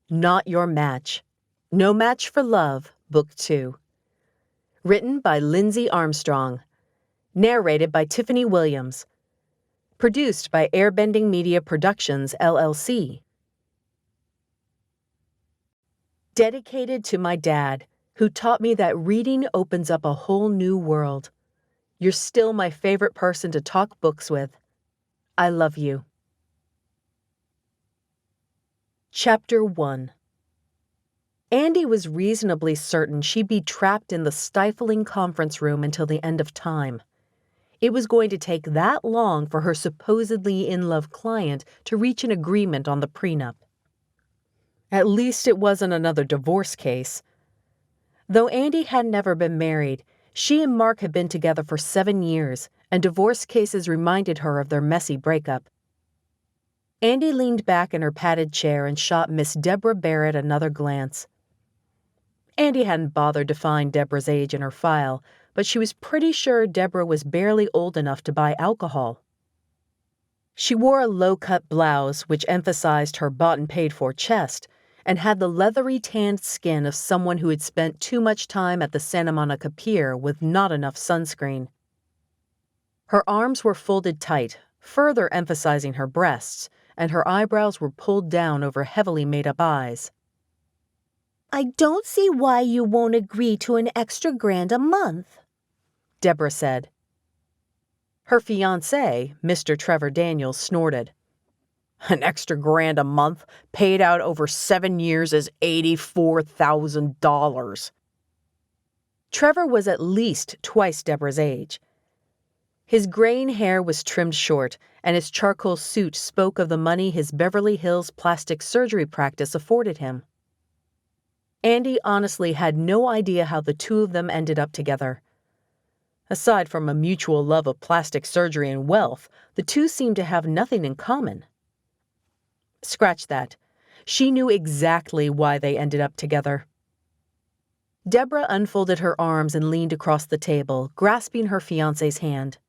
Not Your Match. No Match for Love, Book 2. Written by LIndzee Armstrong. Narrated by Tiffany Williams. Produced by Airbending Media Productions, LLC. Dedicated to my dad, who taught me that reading opens up a whole new world. You're still my favorite person to talk books with. I love you. Chapter 1. Andi was reasonably certain she'd be trapped in the stifling conference room until the end of time. It was going to take that long for her supposedly in-love client to reach an agreement on the prenup. At least it wasn't another divorce case. Though Andi had never been married, she and Mark had been together for 7 years, and divorce cases reminded her of their messy breakup. Andi leaned back in her padded chair and shot Miss Deborah Barrett another glance. Andi hadn't bothered to find Deborah's age in her file, but she was pretty sure Deborah was barely old enough to buy alcohol. She wore a low-cut blouse which emphasized her bought-and-paid-for chest and had the leathery tanned skin of someone who had spent too much time at the Santa Monica Pier with not enough sunscreen. Her arms were folded tight, further emphasizing her breasts, and her eyebrows were pulled down over heavily made-up eyes. I don't see why you won't agree to an extra $1,000 a month, Deborah said. Her fiancé, Mr. Trevor Daniels, snorted. An extra $1,000 a month, paid out over 7 years, is $84,000. Trevor was at least twice Deborah's age. His graying hair was trimmed short, and his charcoal suit spoke of the money his Beverly Hills plastic surgery practice afforded him. Andi honestly had no idea how the two of them ended up together. Aside from a mutual love of plastic surgery and wealth, the two seemed to have nothing in common. Scratch that. She knew exactly why they ended up together. Deborah unfolded her arms and leaned across the table, grasping her fiancé's hand.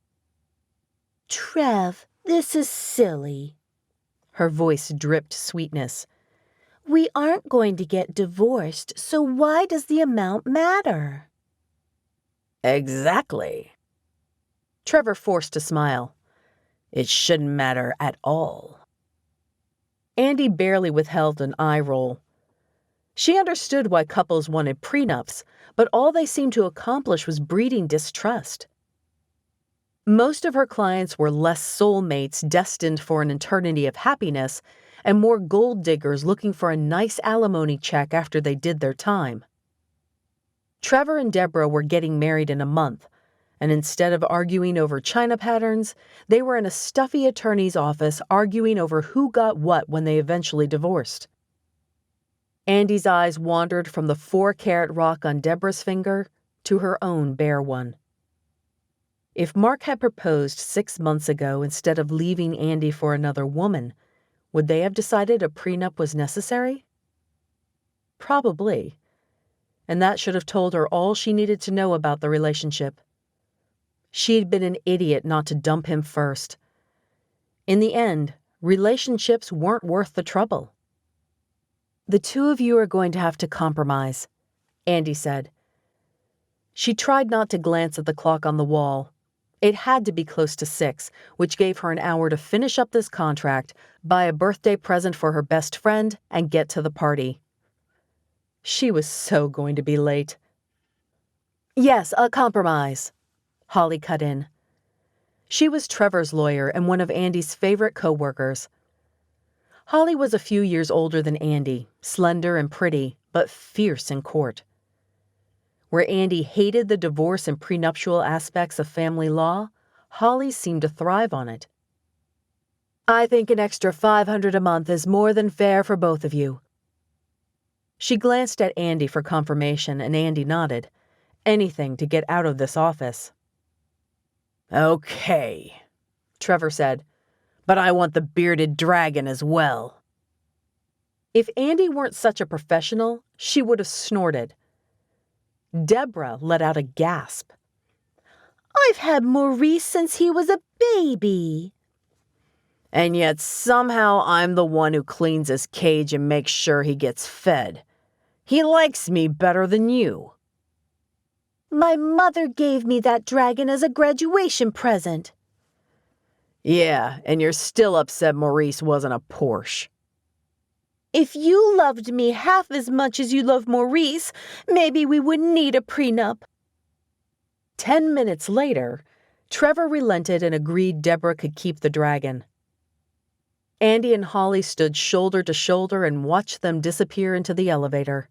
Trev, this is silly. Her voice dripped sweetness. We aren't going to get divorced, so why does the amount matter? Exactly. Trevor forced a smile. It shouldn't matter at all. Andi barely withheld an eye roll. She understood why couples wanted prenups, but all they seemed to accomplish was breeding distrust. Most of her clients were less soulmates destined for an eternity of happiness and more gold diggers looking for a nice alimony check after they did their time. Trevor and Deborah were getting married in a month, and instead of arguing over china patterns, they were in a stuffy attorney's office arguing over who got what when they eventually divorced. Andi's eyes wandered from the 4-carat rock on Deborah's finger to her own bare one. If Mark had proposed 6 months ago instead of leaving Andi for another woman, would they have decided a prenup was necessary? Probably. And that should have told her all she needed to know about the relationship. She'd been an idiot not to dump him first. In the end, relationships weren't worth the trouble. The two of you are going to have to compromise, Andi said. She tried not to glance at the clock on the wall. It had to be close to 6, which gave her an hour to finish up this contract, buy a birthday present for her best friend, and get to the party. She was so going to be late. Yes, a compromise, Holly cut in. She was Trevor's lawyer and one of Andi's favorite co-workers. Holly was a few years older than Andi, slender and pretty, but fierce in court. Where Andi hated the divorce and prenuptial aspects of family law, Holly seemed to thrive on it. I think an extra $500 a month is more than fair for both of you. She glanced at Andi for confirmation, and Andi nodded. Anything to get out of this office. Okay, Trevor said, but I want the bearded dragon as well. If Andi weren't such a professional, she would have snorted. Deborah let out a gasp. I've had Maurice since he was a baby. And yet somehow I'm the one who cleans his cage and makes sure he gets fed. He likes me better than you. My mother gave me that dragon as a graduation present. Yeah, and you're still upset Maurice wasn't a Porsche. If you loved me half as much as you love Maurice, maybe we wouldn't need a prenup. 10 minutes later, Trevor relented and agreed Deborah could keep the dragon. Andi and Holly stood shoulder to shoulder and watched them disappear into the elevator.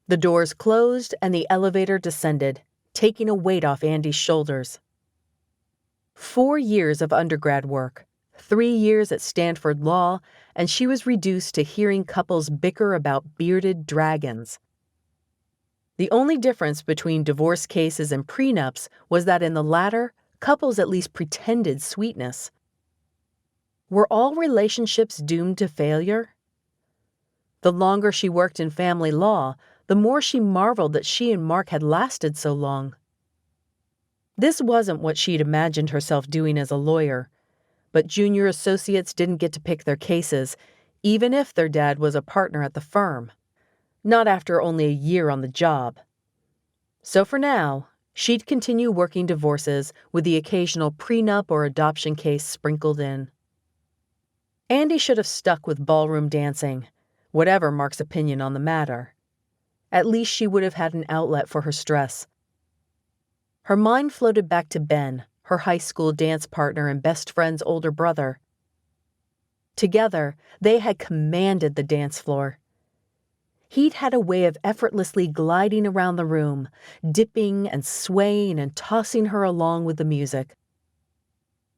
The doors closed and the elevator descended, taking a weight off Andi's shoulders. 4 years of undergrad work, 3 years at Stanford Law, and she was reduced to hearing couples bicker about bearded dragons. The only difference between divorce cases and prenups was that in the latter, couples at least pretended sweetness. Were all relationships doomed to failure? The longer she worked in family law, the more she marveled that she and Mark had lasted so long. This wasn't what she'd imagined herself doing as a lawyer, but junior associates didn't get to pick their cases, even if their dad was a partner at the firm. Not after only a year on the job. So for now, she'd continue working divorces with the occasional prenup or adoption case sprinkled in. Andi should have stuck with ballroom dancing, whatever Mark's opinion on the matter. At least she would have had an outlet for her stress. Her mind floated back to Ben, her high school dance partner and best friend's older brother. Together, they had commanded the dance floor. He'd had a way of effortlessly gliding around the room, dipping and swaying and tossing her along with the music.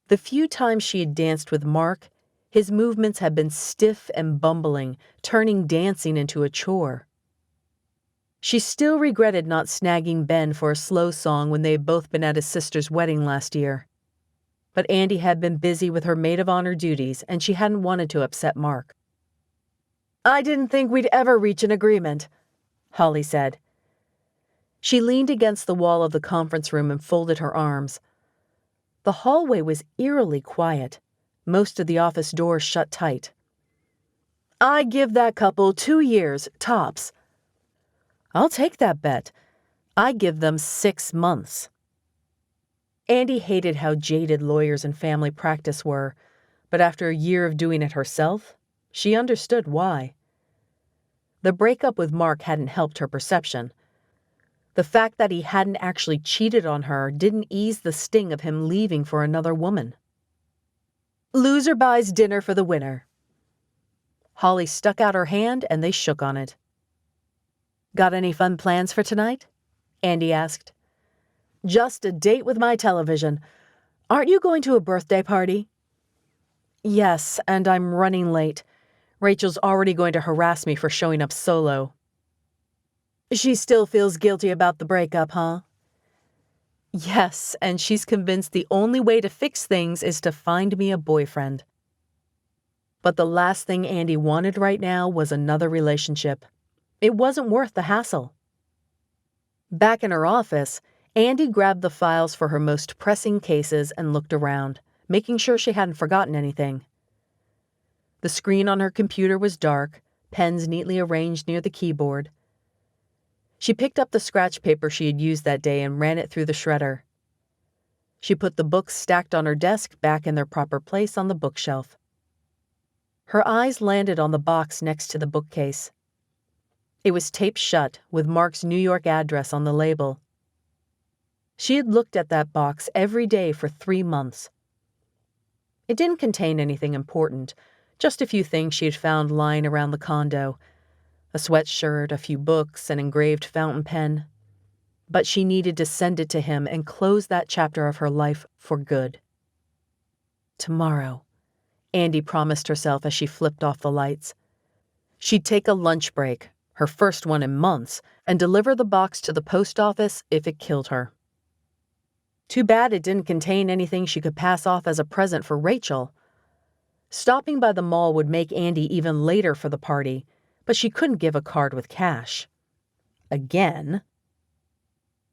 The few times she had danced with Mark, his movements had been stiff and bumbling, turning dancing into a chore. She still regretted not snagging Ben for a slow song when they had both been at his sister's wedding last year. But Andi had been busy with her maid of honor duties, and she hadn't wanted to upset Mark. "I didn't think we'd ever reach an agreement," Holly said. She leaned against the wall of the conference room and folded her arms. The hallway was eerily quiet, most of the office doors shut tight. "I give that couple 2 years, tops." "I'll take that bet. I give them 6 months." Andi hated how jaded lawyers and family practice were, but after a year of doing it herself, she understood why. The breakup with Mark hadn't helped her perception. The fact that he hadn't actually cheated on her didn't ease the sting of him leaving for another woman. "Loser buys dinner for the winner." Holly stuck out her hand and they shook on it. "Got any fun plans for tonight?" Andi asked. "Just a date with my television. Aren't you going to a birthday party?" "Yes, and I'm running late. Rachel's already going to harass me for showing up solo." "She still feels guilty about the breakup, huh?" "Yes, and she's convinced the only way to fix things is to find me a boyfriend." But the last thing Andi wanted right now was another relationship. It wasn't worth the hassle. Back in her office, Andi grabbed the files for her most pressing cases and looked around, making sure she hadn't forgotten anything. The screen on her computer was dark, pens neatly arranged near the keyboard. She picked up the scratch paper she had used that day and ran it through the shredder. She put the books stacked on her desk back in their proper place on the bookshelf. Her eyes landed on the box next to the bookcase. It was taped shut with Mark's New York address on the label. She had looked at that box every day for 3 months. It didn't contain anything important, just a few things she had found lying around the condo. A sweatshirt, a few books, an engraved fountain pen. But she needed to send it to him and close that chapter of her life for good. Tomorrow, Andi promised herself as she flipped off the lights. She'd take a lunch break, her first one in months, and deliver the box to the post office if it killed her. Too bad it didn't contain anything she could pass off as a present for Rachel. Stopping by the mall would make Andi even later for the party, but she couldn't give a card with cash. Again.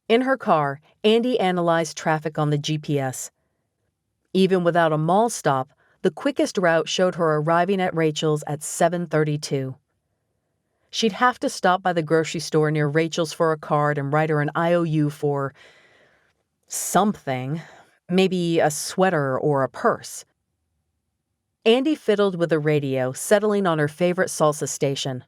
In her car, Andi analyzed traffic on the GPS. Even without a mall stop, The quickest route showed her arriving at Rachel's at 7:32. She'd have to stop by the grocery store near Rachel's for a card and write her an IOU for something, maybe a sweater or a purse. Andi fiddled with the radio, settling on her favorite salsa station.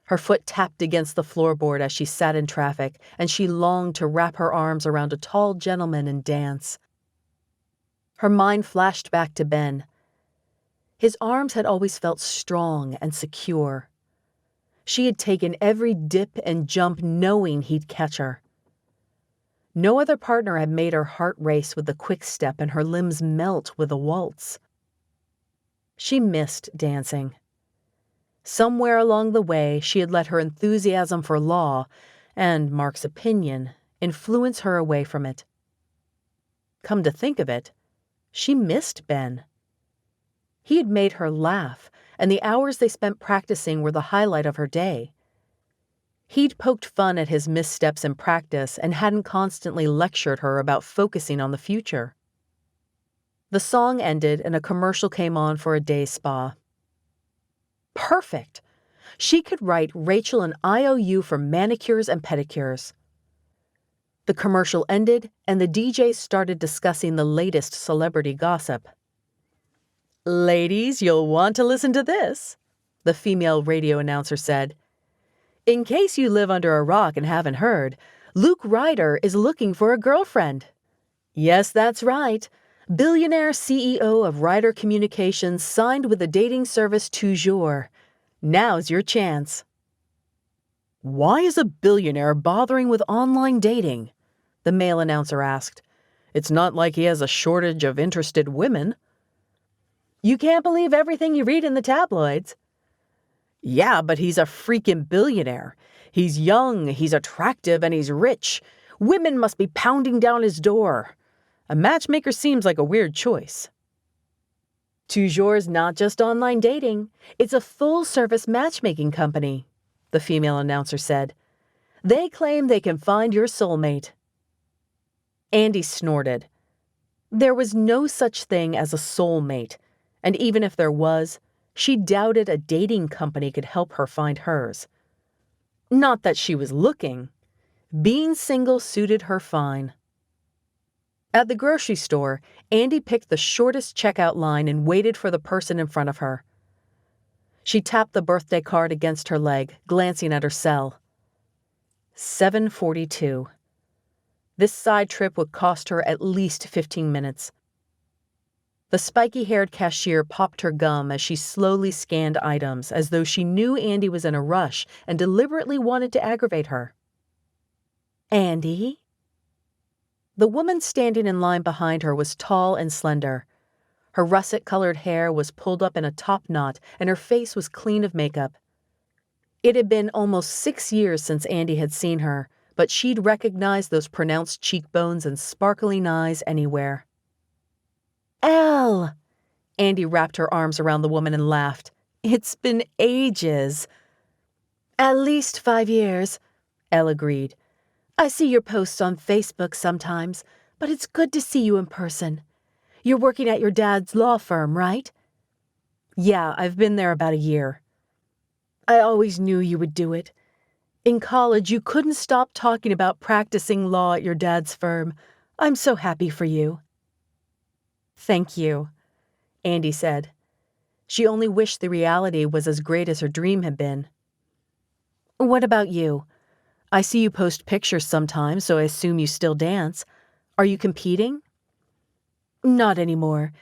Her foot tapped against the floorboard as she sat in traffic, and she longed to wrap her arms around a tall gentleman and dance. Her mind flashed back to Ben. His arms had always felt strong and secure. She had taken every dip and jump knowing he'd catch her. No other partner had made her heart race with a quick step and her limbs melt with a waltz. She missed dancing. Somewhere along the way, she had let her enthusiasm for law, and Mark's opinion, influence her away from it. Come to think of it, she missed Ben. He had made her laugh, and the hours they spent practicing were the highlight of her day. He'd poked fun at his missteps in practice and hadn't constantly lectured her about focusing on the future. The song ended and a commercial came on for a day spa. Perfect! She could write Rachel an IOU for manicures and pedicures. The commercial ended and the DJ started discussing the latest celebrity gossip. "Ladies, you'll want to listen to this," the female radio announcer said. "In case you live under a rock and haven't heard, Luke Ryder is looking for a girlfriend. Yes, that's right. Billionaire CEO of Ryder Communications signed with the dating service Toujours. Now's your chance." "Why is a billionaire bothering with online dating?" the male announcer asked. "It's not like he has a shortage of interested women." "You can't believe everything you read in the tabloids." "Yeah, but he's a freaking billionaire. He's young, he's attractive, and he's rich. Women must be pounding down his door. A matchmaker seems like a weird choice." "Toujour's not just online dating. It's a full-service matchmaking company," the female announcer said. "They claim they can find your soulmate." Andi snorted. There was no such thing as a soulmate, and even if there was, she doubted a dating company could help her find hers. Not that she was looking. Being single suited her fine. At the grocery store, Andi picked the shortest checkout line and waited for the person in front of her. She tapped the birthday card against her leg, glancing at her cell. 7:42. This side trip would cost her at least 15 minutes. The spiky-haired cashier popped her gum as she slowly scanned items, as though she knew Andi was in a rush and deliberately wanted to aggravate her. "Andi?" The woman standing in line behind her was tall and slender. Her russet-colored hair was pulled up in a top knot, and her face was clean of makeup. It had been almost 6 years since Andi had seen her, but she'd recognized those pronounced cheekbones and sparkling eyes anywhere. "Elle!" Andi wrapped her arms around the woman and laughed. "It's been ages." "At least 5 years," Elle agreed. "I see your posts on Facebook sometimes, but it's good to see you in person. You're working at your dad's law firm, right?" "Yeah, I've been there about a year." "I always knew you would do it. In college, you couldn't stop talking about practicing law at your dad's firm. I'm so happy for you." "Thank you," Andi said. She only wished the reality was as great as her dream had been. "What about you? I see you post pictures sometimes, so I assume you still dance. Are you competing?" "Not anymore.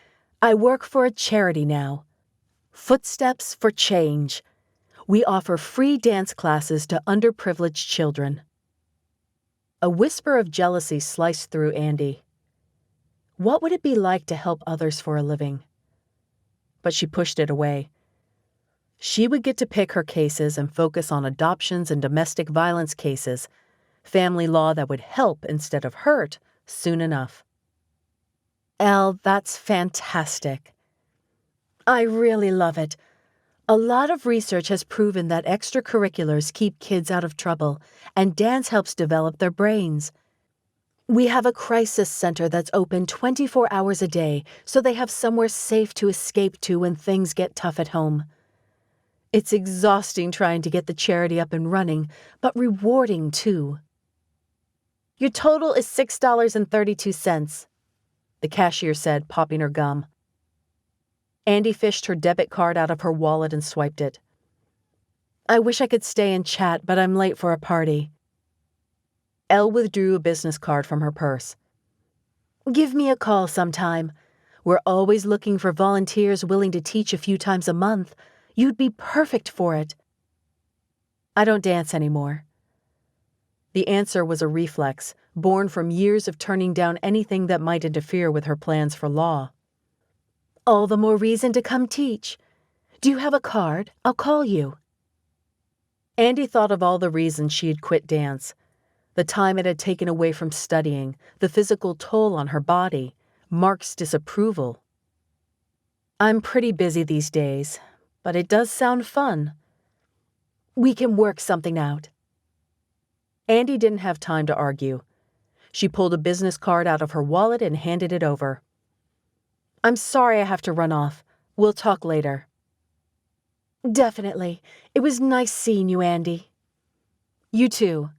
I work for a charity now. Footsteps for Change. We offer free dance classes to underprivileged children." A whisper of jealousy sliced through Andi. What would it be like to help others for a living? But she pushed it away. She would get to pick her cases and focus on adoptions and domestic violence cases, family law that would help instead of hurt soon enough. "Elle, that's fantastic." "I really love it. A lot of research has proven that extracurriculars keep kids out of trouble, and dance helps develop their brains. We have a crisis center that's open 24 hours a day, so they have somewhere safe to escape to when things get tough at home. It's exhausting trying to get the charity up and running, but rewarding too. Your total is $6.32, the cashier said, popping her gum. Andi fished her debit card out of her wallet and swiped it. I wish I could stay and chat, but I'm late for a party. Elle withdrew a business card from her purse. Give me a call sometime. We're always looking for volunteers willing to teach a few times a month. You'd be perfect for it. I don't dance anymore. The answer was a reflex, born from years of turning down anything that might interfere with her plans for law. All the more reason to come teach. Do you have a card? I'll call you. Andi thought of all the reasons she had quit dance. The time it had taken away from studying, the physical toll on her body, Mark's disapproval. I'm pretty busy these days, but it does sound fun. We can work something out. Andi didn't have time to argue. She pulled a business card out of her wallet and handed it over. I'm sorry I have to run off. We'll talk later. Definitely. It was nice seeing you, Andi. You too.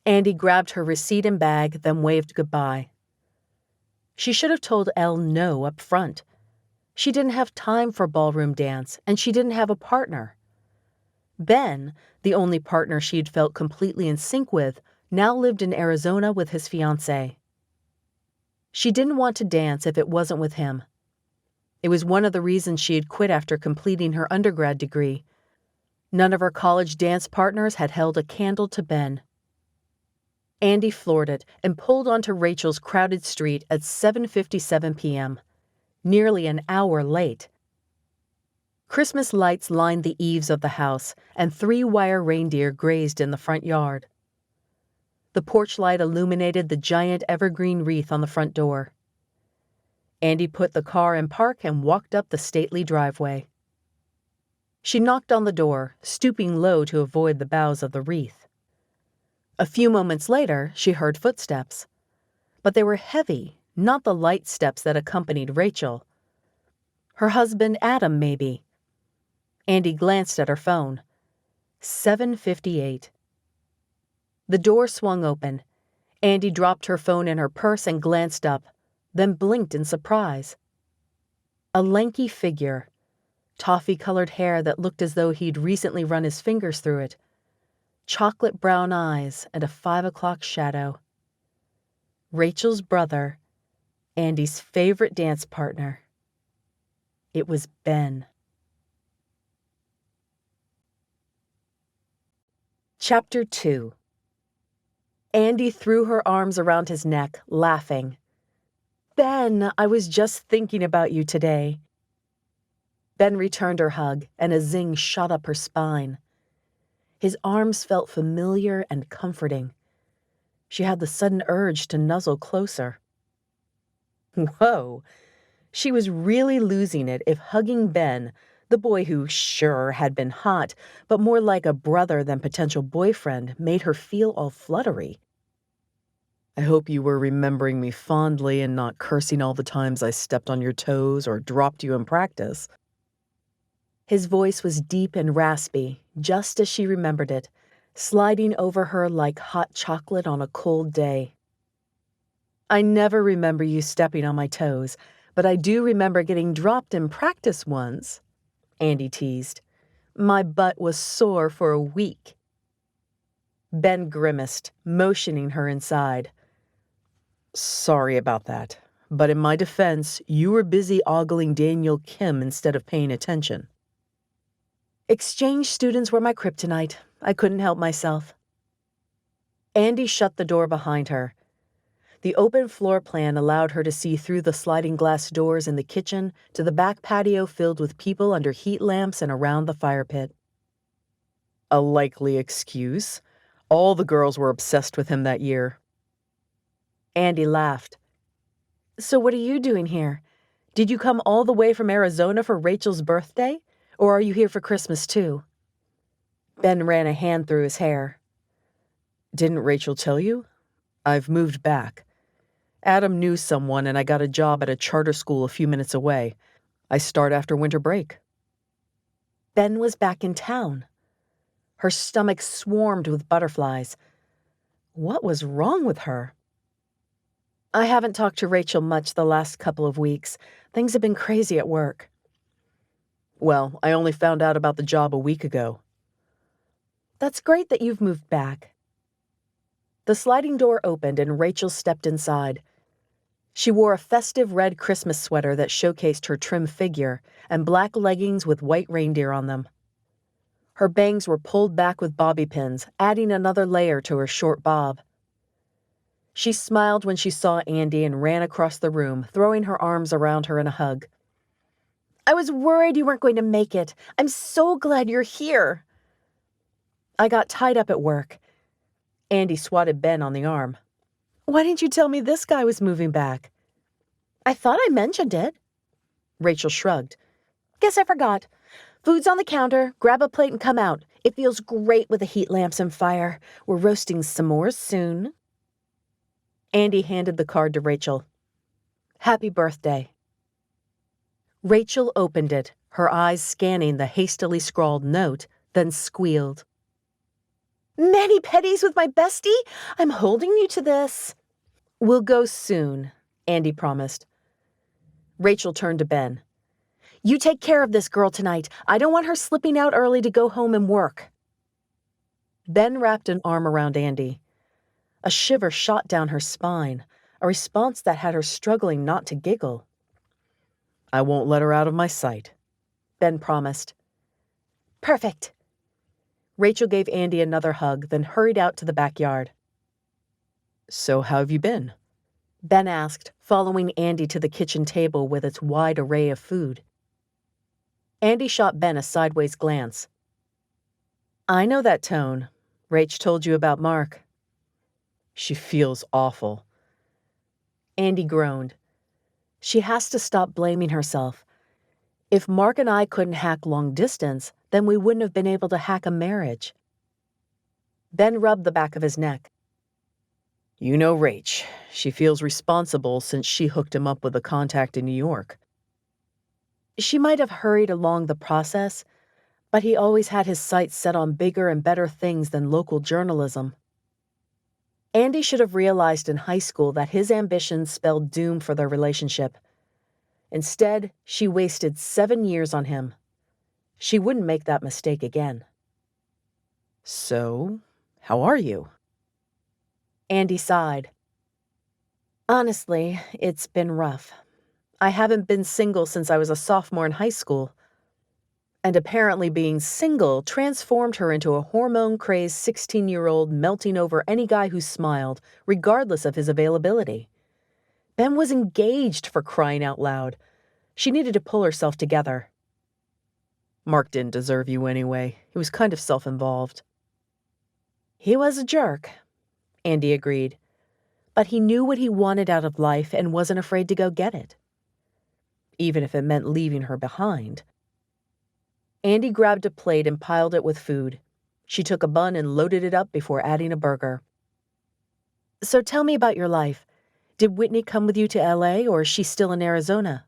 Andi grabbed her receipt and bag, then waved goodbye. She should have told Elle no up front. She didn't have time for ballroom dance, and she didn't have a partner. Ben, the only partner she'd felt completely in sync with, now lived in Arizona with his fiancée. She didn't want to dance if it wasn't with him. It was one of the reasons she had quit after completing her undergrad degree. None of her college dance partners had held a candle to Ben. Andi floored it and pulled onto Rachel's crowded street at 7:57 p.m., nearly an hour late. Christmas lights lined the eaves of the house, and 3 wire reindeer grazed in the front yard. The porch light illuminated the giant evergreen wreath on the front door. Andi put the car in park and walked up the stately driveway. She knocked on the door, stooping low to avoid the boughs of the wreath. A few moments later, she heard footsteps. But they were heavy, not the light steps that accompanied Rachel. Her husband, Adam, maybe. Andi glanced at her phone. 7:58. The door swung open. Andi dropped her phone in her purse and glanced up, then blinked in surprise. A lanky figure, toffee-colored hair that looked as though he'd recently run his fingers through it, chocolate brown eyes, and a 5 o'clock shadow. Rachel's brother, Andi's favorite dance partner. It was Ben. Chapter 2. Andi threw her arms around his neck, laughing. Ben, I was just thinking about you today. Ben returned her hug, and a zing shot up her spine. His arms felt familiar and comforting. She had the sudden urge to nuzzle closer. Whoa! She was really losing it if hugging Ben, the boy who, sure, had been hot, but more like a brother than potential boyfriend, made her feel all fluttery. I hope you were remembering me fondly and not cursing all the times I stepped on your toes or dropped you in practice. His voice was deep and raspy, just as she remembered it, sliding over her like hot chocolate on a cold day. I never remember you stepping on my toes, but I do remember getting dropped in practice once, Andi teased. My butt was sore for a week. Ben grimaced, motioning her inside. Sorry about that, but in my defense, you were busy ogling Daniel Kim instead of paying attention. Exchange students were my kryptonite. I couldn't help myself. Andi shut the door behind her. The open floor plan allowed her to see through the sliding glass doors in the kitchen to the back patio filled with people under heat lamps and around the fire pit. A likely excuse. All the girls were obsessed with him that year. Andi laughed. So what are you doing here? Did you come all the way from Arizona for Rachel's birthday? Or are you here for Christmas too? Ben ran a hand through his hair. Didn't Rachel tell you? I've moved back. Adam knew someone and I got a job at a charter school a few minutes away. I start after winter break. Ben was back in town. Her stomach swarmed with butterflies. What was wrong with her? I haven't talked to Rachel much the last couple of weeks. Things have been crazy at work. Well, I only found out about the job a week ago. That's great that you've moved back. The sliding door opened and Rachel stepped inside. She wore a festive red Christmas sweater that showcased her trim figure and black leggings with white reindeer on them. Her bangs were pulled back with bobby pins, adding another layer to her short bob. She smiled when she saw Andi and ran across the room, throwing her arms around her in a hug. I was worried you weren't going to make it. I'm so glad you're here. I got tied up at work. Andi swatted Ben on the arm. Why didn't you tell me this guy was moving back? I thought I mentioned it. Rachel shrugged. Guess I forgot. Food's on the counter. Grab a plate and come out. It feels great with the heat lamps and fire. We're roasting s'mores soon. Andi handed the card to Rachel. Happy birthday. Rachel opened it, her eyes scanning the hastily scrawled note, then squealed. Many petties with my bestie? I'm holding you to this. We'll go soon, Andi promised. Rachel turned to Ben. You take care of this girl tonight. I don't want her slipping out early to go home and work. Ben wrapped an arm around Andi. A shiver shot down her spine, a response that had her struggling not to giggle. I won't let her out of my sight, Ben promised. Perfect. Rachel gave Andi another hug, then hurried out to the backyard. So how have you been? Ben asked, following Andi to the kitchen table with its wide array of food. Andi shot Ben a sideways glance. I know that tone. Rach told you about Mark. She feels awful. Andi groaned. She has to stop blaming herself. If Mark and I couldn't hack long distance, then we wouldn't have been able to hack a marriage. Ben rubbed the back of his neck. You know Rach. She feels responsible since she hooked him up with a contact in New York. She might have hurried along the process, but he always had his sights set on bigger and better things than local journalism. Andi should have realized in high school that his ambitions spelled doom for their relationship. Instead, she wasted 7 years on him. She wouldn't make that mistake again. So, how are you? Andi sighed. Honestly, it's been rough. I haven't been single since I was a sophomore in high school. And apparently being single transformed her into a hormone-crazed 16-year-old melting over any guy who smiled, regardless of his availability. Ben was engaged, for crying out loud. She needed to pull herself together. Mark didn't deserve you anyway. He was kind of self-involved. He was a jerk, Andi agreed. But he knew what he wanted out of life and wasn't afraid to go get it. Even if it meant leaving her behind. Andi grabbed a plate and piled it with food. She took a bun and loaded it up before adding a burger. So tell me about your life. Did Whitney come with you to LA, or is she still in Arizona?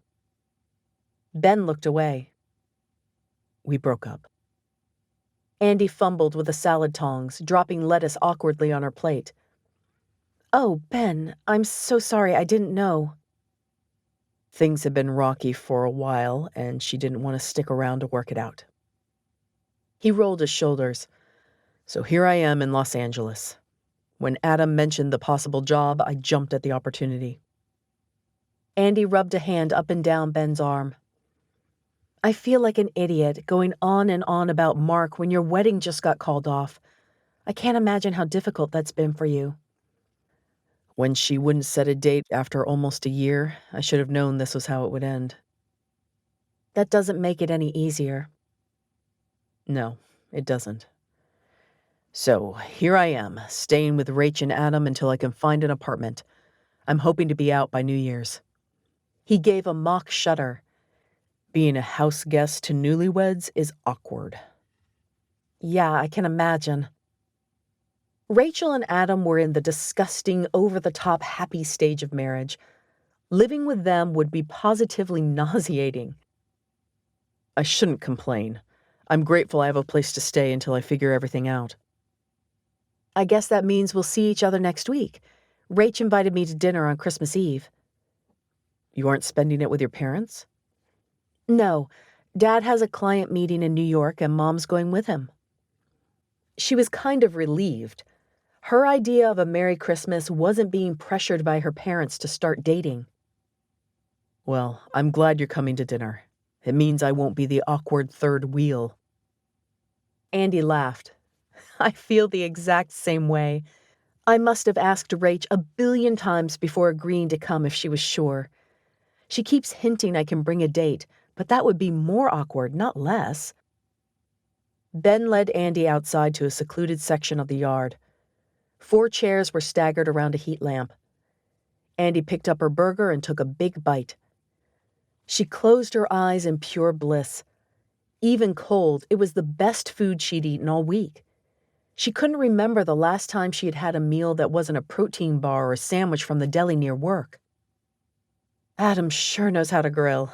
Ben looked away. We broke up. Andi fumbled with the salad tongs, dropping lettuce awkwardly on her plate. Oh, Ben, I'm so sorry, I didn't know. Things had been rocky for a while, and she didn't want to stick around to work it out. He rolled his shoulders. So here I am in Los Angeles. When Adam mentioned the possible job, I jumped at the opportunity. Andi rubbed a hand up and down Ben's arm. I feel like an idiot going on and on about Mark when your wedding just got called off. I can't imagine how difficult that's been for you. When she wouldn't set a date after almost a year, I should have known this was how it would end. That doesn't make it any easier. No, it doesn't. So, here I am, staying with Rach and Adam until I can find an apartment. I'm hoping to be out by New Year's. He gave a mock shudder. Being a house guest to newlyweds is awkward. Yeah, I can imagine. Rachel and Adam were in the disgusting, over-the-top happy stage of marriage. Living with them would be positively nauseating. I shouldn't complain. I'm grateful I have a place to stay until I figure everything out. I guess that means we'll see each other next week. Rach invited me to dinner on Christmas Eve. You aren't spending it with your parents? No, Dad has a client meeting in New York and Mom's going with him. She was kind of relieved. Her idea of a Merry Christmas wasn't being pressured by her parents to start dating. Well, I'm glad you're coming to dinner. It means I won't be the awkward third wheel. Andi laughed. I feel the exact same way. I must have asked Rach 1,000,000,000 times before agreeing to come if she was sure. She keeps hinting I can bring a date, but that would be more awkward, not less. Ben led Andi outside to a secluded section of the yard. 4 chairs were staggered around a heat lamp. Andi picked up her burger and took a big bite. She closed her eyes in pure bliss. Even cold, it was the best food she'd eaten all week. She couldn't remember the last time she had had a meal that wasn't a protein bar or a sandwich from the deli near work. Adam sure knows how to grill.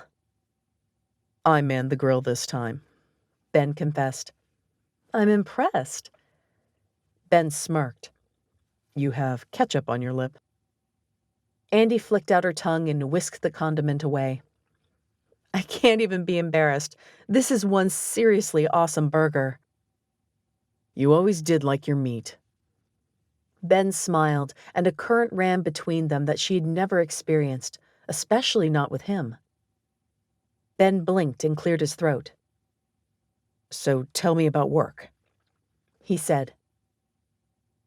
I manned the grill this time, Ben confessed. I'm impressed. Ben smirked. You have ketchup on your lip. Andi flicked out her tongue and whisked the condiment away. I can't even be embarrassed. This is one seriously awesome burger. You always did like your meat. Ben smiled, and a current ran between them that she had never experienced, especially not with him. Ben blinked and cleared his throat. So tell me about work, he said.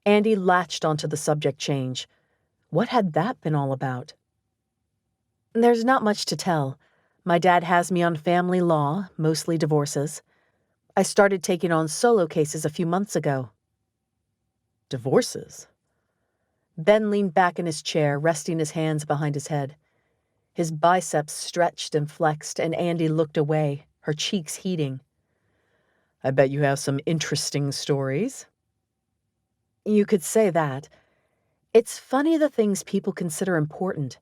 Andi latched onto the subject change. What had that been all about? There's not much to tell. My dad has me on family law, mostly divorces. I started taking on solo cases a few months ago. Divorces? Ben leaned back in his chair, resting his hands behind his head. His biceps stretched and flexed, and Andi looked away, her cheeks heating. I bet you have some interesting stories. You could say that. It's funny the things people consider important.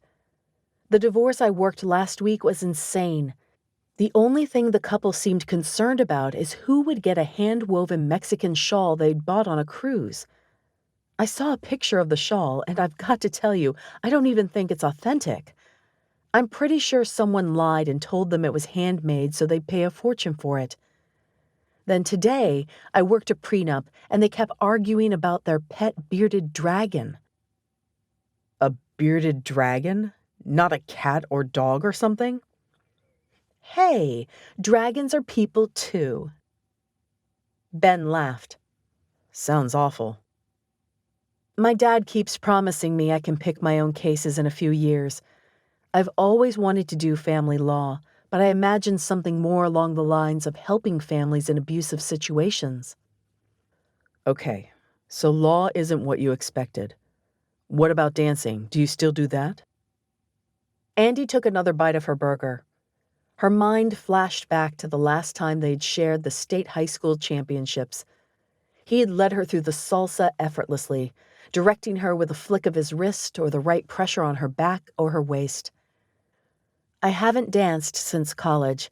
The divorce I worked last week was insane. The only thing the couple seemed concerned about is who would get a hand-woven Mexican shawl they'd bought on a cruise. I saw a picture of the shawl, and I've got to tell you, I don't even think it's authentic. I'm pretty sure someone lied and told them it was handmade so they'd pay a fortune for it. Then today, I worked a prenup, and they kept arguing about their pet bearded dragon. A bearded dragon? Not a cat or dog or something? Hey, dragons are people too. Ben laughed. Sounds awful. My dad keeps promising me I can pick my own cases in a few years. I've always wanted to do family law, but I imagined something more along the lines of helping families in abusive situations. Okay, so law isn't what you expected. What about dancing? Do you still do that? Andi took another bite of her burger. Her mind flashed back to the last time they'd shared the state high school championships. He had led her through the salsa effortlessly, directing her with a flick of his wrist or the right pressure on her back or her waist. I haven't danced since college.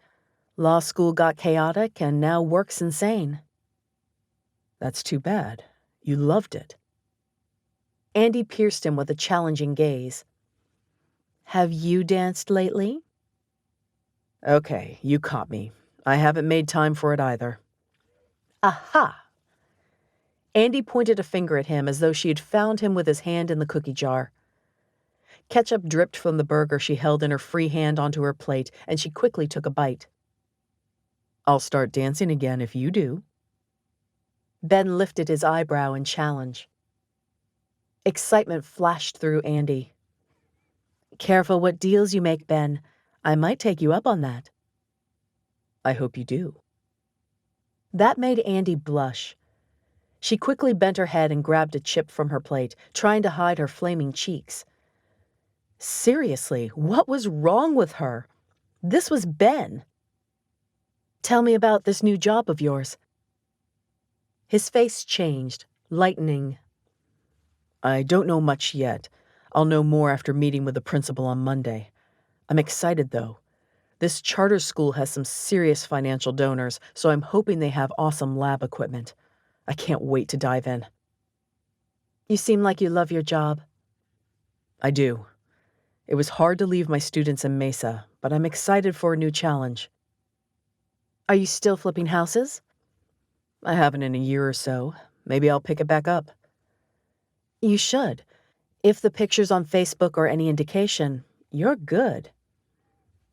Law school got chaotic and now work's insane. That's too bad. You loved it. Andi pierced him with a challenging gaze. Have you danced lately? Okay, you caught me. I haven't made time for it either. Aha! Andi pointed a finger at him as though she had found him with his hand in the cookie jar. Ketchup dripped from the burger she held in her free hand onto her plate, and she quickly took a bite. I'll start dancing again if you do. Ben lifted his eyebrow in challenge. Excitement flashed through Andi. Careful what deals you make, Ben. I might take you up on that. I hope you do. That made Andi blush. She quickly bent her head and grabbed a chip from her plate, trying to hide her flaming cheeks. Seriously, what was wrong with her? This was Ben. Tell me about this new job of yours. His face changed, lightening, I don't know much yet. I'll know more after meeting with the principal on Monday. I'm excited, though. This charter school has some serious financial donors, so I'm hoping they have awesome lab equipment. I can't wait to dive in. You seem like you love your job. I do. It was hard to leave my students in Mesa, but I'm excited for a new challenge. Are you still flipping houses? I haven't in a year or so. Maybe I'll pick it back up. You should. If the pictures on Facebook are any indication, you're good.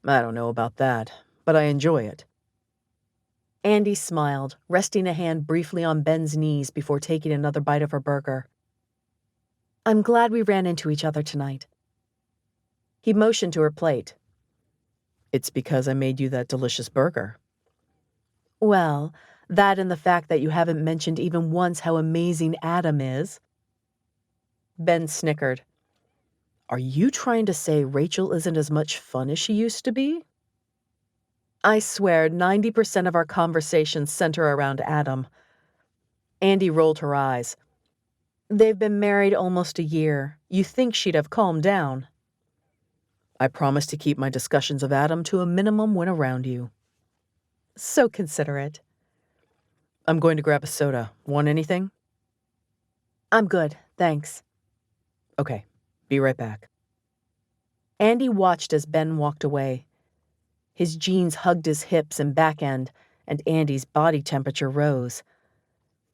I don't know about that, but I enjoy it. Andi smiled, resting a hand briefly on Ben's knees before taking another bite of her burger. I'm glad we ran into each other tonight. He motioned to her plate. It's because I made you that delicious burger. Well, that and the fact that you haven't mentioned even once how amazing Adam is. Ben snickered. Are you trying to say Rachel isn't as much fun as she used to be? I swear 90% of our conversations center around Adam. Andi rolled her eyes. They've been married almost a year. You think she'd have calmed down. I promise to keep my discussions of Adam to a minimum when around you. So considerate. I'm going to grab a soda. Want anything? I'm good, thanks. Okay, be right back. Andi watched as Ben walked away. His jeans hugged his hips and back end, and Andi's body temperature rose.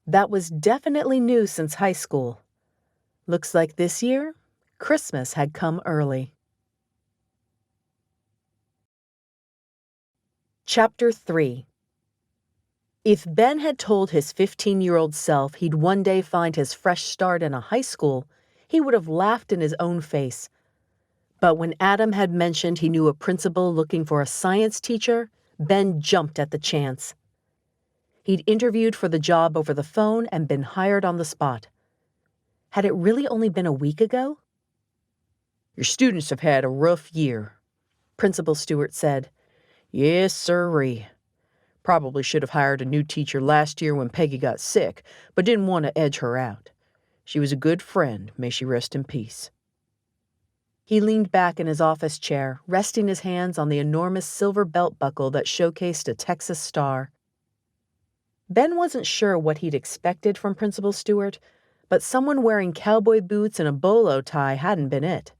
That was definitely new since high school. Looks like this year, Christmas had come early. Chapter 3. If Ben had told his 15-year-old self he'd one day find his fresh start in a high school, he would have laughed in his own face. But when Adam had mentioned he knew a principal looking for a science teacher, Ben jumped at the chance. He'd interviewed for the job over the phone and been hired on the spot. Had it really only been a week ago? Your students have had a rough year, Principal Stewart said. Yes, sirree. Probably should have hired a new teacher last year when Peggy got sick, but didn't want to edge her out. She was a good friend, may she rest in peace. He leaned back in his office chair, resting his hands on the enormous silver belt buckle that showcased a Texas star. Ben wasn't sure what he'd expected from Principal Stewart, but someone wearing cowboy boots and a bolo tie hadn't been it.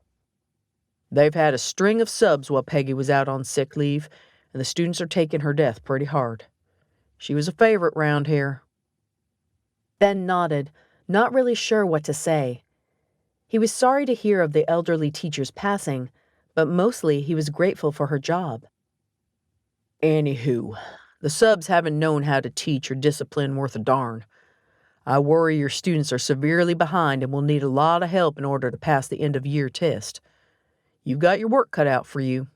They've had a string of subs while Peggy was out on sick leave, and the students are taking her death pretty hard. She was a favorite round here. Ben nodded, not really sure what to say. He was sorry to hear of the elderly teacher's passing, but mostly he was grateful for her job. Anywho, the subs haven't known how to teach or discipline worth a darn. I worry your students are severely behind and will need a lot of help in order to pass the end-of-year test. You've got your work cut out for you.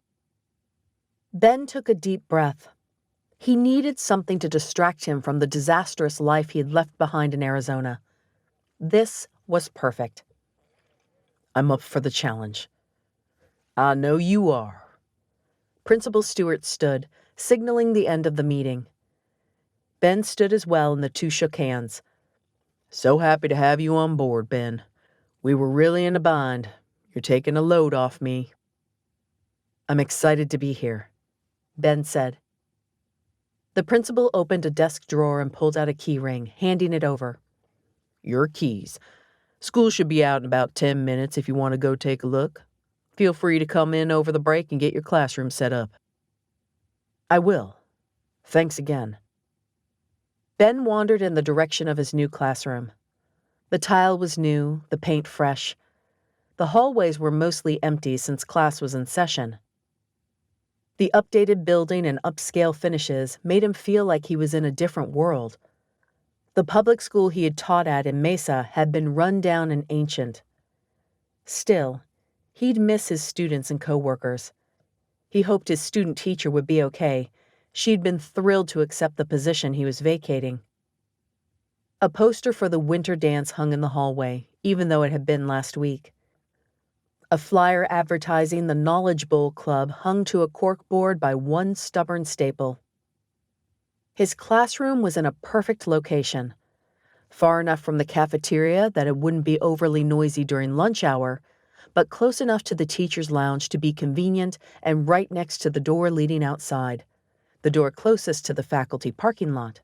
Ben took a deep breath. He needed something to distract him from the disastrous life he had left behind in Arizona. This was perfect. I'm up for the challenge. I know you are. Principal Stewart stood, signaling the end of the meeting. Ben stood as well, and the two shook hands. So happy to have you on board, Ben. We were really in a bind. You're taking a load off me. I'm excited to be here, Ben said. The principal opened a desk drawer and pulled out a key ring, handing it over. Your keys. School should be out in about 10 minutes if you want to go take a look. Feel free to come in over the break and get your classroom set up. I will. Thanks again. Ben wandered in the direction of his new classroom. The tile was new, the paint fresh. The hallways were mostly empty since class was in session. The updated building and upscale finishes made him feel like he was in a different world. The public school he had taught at in Mesa had been run down and ancient. Still, he'd miss his students and coworkers. He hoped his student teacher would be okay. She'd been thrilled to accept the position he was vacating. A poster for the winter dance hung in the hallway, even though it had been last week. A flyer advertising the Knowledge Bowl Club hung to a corkboard by one stubborn staple. His classroom was in a perfect location. far enough from the cafeteria that it wouldn't be overly noisy during lunch hour, but close enough to the teacher's lounge to be convenient and right next to the door leading outside, the door closest to the faculty parking lot.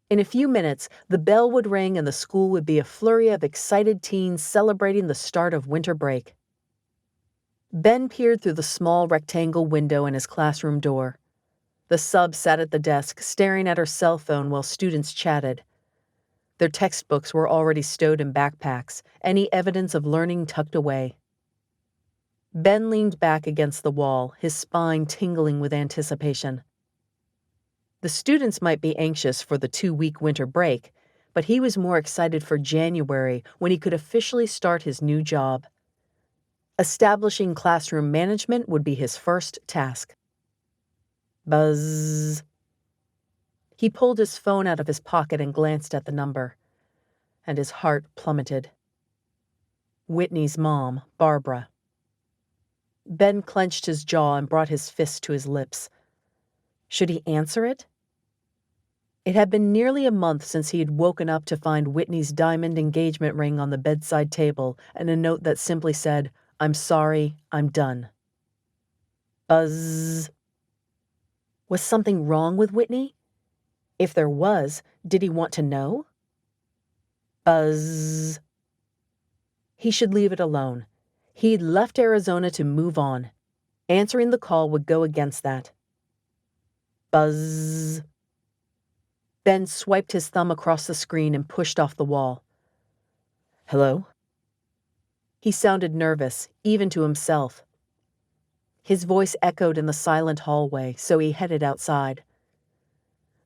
In a few minutes, the bell would ring and the school would be a flurry of excited teens celebrating the start of winter break. Ben peered through the small rectangle window in his classroom door. The sub sat at the desk, staring at her cell phone while students chatted. Their textbooks were already stowed in backpacks, any evidence of learning tucked away. Ben leaned back against the wall, his spine tingling with anticipation. The students might be anxious for the 2-week winter break, but he was more excited for January when he could officially start his new job. Establishing classroom management would be his first task. Buzz. He pulled his phone out of his pocket and glanced at the number, and his heart plummeted. Whitney's mom, Barbara. Ben clenched his jaw and brought his fist to his lips. Should he answer it? It had been nearly a month since he had woken up to find Whitney's diamond engagement ring on the bedside table and a note that simply said, "I'm sorry, I'm done." Buzz. Was something wrong with Whitney? If there was, did he want to know? Buzz. He should leave it alone. He'd left Arizona to move on. Answering the call would go against that. Buzz. Ben swiped his thumb across the screen and pushed off the wall. Hello? He sounded nervous, even to himself. His voice echoed in the silent hallway, so he headed outside.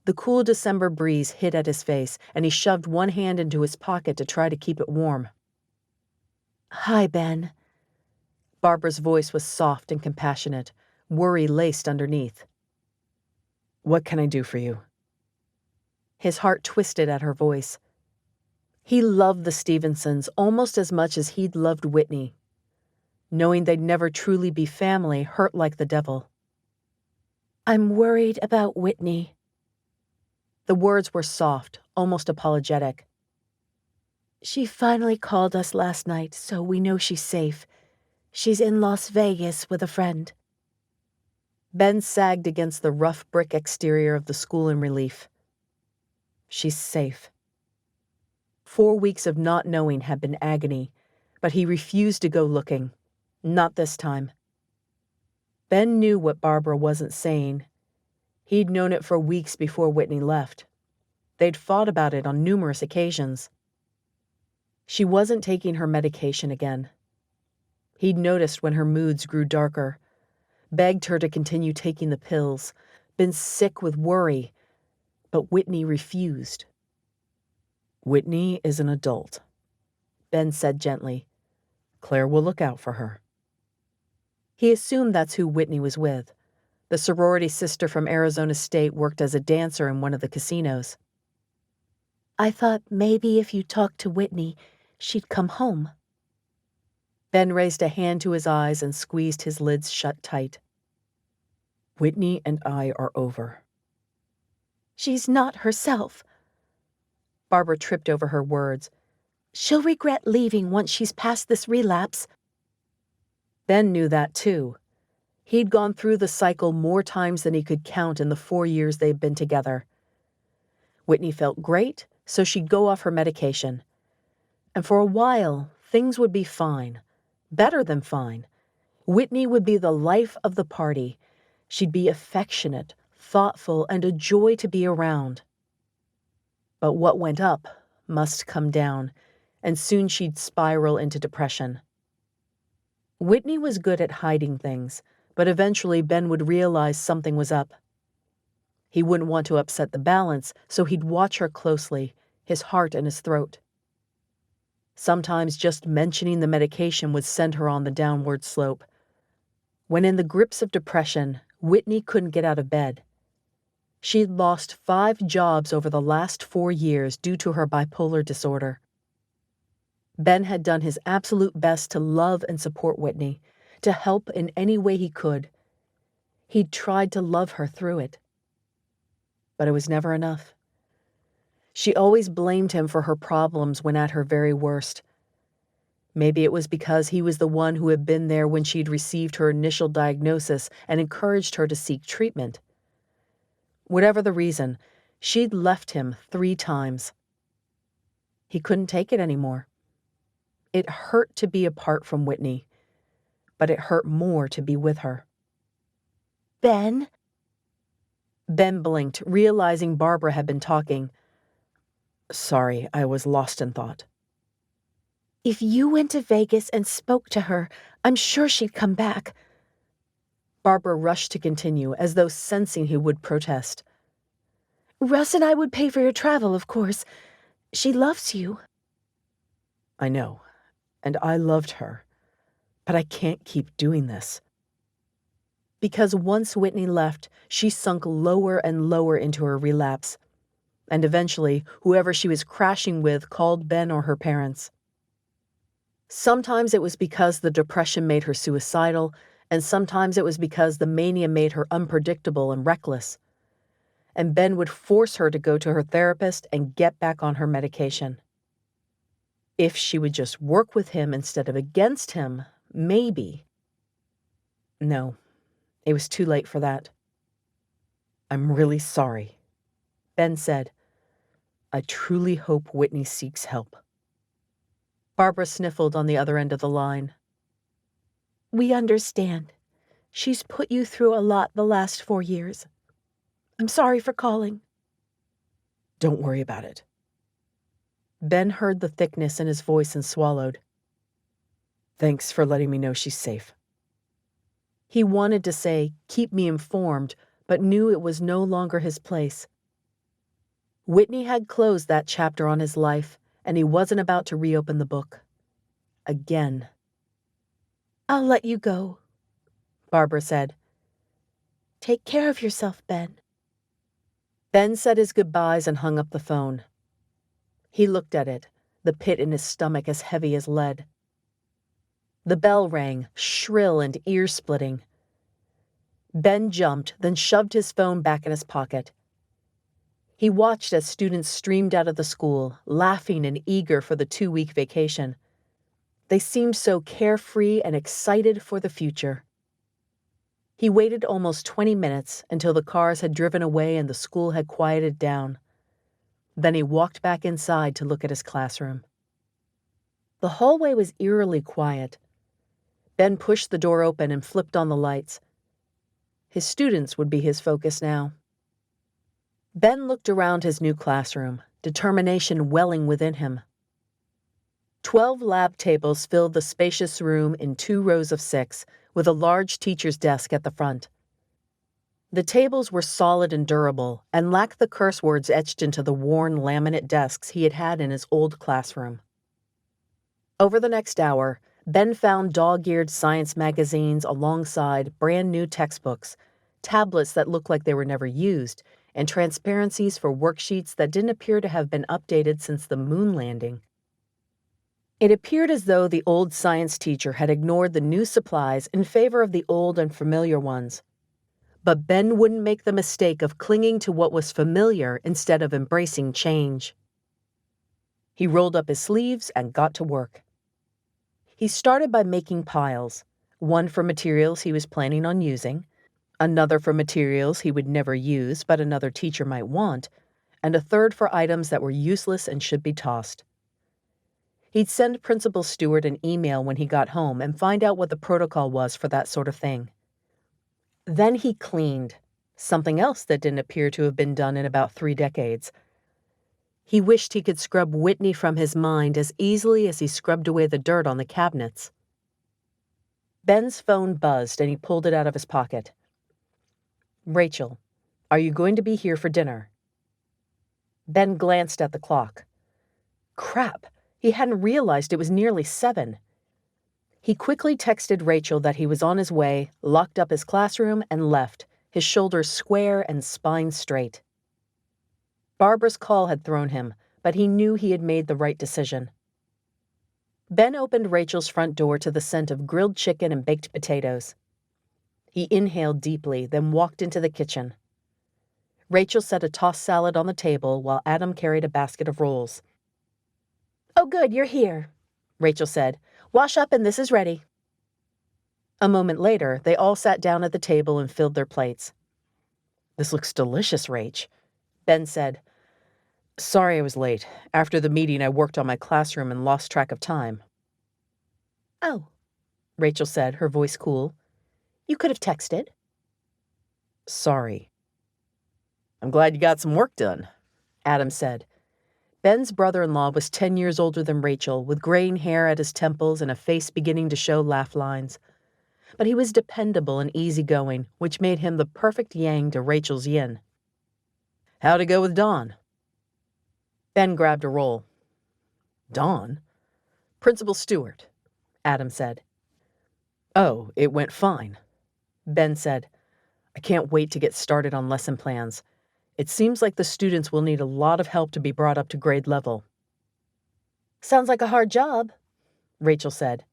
The cool December breeze hit at his face, and he shoved one hand into his pocket to try to keep it warm. Hi, Ben. Barbara's voice was soft and compassionate, worry laced underneath. What can I do for you? His heart twisted at her voice. He loved the Stevensons almost as much as he'd loved Whitney. Knowing they'd never truly be family hurt like the devil. I'm worried about Whitney. The words were soft, almost apologetic. She finally called us last night, so we know she's safe. She's in Las Vegas with a friend. Ben sagged against the rough brick exterior of the school in relief. She's safe. 4 weeks of not knowing had been agony, but he refused to go looking. Not this time. Ben knew what Barbara wasn't saying. He'd known it for weeks before Whitney left. They'd fought about it on numerous occasions. She wasn't taking her medication again. He'd noticed when her moods grew darker, begged her to continue taking the pills, been sick with worry, but Whitney refused. Whitney is an adult, Ben said gently. Claire will look out for her. He assumed that's who Whitney was with. The sorority sister from Arizona State worked as a dancer in one of the casinos. I thought maybe if you talked to Whitney, she'd come home. Ben raised a hand to his eyes and squeezed his lids shut tight. Whitney and I are over. She's not herself. Barbara tripped over her words. She'll regret leaving once she's past this relapse. Ben knew that too. He'd gone through the cycle more times than he could count in the 4 years they'd been together. Whitney felt great, so she'd go off her medication. And for a while, things would be fine. Better than fine. Whitney would be the life of the party. She'd be affectionate, thoughtful, and a joy to be around. But what went up must come down, and soon she'd spiral into depression. Whitney was good at hiding things, but eventually Ben would realize something was up. He wouldn't want to upset the balance, so he'd watch her closely, his heart in his throat. Sometimes just mentioning the medication would send her on the downward slope. When in the grips of depression, Whitney couldn't get out of bed. She'd lost 5 jobs over the last 4 years due to her bipolar disorder. Ben had done his absolute best to love and support Whitney, to help in any way he could. He'd tried to love her through it. But it was never enough. She always blamed him for her problems when at her very worst. Maybe it was because he was the one who had been there when she'd received her initial diagnosis and encouraged her to seek treatment. Whatever the reason, she'd left him 3 times. He couldn't take it anymore. It hurt to be apart from Whitney, but it hurt more to be with her. Ben? Ben blinked, realizing Barbara had been talking. Sorry, I was lost in thought. If you went to Vegas and spoke to her, I'm sure she'd come back. Barbara rushed to continue, as though sensing he would protest. Russ and I would pay for your travel, of course. She loves you. I know, and I loved her, but I can't keep doing this. Because once Whitney left, she sunk lower and lower into her relapse, and eventually, whoever she was crashing with called Ben or her parents. Sometimes it was because the depression made her suicidal, and sometimes it was because the mania made her unpredictable and reckless. And Ben would force her to go to her therapist and get back on her medication. If she would just work with him instead of against him, maybe. No, it was too late for that. I'm really sorry, Ben said. I truly hope Whitney seeks help. Barbara sniffled on the other end of the line. We understand. She's put you through a lot the last 4 years. I'm sorry for calling. Don't worry about it. Ben heard the thickness in his voice and swallowed. Thanks for letting me know she's safe. He wanted to say, keep me informed, but knew it was no longer his place. Whitney had closed that chapter on his life, and he wasn't about to reopen the book. Again. I'll let you go, Barbara said. Take care of yourself, Ben. Ben said his goodbyes and hung up the phone. He looked at it, the pit in his stomach as heavy as lead. The bell rang, shrill and ear-splitting. Ben jumped, then shoved his phone back in his pocket. He watched as students streamed out of the school, laughing and eager for the 2-week vacation. They seemed so carefree and excited for the future. He waited almost 20 minutes until the cars had driven away and the school had quieted down. Then he walked back inside to look at his classroom. The hallway was eerily quiet. Ben pushed the door open and flipped on the lights. His students would be his focus now. Ben looked around his new classroom, determination welling within him. 12 lab tables filled the spacious room in 2 rows of 6, with a large teacher's desk at the front. The tables were solid and durable, and lacked the curse words etched into the worn laminate desks he had had in his old classroom. Over the next hour, Ben found dog-eared science magazines alongside brand-new textbooks, tablets that looked like they were never used, and transparencies for worksheets that didn't appear to have been updated since the moon landing. It appeared as though the old science teacher had ignored the new supplies in favor of the old and familiar ones. But Ben wouldn't make the mistake of clinging to what was familiar instead of embracing change. He rolled up his sleeves and got to work. He started by making piles, one for materials he was planning on using, another for materials he would never use but another teacher might want, and a third for items that were useless and should be tossed. He'd send Principal Stewart an email when he got home and find out what the protocol was for that sort of thing. Then he cleaned, something else that didn't appear to have been done in about 3 decades. He wished he could scrub Whitney from his mind as easily as he scrubbed away the dirt on the cabinets. Ben's phone buzzed and he pulled it out of his pocket. Rachel, are you going to be here for dinner? Ben glanced at the clock. Crap, he hadn't realized it was nearly 7. He quickly texted Rachel that he was on his way, locked up his classroom, and left, his shoulders square and spine straight. Barbara's call had thrown him, but he knew he had made the right decision. Ben opened Rachel's front door to the scent of grilled chicken and baked potatoes. He inhaled deeply, then walked into the kitchen. Rachel set a tossed salad on the table while Adam carried a basket of rolls. "Oh, good, you're here," Rachel said. "Wash up and this is ready." A moment later, they all sat down at the table and filled their plates. "This looks delicious, Rach," Ben said. "Sorry I was late. After the meeting, I worked on my classroom and lost track of time." "Oh," Rachel said, her voice cool. "You could have texted." "Sorry." "I'm glad you got some work done," Adam said. Ben's brother-in-law was 10 years older than Rachel, with graying hair at his temples and a face beginning to show laugh lines. But he was dependable and easygoing, which made him the perfect yang to Rachel's yin. "How'd it go with Dawn?" Ben grabbed a roll. "Dawn?" "Principal Stewart," Adam said. "Oh, it went fine," Ben said. "I can't wait to get started on lesson plans. It seems like the students will need a lot of help to be brought up to grade level." "Sounds like a hard job," Rachel said.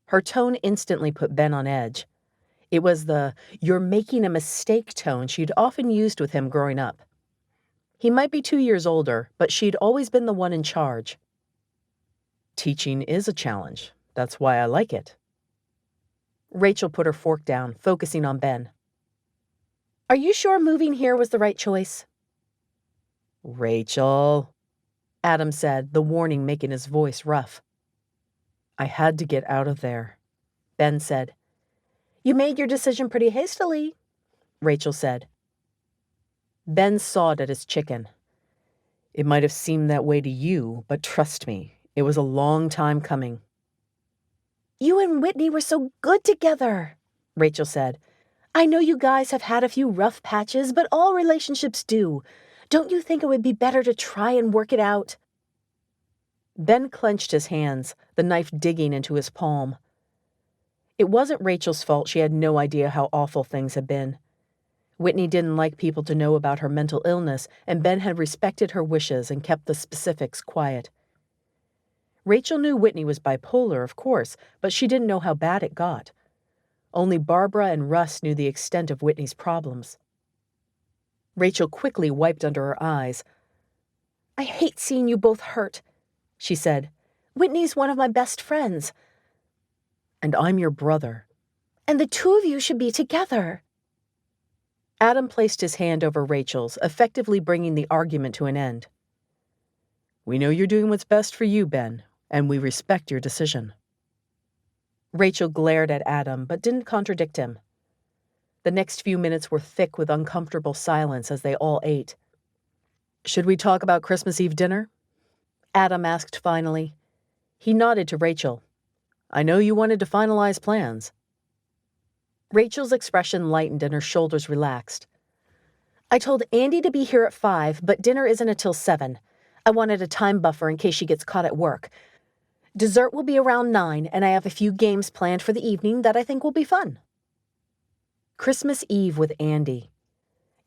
Her tone instantly put Ben on edge. It was the "you're making a mistake" tone she'd often used with him growing up. He might be 2 years older, but she'd always been the one in charge. "Teaching is a challenge. That's why I like it." Rachel put her fork down, focusing on Ben. "Are you sure moving here was the right choice?" "Rachel," Adam said, the warning making his voice rough. "I had to get out of there," Ben said. "You made your decision pretty hastily," Rachel said. Ben sawed at his chicken. "It might have seemed that way to you, but trust me, it was a long time coming." "You and Whitney were so good together," Rachel said. "I know you guys have had a few rough patches, but all relationships do. Don't you think it would be better to try and work it out?" Ben clenched his hands, the knife digging into his palm. It wasn't Rachel's fault she had no idea how awful things had been. Whitney didn't like people to know about her mental illness, and Ben had respected her wishes and kept the specifics quiet. Rachel knew Whitney was bipolar, of course, but she didn't know how bad it got. Only Barbara and Russ knew the extent of Whitney's problems. Rachel quickly wiped under her eyes. "I hate seeing you both hurt," she said. "Whitney's one of my best friends." "And I'm your brother." "And the two of you should be together." Adam placed his hand over Rachel's, effectively bringing the argument to an end. "We know you're doing what's best for you, Ben, and we respect your decision." Rachel glared at Adam, but didn't contradict him. The next few minutes were thick with uncomfortable silence as they all ate. "Should we talk about Christmas Eve dinner?" Adam asked finally. He nodded to Rachel. "I know you wanted to finalize plans." Rachel's expression lightened and her shoulders relaxed. "I told Andi to be here at 5, but dinner isn't until 7. I wanted a time buffer in case she gets caught at work. Dessert will be around 9, and I have a few games planned for the evening that I think will be fun." Christmas Eve with Andi.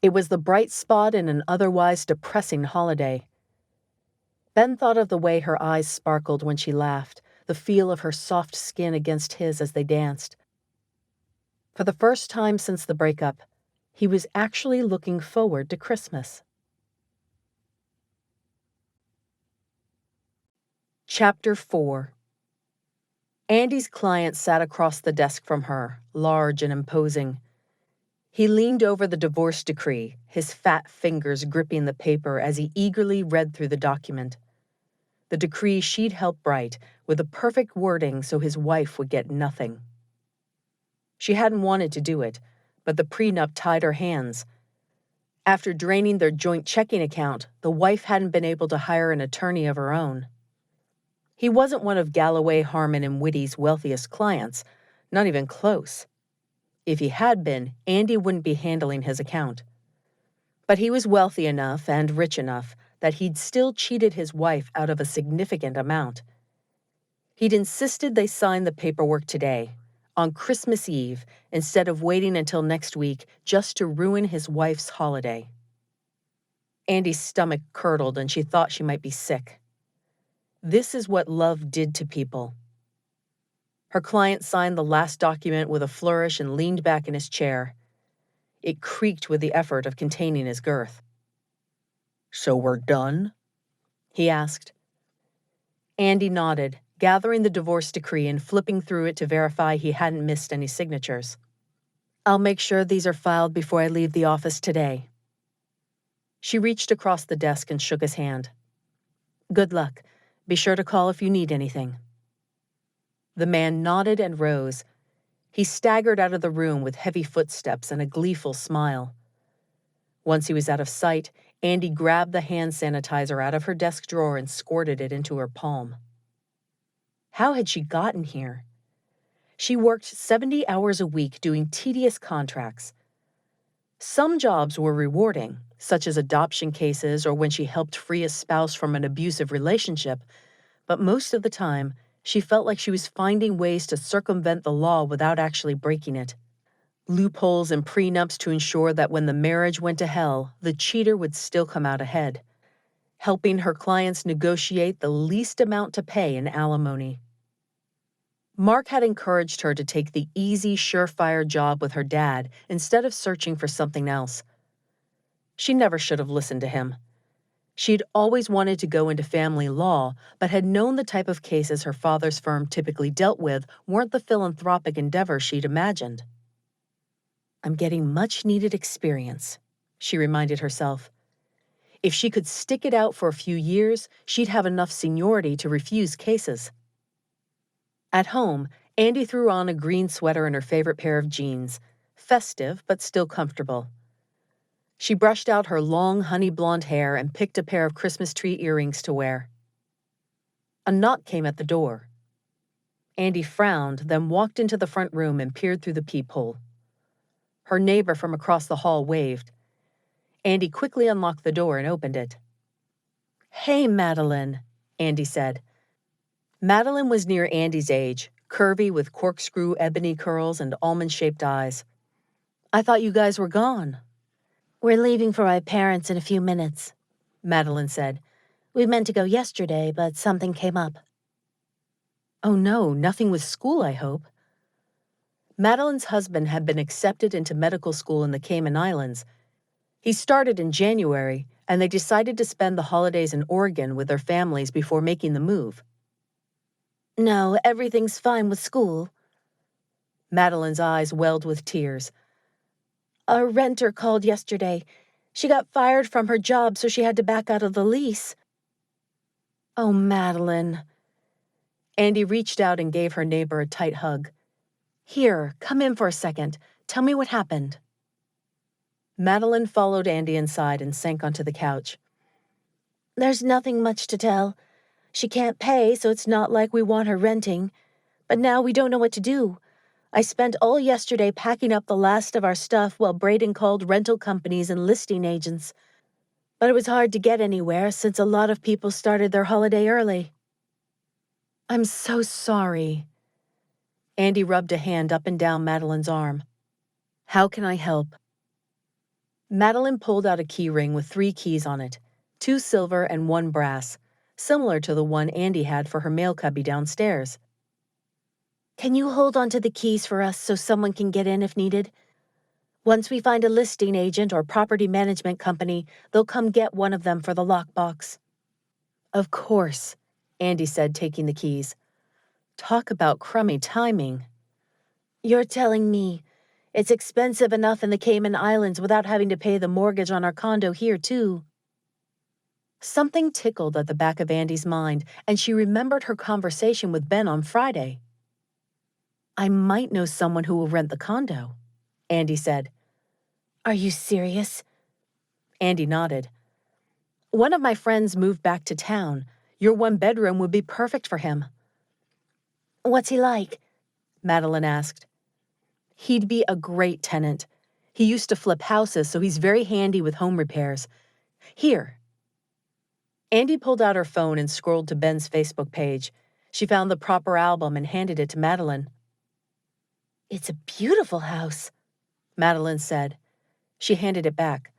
It was the bright spot in an otherwise depressing holiday. Ben thought of the way her eyes sparkled when she laughed, the feel of her soft skin against his as they danced. For the first time since the breakup, he was actually looking forward to Christmas. Chapter 4. Andi's client sat across the desk from her, large and imposing. He leaned over the divorce decree, his fat fingers gripping the paper as he eagerly read through the document. The decree she'd helped write, with the perfect wording so his wife would get nothing. She hadn't wanted to do it, but the prenup tied her hands. After draining their joint checking account, the wife hadn't been able to hire an attorney of her own. He wasn't one of Galloway, Harmon, and Whitty's wealthiest clients, not even close. If he had been, Andi wouldn't be handling his account. But he was wealthy enough and rich enough that he'd still cheated his wife out of a significant amount. He'd insisted they sign the paperwork today, on Christmas Eve, instead of waiting until next week just to ruin his wife's holiday. Andi's stomach curdled and she thought she might be sick. This is what love did to people. Her client signed the last document with a flourish and leaned back in his chair. It creaked with the effort of containing his girth. "So we're done?" he asked. Andi nodded, gathering the divorce decree and flipping through it to verify he hadn't missed any signatures. "I'll make sure these are filed before I leave the office today." She reached across the desk and shook his hand. "Good luck. Be sure to call if you need anything." The man nodded and rose. He staggered out of the room with heavy footsteps and a gleeful smile. Once he was out of sight, Andi grabbed the hand sanitizer out of her desk drawer and squirted it into her palm. How had she gotten here? She worked 70 hours a week doing tedious contracts. Some jobs were rewarding, such as adoption cases or when she helped free a spouse from an abusive relationship, but most of the time, she felt like she was finding ways to circumvent the law without actually breaking it. Loopholes and prenups to ensure that when the marriage went to hell, the cheater would still come out ahead. Helping her clients negotiate the least amount to pay in alimony. Mark had encouraged her to take the easy, surefire job with her dad instead of searching for something else. She never should have listened to him. She'd always wanted to go into family law, but had known the type of cases her father's firm typically dealt with weren't the philanthropic endeavors she'd imagined. "I'm getting much-needed experience," she reminded herself. If she could stick it out for a few years, she'd have enough seniority to refuse cases. At home, Andi threw on a green sweater and her favorite pair of jeans, festive but still comfortable. She brushed out her long honey blonde hair and picked a pair of Christmas tree earrings to wear. A knock came at the door. Andi frowned, then walked into the front room and peered through the peephole. Her neighbor from across the hall waved. Andi quickly unlocked the door and opened it. "Hey, Madeline," Andi said. Madeline was near Andi's age, curvy with corkscrew ebony curls and almond-shaped eyes. "I thought you guys were gone." "We're leaving for my parents in a few minutes," Madeline said. "We meant to go yesterday, but something came up." "Oh no, nothing with school, I hope." Madeline's husband had been accepted into medical school in the Cayman Islands. He started in January, and they decided to spend the holidays in Oregon with their families before making the move. "No, everything's fine with school." Madeline's eyes welled with tears. "Our renter called yesterday. She got fired from her job, so she had to back out of the lease." "Oh, Madeline." Andi reached out and gave her neighbor a tight hug. "Here, come in for a second. Tell me what happened." Madeline followed Andi inside and sank onto the couch. "There's nothing much to tell. She can't pay, so it's not like we want her renting. But now we don't know what to do. I spent all yesterday packing up the last of our stuff while Braden called rental companies and listing agents. But it was hard to get anywhere since a lot of people started their holiday early." "I'm so sorry." Andi rubbed a hand up and down Madeline's arm. "How can I help?" Madeline pulled out a key ring with 3 keys on it, 2 silver and 1 brass, similar to the one Andi had for her mail cubby downstairs. "Can you hold on to the keys for us so someone can get in if needed? Once we find a listing agent or property management company, they'll come get one of them for the lockbox." "Of course," Andi said, taking the keys. Talk about crummy timing. "You're telling me. It's expensive enough in the Cayman Islands without having to pay the mortgage on our condo here, too." Something tickled at the back of Andi's mind, and she remembered her conversation with Ben on Friday. "I might know someone who will rent the condo," Andi said. "Are you serious?" Andi nodded. "One of my friends moved back to town. Your 1-bedroom would be perfect for him." "What's he like?" Madeline asked. "He'd be a great tenant. He used to flip houses, so he's very handy with home repairs. Here." Andi pulled out her phone and scrolled to Ben's Facebook page. She found the proper album and handed it to Madeline. "It's a beautiful house," Madeline said. She handed it back.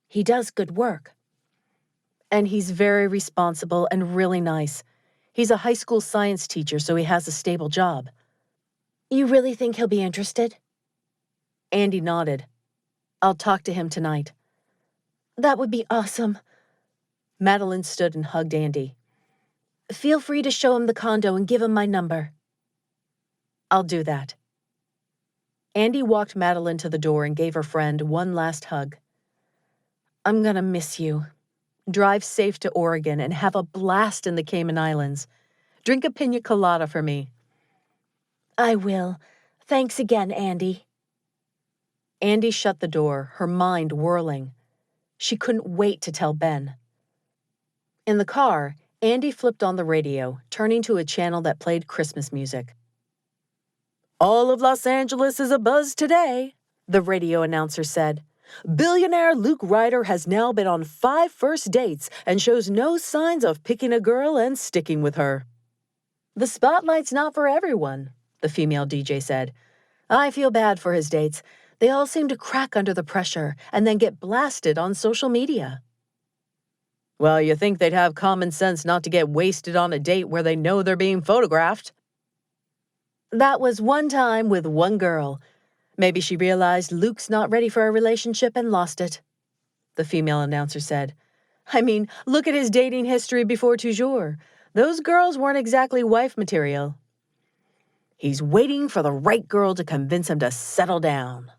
"He does good work." "And he's very responsible and really nice. He's a high school science teacher, so he has a stable job." "You really think he'll be interested?" Andi nodded. I'll talk to him tonight. That would be awesome. Madeline stood and hugged Andi. Feel free to show him the condo and give him my number. I'll do that. Andi walked Madeline to the door and gave her friend one last hug. I'm gonna miss you. Drive safe to Oregon and have a blast in the Cayman Islands. Drink a pina colada for me. I will. Thanks again, Andi. Andi shut the door, her mind whirling. She couldn't wait to tell Ben. In the car, Andi flipped on the radio, turning to a channel that played Christmas music. All of Los Angeles is abuzz today, the radio announcer said. Billionaire Luke Ryder has now been on 5 first dates and shows no signs of picking a girl and sticking with her. The spotlight's not for everyone, the female DJ said. I feel bad for his dates. They all seem to crack under the pressure and then get blasted on social media. Well, you think they'd have common sense not to get wasted on a date where they know they're being photographed. That was one time with one girl. Maybe she realized Luke's not ready for a relationship and lost it, the female announcer said. I mean, look at his dating history before Toujours. Those girls weren't exactly wife material. He's waiting for the right girl to convince him to settle down,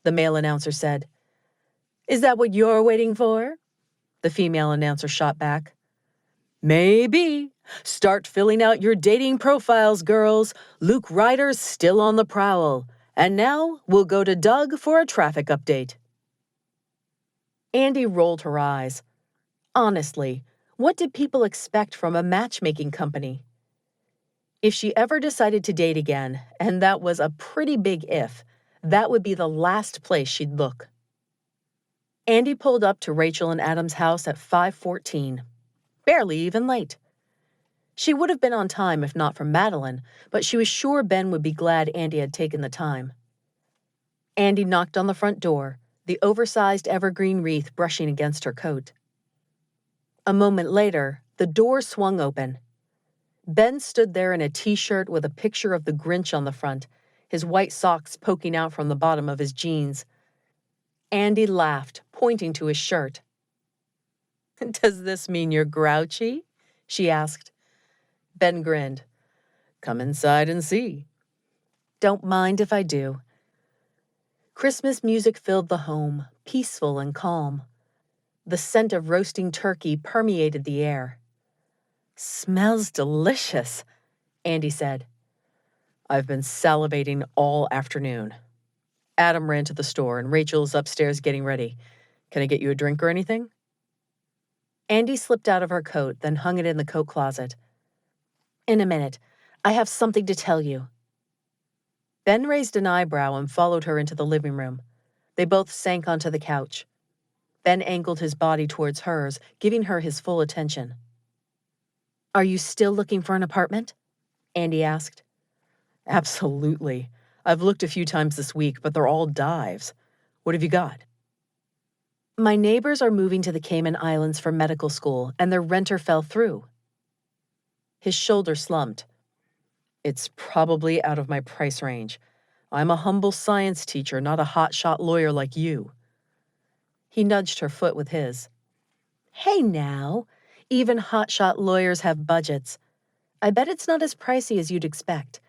the male announcer said. Is that what you're waiting for? The female announcer shot back. Maybe. Start filling out your dating profiles, girls. Luke Ryder's still on the prowl. And now we'll go to Doug for a traffic update. Andi rolled her eyes. Honestly, what did people expect from a matchmaking company? If she ever decided to date again, and that was a pretty big if, that would be the last place she'd look. Andi pulled up to Rachel and Adam's house at 5:14, barely even late. She would have been on time if not for Madeline, but she was sure Ben would be glad Andi had taken the time. Andi knocked on the front door, the oversized evergreen wreath brushing against her coat. A moment later, the door swung open. Ben stood there in a t-shirt with a picture of the Grinch on the front, his white socks poking out from the bottom of his jeans. Andi laughed, pointing to his shirt. Does this mean you're grouchy? She asked. Ben grinned. Come inside and see. Don't mind if I do. Christmas music filled the home, peaceful and calm. The scent of roasting turkey permeated the air. Smells delicious, Andi said. I've been salivating all afternoon. Adam ran to the store and Rachel's upstairs getting ready. Can I get you a drink or anything? Andi slipped out of her coat, then hung it in the coat closet. In a minute. I have something to tell you. Ben raised an eyebrow and followed her into the living room. They both sank onto the couch. Ben angled his body towards hers, giving her his full attention. Are you still looking for an apartment? Andi asked. Absolutely. I've looked a few times this week, but they're all dives. What have you got? My neighbors are moving to the Cayman Islands for medical school, and their renter fell through. His shoulder slumped. It's probably out of my price range. I'm a humble science teacher, not a hotshot lawyer like you. He nudged her foot with his. Hey now, even hotshot lawyers have budgets. I bet it's not as pricey as you'd expect.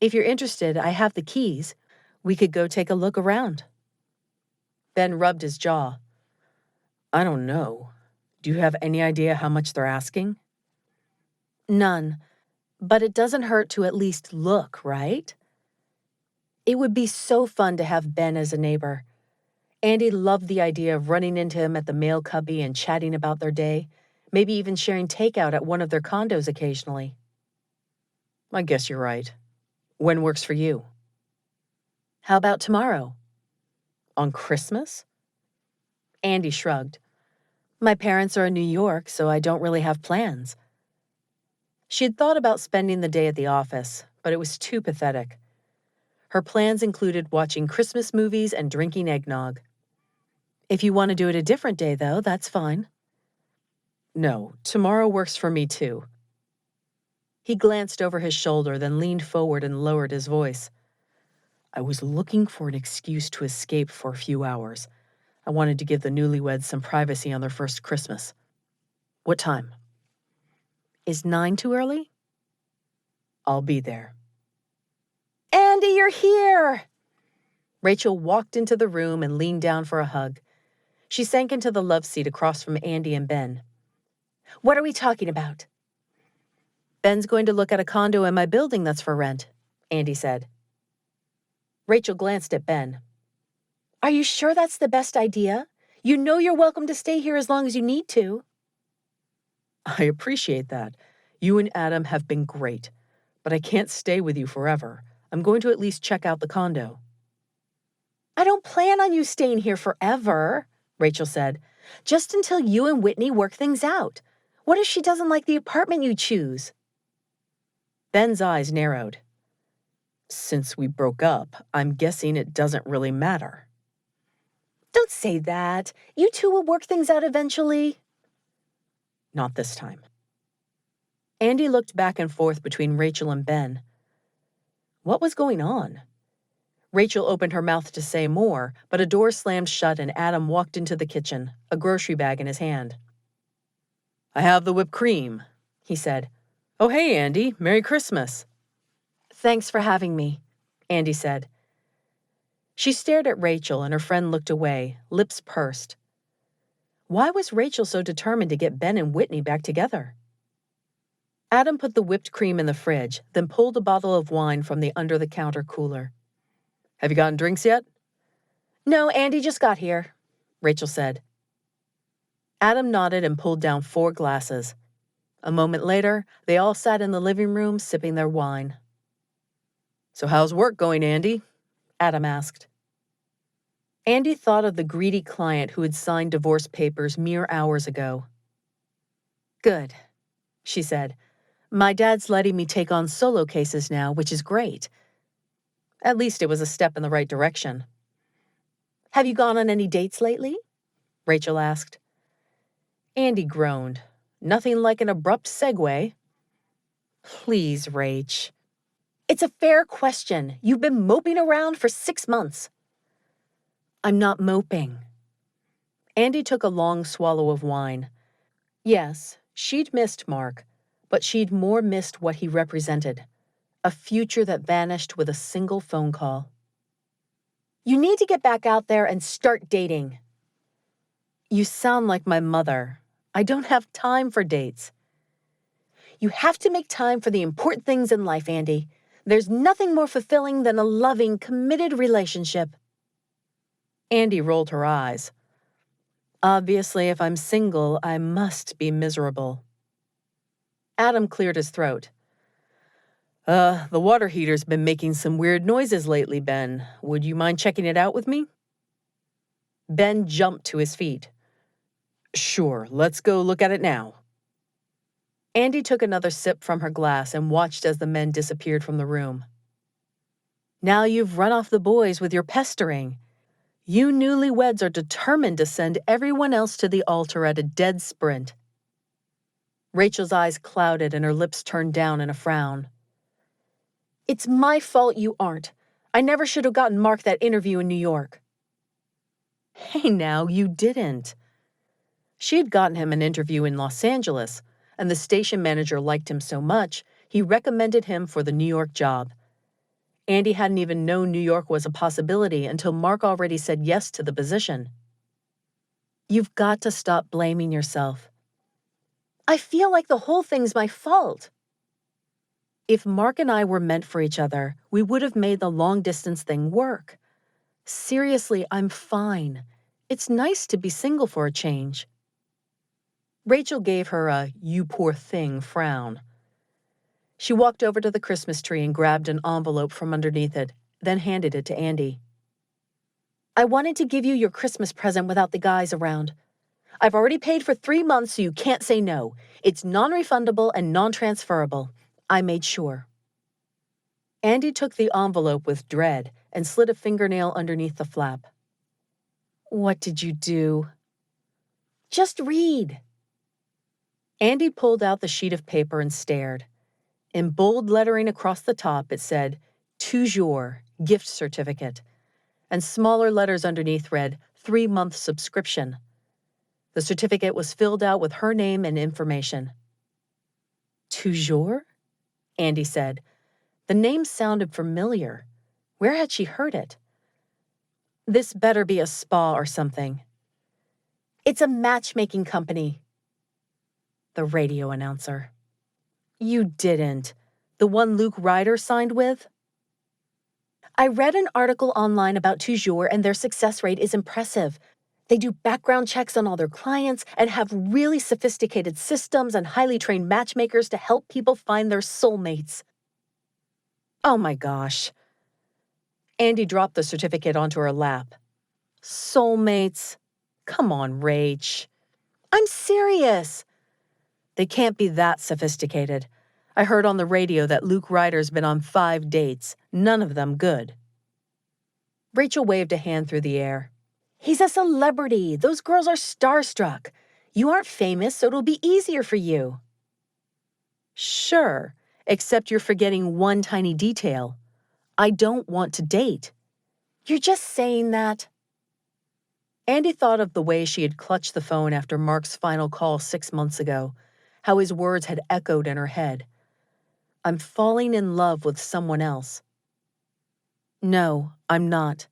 If you're interested, I have the keys. We could go take a look around. Ben rubbed his jaw. I don't know. Do you have any idea how much they're asking? None. But it doesn't hurt to at least look, right? It would be so fun to have Ben as a neighbor. Andi loved the idea of running into him at the mail cubby and chatting about their day, maybe even sharing takeout at one of their condos occasionally. I guess you're right. When works for you? How about tomorrow? On Christmas? Andi shrugged. My parents are in New York, so I don't really have plans. She had thought about spending the day at the office, but it was too pathetic. Her plans included watching Christmas movies and drinking eggnog. If you want to do it a different day, though, that's fine. No, tomorrow works for me, too. He glanced over his shoulder, then leaned forward and lowered his voice. I was looking for an excuse to escape for a few hours. I wanted to give the newlyweds some privacy on their first Christmas. What time? Is 9 too early? I'll be there. Andi, you're here! Rachel walked into the room and leaned down for a hug. She sank into the love seat across from Andi and Ben. What are we talking about? Ben's going to look at a condo in my building that's for rent, Andi said. Rachel glanced at Ben. Are you sure that's the best idea? You know you're welcome to stay here as long as you need to. I appreciate that. You and Adam have been great, but I can't stay with you forever. I'm going to at least check out the condo. I don't plan on you staying here forever, Rachel said. Just until you and Whitney work things out. What if she doesn't like the apartment you choose? Ben's eyes narrowed. Since we broke up, I'm guessing it doesn't really matter. Don't say that. You two will work things out eventually. Not this time. Andi looked back and forth between Rachel and Ben. What was going on? Rachel opened her mouth to say more, but a door slammed shut and Adam walked into the kitchen, a grocery bag in his hand. I have the whipped cream, he said. Oh, hey, Andi. Merry Christmas. Thanks for having me, Andi said. She stared at Rachel and her friend looked away, lips pursed. Why was Rachel so determined to get Ben and Whitney back together? Adam put the whipped cream in the fridge, then pulled a bottle of wine from the under-the-counter cooler. Have you gotten drinks yet? No, Andi just got here, Rachel said. Adam nodded and pulled down 4 glasses. A moment later, they all sat in the living room sipping their wine. So how's work going, Andi? Adam asked. Andi thought of the greedy client who had signed divorce papers mere hours ago. Good, she said. My dad's letting me take on solo cases now, which is great. At least it was a step in the right direction. Have you gone on any dates lately? Rachel asked. Andi groaned. Nothing like an abrupt segue. Please, Rach. It's a fair question. You've been moping around for 6 months. I'm not moping. Andi took a long swallow of wine. Yes, she'd missed Mark, but she'd more missed what he represented. A future that vanished with a single phone call. You need to get back out there and start dating. You sound like my mother. I don't have time for dates. You have to make time for the important things in life, Andi. There's nothing more fulfilling than a loving, committed relationship. Andi rolled her eyes. Obviously, if I'm single, I must be miserable. Adam cleared his throat. The water heater's been making some weird noises lately, Ben. Would you mind checking it out with me? Ben jumped to his feet. Sure, let's go look at it now. Andi took another sip from her glass and watched as the men disappeared from the room. Now you've run off the boys with your pestering. You newlyweds are determined to send everyone else to the altar at a dead sprint. Rachel's eyes clouded and her lips turned down in a frown. It's my fault you aren't. I never should have gotten Mark that interview in New York. Hey now, you didn't. She had gotten him an interview in Los Angeles, and the station manager liked him so much, he recommended him for the New York job. Andi hadn't even known New York was a possibility until Mark already said yes to the position. You've got to stop blaming yourself. I feel like the whole thing's my fault. If Mark and I were meant for each other, we would have made the long-distance thing work. Seriously, I'm fine. It's nice to be single for a change. Rachel gave her a "you poor thing" frown. She walked over to the Christmas tree and grabbed an envelope from underneath it, then handed it to Andi. I wanted to give you your Christmas present without the guys around. I've already paid for 3 months, so you can't say no. It's non-refundable and non-transferable. I made sure. Andi took the envelope with dread and slid a fingernail underneath the flap. What did you do? Just read. Andi pulled out the sheet of paper and stared. In bold lettering across the top, it said, "Toujours, gift certificate, and smaller letters underneath read 3-month subscription. The certificate was filled out with her name and information. Toujours? Andi said. The name sounded familiar. Where had she heard it? This better be a spa or something. It's a matchmaking company. The radio announcer. You didn't. The one Luke Ryder signed with? I read an article online about Toujours and their success rate is impressive. They do background checks on all their clients and have really sophisticated systems and highly trained matchmakers to help people find their soulmates. Oh my gosh. Andi dropped the certificate onto her lap. Soulmates? Come on, Rach. I'm serious. They can't be that sophisticated. I heard on the radio that Luke Ryder's been on 5 dates, none of them good. Rachel waved a hand through the air. He's a celebrity. Those girls are starstruck. You aren't famous, so it'll be easier for you. Sure, except you're forgetting one tiny detail. I don't want to date. You're just saying that. Andi thought of the way she had clutched the phone after Mark's final call 6 months ago, how his words had echoed in her head. I'm falling in love with someone else. No, I'm not.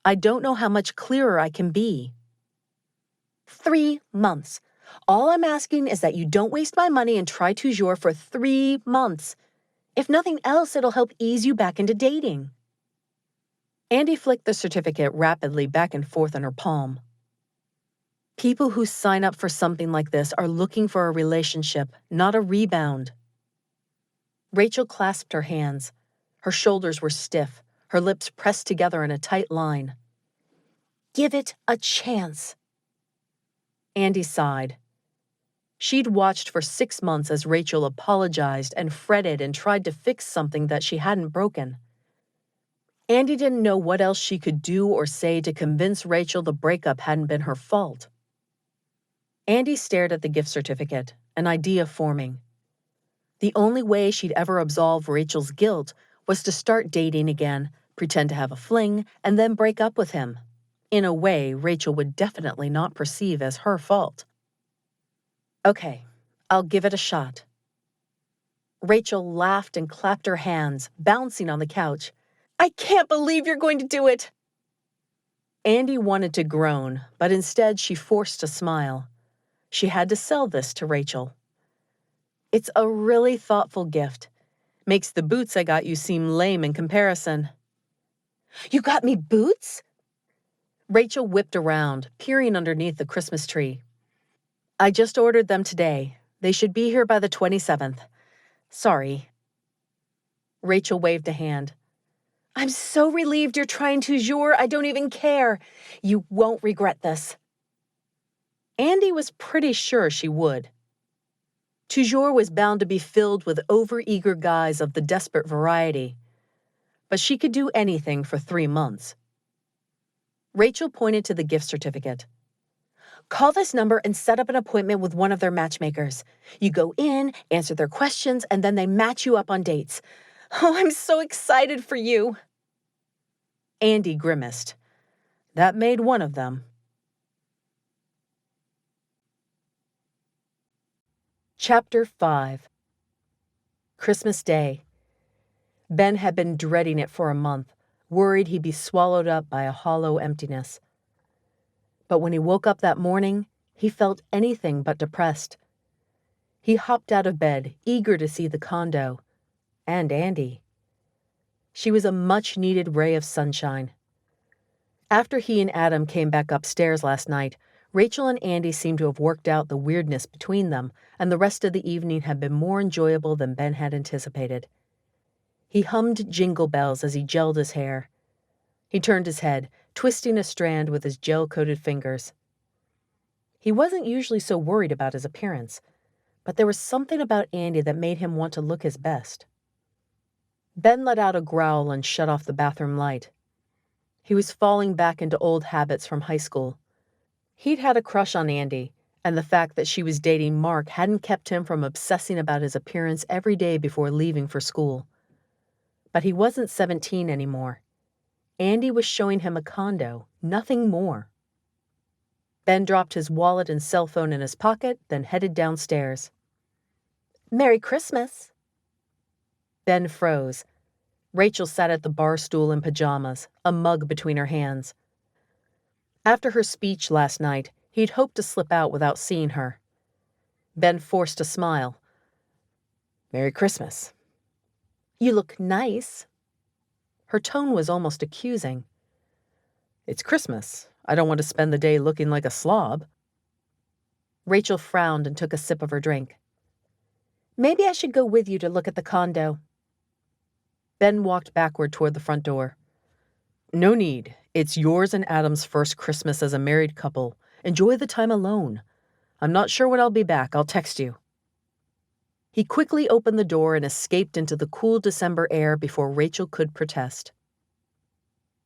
I don't know how much clearer I can be. 3 months. All I'm asking is that you don't waste my money and try Toujours for 3 months. If nothing else, it'll help ease you back into dating. Andi flicked the certificate rapidly back and forth in her palm. People who sign up for something like this are looking for a relationship, not a rebound. Rachel clasped her hands. Her shoulders were stiff, her lips pressed together in a tight line. Give it a chance. Andi sighed. She'd watched for 6 months as Rachel apologized and fretted and tried to fix something that she hadn't broken. Andi didn't know what else she could do or say to convince Rachel the breakup hadn't been her fault. Andi stared at the gift certificate, an idea forming. The only way she'd ever absolve Rachel's guilt was to start dating again, pretend to have a fling, and then break up with him. In a way Rachel would definitely not perceive as her fault. Okay, I'll give it a shot. Rachel laughed and clapped her hands, bouncing on the couch. I can't believe you're going to do it! Andi wanted to groan, but instead she forced a smile. She had to sell this to Rachel. It's a really thoughtful gift. Makes the boots I got you seem lame in comparison. You got me boots? Rachel whipped around, peering underneath the Christmas tree. I just ordered them today. They should be here by the 27th. Sorry. Rachel waved a hand. I'm so relieved you're trying Toujours, I don't even care. You won't regret this. Andi was pretty sure she would. Toujours was bound to be filled with overeager guys of the desperate variety. But she could do anything for 3 months. Rachel pointed to the gift certificate. Call this number and set up an appointment with one of their matchmakers. You go in, answer their questions, and then they match you up on dates. Oh, I'm so excited for you. Andi grimaced. That made one of them. Chapter 5. Christmas Day. Ben had been dreading it for a month, worried he'd be swallowed up by a hollow emptiness. But when he woke up that morning, he felt anything but depressed. He hopped out of bed, eager to see the condo. And Andi. She was a much-needed ray of sunshine. After he and Adam came back upstairs last night, Rachel and Andi seemed to have worked out the weirdness between them, and the rest of the evening had been more enjoyable than Ben had anticipated. He hummed Jingle Bells as he gelled his hair. He turned his head, twisting a strand with his gel-coated fingers. He wasn't usually so worried about his appearance, but there was something about Andi that made him want to look his best. Ben let out a growl and shut off the bathroom light. He was falling back into old habits from high school. He'd had a crush on Andi, and the fact that she was dating Mark hadn't kept him from obsessing about his appearance every day before leaving for school. But he wasn't 17 anymore. Andi was showing him a condo, nothing more. Ben dropped his wallet and cell phone in his pocket, then headed downstairs. Merry Christmas. Ben froze. Rachel sat at the bar stool in pajamas, a mug between her hands. After her speech last night, he'd hoped to slip out without seeing her. Ben forced a smile. Merry Christmas. You look nice. Her tone was almost accusing. It's Christmas. I don't want to spend the day looking like a slob. Rachel frowned and took a sip of her drink. Maybe I should go with you to look at the condo. Ben walked backward toward the front door. No need. It's yours and Adam's first Christmas as a married couple. Enjoy the time alone. I'm not sure when I'll be back. I'll text you. He quickly opened the door and escaped into the cool December air before Rachel could protest.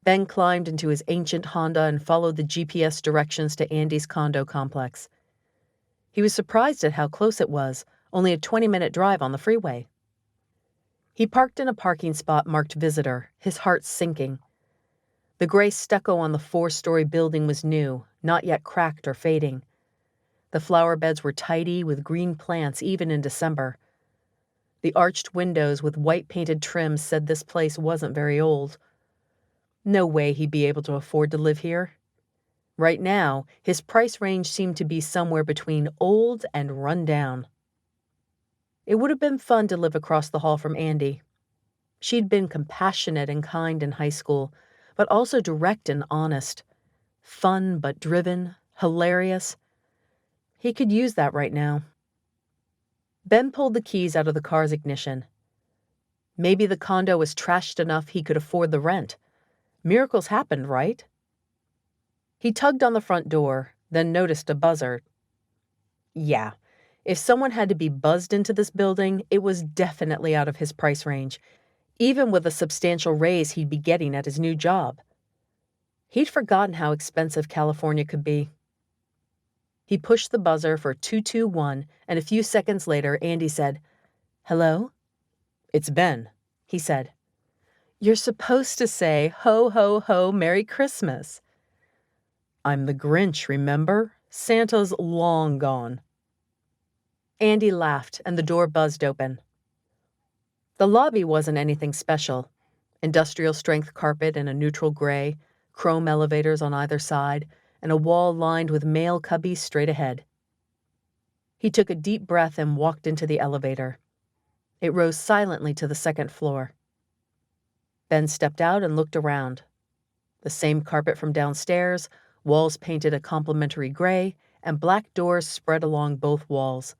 Ben climbed into his ancient Honda and followed the GPS directions to Andi's condo complex. He was surprised at how close it was, only a 20-minute drive on the freeway. He parked in a parking spot marked Visitor, his heart sinking. The gray stucco on the 4-story building was new, not yet cracked or fading. The flower beds were tidy with green plants even in December. The arched windows with white painted trims said this place wasn't very old. No way he'd be able to afford to live here. Right now, his price range seemed to be somewhere between old and run down. It would have been fun to live across the hall from Andi. She'd been compassionate and kind in high school, but also direct and honest. Fun but driven, hilarious. He could use that right now. Ben pulled the keys out of the car's ignition. Maybe the condo was trashed enough he could afford the rent. Miracles happened, right? He tugged on the front door, then noticed a buzzer. Yeah, if someone had to be buzzed into this building, it was definitely out of his price range, even with a substantial raise he'd be getting at his new job. He'd forgotten how expensive California could be. He pushed the buzzer for 221, and a few seconds later, Andi said, "Hello?" "It's Ben," he said. "You're supposed to say, ho, ho, ho, Merry Christmas." "I'm the Grinch, remember? Santa's long gone." Andi laughed, and the door buzzed open. The lobby wasn't anything special. Industrial-strength carpet in a neutral gray, chrome elevators on either side, and a wall lined with mail cubbies straight ahead. He took a deep breath and walked into the elevator. It rose silently to the second floor. Ben stepped out and looked around. The same carpet from downstairs, walls painted a complementary gray, and black doors spread along both walls.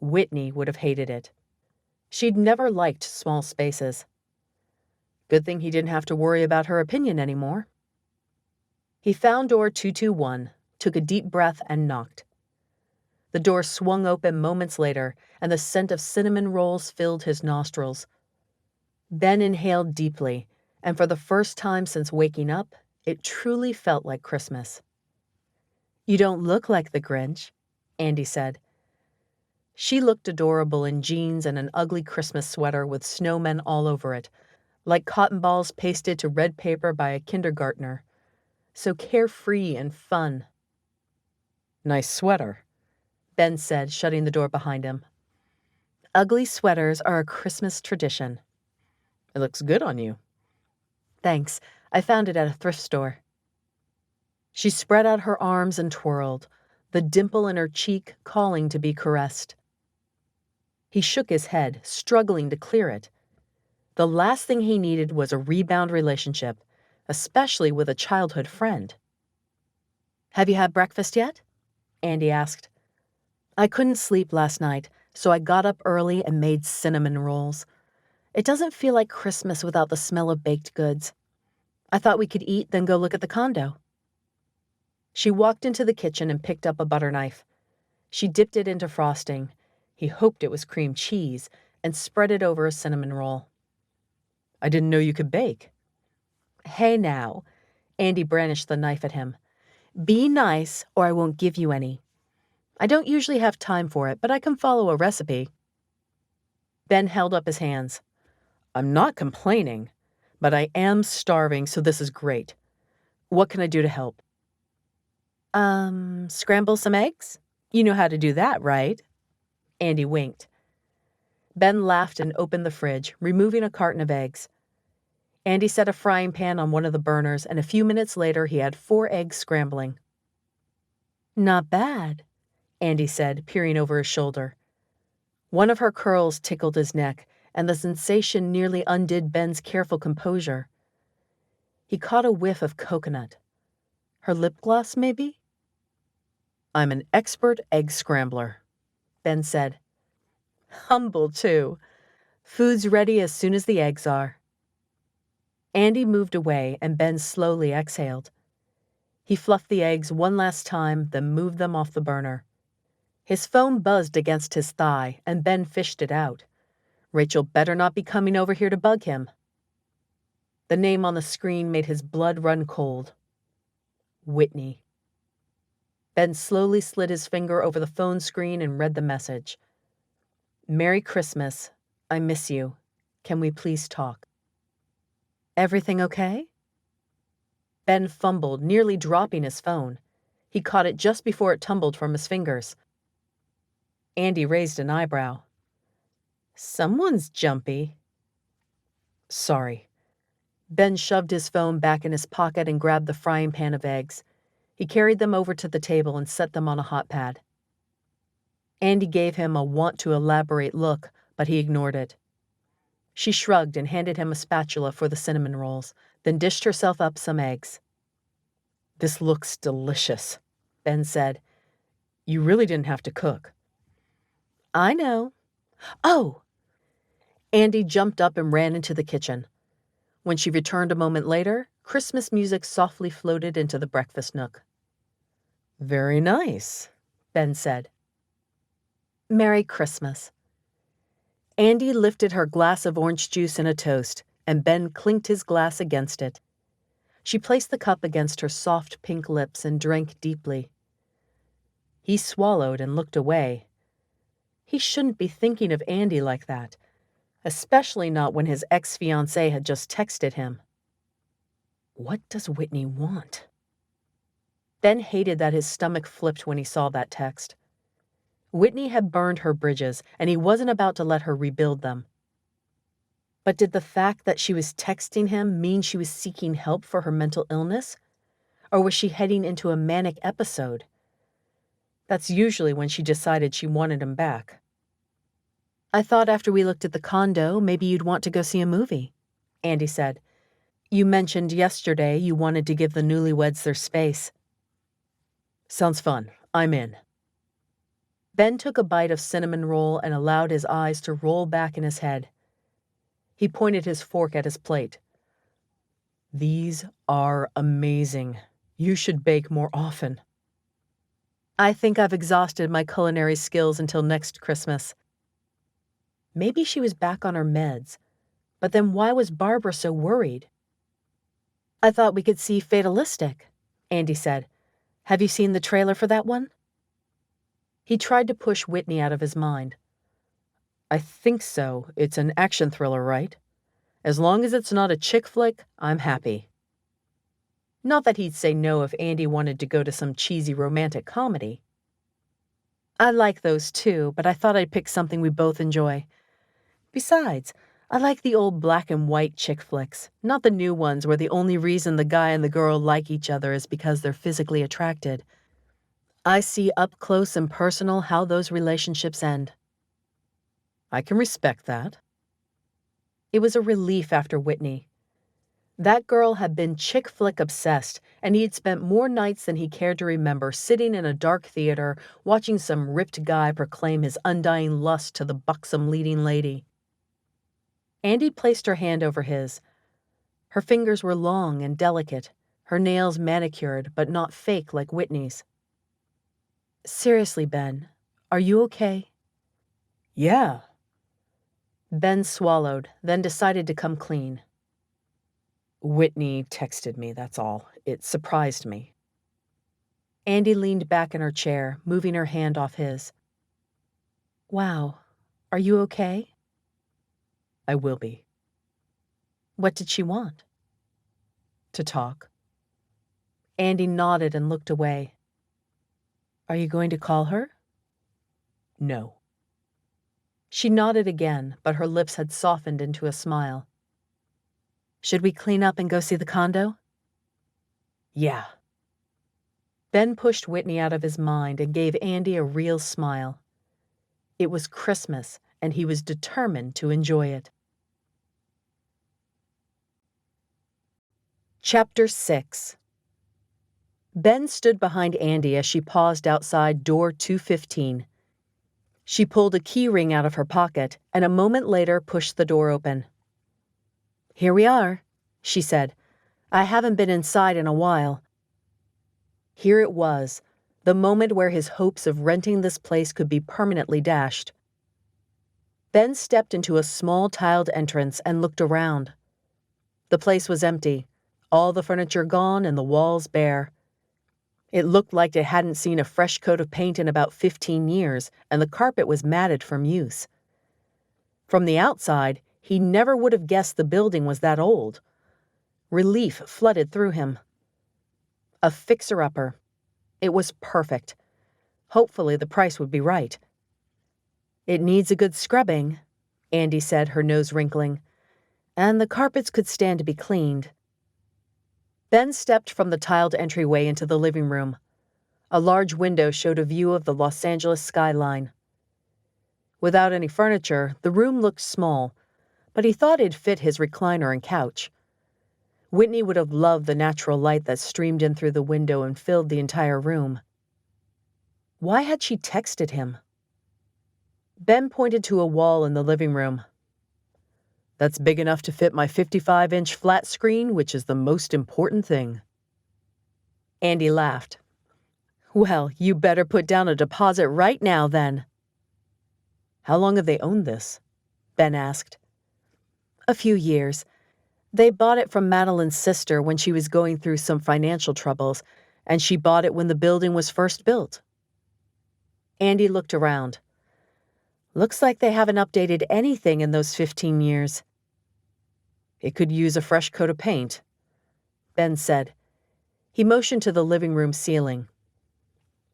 Whitney would have hated it. She'd never liked small spaces. Good thing he didn't have to worry about her opinion anymore. He found door 221, took a deep breath, and knocked. The door swung open moments later, and the scent of cinnamon rolls filled his nostrils. Ben inhaled deeply, and for the first time since waking up, it truly felt like Christmas. "You don't look like the Grinch," Andi said. She looked adorable in jeans and an ugly Christmas sweater with snowmen all over it, like cotton balls pasted to red paper by a kindergartner. So carefree and fun. "Nice sweater," Ben said, shutting the door behind him. "Ugly sweaters are a Christmas tradition." "It looks good on you." "Thanks. I found it at a thrift store." She spread out her arms and twirled, the dimple in her cheek calling to be caressed. He shook his head, struggling to clear it. The last thing he needed was a rebound relationship, especially with a childhood friend. "Have you had breakfast yet?" Andi asked. "I couldn't sleep last night, so I got up early and made cinnamon rolls. It doesn't feel like Christmas without the smell of baked goods. I thought we could eat, then go look at the condo." She walked into the kitchen and picked up a butter knife. She dipped it into frosting. He hoped it was cream cheese, and spread it over a cinnamon roll. "I didn't know you could bake." "Hey now," Andi brandished the knife at him. "Be nice or I won't give you any. I don't usually have time for it, but I can follow a recipe." Ben held up his hands. "I'm not complaining. But I am starving, so this is great. What can I do to help? Scramble some eggs? You know how to do that, right? Andi winked. Ben laughed and opened the fridge, removing a carton of eggs. Andi set a frying pan on one of the burners, and a few minutes later he had 4 eggs scrambling. Not bad, Andi said, peering over his shoulder. One of her curls tickled his neck, and the sensation nearly undid Ben's careful composure. He caught a whiff of coconut. Her lip gloss, maybe? I'm an expert egg scrambler, Ben said. Humble, too. Food's ready as soon as the eggs are. Andi moved away, and Ben slowly exhaled. He fluffed the eggs one last time, then moved them off the burner. His phone buzzed against his thigh, and Ben fished it out. Rachel better not be coming over here to bug him. The name on the screen made his blood run cold. Whitney. Ben slowly slid his finger over the phone screen and read the message. Merry Christmas. I miss you. Can we please talk? Everything okay? Ben fumbled, nearly dropping his phone. He caught it just before it tumbled from his fingers. Andi raised an eyebrow. Someone's jumpy. Sorry. Ben shoved his phone back in his pocket and grabbed the frying pan of eggs. He carried them over to the table and set them on a hot pad. Andi gave him a want-to-elaborate look, but he ignored it. She shrugged and handed him a spatula for the cinnamon rolls, then dished herself up some eggs. This looks delicious, Ben said. You really didn't have to cook. I know. Oh! Andi jumped up and ran into the kitchen. When she returned a moment later, Christmas music softly floated into the breakfast nook. Very nice, Ben said. Merry Christmas. Andi lifted her glass of orange juice in a toast, and Ben clinked his glass against it. She placed the cup against her soft pink lips and drank deeply. He swallowed and looked away. He shouldn't be thinking of Andi like that, especially not when his ex-fiancée had just texted him. What does Whitney want? Ben hated that his stomach flipped when he saw that text. Whitney had burned her bridges, and he wasn't about to let her rebuild them. But did the fact that she was texting him mean she was seeking help for her mental illness? Or was she heading into a manic episode? That's usually when she decided she wanted him back. I thought after we looked at the condo, maybe you'd want to go see a movie, Andi said. You mentioned yesterday you wanted to give the newlyweds their space. Sounds fun. I'm in. Ben took a bite of cinnamon roll and allowed his eyes to roll back in his head. He pointed his fork at his plate. These are amazing. You should bake more often. I think I've exhausted my culinary skills until next Christmas. Maybe she was back on her meds, but then why was Barbara so worried? I thought we could see Fatalistic, Andi said. Have you seen the trailer for that one? He tried to push Whitney out of his mind. I think so. It's an action thriller, right? As long as it's not a chick flick, I'm happy. Not that he'd say no if Andi wanted to go to some cheesy romantic comedy. I like those too, but I thought I'd pick something we both enjoy. Besides, I like the old black and white chick flicks, not the new ones where the only reason the guy and the girl like each other is because they're physically attracted. I see up close and personal how those relationships end. I can respect that. It was a relief after Whitney. That girl had been chick flick obsessed, and he had spent more nights than he cared to remember sitting in a dark theater watching some ripped guy proclaim his undying lust to the buxom leading lady. Andi placed her hand over his. Her fingers were long and delicate, her nails manicured but not fake like Whitney's. Seriously, Ben, are you okay? Yeah. Ben swallowed, then decided to come clean. Whitney texted me, that's all. It surprised me. Andi leaned back in her chair, moving her hand off his. Wow, are you okay? I will be. What did she want? To talk. Andi nodded and looked away. Are you going to call her? No. She nodded again, but her lips had softened into a smile. Should we clean up and go see the condo? Yeah. Ben pushed Whitney out of his mind and gave Andi a real smile. It was Christmas, and he was determined to enjoy it. Chapter 6. Ben stood behind Andi as she paused outside door 215. She pulled a key ring out of her pocket and a moment later pushed the door open. Here we are, she said. I haven't been inside in a while. Here it was, the moment where his hopes of renting this place could be permanently dashed. Ben stepped into a small tiled entrance and looked around. The place was empty, all the furniture gone and the walls bare. It looked like it hadn't seen a fresh coat of paint in about 15 years, and the carpet was matted from use. From the outside, he never would have guessed the building was that old. Relief flooded through him. A fixer-upper. It was perfect. Hopefully the price would be right. It needs a good scrubbing, Andi said, her nose wrinkling, and the carpets could stand to be cleaned. Ben stepped from the tiled entryway into the living room. A large window showed a view of the Los Angeles skyline. Without any furniture, the room looked small, but he thought it'd fit his recliner and couch. Whitney would have loved the natural light that streamed in through the window and filled the entire room. Why had she texted him? Ben pointed to a wall in the living room. That's big enough to fit my 55-inch flat screen, which is the most important thing. Andi laughed. Well, you better put down a deposit right now, then. How long have they owned this? Ben asked. A few years. They bought it from Madeline's sister when she was going through some financial troubles, and she bought it when the building was first built. Andi looked around. Looks like they haven't updated anything in those 15 years. It could use a fresh coat of paint, Ben said. He motioned to the living room ceiling.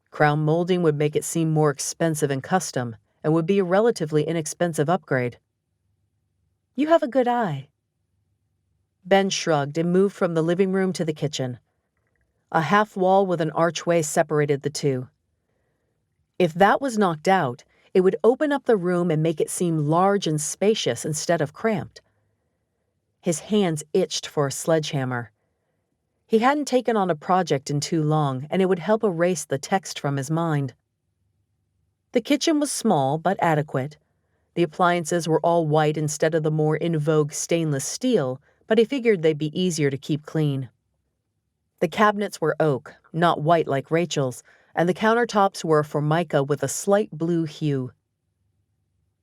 Crown molding would make it seem more expensive and custom, and would be a relatively inexpensive upgrade. You have a good eye. Ben shrugged and moved from the living room to the kitchen. A half wall with an archway separated the two. If that was knocked out, it would open up the room and make it seem large and spacious instead of cramped. His hands itched for a sledgehammer. He hadn't taken on a project in too long, and it would help erase the text from his mind. The kitchen was small but adequate. The appliances were all white instead of the more in vogue stainless steel, but he figured they'd be easier to keep clean. The cabinets were oak, not white like Rachel's, and the countertops were formica with a slight blue hue.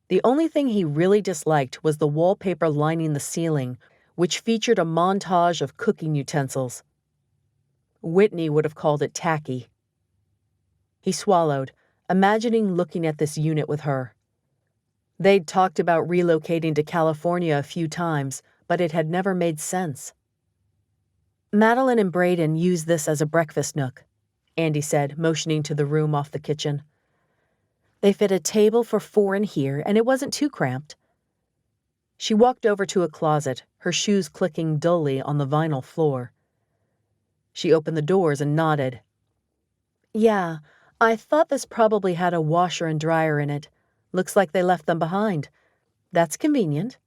The only thing he really disliked was the wallpaper lining the ceiling, which featured a montage of cooking utensils. Whitney would have called it tacky. He swallowed, imagining looking at this unit with her. They'd talked about relocating to California a few times, but it had never made sense. Madeline and Braden used this as a breakfast nook, Andi said, motioning to the room off the kitchen. They fit a table for 4 in here, and it wasn't too cramped. She walked over to a closet, her shoes clicking dully on the vinyl floor. She opened the doors and nodded. Yeah, I thought this probably had a washer and dryer in it. Looks like they left them behind. That's convenient.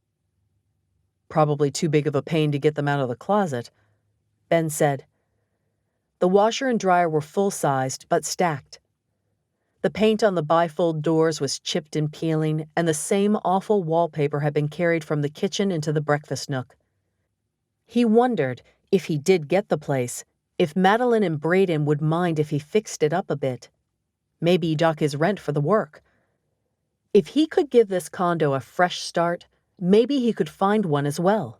Probably too big of a pain to get them out of the closet, Ben said. The washer and dryer were full-sized, but stacked. The paint on the bifold doors was chipped and peeling, and the same awful wallpaper had been carried from the kitchen into the breakfast nook. He wondered, if he did get the place, if Madeline and Braden would mind if he fixed it up a bit. Maybe dock his rent for the work. If he could give this condo a fresh start, maybe he could find one as well.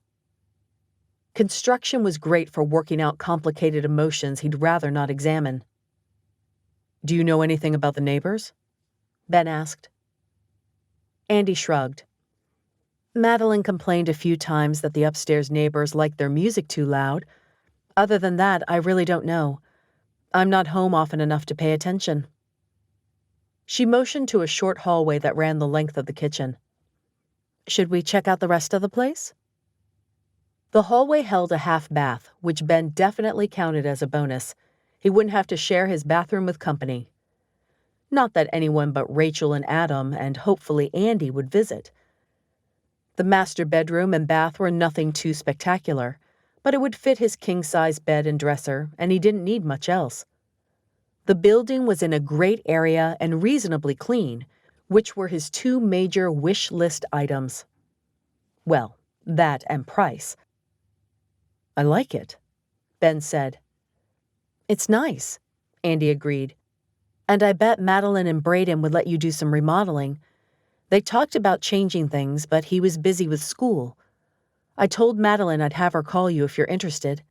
Construction was great for working out complicated emotions he'd rather not examine. Do you know anything about the neighbors? Ben asked. Andi shrugged. Madeline complained a few times that the upstairs neighbors liked their music too loud. Other than that, I really don't know. I'm not home often enough to pay attention. She motioned to a short hallway that ran the length of the kitchen. Should we check out the rest of the place? The hallway held a half bath, which Ben definitely counted as a bonus. He wouldn't have to share his bathroom with company. Not that anyone but Rachel and Adam and hopefully Andi would visit. The master bedroom and bath were nothing too spectacular, but it would fit his king-size bed and dresser, and he didn't need much else. The building was in a great area and reasonably clean, which were his two major wish list items. Well, that and price. I like it, Ben said. It's nice, Andi agreed. And I bet Madeline and Braden would let you do some remodeling. They talked about changing things, but he was busy with school. I told Madeline I'd have her call you if you're interested.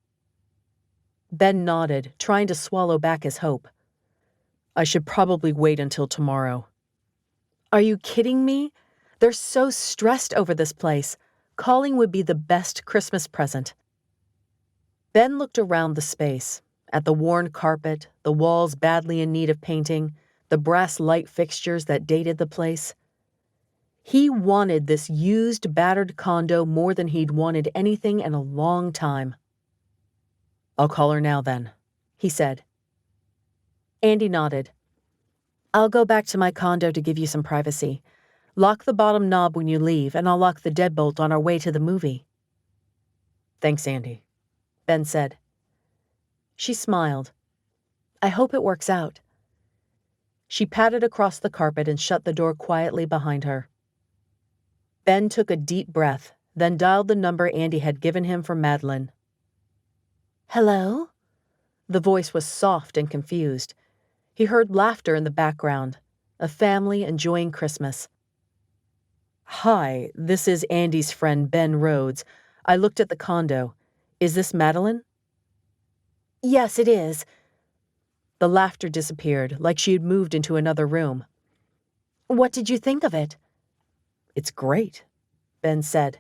Ben nodded, trying to swallow back his hope. I should probably wait until tomorrow. Are you kidding me? They're so stressed over this place. Calling would be the best Christmas present. Ben looked around the space, at the worn carpet, the walls badly in need of painting, the brass light fixtures that dated the place. He wanted this used, battered condo more than he'd wanted anything in a long time. I'll call her now then, he said. Andi nodded. I'll go back to my condo to give you some privacy. Lock the bottom knob when you leave, and I'll lock the deadbolt on our way to the movie. Thanks, Andi, Ben said. She smiled. I hope it works out. She patted across the carpet and shut the door quietly behind her. Ben took a deep breath, then dialed the number Andi had given him for Madeline. Hello? The voice was soft and confused. He heard laughter in the background, a family enjoying Christmas. Hi, this is Andi's friend Ben Rhodes. I looked at the condo. Is this Madeline? Yes, it is. The laughter disappeared, like she had moved into another room. What did you think of it? It's great, Ben said.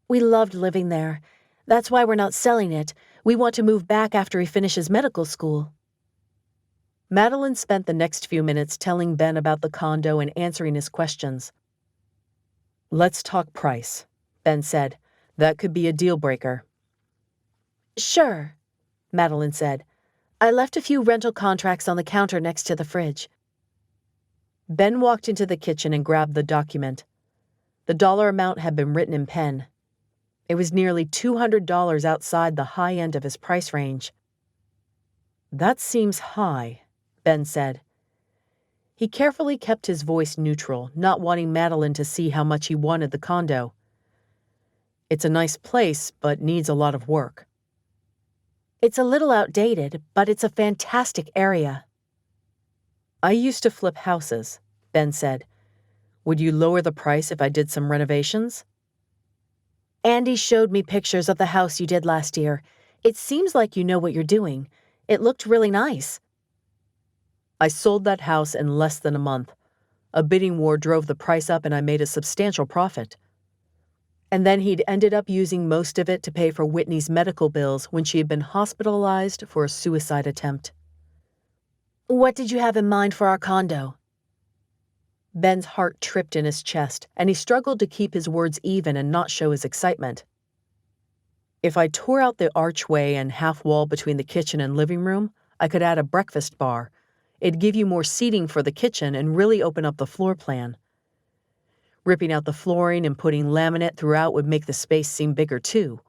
We loved living there. That's why we're not selling it. We want to move back after he finishes medical school. Madeline spent the next few minutes telling Ben about the condo and answering his questions. Let's talk price, Ben said. That could be a deal breaker. Sure, Madeline said. I left a few rental contracts on the counter next to the fridge. Ben walked into the kitchen and grabbed the document. The dollar amount had been written in pen. It was nearly $200 outside the high end of his price range. That seems high, Ben said. He carefully kept his voice neutral, not wanting Madeline to see how much he wanted the condo. It's a nice place, but needs a lot of work. It's a little outdated, but it's a fantastic area. I used to flip houses, Ben said. Would you lower the price if I did some renovations? Andi showed me pictures of the house you did last year. It seems like you know what you're doing. It looked really nice. I sold that house in less than a month. A bidding war drove the price up and I made a substantial profit. And then he'd ended up using most of it to pay for Whitney's medical bills when she had been hospitalized for a suicide attempt. What did you have in mind for our condo? Ben's heart tripped in his chest, and he struggled to keep his words even and not show his excitement. If I tore out the archway and half wall between the kitchen and living room, I could add a breakfast bar. It'd give you more seating for the kitchen and really open up the floor plan. Ripping out the flooring and putting laminate throughout would make the space seem bigger too.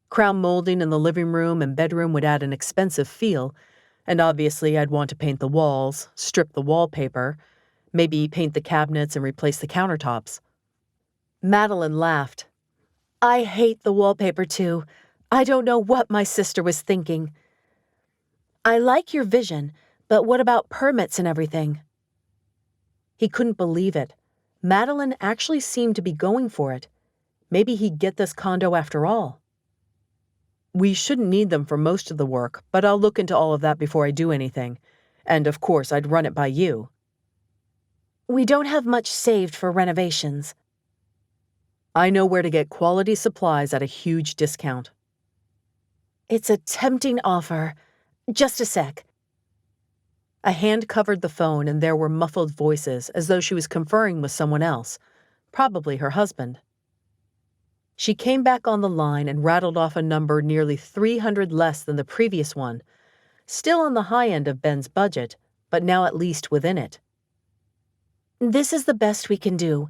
Crown molding in the living room and bedroom would add an expensive feel, and obviously I'd want to paint the walls, strip the wallpaper, maybe paint the cabinets and replace the countertops. Madeline laughed. I hate the wallpaper too. I don't know what my sister was thinking. I like your vision, but what about permits and everything? He couldn't believe it. Madeline actually seemed to be going for it. Maybe he'd get this condo after all. We shouldn't need them for most of the work, but I'll look into all of that before I do anything. And of course, I'd run it by you. We don't have much saved for renovations. I know where to get quality supplies at a huge discount. It's a tempting offer. Just a sec. A hand covered the phone and there were muffled voices as though she was conferring with someone else, probably her husband. She came back on the line and rattled off a number nearly 300 less than the previous one, still on the high end of Ben's budget, but now at least within it. This is the best we can do.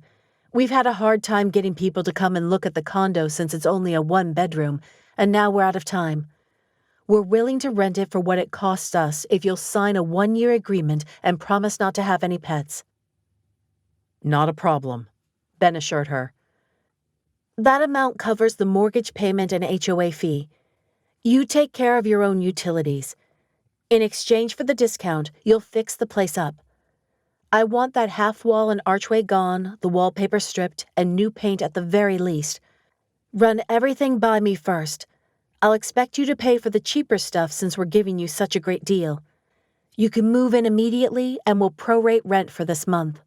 We've had a hard time getting people to come and look at the condo since it's only a one-bedroom, and now we're out of time. We're willing to rent it for what it costs us if you'll sign a 1-year agreement and promise not to have any pets. Not a problem, Ben assured her. That amount covers the mortgage payment and HOA fee. You take care of your own utilities. In exchange for the discount, you'll fix the place up. I want that half wall and archway gone, the wallpaper stripped, and new paint at the very least. Run everything by me first. I'll expect you to pay for the cheaper stuff since we're giving you such a great deal. You can move in immediately and we'll prorate rent for this month.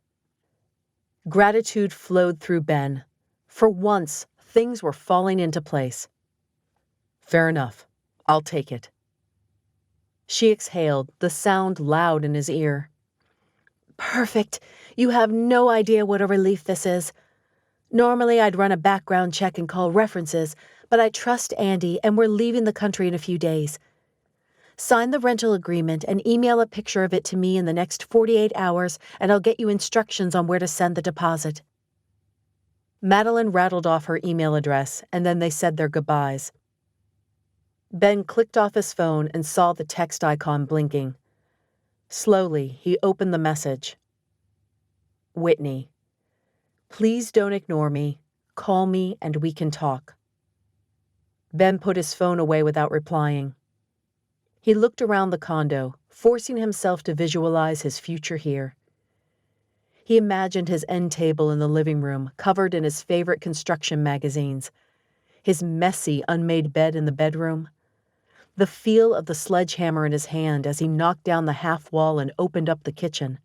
Gratitude flowed through Ben. For once, things were falling into place. Fair enough. I'll take it. She exhaled, the sound loud in his ear. Perfect. You have no idea what a relief this is. Normally, I'd run a background check and call references, but I trust Andi and we're leaving the country in a few days. Sign the rental agreement and email a picture of it to me in the next 48 hours, and I'll get you instructions on where to send the deposit. Madeline rattled off her email address, and then they said their goodbyes. Ben clicked off his phone and saw the text icon blinking. Slowly, he opened the message. Whitney. Please don't ignore me. Call me and we can talk. Ben put his phone away without replying. He looked around the condo, forcing himself to visualize his future here. He imagined his end table in the living room, covered in his favorite construction magazines, his messy, unmade bed in the bedroom, the feel of the sledgehammer in his hand as he knocked down the half wall and opened up the kitchen.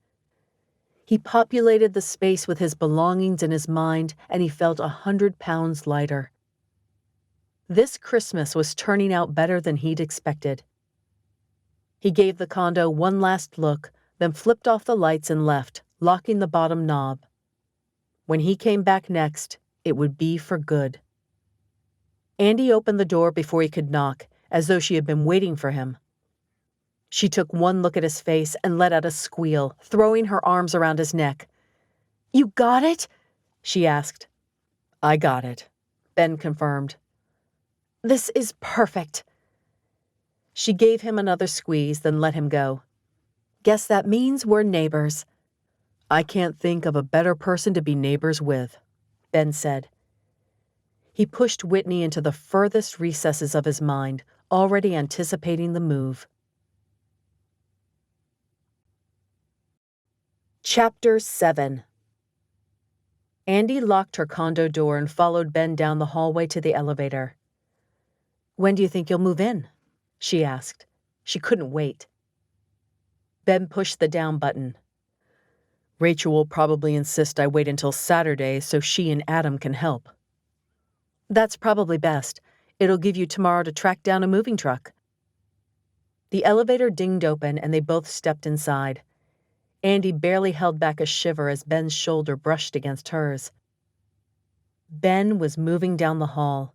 He populated the space with his belongings in his mind, and he felt 100 pounds lighter. This Christmas was turning out better than he'd expected. He gave the condo one last look, then flipped off the lights and left, locking the bottom knob. When he came back next, it would be for good. Andi opened the door before he could knock, as though she had been waiting for him. She took one look at his face and let out a squeal, throwing her arms around his neck. You got it? She asked. I got it, Ben confirmed. This is perfect. She gave him another squeeze, then let him go. Guess that means we're neighbors. I can't think of a better person to be neighbors with, Ben said. He pushed Whitney into the furthest recesses of his mind, already anticipating the move. Chapter 7. Andi locked her condo door and followed Ben down the hallway to the elevator. When do you think you'll move in? She asked. She couldn't wait. Ben pushed the down button. Rachel will probably insist I wait until Saturday so she and Adam can help. That's probably best. It'll give you tomorrow to track down a moving truck. The elevator dinged open and they both stepped inside. Andi barely held back a shiver as Ben's shoulder brushed against hers. Ben was moving down the hall.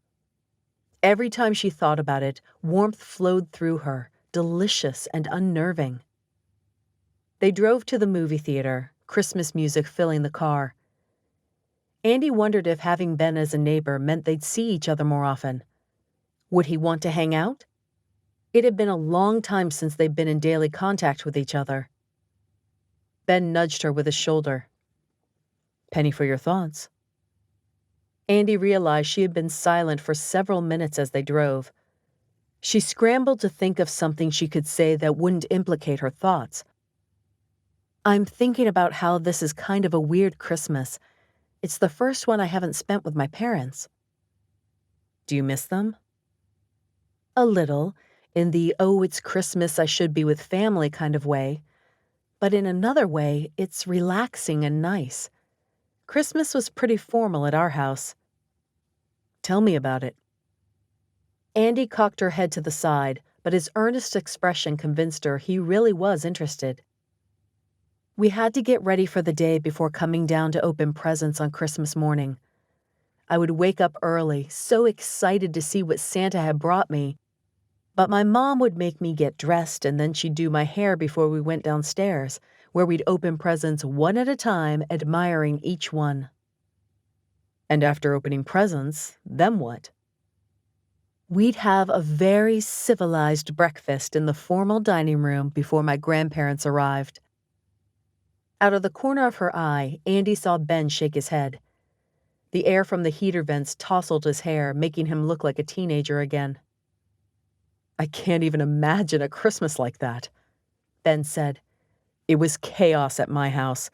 Every time she thought about it, warmth flowed through her, delicious and unnerving. They drove to the movie theater, Christmas music filling the car. Andi wondered if having Ben as a neighbor meant they'd see each other more often. Would he want to hang out? It had been a long time since they'd been in daily contact with each other. Ben nudged her with his shoulder. Penny for your thoughts. Andi realized she had been silent for several minutes as they drove. She scrambled to think of something she could say that wouldn't implicate her thoughts. I'm thinking about how this is kind of a weird Christmas. It's the first one I haven't spent with my parents. Do you miss them? A little, in the oh, it's Christmas, I should be with family kind of way. But in another way, it's relaxing and nice. Christmas was pretty formal at our house. Tell me about it. Andi cocked her head to the side, but his earnest expression convinced her he really was interested. We had to get ready for the day before coming down to open presents on Christmas morning. I would wake up early, so excited to see what Santa had brought me, but my mom would make me get dressed and then she'd do my hair before we went downstairs, where we'd open presents one at a time, admiring each one. And after opening presents, then what? We'd have a very civilized breakfast in the formal dining room before my grandparents arrived. Out of the corner of her eye, Andi saw Ben shake his head. The air from the heater vents tousled his hair, making him look like a teenager again. I can't even imagine a Christmas like that, Ben said. It was chaos at my house.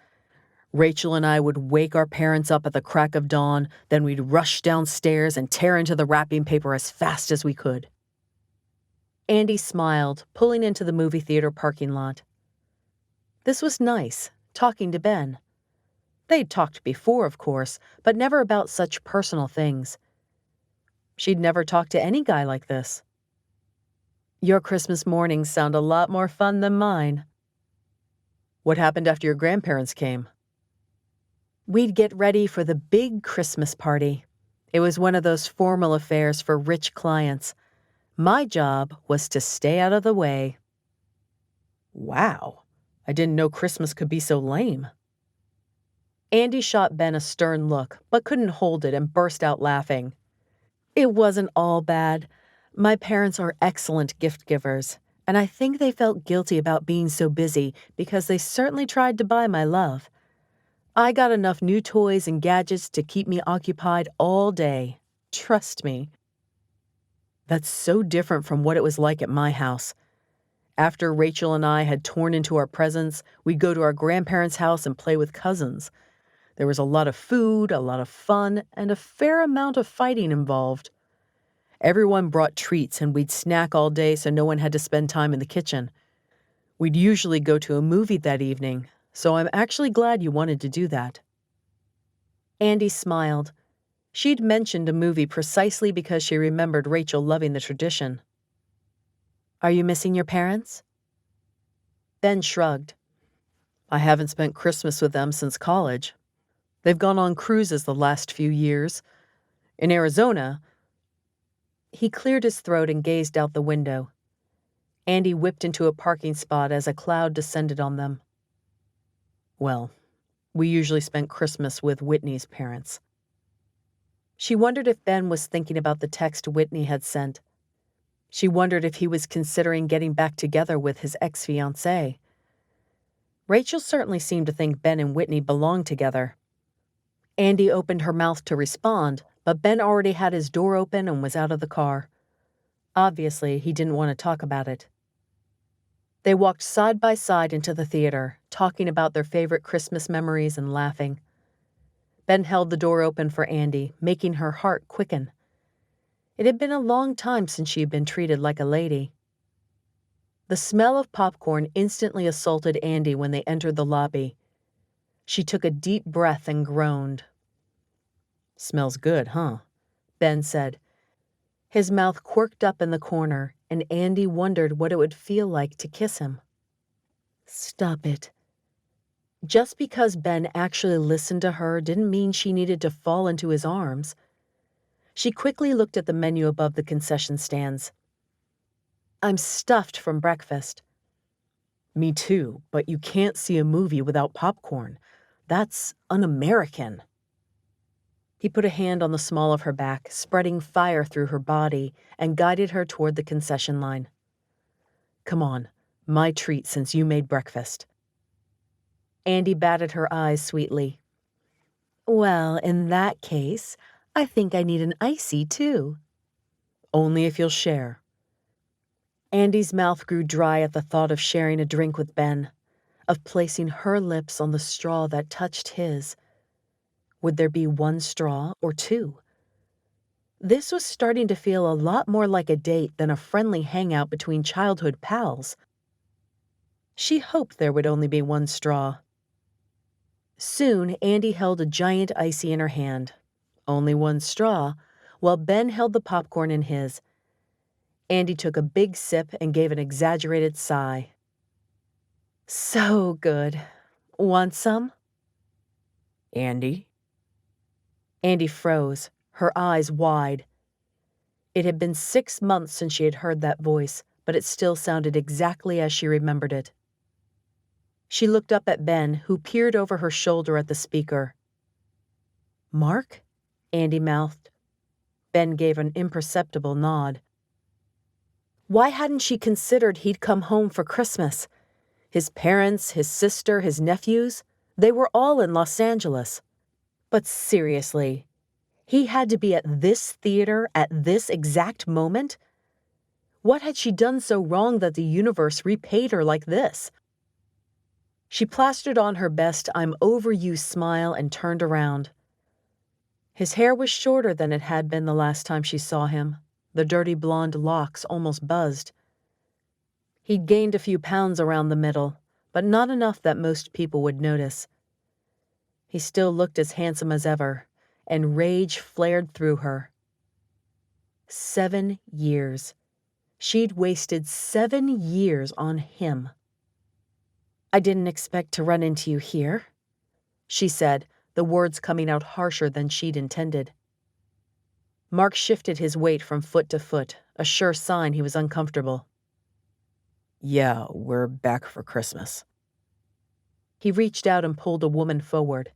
Rachel and I would wake our parents up at the crack of dawn, then we'd rush downstairs and tear into the wrapping paper as fast as we could. Andi smiled, pulling into the movie theater parking lot. This was nice, talking to Ben. They'd talked before, of course, but never about such personal things. She'd never talked to any guy like this. Your Christmas mornings sound a lot more fun than mine. What happened after your grandparents came? We'd get ready for the big Christmas party. It was one of those formal affairs for rich clients. My job was to stay out of the way. Wow, I didn't know Christmas could be so lame. Andi shot Ben a stern look, but couldn't hold it and burst out laughing. It wasn't all bad. My parents are excellent gift givers, and I think they felt guilty about being so busy because they certainly tried to buy my love. I got enough new toys and gadgets to keep me occupied all day. Trust me. That's so different from what it was like at my house. After Rachel and I had torn into our presents, we'd go to our grandparents' house and play with cousins. There was a lot of food, a lot of fun, and a fair amount of fighting involved. Everyone brought treats and we'd snack all day so no one had to spend time in the kitchen. We'd usually go to a movie that evening, so I'm actually glad you wanted to do that. Andi smiled. She'd mentioned a movie precisely because she remembered Rachel loving the tradition. Are you missing your parents? Ben shrugged. I haven't spent Christmas with them since college. They've gone on cruises the last few years. In Arizona. He cleared his throat and gazed out the window. Andi whipped into a parking spot as a cloud descended on them. Well, we usually spent Christmas with Whitney's parents. She wondered if Ben was thinking about the text Whitney had sent. She wondered if he was considering getting back together with his ex-fiancée. Rachel certainly seemed to think Ben and Whitney belonged together. Andi opened her mouth to respond, but Ben already had his door open and was out of the car. Obviously, he didn't want to talk about it. They walked side by side into the theater, talking about their favorite Christmas memories and laughing. Ben held the door open for Andi, making her heart quicken. It had been a long time since she had been treated like a lady. The smell of popcorn instantly assaulted Andi when they entered the lobby. She took a deep breath and groaned. Smells good, huh? Ben said. His mouth quirked up in the corner, and Andi wondered what it would feel like to kiss him. Stop it. Just because Ben actually listened to her didn't mean she needed to fall into his arms. She quickly looked at the menu above the concession stands. I'm stuffed from breakfast. Me too, but you can't see a movie without popcorn. That's un-American. He put a hand on the small of her back, spreading fire through her body, and guided her toward the concession line. Come on, my treat since you made breakfast. Andi batted her eyes sweetly. Well, in that case, I think I need an icy, too. Only if you'll share. Andi's mouth grew dry at the thought of sharing a drink with Ben, of placing her lips on the straw that touched his. Would there be one straw or two? This was starting to feel a lot more like a date than a friendly hangout between childhood pals. She hoped there would only be one straw. Soon, Andi held a giant icy in her hand. Only one straw. while Ben held the popcorn in his. Andi took a big sip and gave an exaggerated sigh. So good. Want some? Andi? Andi froze, her eyes wide. It had been 6 months since she had heard that voice, but it still sounded exactly as she remembered it. She looked up at Ben, who peered over her shoulder at the speaker. Mark? Andi mouthed. Ben gave an imperceptible nod. Why hadn't she considered he'd come home for Christmas? His parents, his sister, his nephews, they were all in Los Angeles. But seriously, he had to be at this theater at this exact moment? What had she done so wrong that the universe repaid her like this? She plastered on her best I'm over you smile and turned around. His hair was shorter than it had been the last time she saw him. The dirty blonde locks almost buzzed. He'd gained a few pounds around the middle, but not enough that most people would notice. He still looked as handsome as ever, and rage flared through her. 7 years. She'd wasted 7 years on him. I didn't expect to run into you here, she said, the words coming out harsher than she'd intended. Mark shifted his weight from foot to foot, a sure sign he was uncomfortable. Yeah, we're back for Christmas. He reached out and pulled a woman forward.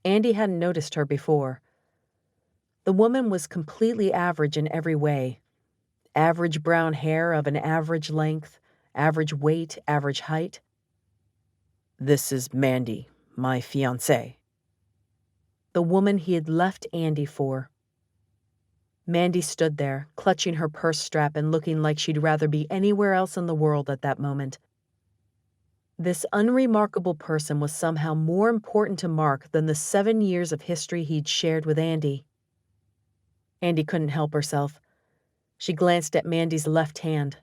Andi hadn't noticed her before. The woman was completely average in every way. Average brown hair of an average length, average weight, average height. This is Mandy, my fiancée. The woman he had left Andi for. Mandy stood there, clutching her purse strap and looking like she'd rather be anywhere else in the world at that moment. This unremarkable person was somehow more important to Mark than the 7 years of history he'd shared with Andi. Andi couldn't help herself. She glanced at Mandy's left hand.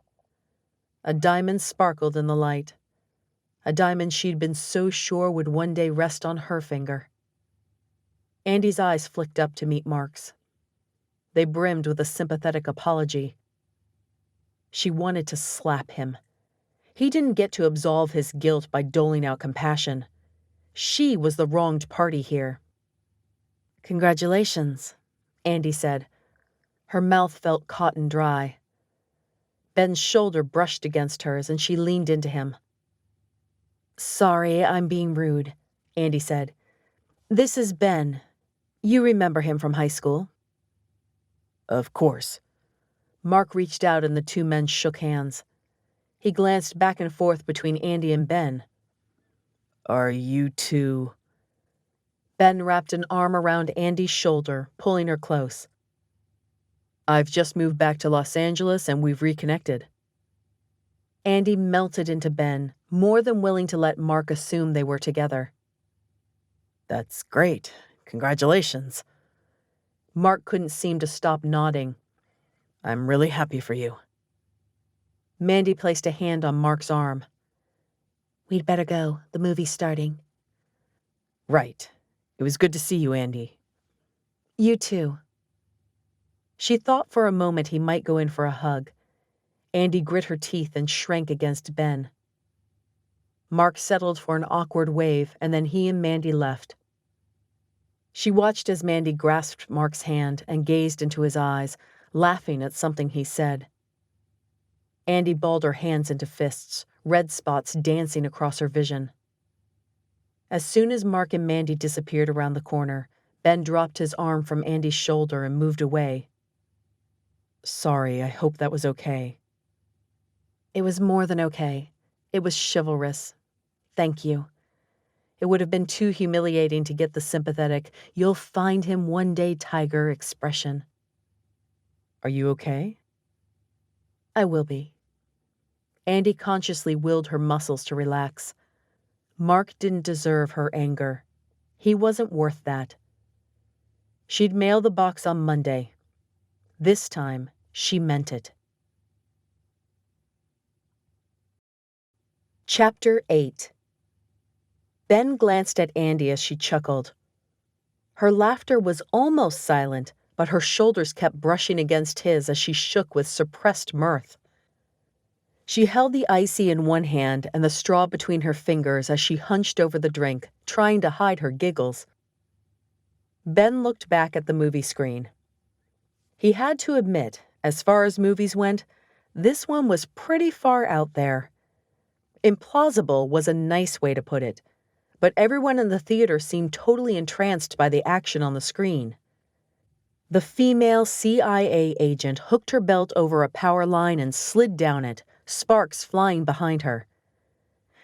A diamond sparkled in the light. A diamond she'd been so sure would one day rest on her finger. Andi's eyes flicked up to meet Mark's. They brimmed with a sympathetic apology. She wanted to slap him. He didn't get to absolve his guilt by doling out compassion. She was the wronged party here. Congratulations, Andi said. Her mouth felt cotton dry. Ben's shoulder brushed against hers, and she leaned into him. Sorry, I'm being rude, Andi said. This is Ben. You remember him from high school. Of course. Mark reached out and the two men shook hands. He glanced back and forth between Andi and Ben. Are you two? Ben wrapped an arm around Andi's shoulder, pulling her close. I've just moved back to Los Angeles and we've reconnected. Andi melted into Ben, more than willing to let Mark assume they were together. That's great. Congratulations. Mark couldn't seem to stop nodding. I'm really happy for you. Mandy placed a hand on Mark's arm. We'd better go. The movie's starting. Right. It was good to see you, Andi. You too. She thought for a moment he might go in for a hug. Andi grit her teeth and shrank against Ben. Mark settled for an awkward wave, and then he and Mandy left. She watched as Mandy grasped Mark's hand and gazed into his eyes, laughing at something he said. Andi balled her hands into fists, red spots dancing across her vision. As soon as Mark and Mandy disappeared around the corner, Ben dropped his arm from Andi's shoulder and moved away. Sorry, I hope that was okay. It was more than okay. It was chivalrous. Thank you. It would have been too humiliating to get the sympathetic, "You'll find him one day, Tiger" expression. Are you okay? I will be. Andi consciously willed her muscles to relax. Mark didn't deserve her anger. He wasn't worth that. She'd mail the box on Monday. This time, she meant it. Chapter 8. Ben glanced at Andi as she chuckled. Her laughter was almost silent, but her shoulders kept brushing against his as she shook with suppressed mirth. She held the icy in one hand and the straw between her fingers as she hunched over the drink, trying to hide her giggles. Ben looked back at the movie screen. He had to admit, as far as movies went, this one was pretty far out there. Implausible was a nice way to put it, but everyone in the theater seemed totally entranced by the action on the screen. The female CIA agent hooked her belt over a power line and slid down it, sparks flying behind her.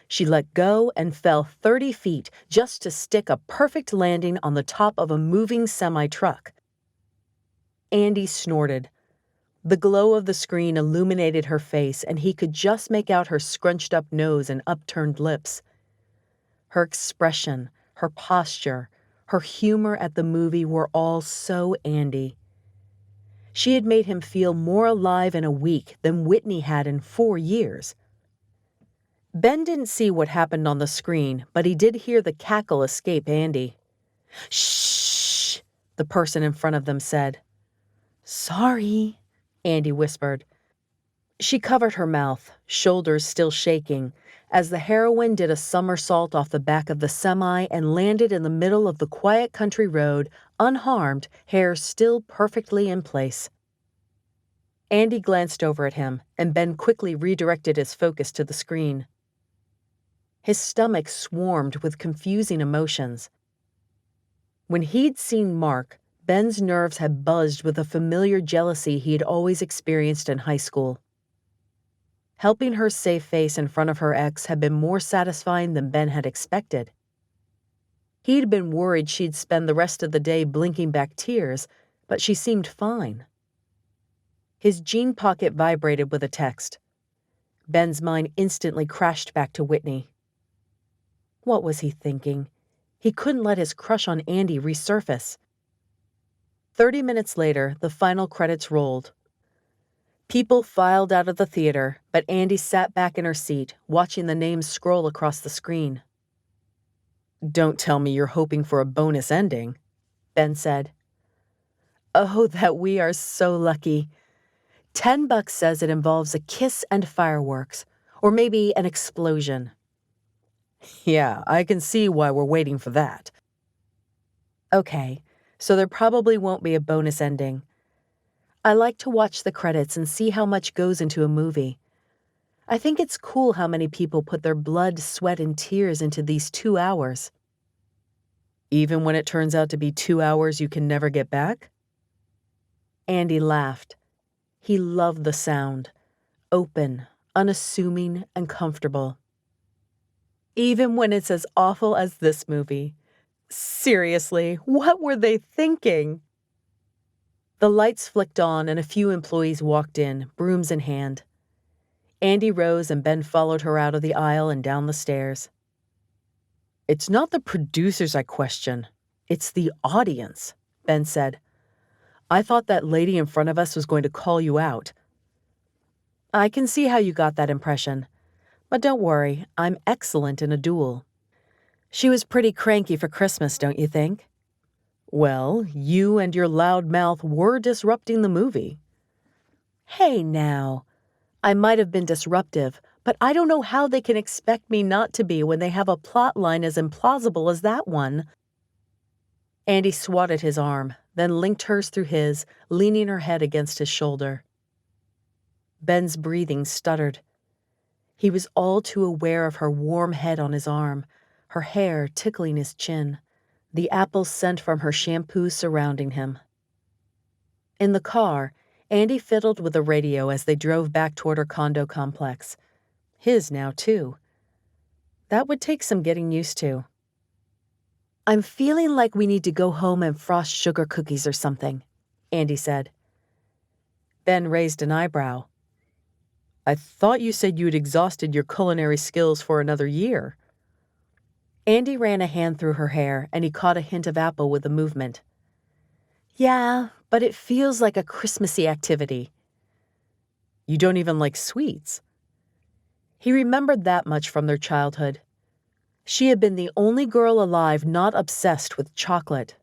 She let go and fell 30 feet just to stick a perfect landing on the top of a moving semi-truck. Andi snorted. The glow of the screen illuminated her face, and he could just make out her scrunched-up nose and upturned lips. Her expression, her posture, her humor at the movie were all so Andi. She had made him feel more alive in a week than Whitney had in 4 years. Ben didn't see what happened on the screen, but he did hear the cackle escape Andi. "Shh," the person in front of them said. "Sorry," Andi whispered. She covered her mouth, shoulders still shaking, as the heroine did a somersault off the back of the semi and landed in the middle of the quiet country road, unharmed, hair still perfectly in place. Andi glanced over at him, and Ben quickly redirected his focus to the screen. His stomach swarmed with confusing emotions. When he'd seen Mark, Ben's nerves had buzzed with a familiar jealousy he had always experienced in high school. Helping her save face in front of her ex had been more satisfying than Ben had expected. He'd been worried she'd spend the rest of the day blinking back tears, but she seemed fine. His jean pocket vibrated with a text. Ben's mind instantly crashed back to Whitney. What was he thinking? He couldn't let his crush on Andi resurface. 30 minutes later, the final credits rolled. People filed out of the theater, but Andi sat back in her seat, watching the names scroll across the screen. "Don't tell me you're hoping for a bonus ending," Ben said. "Oh, that we are so lucky. $10 says it involves a kiss and fireworks, or maybe an explosion." "Yeah, I can see why we're waiting for that." "Okay, so there probably won't be a bonus ending. I like to watch the credits and see how much goes into a movie. I think it's cool how many people put their blood, sweat, and tears into these 2 hours." "Even when it turns out to be 2 hours you can never get back?" Andi laughed. He loved the sound. Open, unassuming, and comfortable. "Even when it's as awful as this movie. Seriously, what were they thinking?" The lights flicked on and a few employees walked in, brooms in hand. Andi rose and Ben followed her out of the aisle and down the stairs. "It's not the producers I question. It's the audience," Ben said. "I thought that lady in front of us was going to call you out." "I can see how you got that impression. But don't worry, I'm excellent in a duel. She was pretty cranky for Christmas, don't you think?" "Well, you and your loud mouth were disrupting the movie." "Hey now, I might have been disruptive, but I don't know how they can expect me not to be when they have a plot line as implausible as that one." Andi swatted his arm, then linked hers through his, leaning her head against his shoulder. Ben's breathing stuttered. He was all too aware of her warm head on his arm, her hair tickling his chin, the apple scent from her shampoo surrounding him. In the car, Andi fiddled with the radio as they drove back toward her condo complex. His now, too. That would take some getting used to. "I'm feeling like we need to go home and frost sugar cookies or something," Andi said. Ben raised an eyebrow. "I thought you said you had exhausted your culinary skills for another year." Andi ran a hand through her hair, and he caught a hint of apple with the movement. "Yeah, but it feels like a Christmassy activity." "You don't even like sweets." He remembered that much from their childhood. She had been the only girl alive not obsessed with chocolate.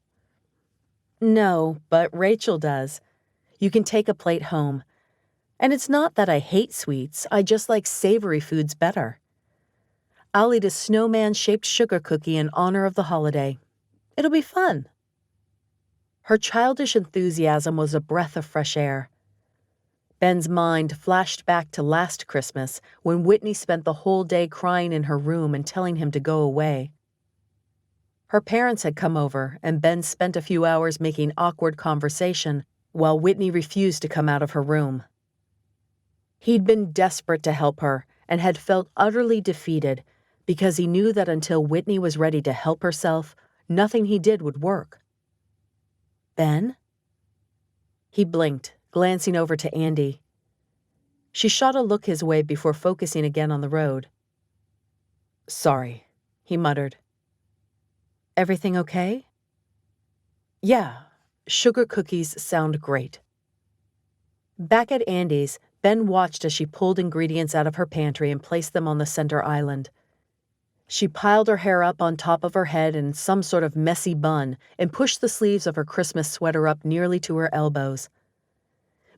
No, but Rachel does. You can take a plate home. And it's not that I hate sweets, I just like savory foods better. I'll eat a snowman-shaped sugar cookie in honor of the holiday. It'll be fun. Her childish enthusiasm was a breath of fresh air. Ben's mind flashed back to last Christmas when Whitney spent the whole day crying in her room and telling him to go away. Her parents had come over, and Ben spent a few hours making awkward conversation while Whitney refused to come out of her room. He'd been desperate to help her and had felt utterly defeated because he knew that until Whitney was ready to help herself, nothing he did would work. Ben? He blinked, glancing over to Andi. She shot a look his way before focusing again on the road. "Sorry," he muttered. "Everything okay?" "Yeah, sugar cookies sound great." Back at Andi's, Ben watched as she pulled ingredients out of her pantry and placed them on the center island. She piled her hair up on top of her head in some sort of messy bun and pushed the sleeves of her Christmas sweater up nearly to her elbows.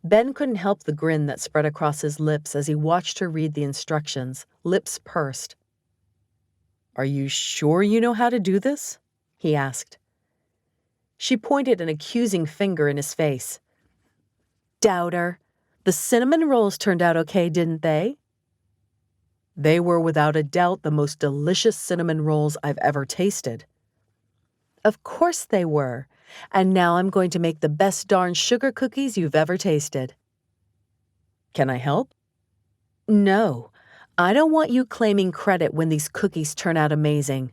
Ben couldn't help the grin that spread across his lips as he watched her read the instructions, lips pursed. "Are you sure you know how to do this?" he asked. She pointed an accusing finger in his face. "Doubter. The cinnamon rolls turned out okay, didn't they?" "They were without a doubt the most delicious cinnamon rolls I've ever tasted." "Of course they were. And now I'm going to make the best darn sugar cookies you've ever tasted." "Can I help?" "No. I don't want you claiming credit when these cookies turn out amazing.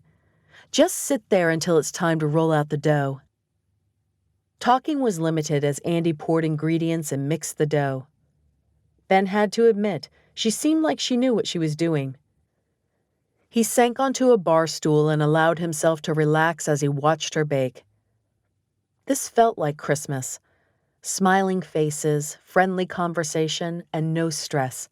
Just sit there until it's time to roll out the dough." Talking was limited as Andi poured ingredients and mixed the dough. Ben had to admit, she seemed like she knew what she was doing. He sank onto a bar stool and allowed himself to relax as he watched her bake. This felt like Christmas. Smiling faces, friendly conversation, and no stress.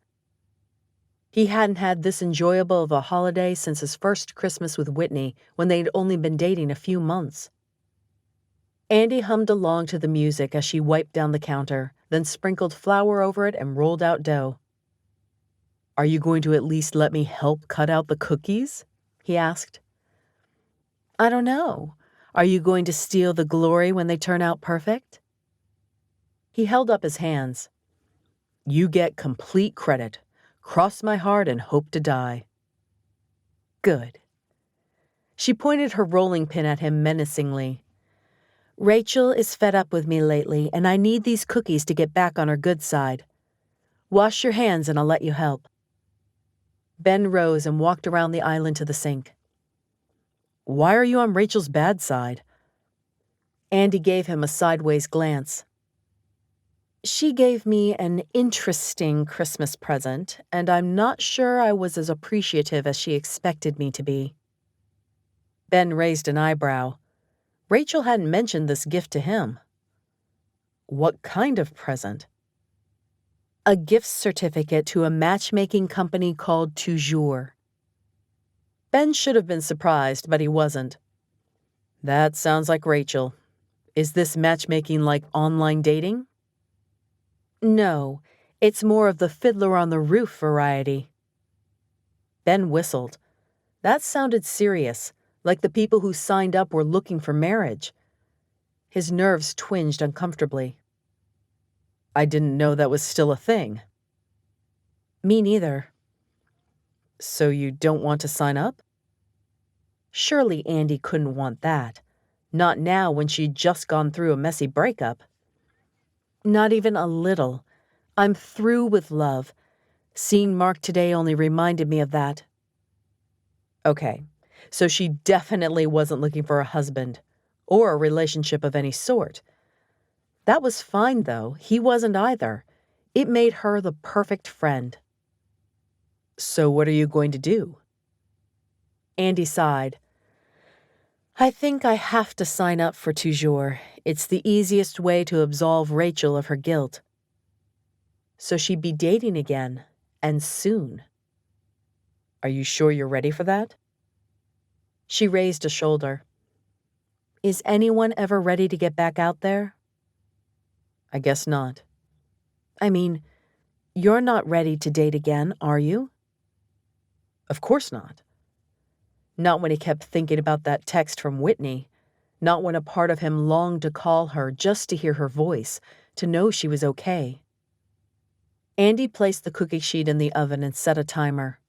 He hadn't had this enjoyable of a holiday since his first Christmas with Whitney when they'd only been dating a few months. Andi hummed along to the music as she wiped down the counter, then sprinkled flour over it and rolled out dough. "Are you going to at least let me help cut out the cookies?" he asked. "I don't know. Are you going to steal the glory when they turn out perfect?" He held up his hands. "You get complete credit. Cross my heart and hope to die." "Good." She pointed her rolling pin at him menacingly. "Rachel is fed up with me lately, and I need these cookies to get back on her good side. Wash your hands and I'll let you help." Ben rose and walked around the island to the sink. "Why are you on Rachel's bad side?" Andi gave him a sideways glance. "She gave me an interesting Christmas present, and I'm not sure I was as appreciative as she expected me to be." Ben raised an eyebrow. Rachel hadn't mentioned this gift to him. "What kind of present?" "A gift certificate to a matchmaking company called Toujours." Ben should have been surprised, but he wasn't. "That sounds like Rachel. Is this matchmaking like online dating?" "No, it's more of the Fiddler on the Roof variety." Ben whistled. That sounded serious, like the people who signed up were looking for marriage. His nerves twinged uncomfortably. "I didn't know that was still a thing." "Me neither." "So you don't want to sign up?" Surely Andi couldn't want that. Not now when she'd just gone through a messy breakup. "Not even a little. I'm through with love. Seeing Mark today only reminded me of that." Okay, so she definitely wasn't looking for a husband, or a relationship of any sort. That was fine, though. He wasn't either. It made her the perfect friend. "So what are you going to do?" Andi sighed. "I think I have to sign up for Toujours. It's the easiest way to absolve Rachel of her guilt." So she'd be dating again, and soon. "Are you sure you're ready for that?" She raised a shoulder. Is anyone ever ready to get back out there? I guess not. I mean, you're not ready to date again, are you? Of course not. Not when he kept thinking about that text from Whitney. Not when a part of him longed to call her just to hear her voice, to know she was okay. Andi placed the cookie sheet in the oven and set a timer.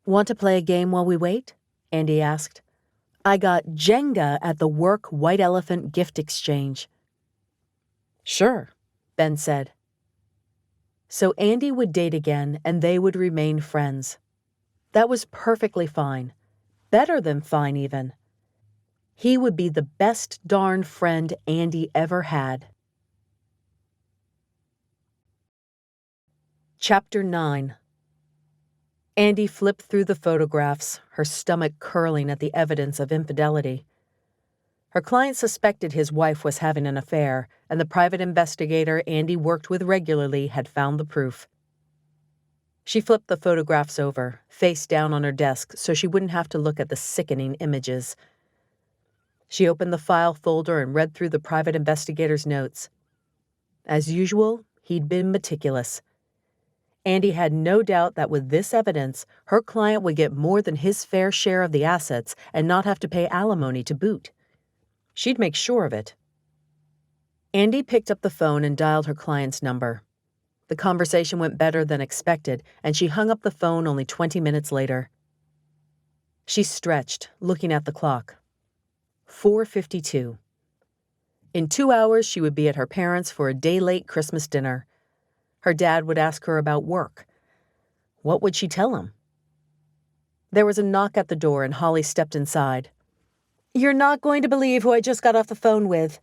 Want to play a game while we wait? Andi asked. I got Jenga at the work White Elephant gift exchange. Sure, Ben said. So Andi would date again and they would remain friends. That was perfectly fine. Better than fine, even. He would be the best darn friend Andi ever had. Chapter 9. Andi flipped through the photographs, her stomach curling at the evidence of infidelity. Her client suspected his wife was having an affair, and the private investigator Andi worked with regularly had found the proof. She flipped the photographs over, face down on her desk so she wouldn't have to look at the sickening images. She opened the file folder and read through the private investigator's notes. As usual, he'd been meticulous. Andi had no doubt that with this evidence, her client would get more than his fair share of the assets and not have to pay alimony to boot. She'd make sure of it. Andi picked up the phone and dialed her client's number. The conversation went better than expected, and she hung up the phone only 20 minutes later. She stretched, looking at the clock. 4:52. In 2 hours, she would be at her parents' for a day-late Christmas dinner. Her dad would ask her about work. What would she tell him? There was a knock at the door, and Holly stepped inside. You're not going to believe who I just got off the phone with.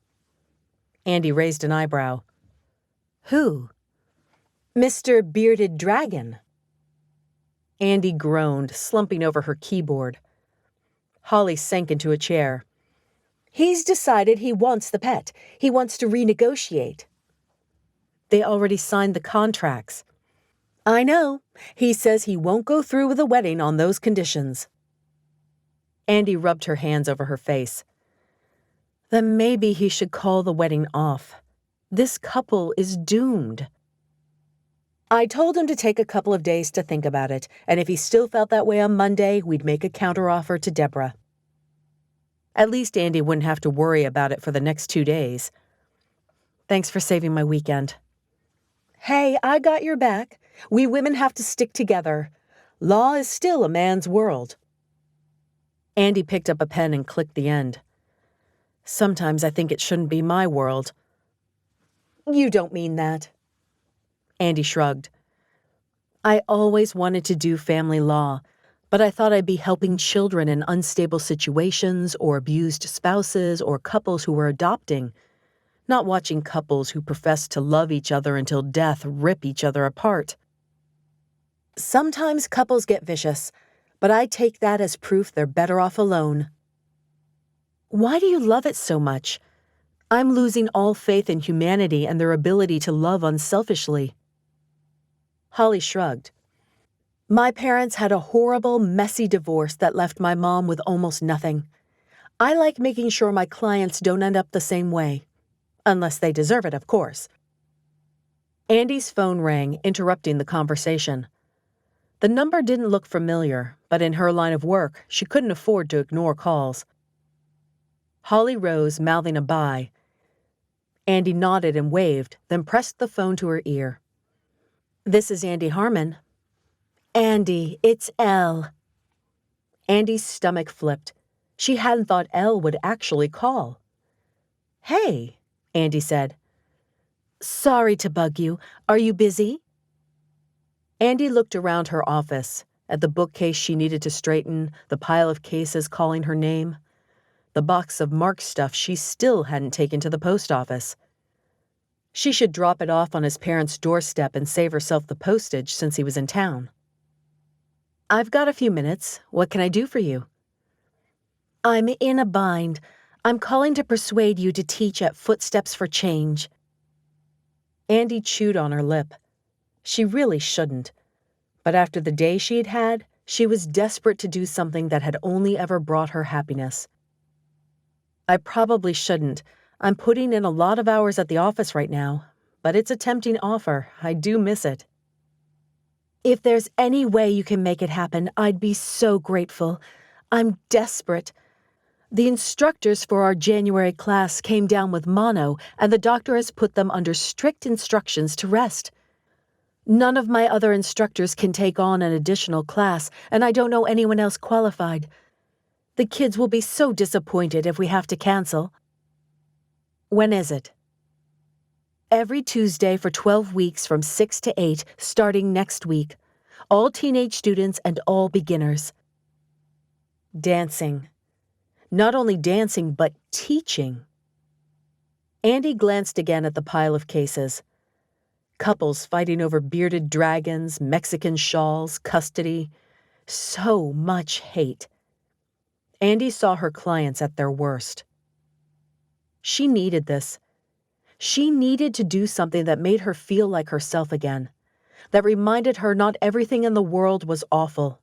Andi raised an eyebrow. Who? Mr. Bearded Dragon. Andi groaned, slumping over her keyboard. Holly sank into a chair. He's decided he wants the pet. He wants to renegotiate. They already signed the contracts. I know. He says he won't go through with the wedding on those conditions. Andi rubbed her hands over her face. Then maybe he should call the wedding off. This couple is doomed. I told him to take a couple of days to think about it, and if he still felt that way on Monday, we'd make a counteroffer to Deborah. At least Andi wouldn't have to worry about it for the next 2 days. Thanks for saving my weekend. Hey, I got your back. We women have to stick together. Law is still a man's world. Andi picked up a pen and clicked the end. Sometimes I think it shouldn't be my world. You don't mean that. Andi shrugged. I always wanted to do family law, but I thought I'd be helping children in unstable situations or abused spouses or couples who were adopting, not watching couples who profess to love each other until death rip each other apart. Sometimes couples get vicious, but I take that as proof they're better off alone. Why do you love it so much? I'm losing all faith in humanity and their ability to love unselfishly. Holly shrugged. My parents had a horrible, messy divorce that left my mom with almost nothing. I like making sure my clients don't end up the same way. Unless they deserve it, of course. Andi's phone rang, interrupting the conversation. The number didn't look familiar, but in her line of work, she couldn't afford to ignore calls. Holly rose, mouthing a bye. Andi nodded and waved, then pressed the phone to her ear. This is Andi Harmon. Andi, it's Elle. Andi's stomach flipped. She hadn't thought Elle would actually call. Hey, Andi said. Sorry to bug you. Are you busy? Andi looked around her office, at the bookcase she needed to straighten, the pile of cases calling her name, the box of marked stuff she still hadn't taken to the post office. She should drop it off on his parents' doorstep and save herself the postage since he was in town. I've got a few minutes. What can I do for you? I'm in a bind. I'm calling to persuade you to teach at Footsteps for Change. Andi chewed on her lip. She really shouldn't. But after the day she had had, she was desperate to do something that had only ever brought her happiness. I probably shouldn't. I'm putting in a lot of hours at the office right now, but it's a tempting offer. I do miss it. If there's any way you can make it happen, I'd be so grateful. I'm desperate. The instructors for our January class came down with mono, and the doctor has put them under strict instructions to rest. None of my other instructors can take on an additional class, and I don't know anyone else qualified. The kids will be so disappointed if we have to cancel. When is it? Every Tuesday for 12 weeks from 6 to 8, starting next week. All teenage students and all beginners. Dancing. Not only dancing, but teaching. Andi glanced again at the pile of cases. Couples fighting over bearded dragons, Mexican shawls, custody. So much hate. Andi saw her clients at their worst. She needed this. She needed to do something that made her feel like herself again, that reminded her not everything in the world was awful.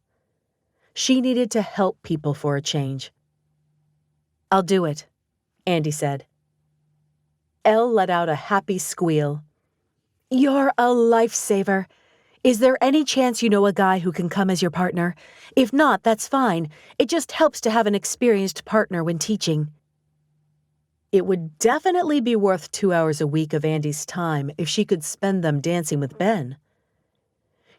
She needed to help people for a change. "I'll do it," Andi said. Elle let out a happy squeal. "You're a lifesaver. Is there any chance you know a guy who can come as your partner? If not, that's fine. It just helps to have an experienced partner when teaching." It would definitely be worth 2 hours a week of Andi's time if she could spend them dancing with Ben.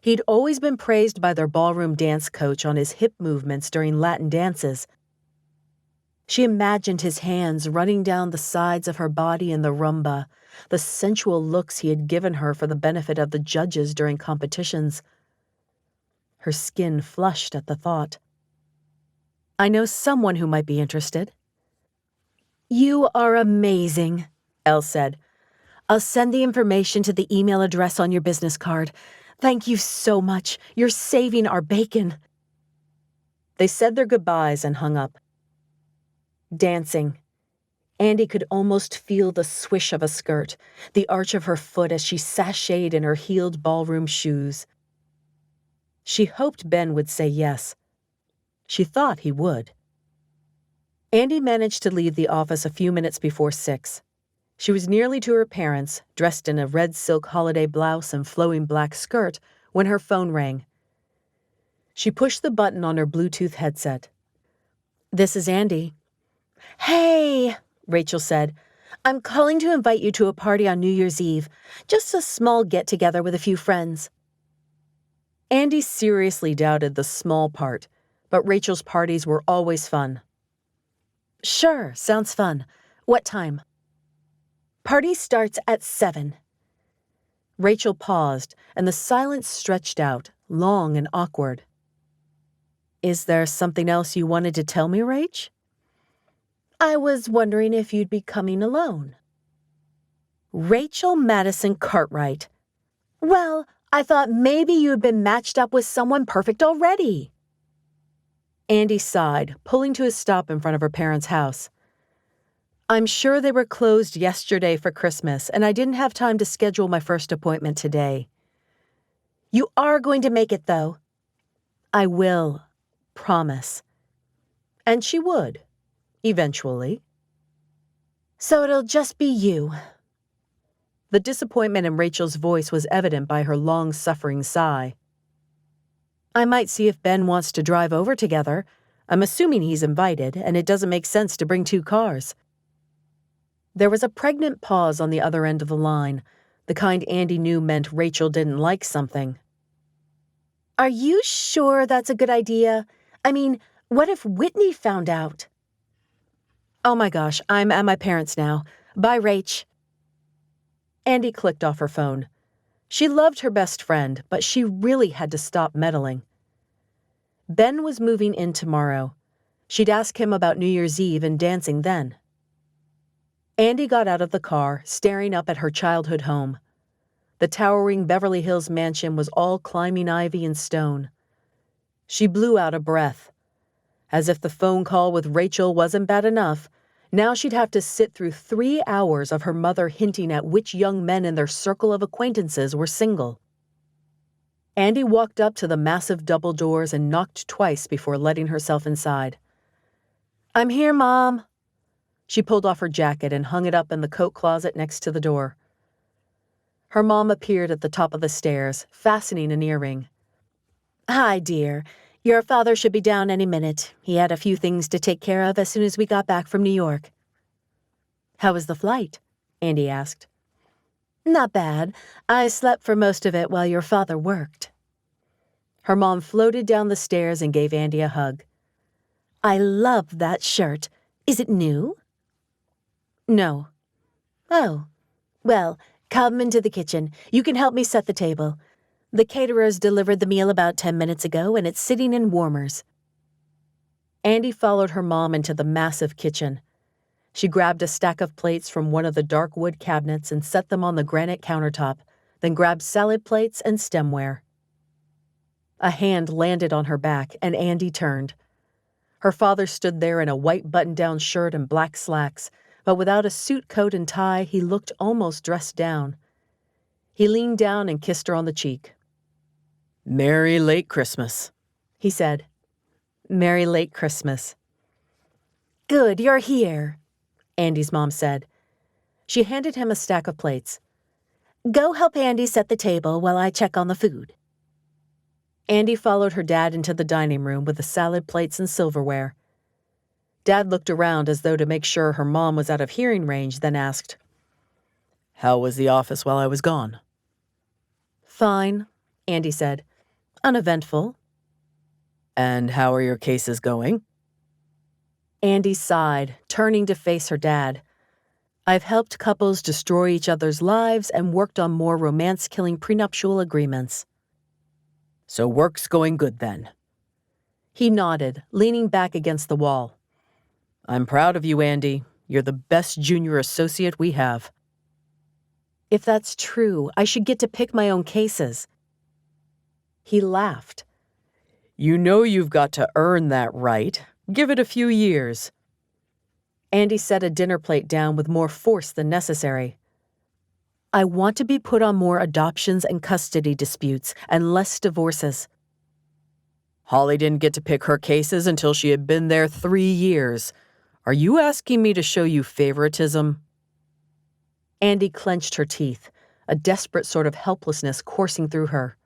He'd always been praised by their ballroom dance coach on his hip movements during Latin dances. She imagined his hands running down the sides of her body in the rumba, the sensual looks he had given her for the benefit of the judges during competitions. Her skin flushed at the thought. "I know someone who might be interested." "You are amazing," Elle said. "I'll send the information to the email address on your business card. Thank you so much. You're saving our bacon." They said their goodbyes and hung up. Dancing. Andi could almost feel the swish of a skirt, the arch of her foot as she sashayed in her heeled ballroom shoes. She hoped Ben would say yes. She thought he would. Andi managed to leave the office a few minutes before 6. She was nearly to her parents', dressed in a red silk holiday blouse and flowing black skirt, when her phone rang. She pushed the button on her Bluetooth headset. "This is Andi." "Hey," Rachel said. "I'm calling to invite you to a party on New Year's Eve. Just a small get-together with a few friends." Andi seriously doubted the small part, but Rachel's parties were always fun. "Sure, sounds fun. What time?" "Party starts at 7. Rachel paused, and the silence stretched out, long and awkward. "Is there something else you wanted to tell me, Rach?" "I was wondering if you'd be coming alone." Rachel Madison Cartwright. "Well, I thought maybe you had been matched up with someone perfect already." Andi sighed, pulling to a stop in front of her parents' house. "I'm sure they were closed yesterday for Christmas, and I didn't have time to schedule my first appointment today." "You are going to make it, though." "I will. Promise." And she would, eventually. "So it'll just be you." The disappointment in Rachel's voice was evident by her long-suffering sigh. "I might see if Ben wants to drive over together. I'm assuming he's invited, and it doesn't make sense to bring 2 cars." There was a pregnant pause on the other end of the line, the kind Andi knew meant Rachel didn't like something. "Are you sure that's a good idea? I mean, what if Whitney found out?" "Oh my gosh, I'm at my parents' now. Bye, Rach." Andi clicked off her phone. She loved her best friend, but she really had to stop meddling. Ben was moving in tomorrow. She'd ask him about New Year's Eve and dancing then. Andi got out of the car, staring up at her childhood home. The towering Beverly Hills mansion was all climbing ivy and stone. She blew out a breath. As if the phone call with Rachel wasn't bad enough, now she'd have to sit through 3 hours of her mother hinting at which young men in their circle of acquaintances were single. Andi walked up to the massive double doors and knocked twice before letting herself inside. "I'm here, Mom." She pulled off her jacket and hung it up in the coat closet next to the door. Her mom appeared at the top of the stairs, fastening an earring. "Hi, dear. Your father should be down any minute. He had a few things to take care of as soon as we got back from New York." "How was the flight?" Andi asked. "Not bad. I slept for most of it while your father worked." Her mom floated down the stairs and gave Andi a hug. "I love that shirt. Is it new?" "No." "Oh. Well, come into the kitchen. You can help me set the table. The caterers delivered the meal about 10 minutes ago, and it's sitting in warmers." Andi followed her mom into the massive kitchen. She grabbed a stack of plates from one of the dark wood cabinets and set them on the granite countertop, then grabbed salad plates and stemware. A hand landed on her back, and Andi turned. Her father stood there in a white button-down shirt and black slacks, but without a suit coat and tie, he looked almost dressed down. He leaned down and kissed her on the cheek. "Merry late Christmas," he said. "Merry late Christmas." "Good, you're here," Andi's mom said. She handed him a stack of plates. "Go help Andi set the table while I check on the food." Andi followed her dad into the dining room with the salad plates and silverware. Dad looked around as though to make sure her mom was out of hearing range, then asked, "How was the office while I was gone?" "Fine," Andi said. "Uneventful." "And how are your cases going?" Andi sighed, turning to face her dad. "I've helped couples destroy each other's lives and worked on more romance-killing prenuptial agreements." "So work's going good then." He nodded, leaning back against the wall. "I'm proud of you, Andi. You're the best junior associate we have." "If that's true, I should get to pick my own cases." He laughed. "You know you've got to earn that right. Give it a few years." Andi set a dinner plate down with more force than necessary. "I want to be put on more adoptions and custody disputes and less divorces." "Holly didn't get to pick her cases until she had been there 3 years. Are you asking me to show you favoritism?" Andi clenched her teeth, a desperate sort of helplessness coursing through her.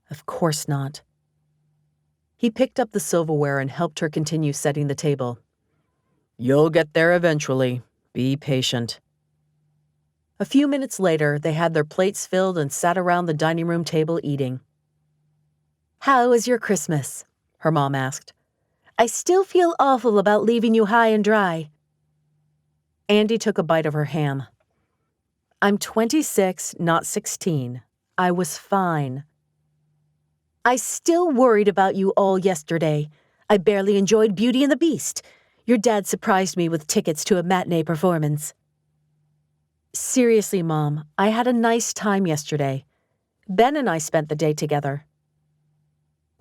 "Of course not." He picked up the silverware and helped her continue setting the table. "You'll get there eventually. Be patient." A few minutes later, they had their plates filled and sat around the dining room table eating. "How was your Christmas?" her mom asked. "I still feel awful about leaving you high and dry." Andi took a bite of her ham. "I'm 26, not 16. I was fine." "I still worried about you all yesterday. I barely enjoyed Beauty and the Beast. Your dad surprised me with tickets to a matinee performance." "Seriously, Mom, I had a nice time yesterday. Ben and I spent the day together."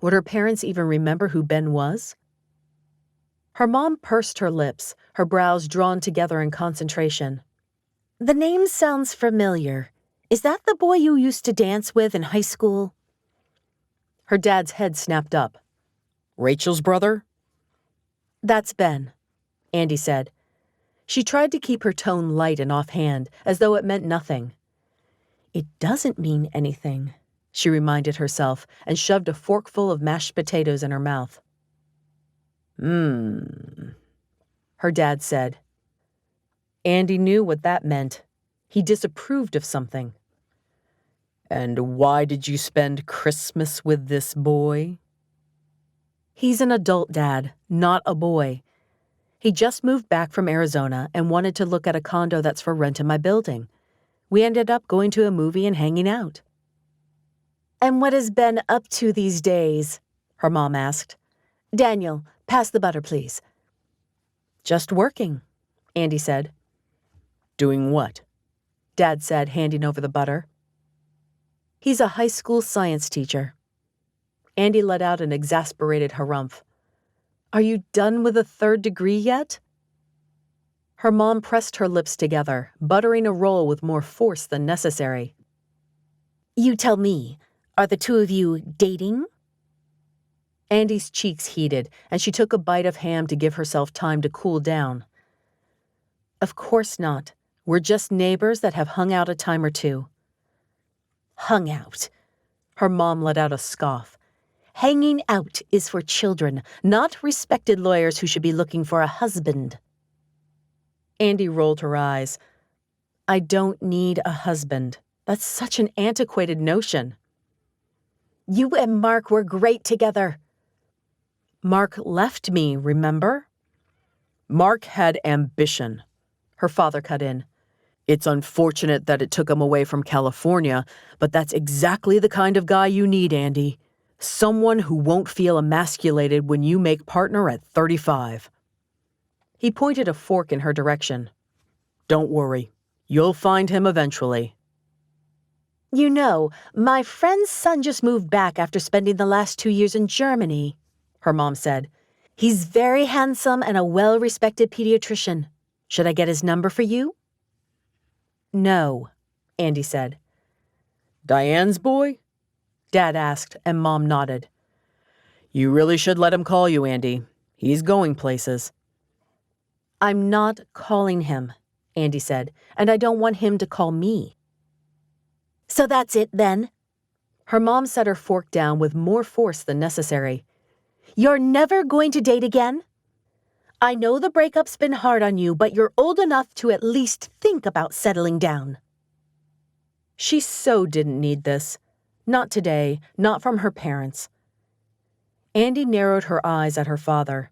Would her parents even remember who Ben was? Her mom pursed her lips, her brows drawn together in concentration. "The name sounds familiar. Is that the boy you used to dance with in high school?" Her dad's head snapped up. "Rachel's brother?" "That's Ben," Andi said. She tried to keep her tone light and offhand, as though it meant nothing. "It doesn't mean anything," she reminded herself, and shoved a forkful of mashed potatoes in her mouth. Her dad said. Andi knew what that meant. He disapproved of something. "And why did you spend Christmas with this boy?" "He's an adult, Dad, not a boy. He just moved back from Arizona and wanted to look at a condo that's for rent in my building. We ended up going to a movie and hanging out." "And what has Ben up to these days?" her mom asked. "Daniel, pass the butter, please." "Just working," Andi said. "Doing what?" Dad said, handing over the butter. "He's a high school science teacher." Andi let out an exasperated harumph. "Are you done with a 3rd degree yet?" Her mom pressed her lips together, buttering a roll with more force than necessary. "You tell me, are the two of you dating?" Andi's cheeks heated, and she took a bite of ham to give herself time to cool down. Of course not. We're just neighbors that have hung out a time or two. Hung out. Her mom let out a scoff. Hanging out is for children, not respected lawyers who should be looking for a husband. Andi rolled her eyes. I don't need a husband. That's such an antiquated notion. You and Mark were great together. Mark left me, remember? Mark had ambition. Her father cut in. It's unfortunate that it took him away from California, but that's exactly the kind of guy you need, Andi. Someone who won't feel emasculated when you make partner at 35. He pointed a fork in her direction. Don't worry. You'll find him eventually. You know, my friend's son just moved back after spending the last 2 years in Germany, her mom said. He's very handsome and a well-respected pediatrician. Should I get his number for you? No, Andi said. Diane's boy? Dad asked, and Mom nodded. You really should let him call you, Andi. He's going places. I'm not calling him, Andi said, and I don't want him to call me. So that's it then? Her mom set her fork down with more force than necessary. You're never going to date again? I know the breakup's been hard on you, but you're old enough to at least think about settling down. She so didn't need this. Not today, not from her parents. Andi narrowed her eyes at her father.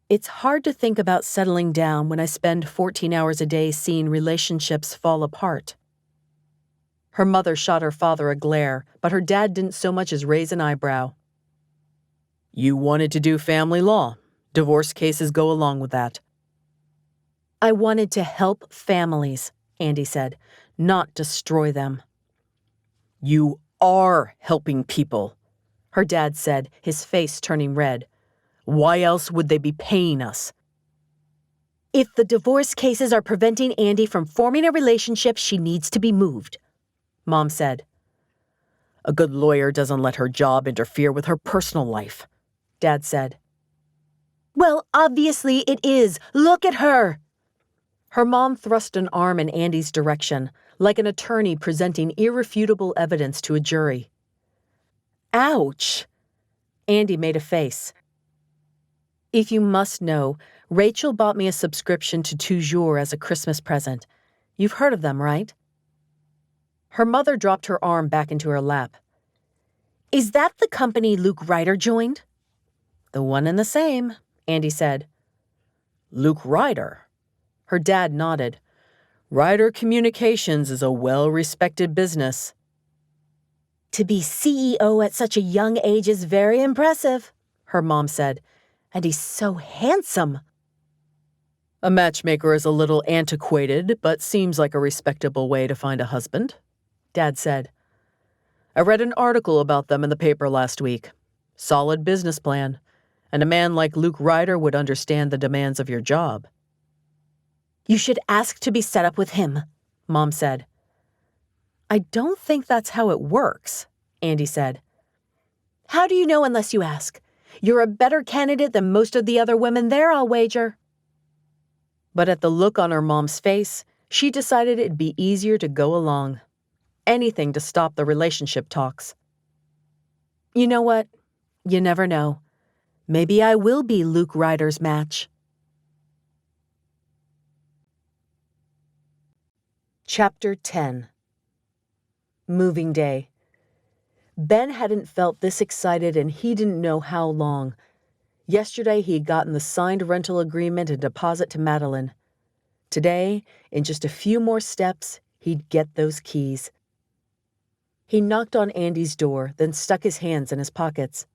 It's hard to think about settling down when I spend 14 hours a day seeing relationships fall apart. Her mother shot her father a glare, but her dad didn't so much as raise an eyebrow. You wanted to do family law. Divorce cases go along with that. I wanted to help families, Andi said, not destroy them. You are helping people, her dad said, his face turning red. Why else would they be paying us? If the divorce cases are preventing Andi from forming a relationship, she needs to be moved, Mom said. A good lawyer doesn't let her job interfere with her personal life, Dad said. Well, obviously it is. Look at her. Her mom thrust an arm in Andi's direction, like an attorney presenting irrefutable evidence to a jury. Ouch! Andi made a face. If you must know, Rachel bought me a subscription to Toujours as a Christmas present. You've heard of them, right? Her mother dropped her arm back into her lap. Is that the company Luke Ryder joined? The one and the same, Andi said. Luke Ryder? Her dad nodded. Ryder Communications is a well-respected business. To be CEO at such a young age is very impressive, her mom said. And he's so handsome. A matchmaker is a little antiquated, but seems like a respectable way to find a husband, Dad said. I read an article about them in the paper last week. Solid business plan. And a man like Luke Ryder would understand the demands of your job. You should ask to be set up with him, Mom said. I don't think that's how it works, Andi said. How do you know unless you ask? You're a better candidate than most of the other women there, I'll wager. But at the look on her mom's face, she decided it'd be easier to go along. Anything to stop the relationship talks. You know what? You never know. Maybe I will be Luke Ryder's match. Chapter 10. Moving day. Ben hadn't felt this excited and he didn't know how long. Yesterday he had gotten the signed rental agreement and deposit to Madeline. Today, in just a few more steps, he'd get those keys. He knocked on Andi's door, then stuck his hands in his pockets.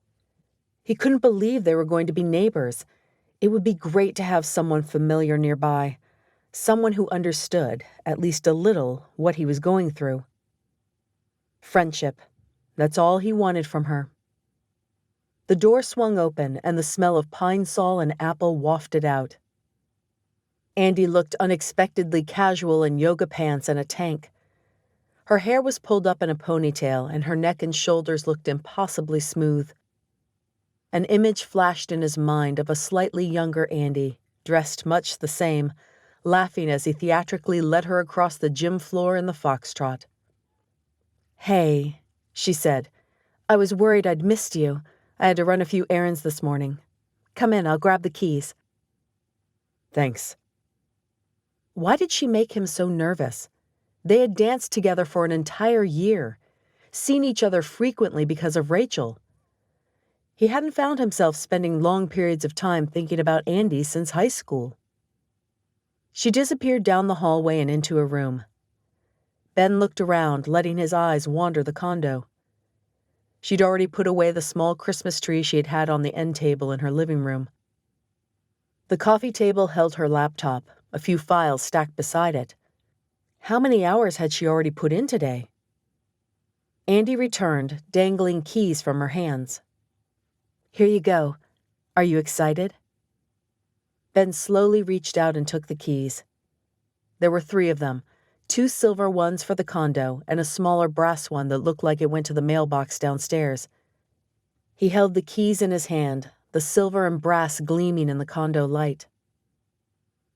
He couldn't believe they were going to be neighbors. It would be great to have someone familiar nearby, someone who understood, at least a little, what he was going through. Friendship. That's all he wanted from her. The door swung open and the smell of pine sol and apple wafted out. Andi looked unexpectedly casual in yoga pants and a tank. Her hair was pulled up in a ponytail and her neck and shoulders looked impossibly smooth. An image flashed in his mind of a slightly younger Andi, dressed much the same, laughing as he theatrically led her across the gym floor in the foxtrot. "Hey," she said. "I was worried I'd missed you. I had to run a few errands this morning. Come in, I'll grab the keys." Thanks. Why did she make him so nervous? They had danced together for an entire year, seen each other frequently because of Rachel. He hadn't found himself spending long periods of time thinking about Andi since high school. She disappeared down the hallway and into a room. Ben looked around, letting his eyes wander the condo. She'd already put away the small Christmas tree she had had on the end table in her living room. The coffee table held her laptop, a few files stacked beside it. How many hours had she already put in today? Andi returned, dangling keys from her hands. "Here you go. Are you excited?" Ben slowly reached out and took the keys. There were 3 of them, 2 silver ones for the condo and a smaller brass one that looked like it went to the mailbox downstairs. He held the keys in his hand, the silver and brass gleaming in the condo light.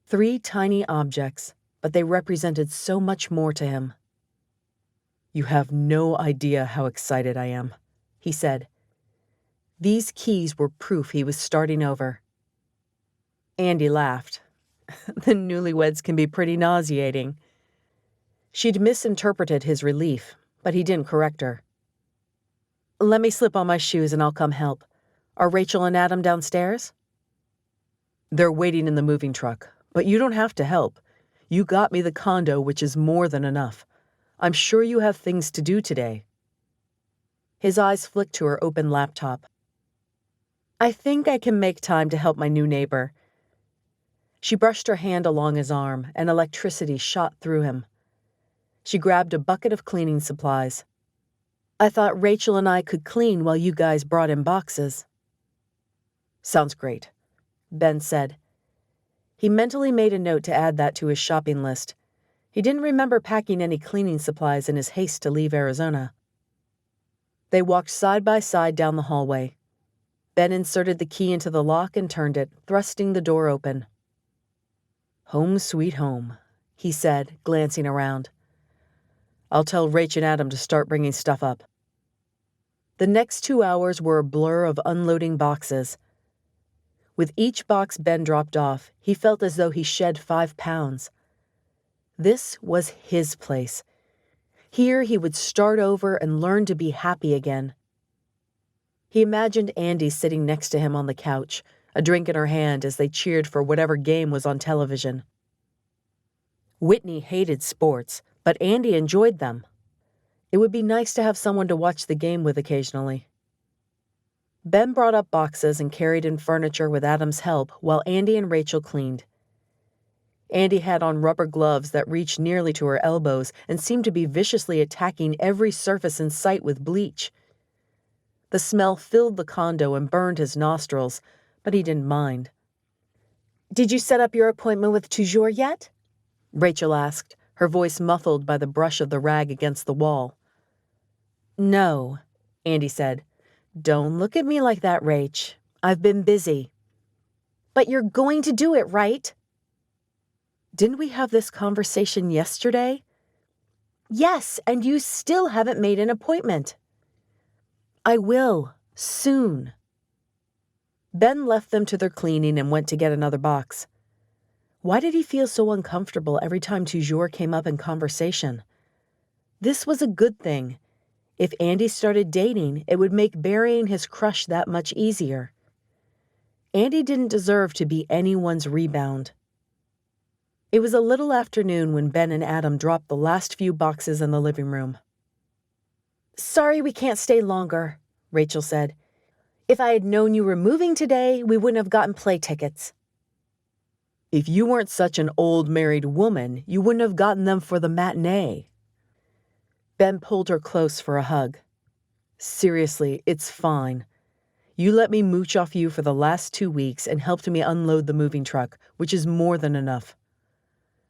3 tiny objects, but they represented so much more to him. "You have no idea how excited I am," he said. These keys were proof he was starting over. Andi laughed. The newlyweds can be pretty nauseating. She'd misinterpreted his relief, but he didn't correct her. "Let me slip on my shoes and I'll come help. Are Rachel and Adam downstairs?" "They're waiting in the moving truck, but you don't have to help. You got me the condo, which is more than enough. I'm sure you have things to do today." His eyes flicked to her open laptop. "I think I can make time to help my new neighbor." She brushed her hand along his arm, and electricity shot through him. She grabbed a bucket of cleaning supplies. "I thought Rachel and I could clean while you guys brought in boxes." "Sounds great," Ben said. He mentally made a note to add that to his shopping list. He didn't remember packing any cleaning supplies in his haste to leave Arizona. They walked side by side down the hallway. Ben inserted the key into the lock and turned it, thrusting the door open. "Home sweet home," he said, glancing around. "I'll tell Rach and Adam to start bringing stuff up." The next 2 hours were a blur of unloading boxes. With each box Ben dropped off, he felt as though he shed 5 pounds. This was his place. Here he would start over and learn to be happy again. He imagined Andi sitting next to him on the couch, a drink in her hand as they cheered for whatever game was on television. Whitney hated sports, but Andi enjoyed them. It would be nice to have someone to watch the game with occasionally. Ben brought up boxes and carried in furniture with Adam's help while Andi and Rachel cleaned. Andi had on rubber gloves that reached nearly to her elbows and seemed to be viciously attacking every surface in sight with bleach. The smell filled the condo and burned his nostrils, but he didn't mind. "Did you set up your appointment with Toujours yet?" Rachel asked, her voice muffled by the brush of the rag against the wall. "No," Andi said. "Don't look at me like that, Rach. I've been busy." "But you're going to do it, right?" "Didn't we have this conversation yesterday?" "Yes, and you still haven't made an appointment." "I will, soon." Ben left them to their cleaning and went to get another box. Why did he feel so uncomfortable every time Toujours came up in conversation? This was a good thing. If Andi started dating, it would make burying his crush that much easier. Andi didn't deserve to be anyone's rebound. It was a little afternoon when Ben and Adam dropped the last few boxes in the living room. "Sorry we can't stay longer," Rachel said. "If I had known you were moving today, we wouldn't have gotten play tickets." "If you weren't such an old married woman, you wouldn't have gotten them for the matinee." Ben pulled her close for a hug. "Seriously, it's fine. You let me mooch off you for the last 2 weeks and helped me unload the moving truck, which is more than enough.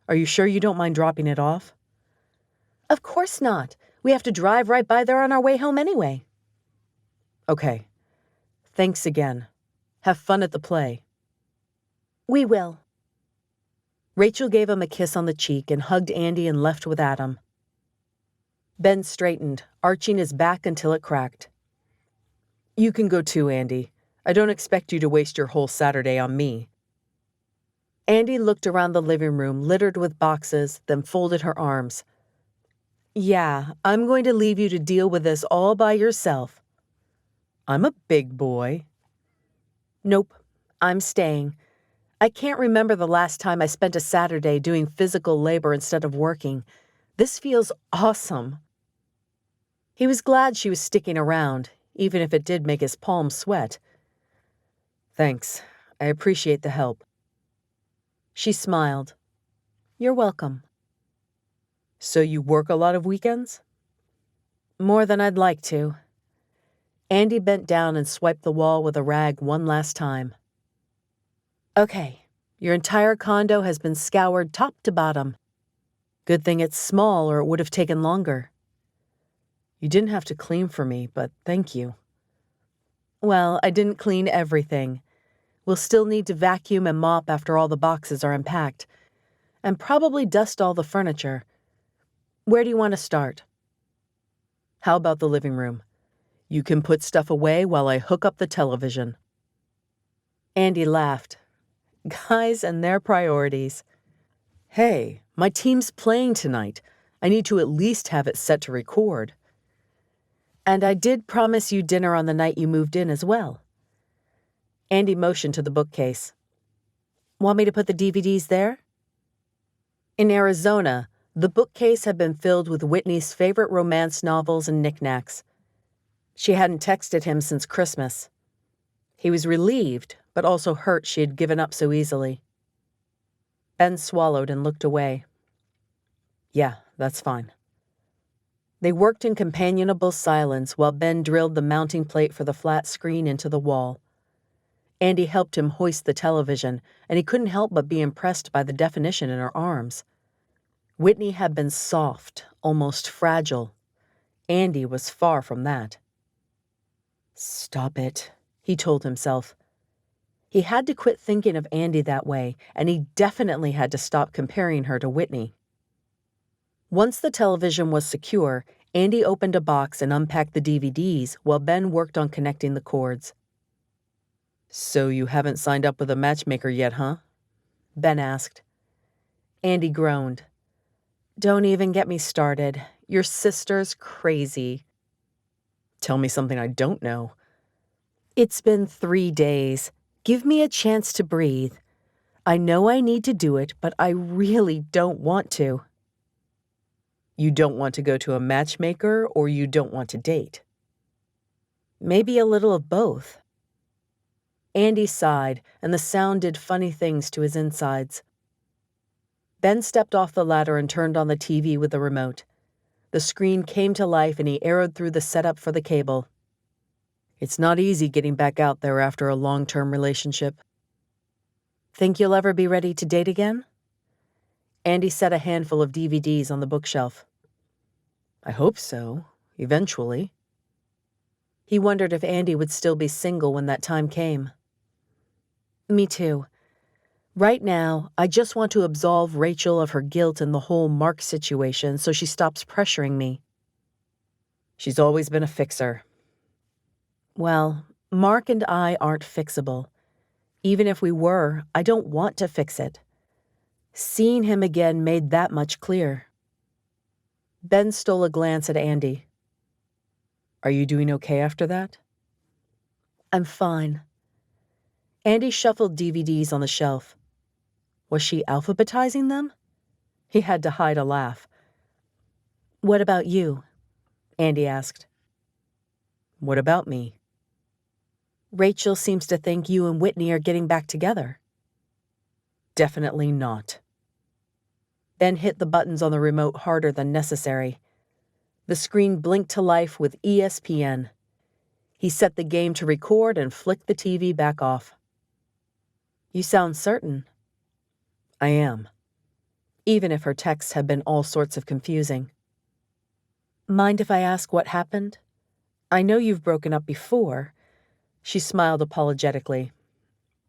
Are you sure you don't mind dropping it off?" "Of course not. We have to drive right by there on our way home anyway." "Okay. Thanks again. Have fun at the play." "We will." Rachel gave him a kiss on the cheek and hugged Andi and left with Adam. Ben straightened, arching his back until it cracked. You can go too, Andi. I don't expect you to waste your whole Saturday on me. Andi looked around the living room littered with boxes, then folded her arms. Yeah, I'm going to leave you to deal with this all by yourself. I'm a big boy. Nope, I'm staying. I can't remember the last time I spent a Saturday doing physical labor instead of working. This feels awesome. He was glad she was sticking around, even if it did make his palms sweat. Thanks. I appreciate the help. She smiled. You're welcome. So you work a lot of weekends? More than I'd like to. Andi bent down and swiped the wall with a rag one last time. Okay, your entire condo has been scoured top to bottom. Good thing it's small or it would have taken longer. You didn't have to clean for me, but thank you. Well, I didn't clean everything. We'll still need to vacuum and mop after all the boxes are unpacked, and probably dust all the furniture. Where do you want to start? How about the living room? You can put stuff away while I hook up the television. Andi laughed. Guys and their priorities. Hey, my team's playing tonight. I need to at least have it set to record. And I did promise you dinner on the night you moved in as well. Andi motioned to the bookcase. Want me to put the DVDs there? In Arizona, the bookcase had been filled with Whitney's favorite romance novels and knickknacks. She hadn't texted him since Christmas. He was relieved, but also hurt she had given up so easily. Ben swallowed and looked away. Yeah, that's fine. They worked in companionable silence while Ben drilled the mounting plate for the flat screen into the wall. Andi helped him hoist the television, and he couldn't help but be impressed by the definition in her arms. Whitney had been soft, almost fragile. Andi was far from that. Stop it, he told himself. He had to quit thinking of Andi that way, and he definitely had to stop comparing her to Whitney. Once the television was secure, Andi opened a box and unpacked the DVDs while Ben worked on connecting the cords. So you haven't signed up with a matchmaker yet, huh? Ben asked. Andi groaned. Don't even get me started. Your sister's crazy. Tell me something I don't know. It's been 3 days. Give me a chance to breathe. I know I need to do it, but I really don't want to. You don't want to go to a matchmaker, or you don't want to date? Maybe a little of both. Andi sighed, and the sound did funny things to his insides. Ben stepped off the ladder and turned on the TV with the remote. The screen came to life and he arrowed through the setup for the cable. It's not easy getting back out there after a long-term relationship. Think you'll ever be ready to date again? Andi set a handful of DVDs on the bookshelf. I hope so, eventually. He wondered if Andi would still be single when that time came. Me too. Right now, I just want to absolve Rachel of her guilt in the whole Mark situation so she stops pressuring me. She's always been a fixer. Well, Mark and I aren't fixable. Even if we were, I don't want to fix it. Seeing him again made that much clear. Ben stole a glance at Andi. Are you doing okay after that? I'm fine. Andi shuffled DVDs on the shelf. Was she alphabetizing them? He had to hide a laugh. What about you? Andi asked. What about me? Rachel seems to think you and Whitney are getting back together. Definitely not. Ben hit the buttons on the remote harder than necessary. The screen blinked to life with ESPN. He set the game to record and flicked the TV back off. You sound certain. I am. Even if her texts had been all sorts of confusing. Mind if I ask what happened? I know you've broken up before. She smiled apologetically.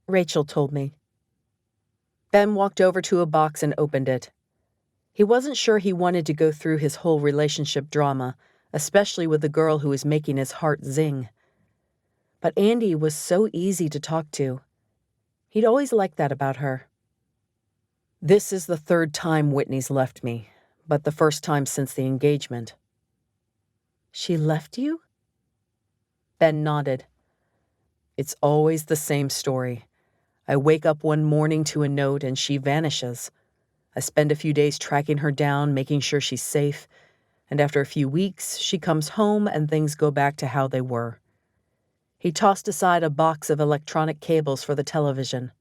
Rachel told me. Ben walked over to a box and opened it. He wasn't sure he wanted to go through his whole relationship drama, especially with the girl who was making his heart zing. But Andi was so easy to talk to. He'd always liked that about her. This is the third time Whitney's left me, but the first time since the engagement. She left you? Ben nodded. It's always the same story. I wake up one morning to a note and she vanishes. I spend a few days tracking her down, making sure she's safe, and after a few weeks, she comes home and things go back to how they were. He tossed aside a box of electronic cables for the television.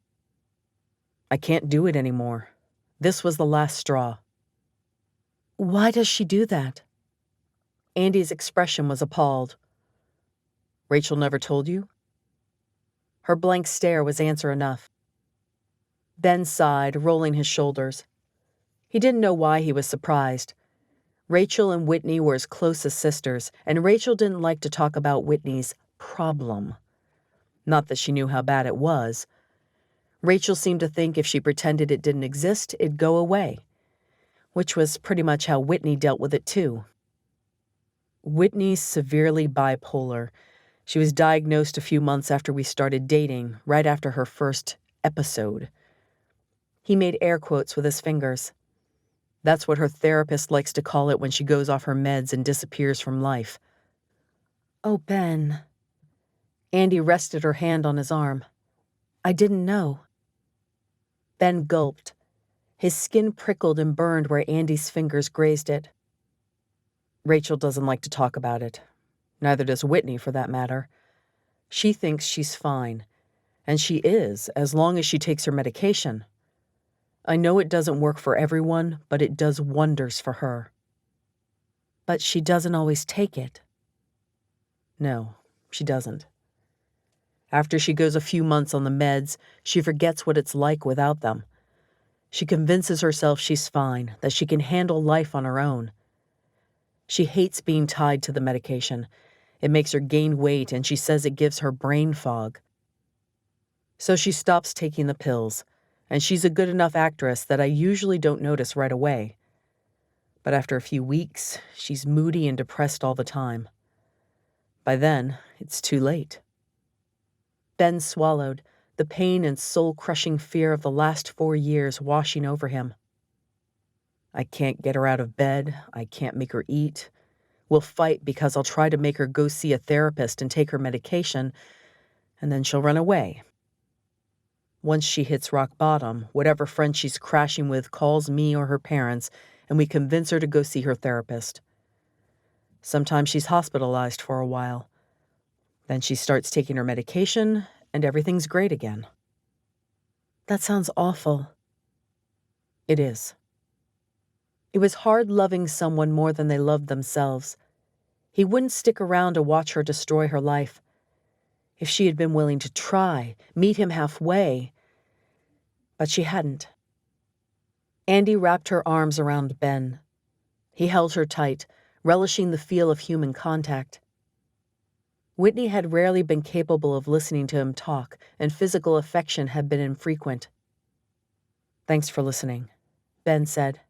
I can't do it anymore. This was the last straw. Why does she do that? Andi's expression was appalled. Rachel never told you? Her blank stare was answer enough. Ben sighed, rolling his shoulders. He didn't know why he was surprised. Rachel and Whitney were as close as sisters, and Rachel didn't like to talk about Whitney's problem. Not that she knew how bad it was. Rachel seemed to think if she pretended it didn't exist, it'd go away, which was pretty much how Whitney dealt with it too. Whitney's severely bipolar. She was diagnosed a few months after we started dating, right after her first episode. He made air quotes with his fingers. That's what her therapist likes to call it when she goes off her meds and disappears from life. Oh, Ben. Andi rested her hand on his arm. I didn't know. Ben gulped. His skin prickled and burned where Andi's fingers grazed it. Rachel doesn't like to talk about it. Neither does Whitney, for that matter. She thinks she's fine. And she is, as long as she takes her medication. I know it doesn't work for everyone, but it does wonders for her. But she doesn't always take it. No, she doesn't. After she goes a few months on the meds, she forgets what it's like without them. She convinces herself she's fine, that she can handle life on her own. She hates being tied to the medication. It makes her gain weight, and she says it gives her brain fog. So she stops taking the pills, and she's a good enough actress that I usually don't notice right away. But after a few weeks, she's moody and depressed all the time. By then, it's too late. Ben swallowed, the pain and soul-crushing fear of the last 4 years washing over him. I can't get her out of bed. I can't make her eat. We'll fight because I'll try to make her go see a therapist and take her medication, and then she'll run away. Once she hits rock bottom, whatever friend she's crashing with calls me or her parents, and we convince her to go see her therapist. Sometimes she's hospitalized for a while. Then she starts taking her medication, and everything's great again. That sounds awful. It is. It was hard loving someone more than they loved themselves. He wouldn't stick around to watch her destroy her life. If she had been willing to try, meet him halfway. But she hadn't. Andi wrapped her arms around Ben. He held her tight, relishing the feel of human contact. Whitney had rarely been capable of listening to him talk, and physical affection had been infrequent. "Thanks for listening," Ben said.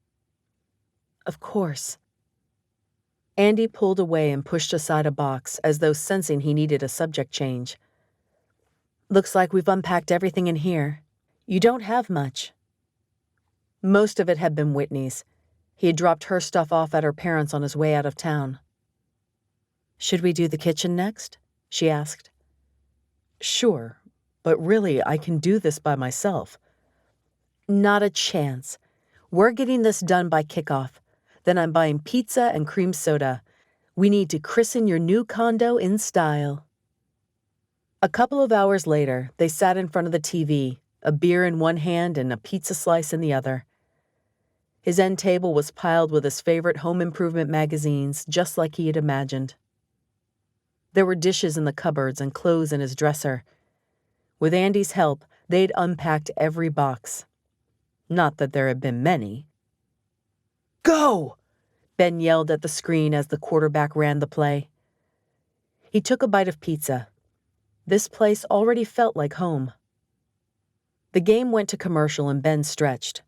Of course. Andi pulled away and pushed aside a box, as though sensing he needed a subject change. Looks like we've unpacked everything in here. You don't have much. Most of it had been Whitney's. He had dropped her stuff off at her parents' on his way out of town. Should we do the kitchen next? She asked. Sure, but really, I can do this by myself. Not a chance. We're getting this done by kickoff. Then I'm buying pizza and cream soda. We need to christen your new condo in style. A couple of hours later, they sat in front of the TV, a beer in one hand and a pizza slice in the other. His end table was piled with his favorite home improvement magazines, just like he had imagined. There were dishes in the cupboards and clothes in his dresser. With Andi's help, they'd unpacked every box. Not that there had been many. "Go!" Ben yelled at the screen as the quarterback ran the play. He took a bite of pizza. This place already felt like home. The game went to commercial and Ben stretched.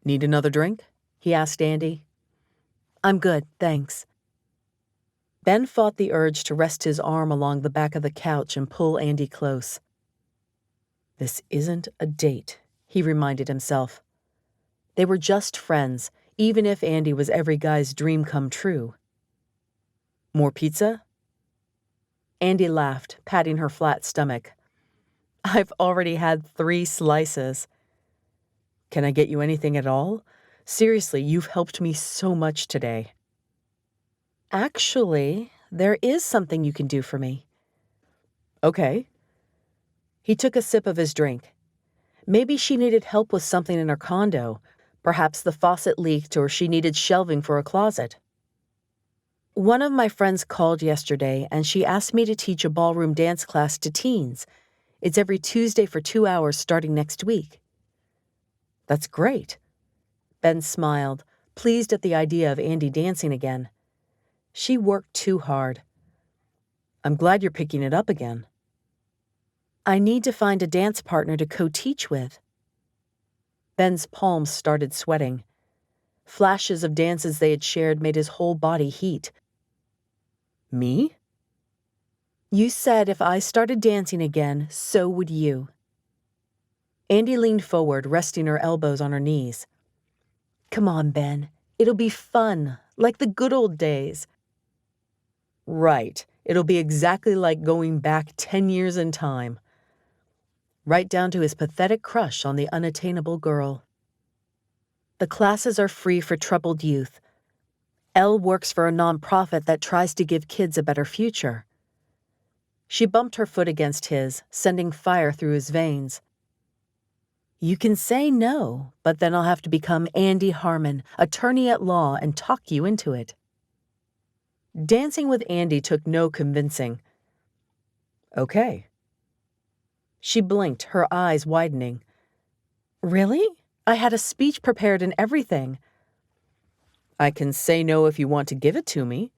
Need another drink? He asked Andi. I'm good, thanks. Ben fought the urge to rest his arm along the back of the couch and pull Andi close. This isn't a date, he reminded himself. They were just friends, even if Andi was every guy's dream come true. More pizza? Andi laughed, patting her flat stomach. I've already had 3 slices. Can I get you anything at all? Seriously, you've helped me so much today. Actually, there is something you can do for me. Okay. He took a sip of his drink. Maybe she needed help with something in her condo. Perhaps the faucet leaked or she needed shelving for a closet. One of my friends called yesterday and she asked me to teach a ballroom dance class to teens. It's every Tuesday for 2 hours starting next week. That's great. Ben smiled, pleased at the idea of Andi dancing again. She worked too hard. I'm glad you're picking it up again. I need to find a dance partner to co-teach with. Ben's palms started sweating. Flashes of dances they had shared made his whole body heat. Me? You said if I started dancing again, so would you. Andi leaned forward, resting her elbows on her knees. Come on, Ben. It'll be fun, like the good old days. Right. It'll be exactly like going back 10 years in time. Right down to his pathetic crush on the unattainable girl. The classes are free for troubled youth. Elle works for a nonprofit that tries to give kids a better future. She bumped her foot against his, sending fire through his veins. You can say no, but then I'll have to become Andi Harmon, attorney at law, and talk you into it. Dancing with Andi took no convincing. Okay. She blinked, her eyes widening. Really? I had a speech prepared and everything. I can say no if you want to give it to me.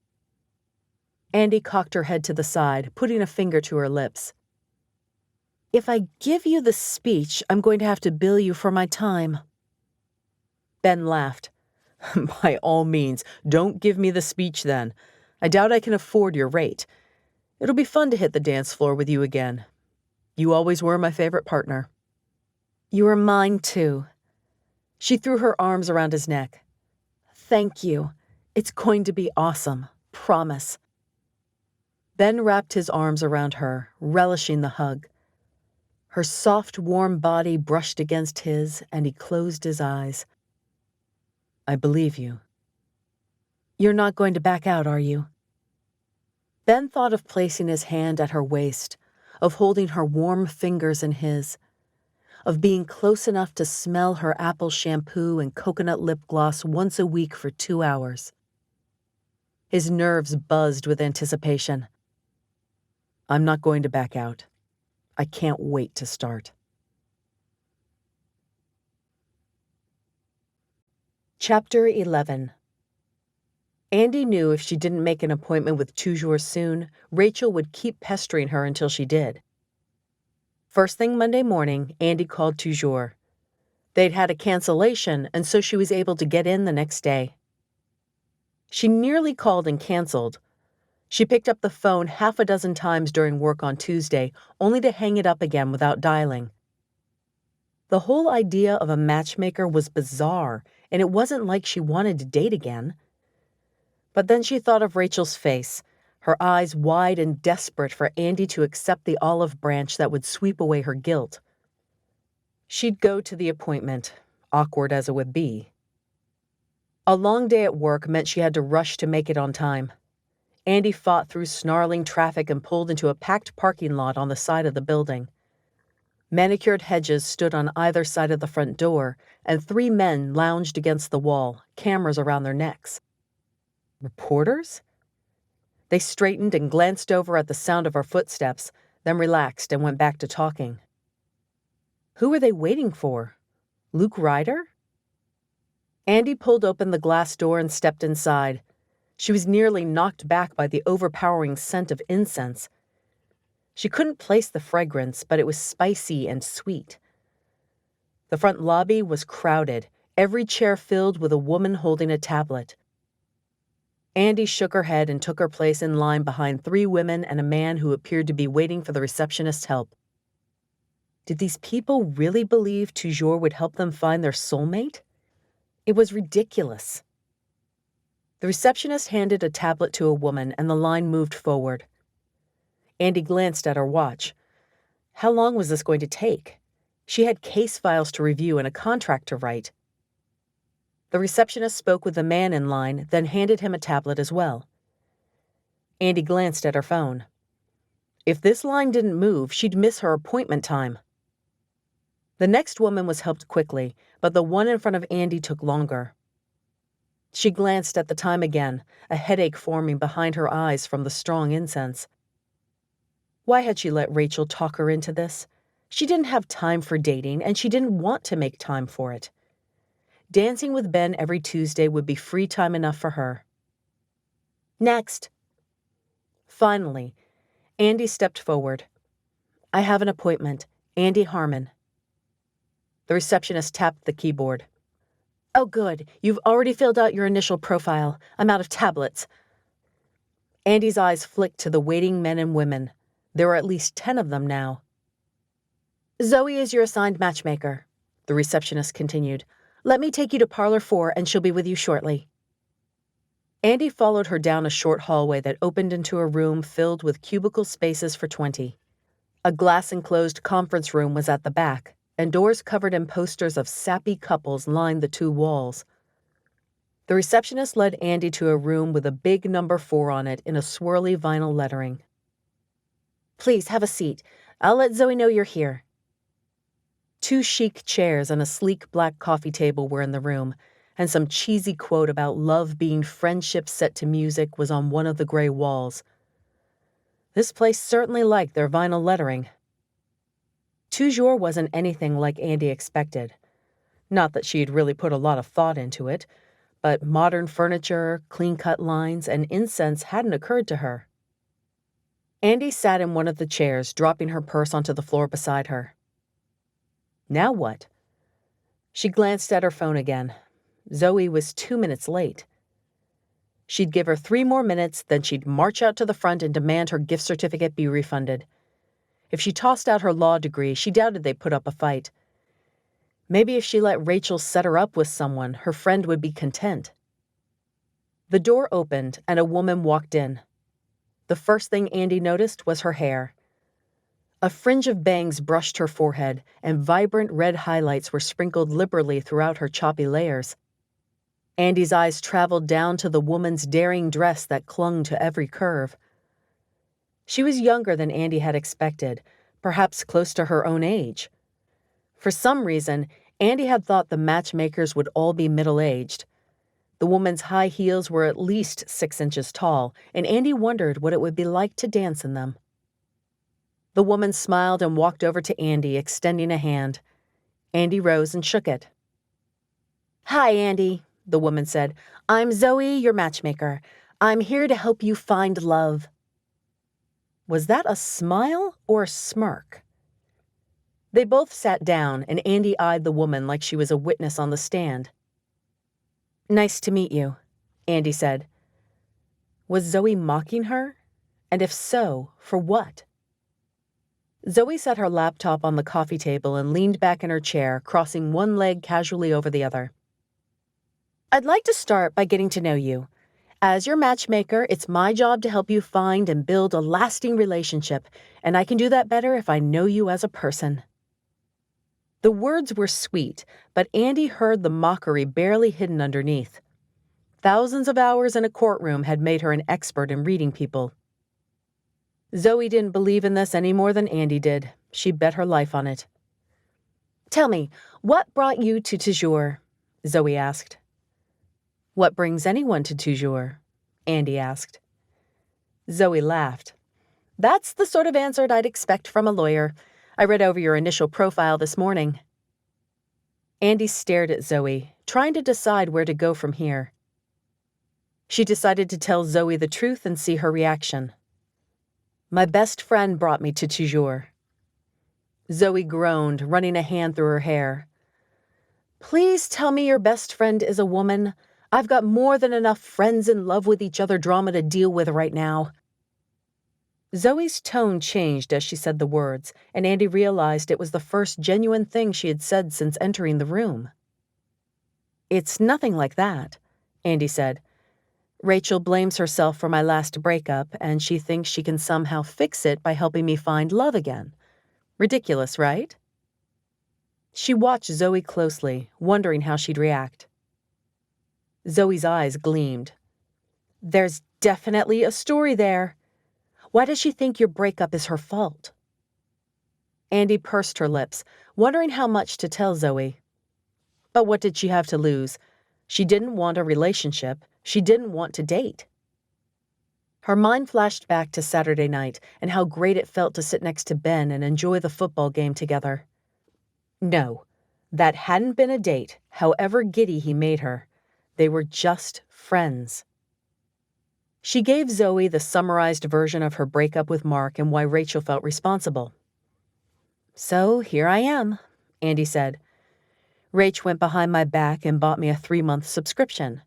Andi cocked her head to the side, putting a finger to her lips. If I give you the speech, I'm going to have to bill you for my time. Ben laughed. By all means, don't give me the speech then. I doubt I can afford your rate. It'll be fun to hit the dance floor with you again. You always were my favorite partner. You are mine too. She threw her arms around his neck. Thank you. It's going to be awesome. Promise. Ben wrapped his arms around her, relishing the hug. Her soft, warm body brushed against his, and he closed his eyes. I believe you. You're not going to back out, are you? Ben thought of placing his hand at her waist, of holding her warm fingers in his, of being close enough to smell her apple shampoo and coconut lip gloss once a week for 2 hours. His nerves buzzed with anticipation. I'm not going to back out. I can't wait to start. Chapter 11. Andi knew if she didn't make an appointment with Toujours soon, Rachel would keep pestering her until she did. First thing Monday morning, Andi called Toujours. They'd had a cancellation, and so she was able to get in the next day. She nearly called and canceled. She picked up the phone 6 times during work on Tuesday, only to hang it up again without dialing. The whole idea of a matchmaker was bizarre, and it wasn't like she wanted to date again. But then she thought of Rachel's face, her eyes wide and desperate for Andi to accept the olive branch that would sweep away her guilt. She'd go to the appointment, awkward as it would be. A long day at work meant she had to rush to make it on time. Andi fought through snarling traffic and pulled into a packed parking lot on the side of the building. Manicured hedges stood on either side of the front door, and 3 men lounged against the wall, cameras around their necks. Reporters? They straightened and glanced over at the sound of her footsteps, then relaxed and went back to talking. Who were they waiting for? Luke Ryder? Andi pulled open the glass door and stepped inside. She was nearly knocked back by the overpowering scent of incense. She couldn't place the fragrance, but it was spicy and sweet. The front lobby was crowded, every chair filled with a woman holding a tablet. Andi shook her head and took her place in line behind 3 women and a man who appeared to be waiting for the receptionist's help. Did these people really believe Toujours would help them find their soulmate? It was ridiculous. The receptionist handed a tablet to a woman and the line moved forward. Andi glanced at her watch. How long was this going to take? She had case files to review and a contract to write. The receptionist spoke with the man in line, then handed him a tablet as well. Andi glanced at her phone. If this line didn't move, she'd miss her appointment time. The next woman was helped quickly, but the one in front of Andi took longer. She glanced at the time again, a headache forming behind her eyes from the strong incense. Why had she let Rachel talk her into this? She didn't have time for dating, and she didn't want to make time for it. Dancing with Ben every Tuesday would be free time enough for her. Next. Finally, Andi stepped forward. I have an appointment. Andi Harmon. The receptionist tapped the keyboard. Oh, good. You've already filled out your initial profile. I'm out of tablets. Andi's eyes flicked to the waiting men and women. There were at least 10 of them now. Zoe is your assigned matchmaker, the receptionist continued. Let me take you to Parlor 4 and she'll be with you shortly. Andi followed her down a short hallway that opened into a room filled with cubicle spaces for 20. A glass-enclosed conference room was at the back, and doors covered in posters of sappy couples lined the 2 walls. The receptionist led Andi to a room with a big number 4 on it in a swirly vinyl lettering. Please, have a seat. I'll let Zoe know you're here. 2 chic chairs and a sleek black coffee table were in the room, and some cheesy quote about love being friendship set to music was on one of the gray walls. This place certainly liked their vinyl lettering. Toujours wasn't anything like Andi expected. Not that she'd really put a lot of thought into it, but modern furniture, clean-cut lines, and incense hadn't occurred to her. Andi sat in one of the chairs, dropping her purse onto the floor beside her. Now what? She glanced at her phone again. Zoe was 2 minutes late. She'd give her 3 more minutes, then she'd march out to the front and demand her gift certificate be refunded. If she tossed out her law degree, she doubted they'd put up a fight. Maybe if she let Rachel set her up with someone, her friend would be content. The door opened and a woman walked in. The first thing Andi noticed was her hair. A fringe of bangs brushed her forehead, and vibrant red highlights were sprinkled liberally throughout her choppy layers. Andi's eyes traveled down to the woman's daring dress that clung to every curve. She was younger than Andi had expected, perhaps close to her own age. For some reason, Andi had thought the matchmakers would all be middle-aged. The woman's high heels were at least 6 inches tall, and Andi wondered what it would be like to dance in them. The woman smiled and walked over to Andi, extending a hand. Andi rose and shook it. Hi, Andi, the woman said. I'm Zoe, your matchmaker. I'm here to help you find love. Was that a smile or a smirk? They both sat down, and Andi eyed the woman like she was a witness on the stand. Nice to meet you, Andi said. Was Zoe mocking her? And if so, for what? Zoe set her laptop on the coffee table and leaned back in her chair, crossing one leg casually over the other. I'd like to start by getting to know you. As your matchmaker, it's my job to help you find and build a lasting relationship, and I can do that better if I know you as a person. The words were sweet, but Andi heard the mockery barely hidden underneath. Thousands of hours in a courtroom had made her an expert in reading people. Zoe didn't believe in this any more than Andi did. She bet her life on it. Tell me, what brought you to Toujours? Zoe asked. What brings anyone to Toujours? Andi asked. Zoe laughed. That's the sort of answer I'd expect from a lawyer. I read over your initial profile this morning. Andi stared at Zoe, trying to decide where to go from here. She decided to tell Zoe the truth and see her reaction. My best friend brought me to Toujours. Zoe groaned, running a hand through her hair. Please tell me your best friend is a woman. I've got more than enough friends in love with each other drama to deal with right now. Zoe's tone changed as she said the words, and Andi realized it was the first genuine thing she had said since entering the room. It's nothing like that, Andi said. Rachel blames herself for my last breakup, and she thinks she can somehow fix it by helping me find love again. Ridiculous, right? She watched Zoe closely, wondering how she'd react. Zoe's eyes gleamed. There's definitely a story there. Why does she think your breakup is her fault? Andi pursed her lips, wondering how much to tell Zoe. But what did she have to lose? She didn't want a relationship. She didn't want to date. Her mind flashed back to Saturday night and how great it felt to sit next to Ben and enjoy the football game together. No, that hadn't been a date, however giddy he made her. They were just friends. She gave Zoe the summarized version of her breakup with Mark and why Rachel felt responsible. So here I am, Andi said. Rach went behind my back and bought me a 3-month subscription.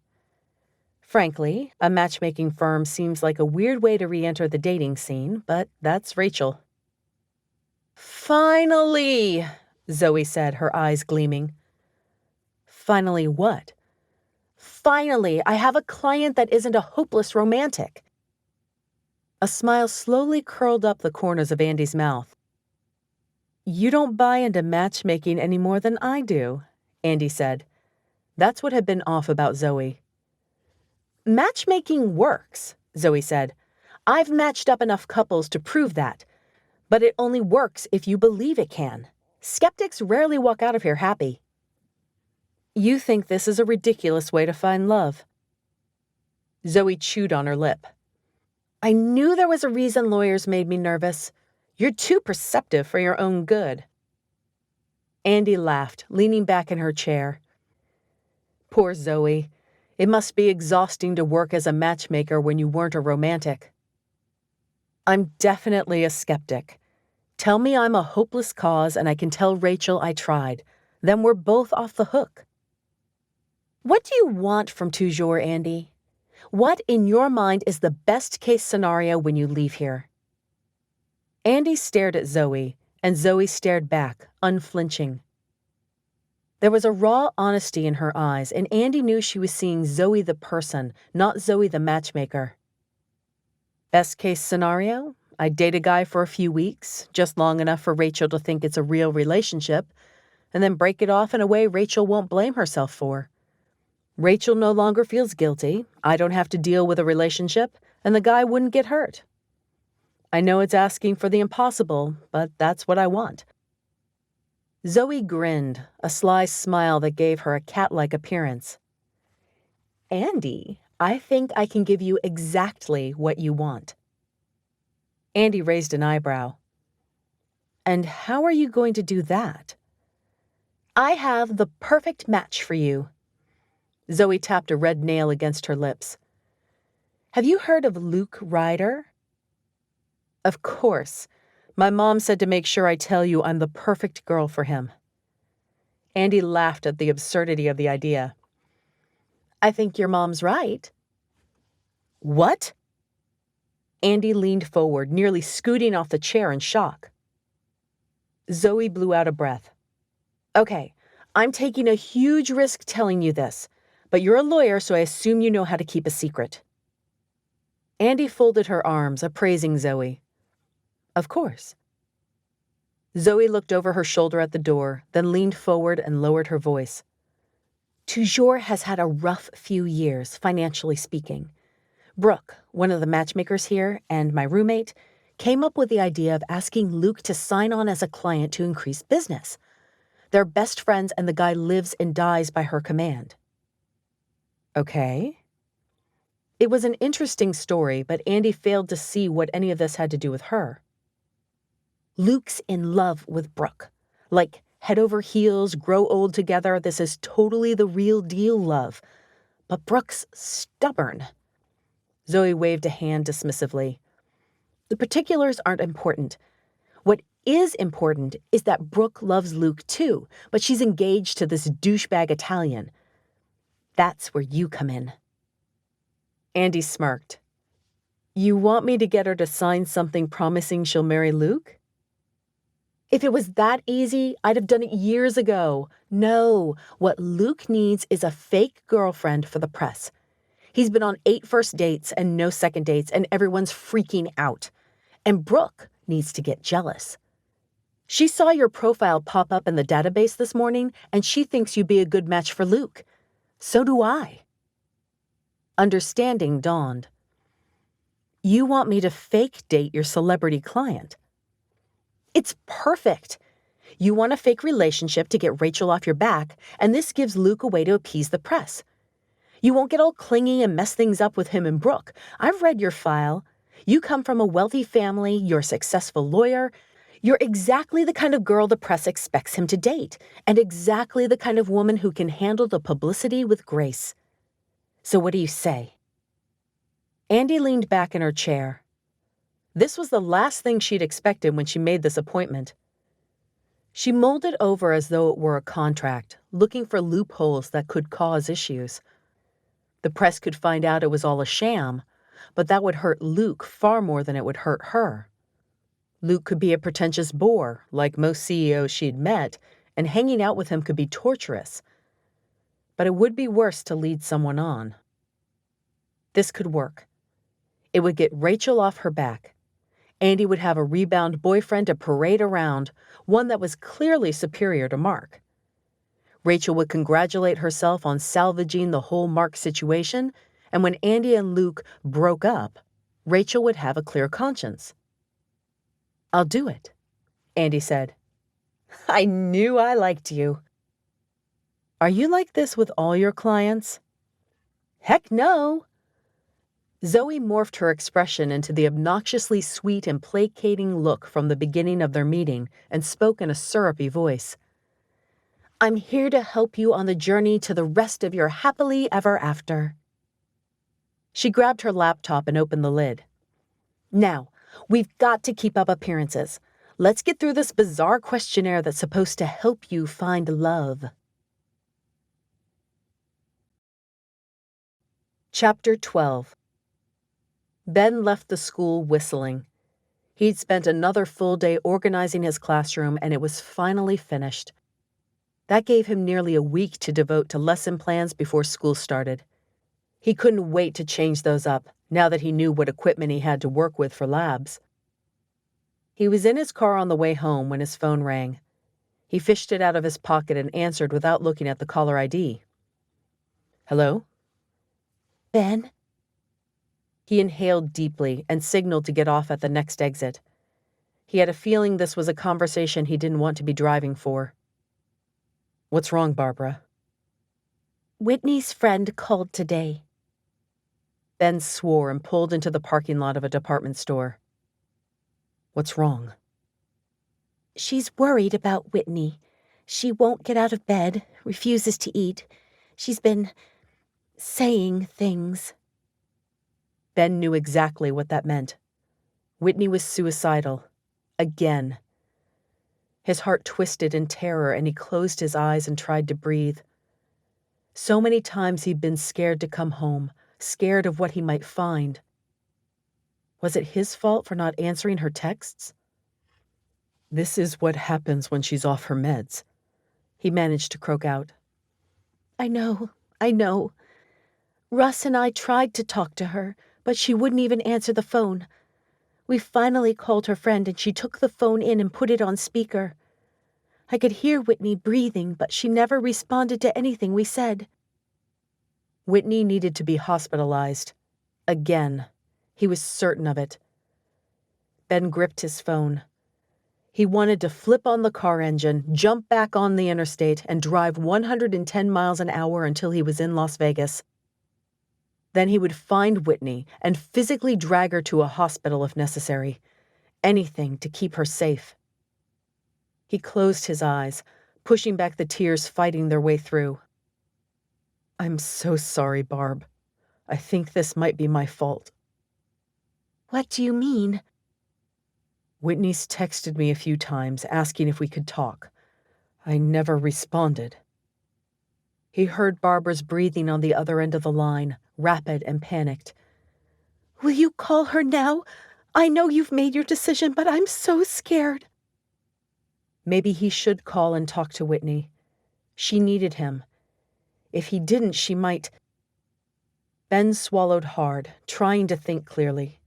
Frankly, a matchmaking firm seems like a weird way to re-enter the dating scene, but that's Rachel. Finally, Zoe said, her eyes gleaming. Finally what? Finally, I have a client that isn't a hopeless romantic. A smile slowly curled up the corners of Andi's mouth. You don't buy into matchmaking any more than I do, Andi said. That's what had been off about Zoe. Matchmaking works, Zoe said. I've matched up enough couples to prove that. But it only works if you believe it can. Skeptics rarely walk out of here happy. You think this is a ridiculous way to find love. Zoe chewed on her lip. I knew there was a reason lawyers made me nervous. You're too perceptive for your own good. Andi laughed, leaning back in her chair. Poor Zoe. It must be exhausting to work as a matchmaker when you weren't a romantic. I'm definitely a skeptic. Tell me I'm a hopeless cause and I can tell Rachel I tried. Then we're both off the hook. What do you want from Toujours, Andi? What, in your mind, is the best-case scenario when you leave here? Andi stared at Zoe, and Zoe stared back, unflinching. There was a raw honesty in her eyes, and Andi knew she was seeing Zoe the person, not Zoe the matchmaker. Best-case scenario? I'd date a guy for a few weeks, just long enough for Rachel to think it's a real relationship, and then break it off in a way Rachel won't blame herself for. Rachel no longer feels guilty, I don't have to deal with a relationship, and the guy wouldn't get hurt. I know it's asking for the impossible, but that's what I want. Zoe grinned, a sly smile that gave her a cat-like appearance. Andi, I think I can give you exactly what you want. Andi raised an eyebrow. And how are you going to do that? I have the perfect match for you. Zoe tapped a red nail against her lips. Have you heard of Luke Ryder? Of course. My mom said to make sure I tell you I'm the perfect girl for him. Andi laughed at the absurdity of the idea. I think your mom's right. What? Andi leaned forward, nearly scooting off the chair in shock. Zoe blew out a breath. Okay, I'm taking a huge risk telling you this, but you're a lawyer, so I assume you know how to keep a secret. Andi folded her arms, appraising Zoe. Of course. Zoe looked over her shoulder at the door, then leaned forward and lowered her voice. Toujours has had a rough few years, financially speaking. Brooke, one of the matchmakers here, and my roommate, came up with the idea of asking Luke to sign on as a client to increase business. They're best friends and the guy lives and dies by her command. Okay. It was an interesting story, but Andi failed to see what any of this had to do with her. Luke's in love with Brooke. Like, head over heels, grow old together, this is totally the real deal love. But Brooke's stubborn. Zoe waved a hand dismissively. The particulars aren't important. What is important is that Brooke loves Luke too, but she's engaged to this douchebag Italian. That's where you come in. Andi smirked. You want me to get her to sign something promising she'll marry Luke? If it was that easy, I'd have done it years ago. No, what Luke needs is a fake girlfriend for the press. He's been on 8 first dates and no second dates, and everyone's freaking out. And Brooke needs to get jealous. She saw your profile pop up in the database this morning, and she thinks you'd be a good match for Luke. So do I. Understanding dawned. You want me to fake date your celebrity client? It's perfect. You want a fake relationship to get Rachel off your back, and this gives Luke a way to appease the press. You won't get all clingy and mess things up with him and Brooke. I've read your file. You come from a wealthy family, you're a successful lawyer. You're exactly the kind of girl the press expects him to date, and exactly the kind of woman who can handle the publicity with grace. So what do you say? Andi leaned back in her chair. This was the last thing she'd expected when she made this appointment. She mulled it over as though it were a contract, looking for loopholes that could cause issues. The press could find out it was all a sham, but that would hurt Luke far more than it would hurt her. Luke could be a pretentious bore, like most CEOs she'd met, and hanging out with him could be torturous. But it would be worse to lead someone on. This could work. It would get Rachel off her back. Andi would have a rebound boyfriend to parade around, one that was clearly superior to Mark. Rachel would congratulate herself on salvaging the whole Mark situation, and when Andi and Luke broke up, Rachel would have a clear conscience. I'll do it, Andi said. I knew I liked you. Are you like this with all your clients? Heck no. Zoe morphed her expression into the obnoxiously sweet and placating look from the beginning of their meeting and spoke in a syrupy voice. I'm here to help you on the journey to the rest of your happily ever after. She grabbed her laptop and opened the lid. Now, we've got to keep up appearances. Let's get through this bizarre questionnaire that's supposed to help you find love. Chapter 12. Ben left the school whistling. He'd spent another full day organizing his classroom, and it was finally finished. That gave him nearly a week to devote to lesson plans before school started. He couldn't wait to change those up, now that he knew what equipment he had to work with for labs. He was in his car on the way home when his phone rang. He fished it out of his pocket and answered without looking at the caller ID. Hello? Ben? He inhaled deeply and signaled to get off at the next exit. He had a feeling this was a conversation he didn't want to be driving for. What's wrong, Barbara? Whitney's friend called today. Ben swore and pulled into the parking lot of a department store. What's wrong? She's worried about Whitney. She won't get out of bed, refuses to eat. She's been saying things. Ben knew exactly what that meant. Whitney was suicidal. Again. His heart twisted in terror, and he closed his eyes and tried to breathe. So many times he'd been scared to come home, scared of what he might find. Was it his fault for not answering her texts? This is what happens when she's off her meds, he managed to croak out. I know. Russ and I tried to talk to her, but she wouldn't even answer the phone. We finally called her friend, and she took the phone in and put it on speaker. I could hear Whitney breathing, but she never responded to anything we said. Whitney needed to be hospitalized. Again. He was certain of it. Ben gripped his phone. He wanted to flip on the car engine, jump back on the interstate, and drive 110 miles an hour until he was in Las Vegas. Then he would find Whitney and physically drag her to a hospital if necessary. Anything to keep her safe. He closed his eyes, pushing back the tears fighting their way through. I'm so sorry, Barb. I think this might be my fault. What do you mean? Whitney's texted me a few times asking if we could talk. I never responded. He heard Barbara's breathing on the other end of the line, rapid and panicked. Will you call her now? I know you've made your decision, but I'm so scared. Maybe he should call and talk to Whitney. She needed him. If he didn't, she might... Ben swallowed hard, trying to think clearly.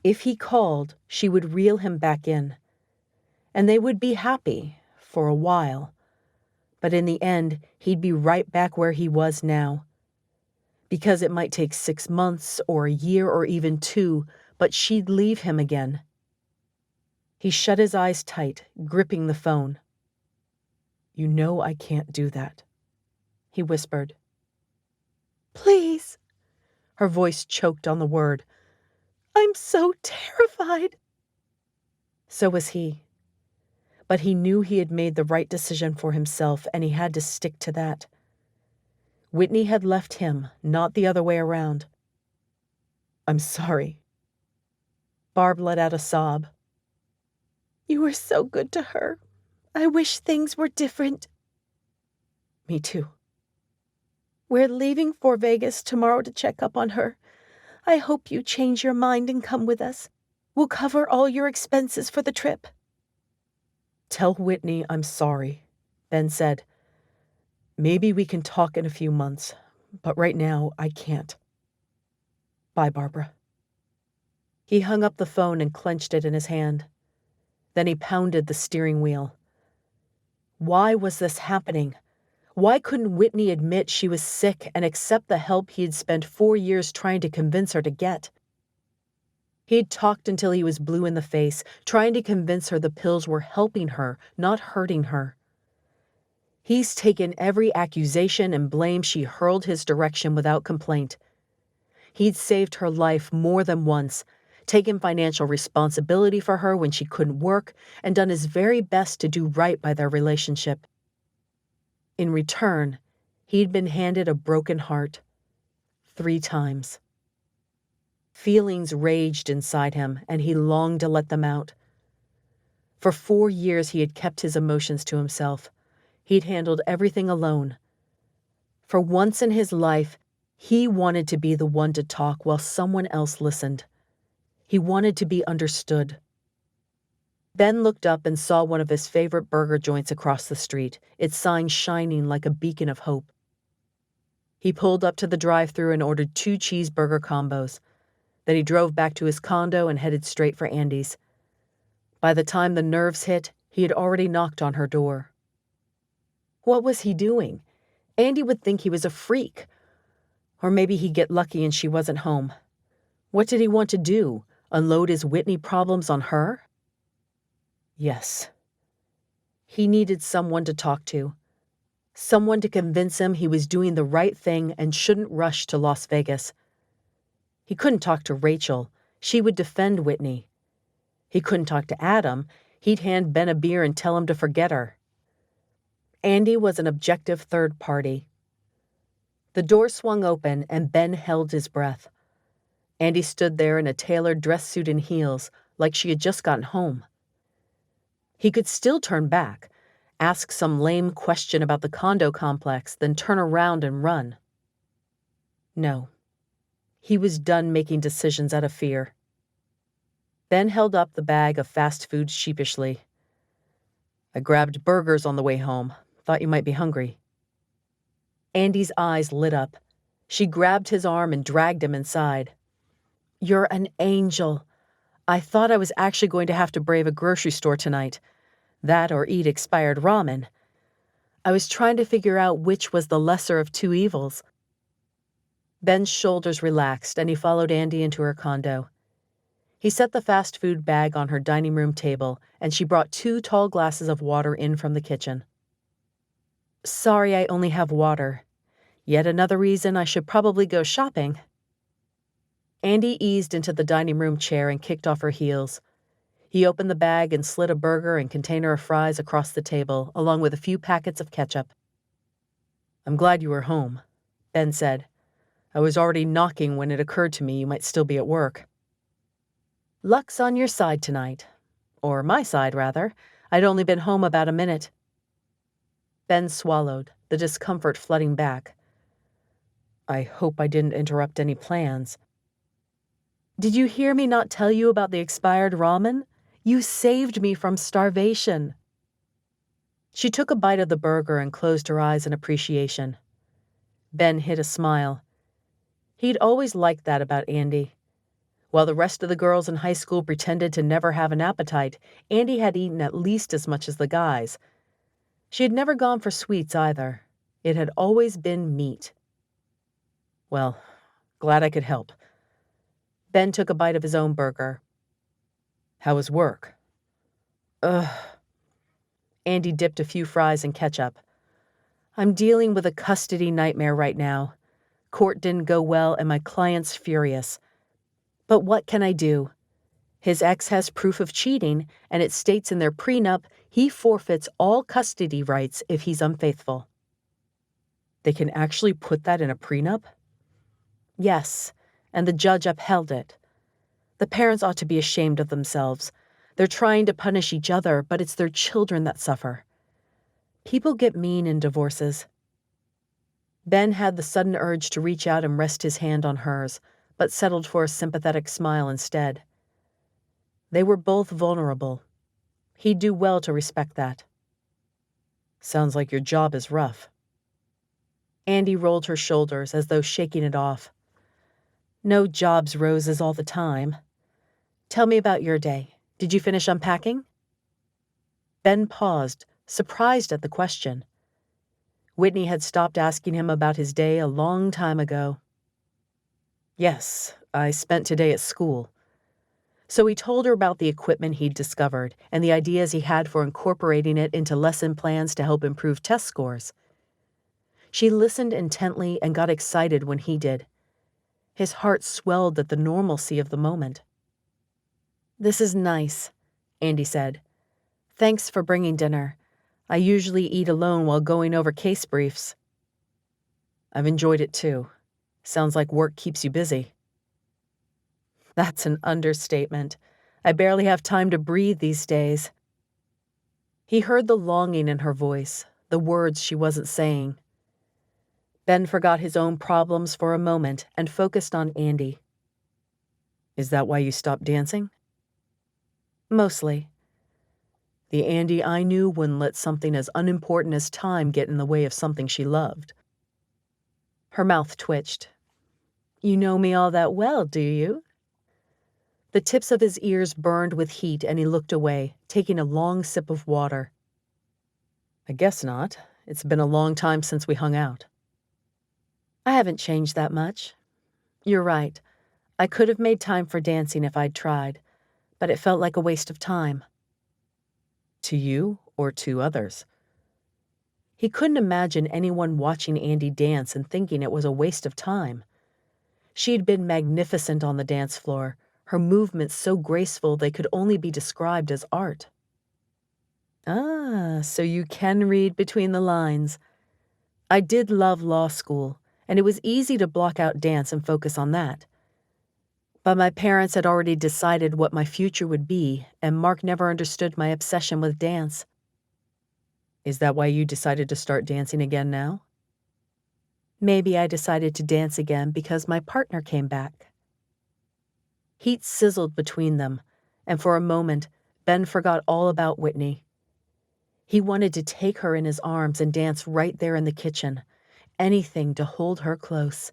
If he called, she would reel him back in. And they would be happy, for a while. But in the end, he'd be right back where he was now. Because it might take 6 months or a year or even 2, but she'd leave him again. He shut his eyes tight, gripping the phone. You know I can't do that, he whispered. Please. Her voice choked on the word. I'm so terrified. So was he. But he knew he had made the right decision for himself, and he had to stick to that. Whitney had left him, not the other way around. I'm sorry. Barb let out a sob. You were so good to her. I wish things were different. Me too. We're leaving for Vegas tomorrow to check up on her. I hope you change your mind and come with us. We'll cover all your expenses for the trip. Tell Whitney I'm sorry, Ben said. Maybe we can talk in a few months, but right now I can't. Bye, Barbara. He hung up the phone and clenched it in his hand. Then he pounded the steering wheel. Why was this happening? Why couldn't Whitney admit she was sick and accept the help he had spent 4 years trying to convince her to get? He'd talked until he was blue in the face, trying to convince her the pills were helping her, not hurting her. He's taken every accusation and blame she hurled his direction without complaint. He'd saved her life more than once, taken financial responsibility for her when she couldn't work, and done his very best to do right by their relationship. In return, he'd been handed a broken heart. 3 times. Feelings raged inside him, and he longed to let them out. For 4 years he had kept his emotions to himself. He'd handled everything alone. For once in his life, he wanted to be the one to talk while someone else listened. He wanted to be understood. Ben looked up and saw one of his favorite burger joints across the street, its sign shining like a beacon of hope. He pulled up to the drive-thru and ordered 2 cheeseburger combos. Then he drove back to his condo and headed straight for Andi's. By the time the nerves hit, he had already knocked on her door. What was he doing? Andi would think he was a freak. Or maybe he'd get lucky and she wasn't home. What did he want to do? Unload his Whitney problems on her? Yes. He needed someone to talk to. Someone to convince him he was doing the right thing and shouldn't rush to Las Vegas. He couldn't talk to Rachel. She would defend Whitney. He couldn't talk to Adam. He'd hand Ben a beer and tell him to forget her. Andi was an objective third party. The door swung open and Ben held his breath. Andi stood there in a tailored dress suit and heels, like she had just gotten home. He could still turn back, ask some lame question about the condo complex, then turn around and run. No. He was done making decisions out of fear. Ben held up the bag of fast food sheepishly. I grabbed burgers on the way home. Thought you might be hungry. Andi's eyes lit up. She grabbed his arm and dragged him inside. You're an angel. I thought I was actually going to have to brave a grocery store tonight. That or eat expired ramen. I was trying to figure out which was the lesser of 2 evils. Ben's shoulders relaxed and he followed Andi into her condo. He set the fast food bag on her dining room table and she brought 2 tall glasses of water in from the kitchen. Sorry, I only have water. Yet another reason I should probably go shopping. Andi eased into the dining room chair and kicked off her heels. He opened the bag and slid a burger and container of fries across the table, along with a few packets of ketchup. I'm glad you were home, Ben said. I was already knocking when it occurred to me you might still be at work. Luck's on your side tonight. Or my side, rather. I'd only been home about a minute. Ben swallowed, the discomfort flooding back. I hope I didn't interrupt any plans. Did you hear me not tell you about the expired ramen? You saved me from starvation. She took a bite of the burger and closed her eyes in appreciation. Ben hid a smile. He'd always liked that about Andi. While the rest of the girls in high school pretended to never have an appetite, Andi had eaten at least as much as the guys. She had never gone for sweets either. It had always been meat. Well, glad I could help. Ben took a bite of his own burger. How was work? Ugh. Andi dipped a few fries in ketchup. I'm dealing with a custody nightmare right now. Court didn't go well and my client's furious. But what can I do? His ex has proof of cheating, and it states in their prenup he forfeits all custody rights if he's unfaithful. They can actually put that in a prenup? Yes, and the judge upheld it. The parents ought to be ashamed of themselves. They're trying to punish each other, but it's their children that suffer. People get mean in divorces. Ben had the sudden urge to reach out and rest his hand on hers, but settled for a sympathetic smile instead. They were both vulnerable. He'd do well to respect that. Sounds like your job is rough. Andi rolled her shoulders as though shaking it off. No job's roses all the time. Tell me about your day. Did you finish unpacking? Ben paused, surprised at the question. Whitney had stopped asking him about his day a long time ago. Yes, I spent today at school. So he told her about the equipment he'd discovered and the ideas he had for incorporating it into lesson plans to help improve test scores. She listened intently and got excited when he did. His heart swelled at the normalcy of the moment. This is nice, Andi said. Thanks for bringing dinner. I usually eat alone while going over case briefs. I've enjoyed it too. Sounds like work keeps you busy. That's an understatement. I barely have time to breathe these days. He heard the longing in her voice, the words she wasn't saying. Ben forgot his own problems for a moment and focused on Andi. Is that why you stopped dancing? Mostly. The Andi I knew wouldn't let something as unimportant as time get in the way of something she loved. Her mouth twitched. You know me all that well, do you? The tips of his ears burned with heat and he looked away, taking a long sip of water. I guess not. It's been a long time since we hung out. I haven't changed that much. You're right. I could have made time for dancing if I'd tried, but it felt like a waste of time. To you or to others? He couldn't imagine anyone watching Andi dance and thinking it was a waste of time. She'd been magnificent on the dance floor, her movements so graceful they could only be described as art. Ah, so you can read between the lines. I did love law school, and it was easy to block out dance and focus on that. But my parents had already decided what my future would be, and Mark never understood my obsession with dance. Is that why you decided to start dancing again now? Maybe I decided to dance again because my partner came back. Heat sizzled between them, and for a moment, Ben forgot all about Whitney. He wanted to take her in his arms and dance right there in the kitchen, anything to hold her close.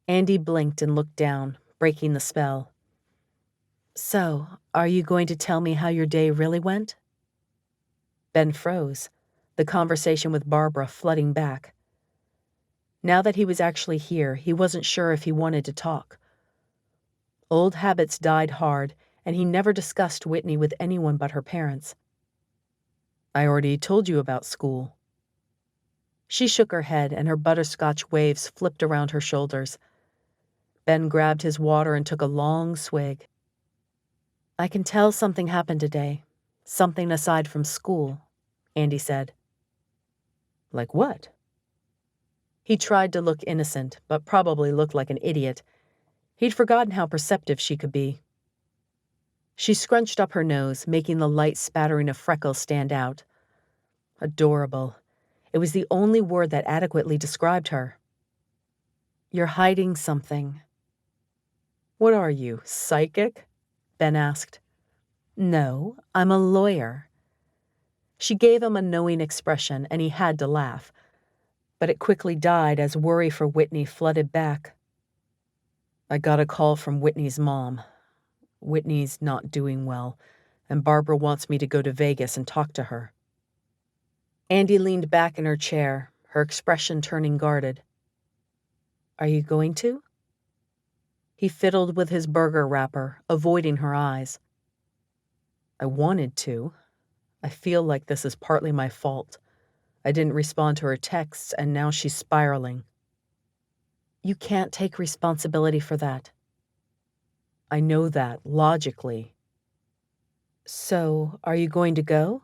Andi blinked and looked down, breaking the spell. So, are you going to tell me how your day really went? Ben froze, the conversation with Barbara flooding back. Now that he was actually here, he wasn't sure if he wanted to talk. Old habits died hard, and he never discussed Whitney with anyone but her parents. I already told you about school. She shook her head, and her butterscotch waves flipped around her shoulders. Ben grabbed his water and took a long swig. I can tell something happened today. Something aside from school, Andi said. Like what? He tried to look innocent, but probably looked like an idiot. He'd forgotten how perceptive she could be. She scrunched up her nose, making the light spattering of freckles stand out. Adorable. It was the only word that adequately described her. You're hiding something. What are you, psychic? Ben asked. No, I'm a lawyer. She gave him a knowing expression, and he had to laugh. But it quickly died as worry for Whitney flooded back. I got a call from Whitney's mom. Whitney's not doing well, and Barbara wants me to go to Vegas and talk to her. Andi leaned back in her chair, her expression turning guarded. Are you going to? He fiddled with his burger wrapper, avoiding her eyes. I wanted to. I feel like this is partly my fault. I didn't respond to her texts, and now she's spiraling. You can't take responsibility for that. I know that, logically. So, are you going to go?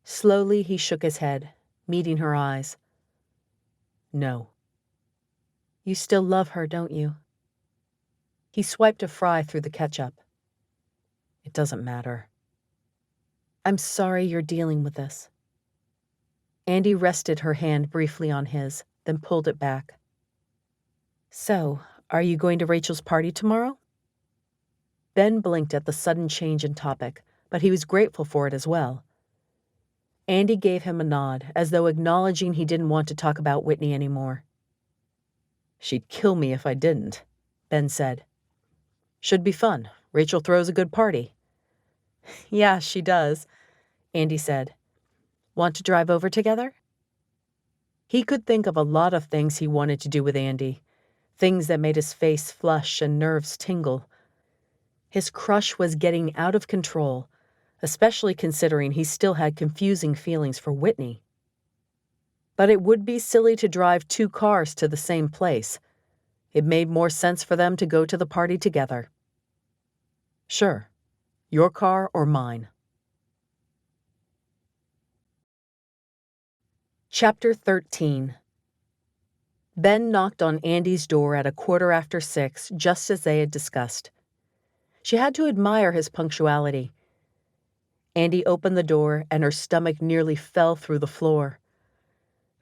Slowly, he shook his head, meeting her eyes. No. You still love her, don't you? He swiped a fry through the ketchup. It doesn't matter. I'm sorry you're dealing with this. Andi rested her hand briefly on his, then pulled it back. So, are you going to Rachel's party tomorrow? Ben blinked at the sudden change in topic, but he was grateful for it as well. Andi gave him a nod, as though acknowledging he didn't want to talk about Whitney anymore. She'd kill me if I didn't, Ben said. Should be fun. Rachel throws a good party. Yeah, she does, Andi said. Want to drive over together? He could think of a lot of things he wanted to do with Andi, things that made his face flush and nerves tingle. His crush was getting out of control, especially considering he still had confusing feelings for Whitney. But it would be silly to drive 2 cars to the same place. It made more sense for them to go to the party together. Sure. Your car or mine? Chapter 13. Ben knocked on Andi's door at 6:15, just as they had discussed. She had to admire his punctuality. Andi opened the door, and her stomach nearly fell through the floor.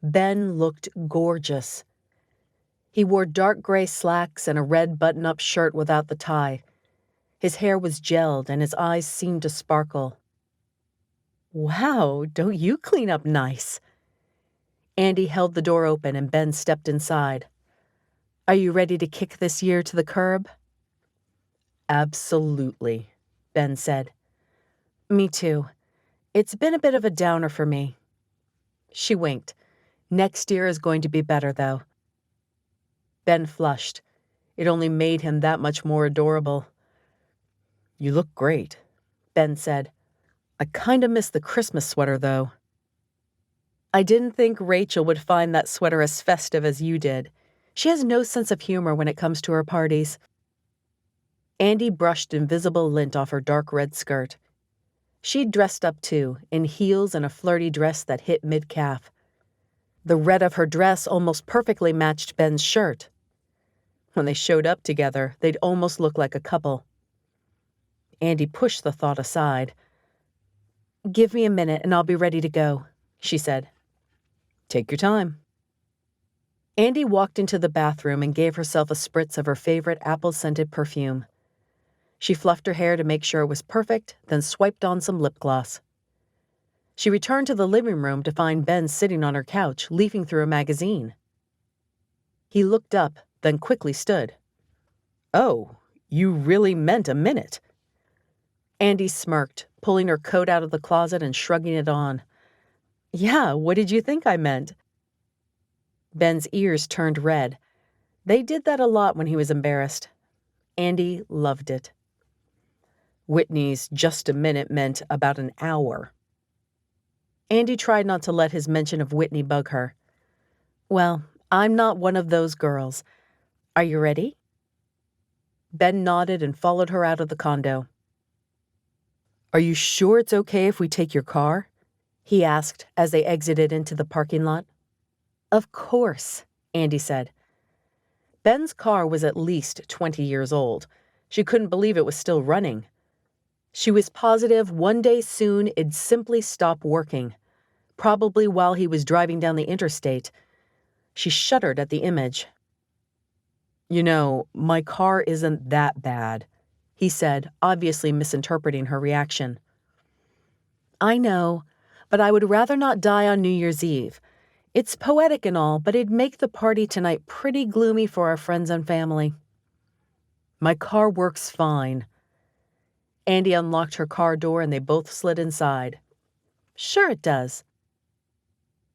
Ben looked gorgeous. He wore dark gray slacks and a red button-up shirt without the tie. His hair was gelled, and his eyes seemed to sparkle. Wow, don't you clean up nice? Andi held the door open, and Ben stepped inside. Are you ready to kick this year to the curb? Absolutely, Ben said. Me too. It's been a bit of a downer for me. She winked. Next year is going to be better, though. Ben flushed. It only made him that much more adorable. You look great, Ben said. I kinda miss the Christmas sweater, though. I didn't think Rachel would find that sweater as festive as you did. She has no sense of humor when it comes to her parties. Andi brushed invisible lint off her dark red skirt. She'd dressed up too, in heels and a flirty dress that hit mid-calf. The red of her dress almost perfectly matched Ben's shirt. When they showed up together, they'd almost look like a couple. Andi pushed the thought aside. Give me a minute and I'll be ready to go, she said. Take your time. Andi walked into the bathroom and gave herself a spritz of her favorite apple-scented perfume. She fluffed her hair to make sure it was perfect, then swiped on some lip gloss. She returned to the living room to find Ben sitting on her couch, leafing through a magazine. He looked up, then quickly stood. Oh, you really meant a minute. Andi smirked, pulling her coat out of the closet and shrugging it on. Yeah, what did you think I meant? Ben's ears turned red. They did that a lot when he was embarrassed. Andi loved it. Whitney's just a minute meant about an hour. Andi tried not to let his mention of Whitney bug her. Well, I'm not one of those girls. Are you ready? Ben nodded and followed her out of the condo. Are you sure it's okay if we take your car? He asked as they exited into the parking lot. Of course, Andi said. Ben's car was at least 20 years old. She couldn't believe it was still running. She was positive one day soon it'd simply stop working, probably while he was driving down the interstate. She shuddered at the image. You know, my car isn't that bad, he said, obviously misinterpreting her reaction. I know, but I would rather not die on New Year's Eve. It's poetic and all, but it'd make the party tonight pretty gloomy for our friends and family. My car works fine. Andi unlocked her car door and they both slid inside. Sure it does.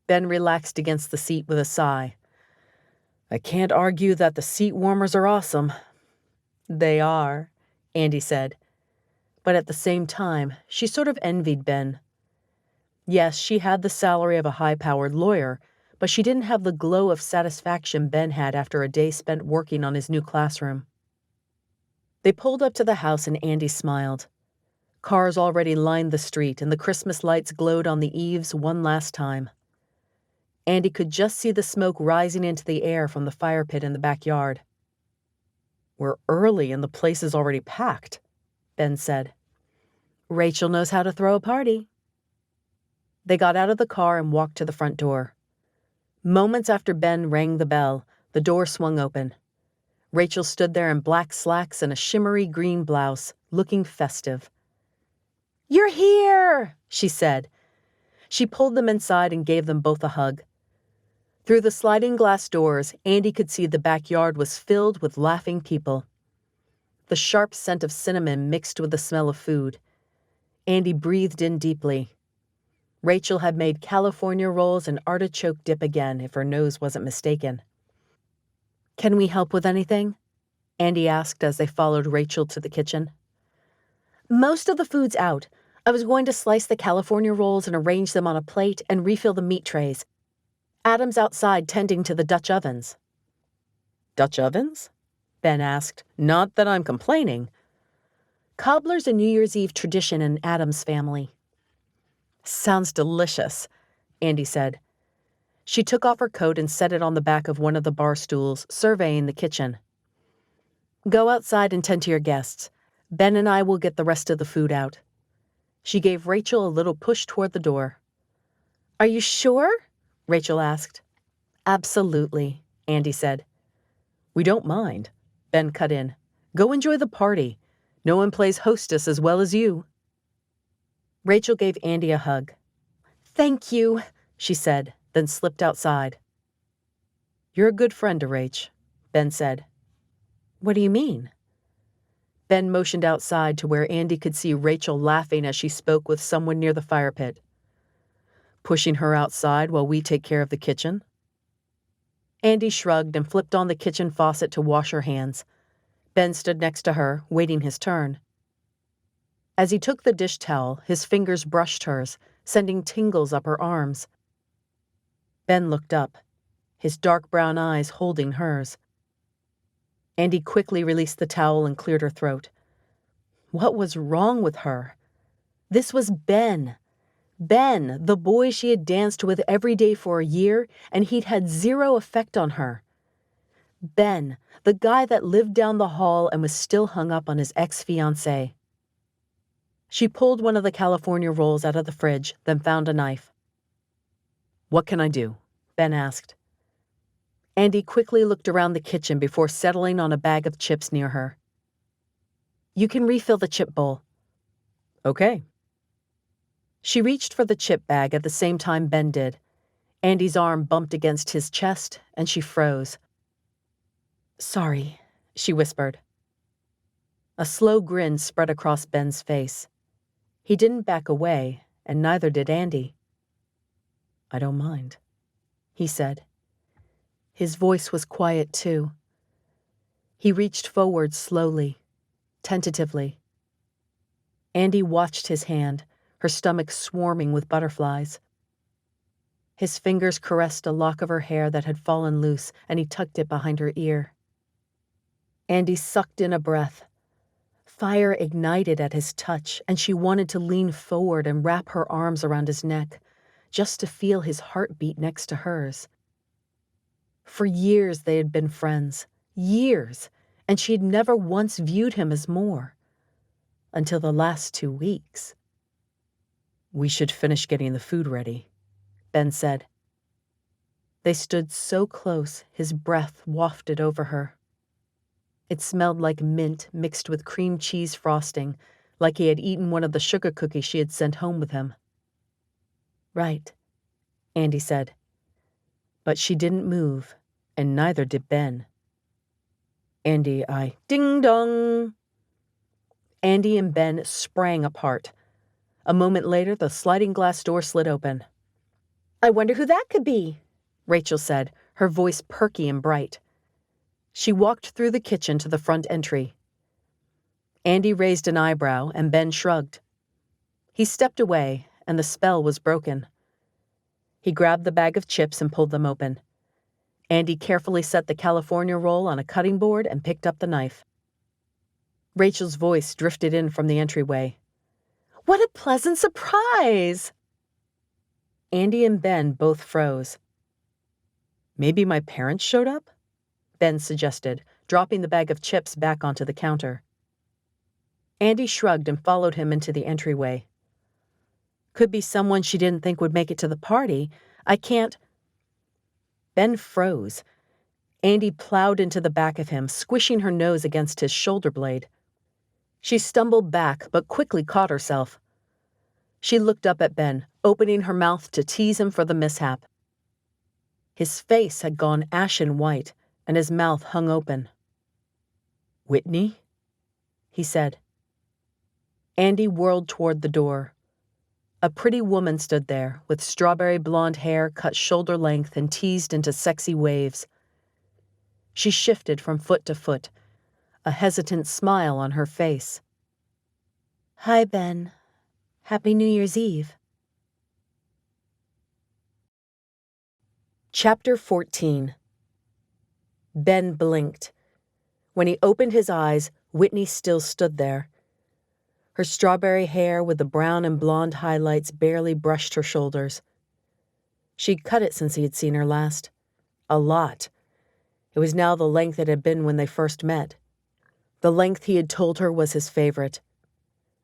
Ben relaxed against the seat with a sigh. I can't argue that the seat warmers are awesome. They are, Andi said. But at the same time, she sort of envied Ben. Yes, she had the salary of a high-powered lawyer, but she didn't have the glow of satisfaction Ben had after a day spent working on his new classroom. They pulled up to the house and Andi smiled. Cars already lined the street and the Christmas lights glowed on the eaves one last time. Andi could just see the smoke rising into the air from the fire pit in the backyard. We're early and the place is already packed, Ben said. Rachel knows how to throw a party. They got out of the car and walked to the front door. Moments after Ben rang the bell, the door swung open. Rachel stood there in black slacks and a shimmery green blouse, looking festive. "You're here," she said. She pulled them inside and gave them both a hug. Through the sliding glass doors, Andi could see the backyard was filled with laughing people. The sharp scent of cinnamon mixed with the smell of food. Andi breathed in deeply. Rachel had made California rolls and artichoke dip again, if her nose wasn't mistaken. "Can we help with anything?" Andi asked as they followed Rachel to the kitchen. "Most of the food's out. I was going to slice the California rolls and arrange them on a plate and refill the meat trays. Adam's outside tending to the Dutch ovens." "Dutch ovens?" Ben asked. "Not that I'm complaining." "Cobbler's a New Year's Eve tradition in Adam's family." "Sounds delicious," Andi said. She took off her coat and set it on the back of one of the bar stools, surveying the kitchen. "Go outside and tend to your guests. Ben and I will get the rest of the food out." She gave Rachel a little push toward the door. "Are you sure?" Rachel asked. "Absolutely," Andi said. "We don't mind," Ben cut in. "Go enjoy the party. No one plays hostess as well as you." Rachel gave Andi a hug. "Thank you," she said, then slipped outside. "You're a good friend to Rach," Ben said. "What do you mean?" Ben motioned outside to where Andi could see Rachel laughing as she spoke with someone near the fire pit. "Pushing her outside while we take care of the kitchen?" Andi shrugged and flipped on the kitchen faucet to wash her hands. Ben stood next to her, waiting his turn. As he took the dish towel, his fingers brushed hers, sending tingles up her arms. Ben looked up, his dark brown eyes holding hers. Andi quickly released the towel and cleared her throat. What was wrong with her? This was Ben. Ben, the boy she had danced with every day for a year, and he'd had zero effect on her. Ben, the guy that lived down the hall and was still hung up on his ex-fiancée. She pulled one of the California rolls out of the fridge, then found a knife. "What can I do?" Ben asked. Andi quickly looked around the kitchen before settling on a bag of chips near her. "You can refill the chip bowl." "Okay." She reached for the chip bag at the same time Ben did. Andi's arm bumped against his chest, and she froze. "Sorry," she whispered. A slow grin spread across Ben's face. He didn't back away, and neither did Andi. "I don't mind," he said. His voice was quiet, too. He reached forward slowly, tentatively. Andi watched his hand, her stomach swarming with butterflies. His fingers caressed a lock of her hair that had fallen loose, and he tucked it behind her ear. Andi sucked in a breath. Fire ignited at his touch, and she wanted to lean forward and wrap her arms around his neck, just to feel his heartbeat next to hers. For years they had been friends, years, and she had never once viewed him as more. until the last 2 weeks. We should finish getting the food ready, Ben said. They stood so close, his breath wafted over her. It smelled like mint mixed with cream cheese frosting, like he had eaten one of the sugar cookies she had sent home with him. Right, Andi said. But she didn't move, and neither did Ben. Andi, Ding dong! Andi and Ben sprang apart. A moment later, the sliding glass door slid open. I wonder who that could be, Rachel said, her voice perky and bright. She walked through the kitchen to the front entry. Andi raised an eyebrow, and Ben shrugged. He stepped away, and the spell was broken. He grabbed the bag of chips and pulled them open. Andi carefully set the California roll on a cutting board and picked up the knife. Rachel's voice drifted in from the entryway. What a pleasant surprise! Andi and Ben both froze. Maybe my parents showed up? Ben suggested, dropping the bag of chips back onto the counter. Andi shrugged and followed him into the entryway. Could be someone she didn't think would make it to the party. I can't. Ben froze. Andi plowed into the back of him, squishing her nose against his shoulder blade. She stumbled back, but quickly caught herself. She looked up at Ben, opening her mouth to tease him for the mishap. His face had gone ashen white, and his mouth hung open. Whitney? He said. Andi whirled toward the door. A pretty woman stood there, with strawberry blonde hair cut shoulder length and teased into sexy waves. She shifted from foot to foot, a hesitant smile on her face. Hi, Ben. Happy New Year's Eve. Chapter 14. Ben blinked. When he opened his eyes, Whitney still stood there. Her strawberry hair with the brown and blonde highlights barely brushed her shoulders. She'd cut it since he had seen her last. A lot. It was now the length it had been when they first met. The length he had told her was his favorite.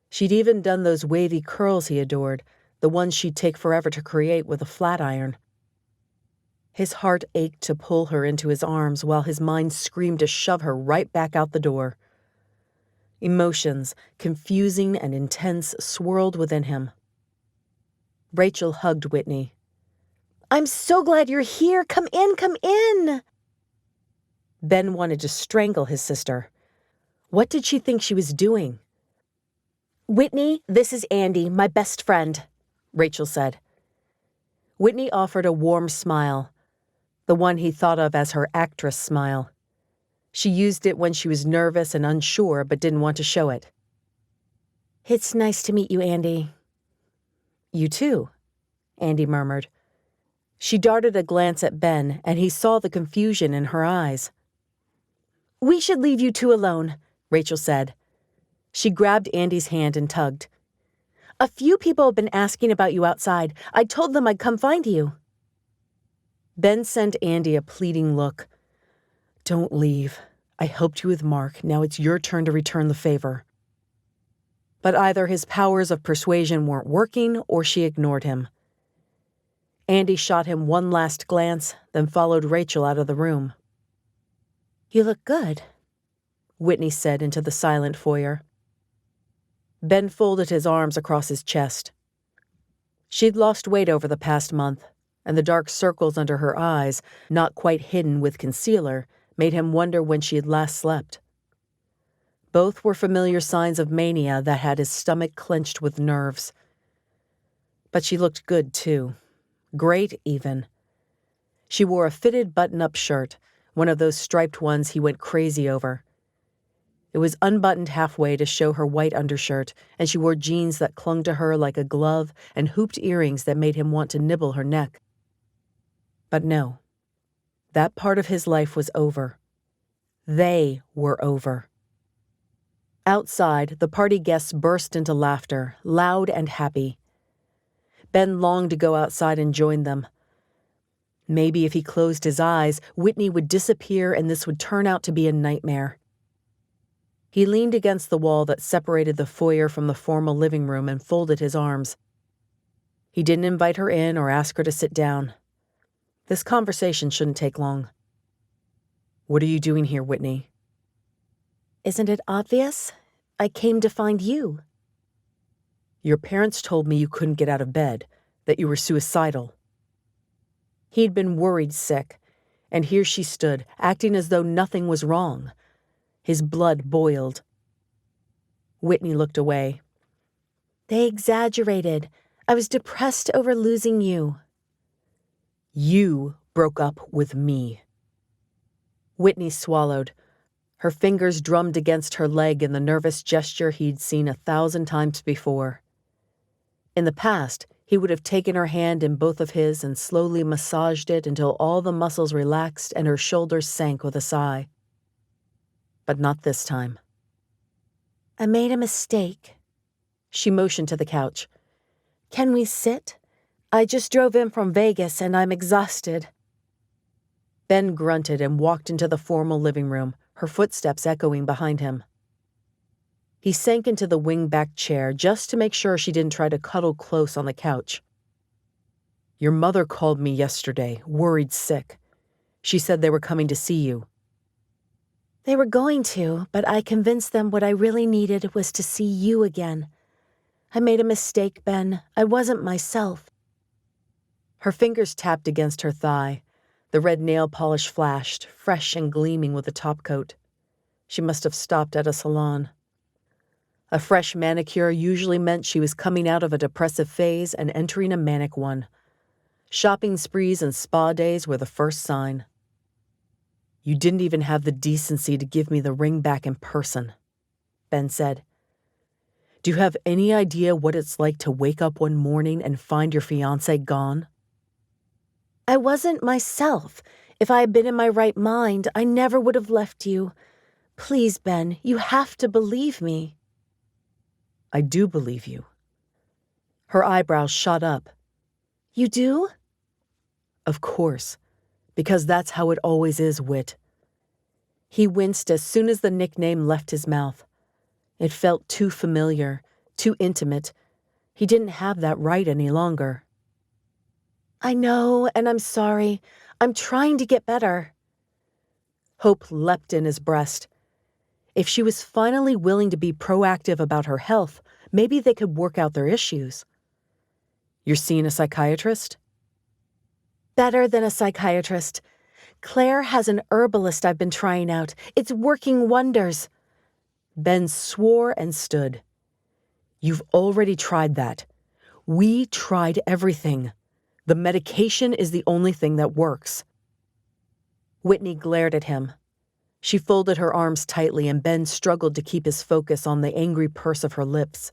She'd even done those wavy curls he adored, the ones she'd take forever to create with a flat iron. His heart ached to pull her into his arms while his mind screamed to shove her right back out the door. Emotions, confusing and intense, swirled within him. Rachel hugged Whitney. I'm so glad you're here. Come in, come in. Ben wanted to strangle his sister. What did she think she was doing? Whitney, this is Andi, my best friend, Rachel said. Whitney offered a warm smile, the one he thought of as her actress smile. She used it when she was nervous and unsure but didn't want to show it. It's nice to meet you, Andi. You too, Andi murmured. She darted a glance at Ben, and he saw the confusion in her eyes. We should leave you two alone, Rachel said. She grabbed Andi's hand and tugged. A few people have been asking about you outside. I told them I'd come find you. Ben sent Andi a pleading look. Don't leave. I helped you with Mark. Now it's your turn to return the favor. But either his powers of persuasion weren't working or she ignored him. Andi shot him one last glance, then followed Rachel out of the room. You look good, Whitney said into the silent foyer. Ben folded his arms across his chest. She'd lost weight over the past month, and the dark circles under her eyes, not quite hidden with concealer, made him wonder when she had last slept. Both were familiar signs of mania that had his stomach clenched with nerves. But she looked good, too. Great, even. She wore a fitted button-up shirt, one of those striped ones he went crazy over. It was unbuttoned halfway to show her white undershirt, and she wore jeans that clung to her like a glove and hooped earrings that made him want to nibble her neck. But no, that part of his life was over. They were over. Outside, the party guests burst into laughter, loud and happy. Ben longed to go outside and join them. Maybe if he closed his eyes, Whitney would disappear and this would turn out to be a nightmare. He leaned against the wall that separated the foyer from the formal living room and folded his arms. He didn't invite her in or ask her to sit down. This conversation shouldn't take long. "What are you doing here, Whitney?" "Isn't it obvious? I came to find you." "Your parents told me you couldn't get out of bed, that you were suicidal." He'd been worried sick, and here she stood, acting as though nothing was wrong. His blood boiled. Whitney looked away. "They exaggerated. I was depressed over losing you." "You broke up with me." Whitney swallowed. Her fingers drummed against her leg in the nervous gesture he'd seen 1,000 times before. In the past, he would have taken her hand in both of his and slowly massaged it until all the muscles relaxed and her shoulders sank with a sigh. But not this time. "I made a mistake." She motioned to the couch. "Can we sit? I just drove in from Vegas and I'm exhausted." Ben grunted and walked into the formal living room, her footsteps echoing behind him. He sank into the wing-back chair just to make sure she didn't try to cuddle close on the couch. "Your mother called me yesterday, worried sick. She said they were coming to see you." "They were going to, but I convinced them what I really needed was to see you again. I made a mistake, Ben. I wasn't myself." Her fingers tapped against her thigh. The red nail polish flashed, fresh and gleaming with the top coat. She must have stopped at a salon. A fresh manicure usually meant she was coming out of a depressive phase and entering a manic one. Shopping sprees and spa days were the first sign. "You didn't even have the decency to give me the ring back in person," Ben said. "Do you have any idea what it's like to wake up one morning and find your fiancé gone?" "I wasn't myself. If I had been in my right mind, I never would have left you. Please, Ben, you have to believe me." "I do believe you." Her eyebrows shot up. "You do?" "Of course, because that's how it always is, Whit." He winced as soon as the nickname left his mouth. It felt too familiar, too intimate. He didn't have that right any longer. "I know, and I'm sorry. I'm trying to get better." Hope leapt in his breast. If she was finally willing to be proactive about her health, maybe they could work out their issues. "You're seeing a psychiatrist?" "Better than a psychiatrist. Claire has an herbalist I've been trying out. It's working wonders." Ben swore and stood. "You've already tried that. We tried everything. The medication is the only thing that works." Whitney glared at him. She folded her arms tightly and Ben struggled to keep his focus on the angry purse of her lips.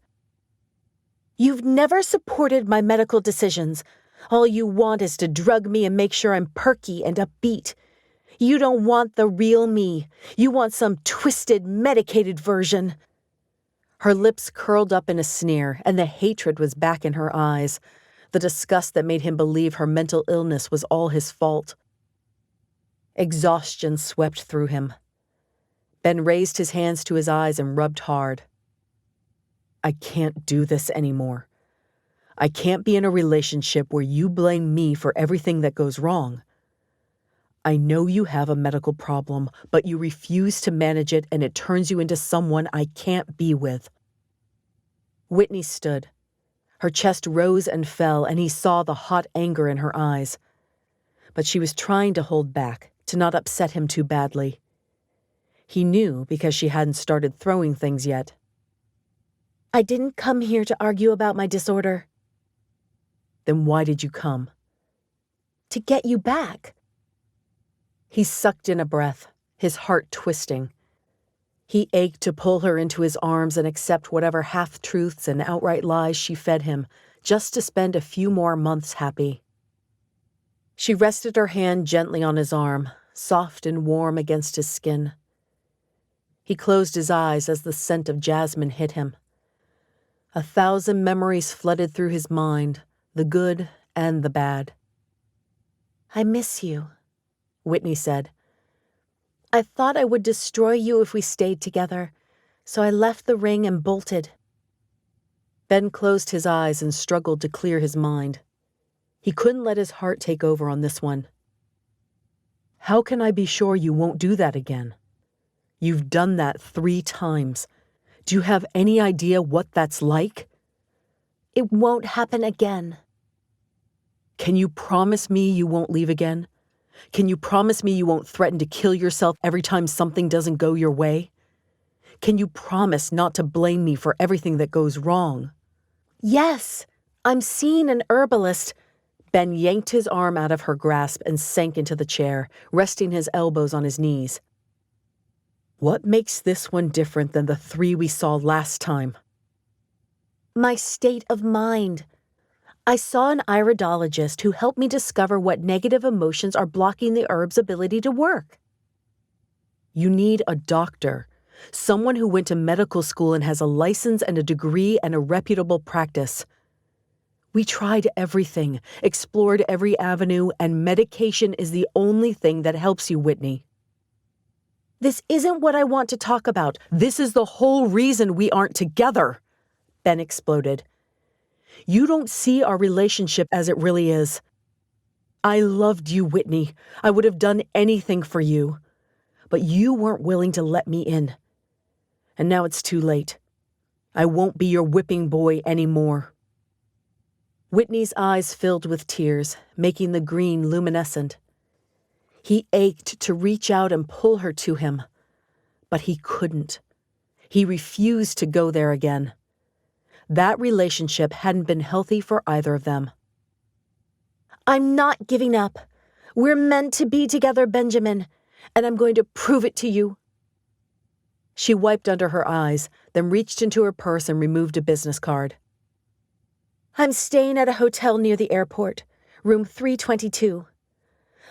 "You've never supported my medical decisions. All you want is to drug me and make sure I'm perky and upbeat. You don't want the real me. You want some twisted, medicated version." Her lips curled up in a sneer, and the hatred was back in her eyes, the disgust that made him believe her mental illness was all his fault. Exhaustion swept through him. Ben raised his hands to his eyes and rubbed hard. "I can't do this anymore. I can't be in a relationship where you blame me for everything that goes wrong. I know you have a medical problem, but you refuse to manage it and it turns you into someone I can't be with." Whitney stood. Her chest rose and fell, and he saw the hot anger in her eyes. But she was trying to hold back, to not upset him too badly. He knew because she hadn't started throwing things yet. "I didn't come here to argue about my disorder." "Then why did you come?" "To get you back." He sucked in a breath, his heart twisting. He ached to pull her into his arms and accept whatever half-truths and outright lies she fed him, just to spend a few more months happy. She rested her hand gently on his arm, soft and warm against his skin. He closed his eyes as the scent of jasmine hit him. 1,000 memories flooded through his mind, the good and the bad. "I miss you," Whitney said. "I thought I would destroy you if we stayed together. So I left the ring and bolted. Ben closed his eyes and struggled to clear his mind. He couldn't let his heart take over on this one. How can I be sure you won't do that again? You've done that 3 times. Do you have any idea what that's like? It won't happen again. Can you promise me you won't leave again? Can you promise me you won't threaten to kill yourself every time something doesn't go your way? Can you promise not to blame me for everything that goes wrong? Yes, I'm seeing an herbalist. Ben yanked his arm out of her grasp and sank into the chair, resting his elbows on his knees. What makes this one different than the 3 we saw last time? My state of mind. I saw an iridologist who helped me discover what negative emotions are blocking the herb's ability to work. You need a doctor, someone who went to medical school and has a license and a degree and a reputable practice. We tried everything, explored every avenue, and medication is the only thing that helps you, Whitney. This isn't what I want to talk about. This is the whole reason we aren't together, Ben exploded. You don't see our relationship as it really is. I loved you, Whitney. I would have done anything for you. But you weren't willing to let me in. And now it's too late. I won't be your whipping boy anymore. Whitney's eyes filled with tears, making the green luminescent. He ached to reach out and pull her to him, but he couldn't. He refused to go there again. That relationship hadn't been healthy for either of them. I'm not giving up. We're meant to be together, Benjamin, and I'm going to prove it to you. She wiped under her eyes, then reached into her purse and removed a business card. I'm staying at a hotel near the airport, room 322.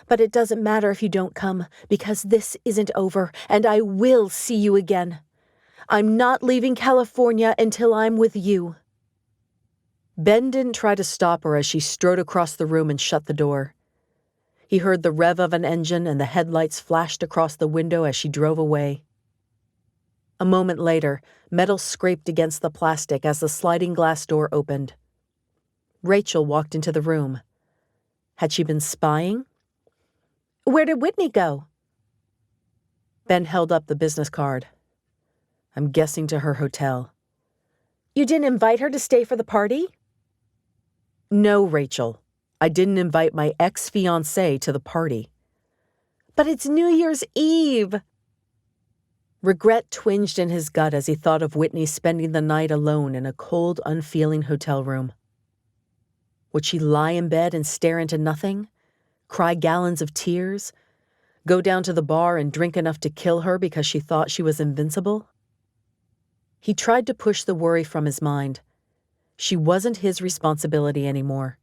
But it doesn't matter if you don't come, because this isn't over, and I will see you again. I'm not leaving California until I'm with you. Ben didn't try to stop her as she strode across the room and shut the door. He heard the rev of an engine and the headlights flashed across the window as she drove away. A moment later, metal scraped against the plastic as the sliding glass door opened. Rachel walked into the room. Had she been spying? Where did Whitney go? Ben held up the business card. I'm guessing to her hotel. You didn't invite her to stay for the party? No, Rachel. I didn't invite my ex-fiancée to the party. But it's New Year's Eve. Regret twinged in his gut as he thought of Whitney spending the night alone in a cold, unfeeling hotel room. Would she lie in bed and stare into nothing? Cry gallons of tears? Go down to the bar and drink enough to kill her because she thought she was invincible? He tried to push the worry from his mind. She wasn't his responsibility anymore.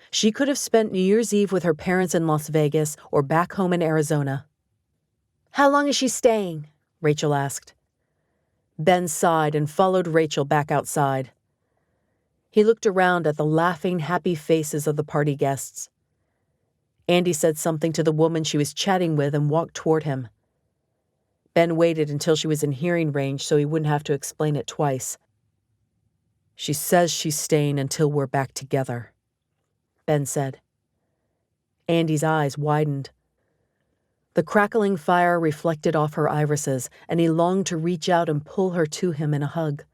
She could have spent New Year's Eve with her parents in Las Vegas or back home in Arizona. How long is she staying? Rachel asked. Ben sighed and followed Rachel back outside. He looked around at the laughing, happy faces of the party guests. Andi said something to the woman she was chatting with and walked toward him. Ben waited until she was in hearing range so he wouldn't have to explain it twice. She says she's staying until we're back together, Ben said. Andi's eyes widened. The crackling fire reflected off her irises, and he longed to reach out and pull her to him in a hug.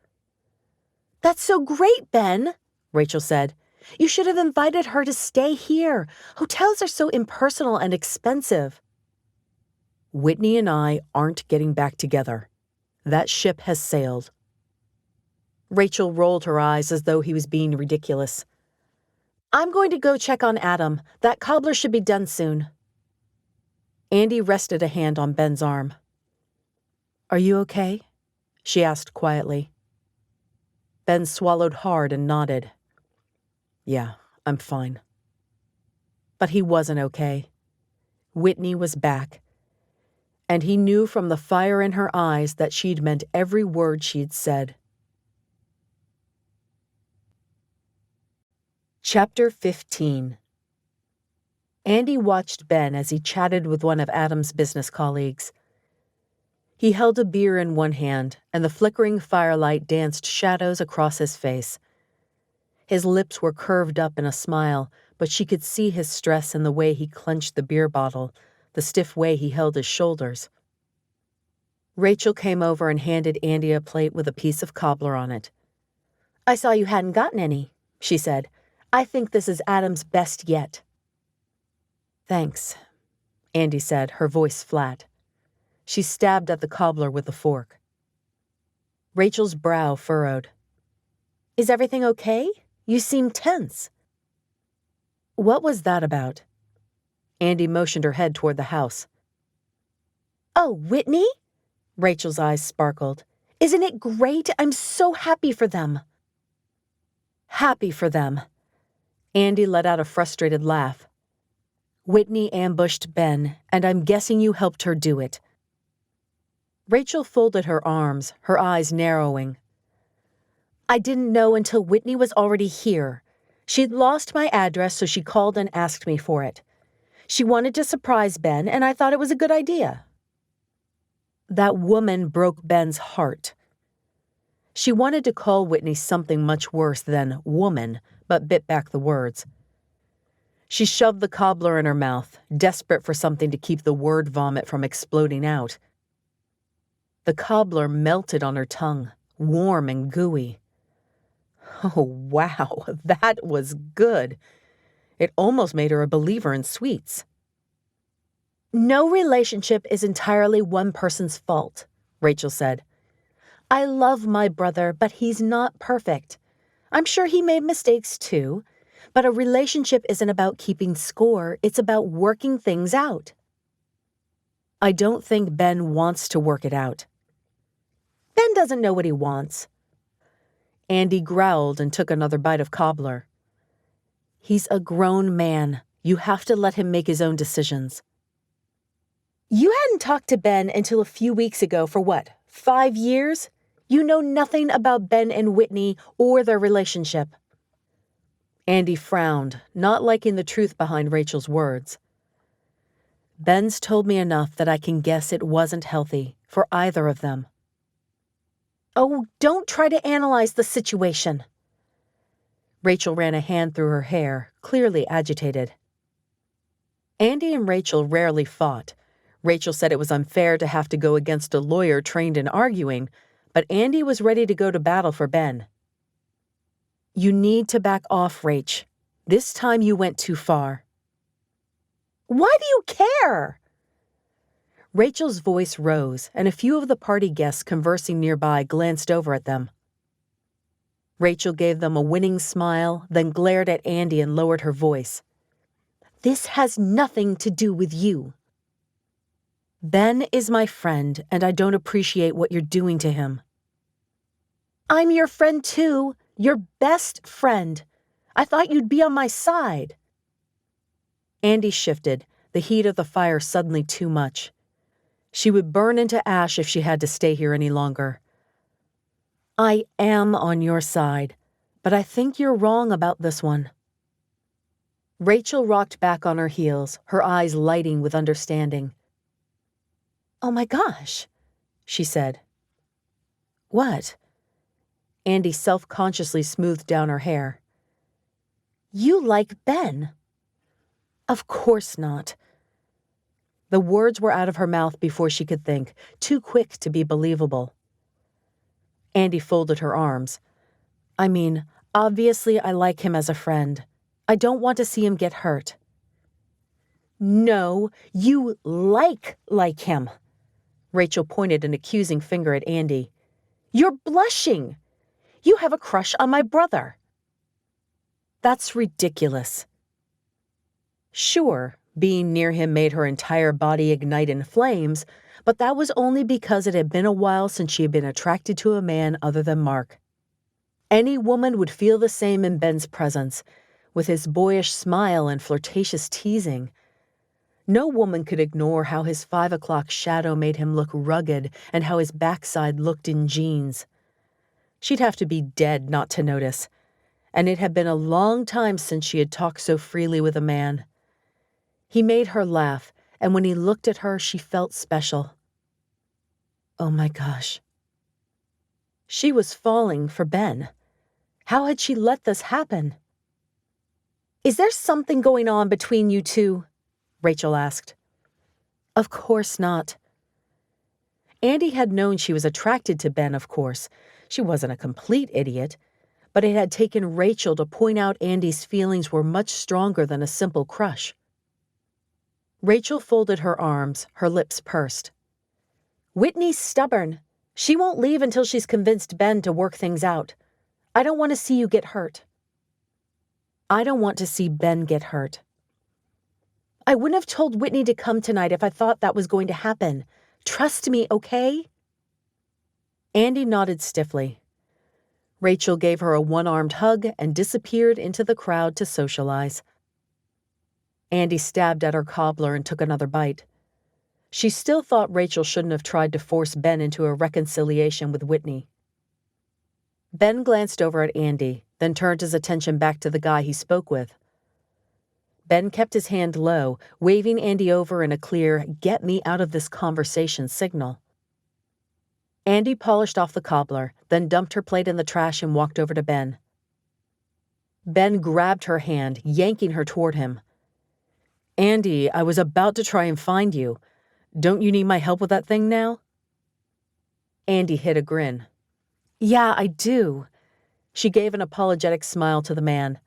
That's so great, Ben, Rachel said. You should have invited her to stay here. Hotels are so impersonal and expensive. Whitney and I aren't getting back together. That ship has sailed. Rachel rolled her eyes as though he was being ridiculous. I'm going to go check on Adam. That cobbler should be done soon. Andi rested a hand on Ben's arm. Are you okay? She asked quietly. Ben swallowed hard and nodded. Yeah, I'm fine. But he wasn't okay. Whitney was back. And he knew from the fire in her eyes that she'd meant every word she'd said. Chapter 15. Andi watched Ben as he chatted with one of Adam's business colleagues. He held a beer in one hand, and the flickering firelight danced shadows across his face. His lips were curved up in a smile, but she could see his stress in the way he clenched the beer bottle, the stiff way he held his shoulders. Rachel came over and handed Andi a plate with a piece of cobbler on it. "I saw you hadn't gotten any," she said. "I think this is Adam's best yet." "Thanks," Andi said, her voice flat. She stabbed at the cobbler with a fork. Rachel's brow furrowed. "Is everything okay? You seem tense." "What was that about?" Andi motioned her head toward the house. "Oh, Whitney?" Rachel's eyes sparkled. "Isn't it great? I'm so happy for them." "Happy for them." Andi let out a frustrated laugh. "Whitney ambushed Ben, and I'm guessing you helped her do it." Rachel folded her arms, her eyes narrowing. "I didn't know until Whitney was already here. She'd lost my address, so she called and asked me for it. She wanted to surprise Ben, and I thought it was a good idea." That woman broke Ben's heart. She wanted to call Whitney something much worse than woman, but bit back the words. She shoved the cobbler in her mouth, desperate for something to keep the word vomit from exploding out. The cobbler melted on her tongue, warm and gooey. Oh, wow, that was good. It almost made her a believer in sweets. "No relationship is entirely one person's fault," Rachel said. "I love my brother, but he's not perfect. I'm sure he made mistakes too, but a relationship isn't about keeping score, it's about working things out." "I don't think Ben wants to work it out." "Ben doesn't know what he wants." Andi growled and took another bite of cobbler. "He's a grown man. You have to let him make his own decisions." "You hadn't talked to Ben until a few weeks ago for what, 5 years? You know nothing about Ben and Whitney or their relationship." Andi frowned, not liking the truth behind Rachel's words. "Ben's told me enough that I can guess it wasn't healthy for either of them." "Oh, don't try to analyze the situation." Rachel ran a hand through her hair, clearly agitated. Andi and Rachel rarely fought. Rachel said it was unfair to have to go against a lawyer trained in arguing, but Andi was ready to go to battle for Ben. "You need to back off, Rach. This time you went too far." "Why do you care?" Rachel's voice rose, and a few of the party guests conversing nearby glanced over at them. Rachel gave them a winning smile, then glared at Andi and lowered her voice. "This has nothing to do with you." "Ben is my friend, and I don't appreciate what you're doing to him." "I'm your friend too, your best friend. I thought you'd be on my side." Andi shifted, the heat of the fire suddenly too much. She would burn into ash if she had to stay here any longer. "I am on your side, but I think you're wrong about this one." Rachel rocked back on her heels, her eyes lighting with understanding. "Oh my gosh," she said. "What?" Andi self-consciously smoothed down her hair. "You like Ben." "Of course not." The words were out of her mouth before she could think, too quick to be believable. Andi folded her arms. "I mean, obviously I like him as a friend. I don't want to see him get hurt." "No, you like him." Rachel pointed an accusing finger at Andi. "You're blushing. You have a crush on my brother." "That's ridiculous." Sure, being near him made her entire body ignite in flames, but that was only because it had been a while since she had been attracted to a man other than Mark. Any woman would feel the same in Ben's presence, with his boyish smile and flirtatious teasing. No woman could ignore how his 5 o'clock shadow made him look rugged and how his backside looked in jeans. She'd have to be dead not to notice, and it had been a long time since she had talked so freely with a man. He made her laugh, and when he looked at her, she felt special. Oh my gosh. She was falling for Ben. How had she let this happen? Is there something going on between you two? Rachel asked. Of course not. Andi had known she was attracted to Ben, of course. She wasn't a complete idiot, but it had taken Rachel to point out Andi's feelings were much stronger than a simple crush. Rachel folded her arms, her lips pursed. Whitney's stubborn. She won't leave until she's convinced Ben to work things out. I don't want to see you get hurt. I don't want to see Ben get hurt. I wouldn't have told Whitney to come tonight if I thought that was going to happen. Trust me, okay? Andi nodded stiffly. Rachel gave her a one-armed hug and disappeared into the crowd to socialize. Andi stabbed at her cobbler and took another bite. She still thought Rachel shouldn't have tried to force Ben into a reconciliation with Whitney. Ben glanced over at Andi, then turned his attention back to the guy he spoke with. Ben kept his hand low, waving Andi over in a clear, get-me-out-of-this-conversation signal. Andi polished off the cobbler, then dumped her plate in the trash and walked over to Ben. Ben grabbed her hand, yanking her toward him. Andi, I was about to try and find you. Don't you need my help with that thing now? Andi hid a grin. Yeah, I do. She gave an apologetic smile to the man.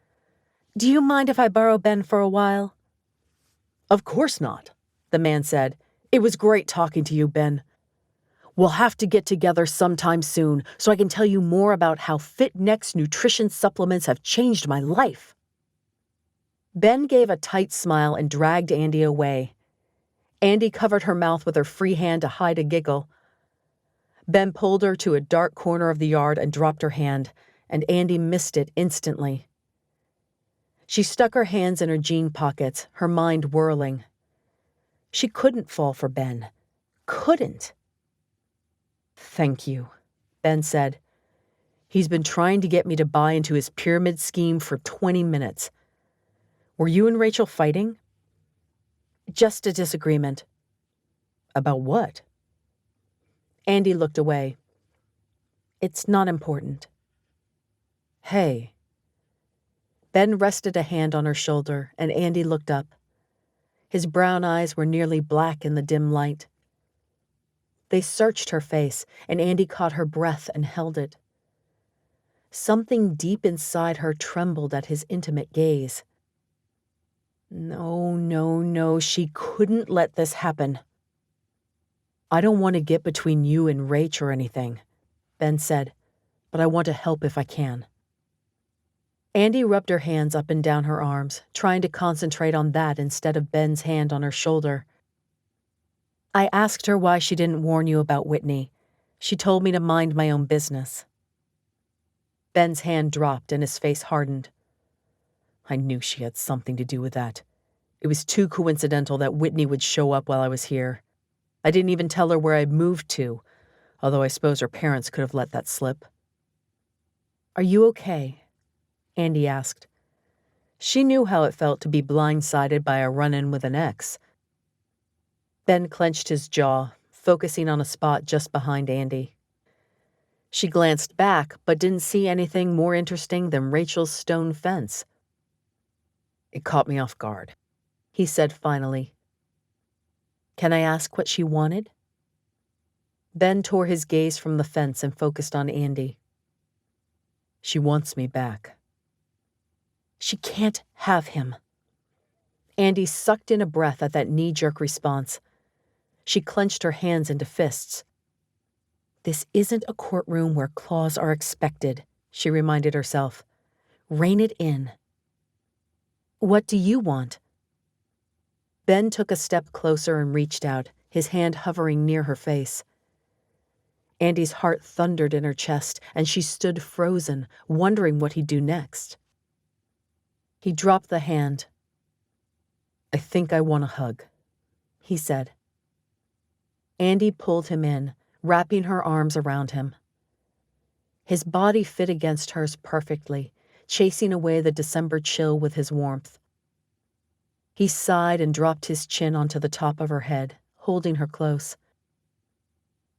Do you mind if I borrow Ben for a while? Of course not, the man said. It was great talking to you, Ben. We'll have to get together sometime soon so I can tell you more about how Fit Next nutrition supplements have changed my life. Ben gave a tight smile and dragged Andi away. Andi covered her mouth with her free hand to hide a giggle. Ben pulled her to a dark corner of the yard and dropped her hand, and Andi missed it instantly. She stuck her hands in her jean pockets, her mind whirling. She couldn't fall for Ben. Couldn't. Thank you, Ben said. He's been trying to get me to buy into his pyramid scheme for 20 minutes. Were you and Rachel fighting? Just a disagreement. About what? Andi looked away. It's not important. Hey. Ben rested a hand on her shoulder, and Andi looked up. His brown eyes were nearly black in the dim light. They searched her face, and Andi caught her breath and held it. Something deep inside her trembled at his intimate gaze. No, she couldn't let this happen. I don't want to get between you and Rach or anything, Ben said, but I want to help if I can. Andi rubbed her hands up and down her arms, trying to concentrate on that instead of Ben's hand on her shoulder. I asked her why she didn't warn you about Whitney. She told me to mind my own business. Ben's hand dropped and his face hardened. I knew she had something to do with that. It was too coincidental that Whitney would show up while I was here. I didn't even tell her where I'd moved to, although I suppose her parents could have let that slip. Are you okay? Andi asked. She knew how it felt to be blindsided by a run-in with an ex. Ben clenched his jaw, focusing on a spot just behind Andi. She glanced back, but didn't see anything more interesting than Rachel's stone fence. It caught me off guard, he said finally. Can I ask what she wanted? Ben tore his gaze from the fence and focused on Andi. She wants me back. She can't have him. Andi sucked in a breath at that knee-jerk response. She clenched her hands into fists. This isn't a courtroom where claws are expected, she reminded herself. Rein it in. What do you want? Ben took a step closer and reached out, his hand hovering near her face. Andi's heart thundered in her chest, and she stood frozen, wondering what he'd do next. He dropped the hand. I think I want a hug, he said. Andi pulled him in, wrapping her arms around him. His body fit against hers perfectly, chasing away the December chill with his warmth. He sighed and dropped his chin onto the top of her head, holding her close.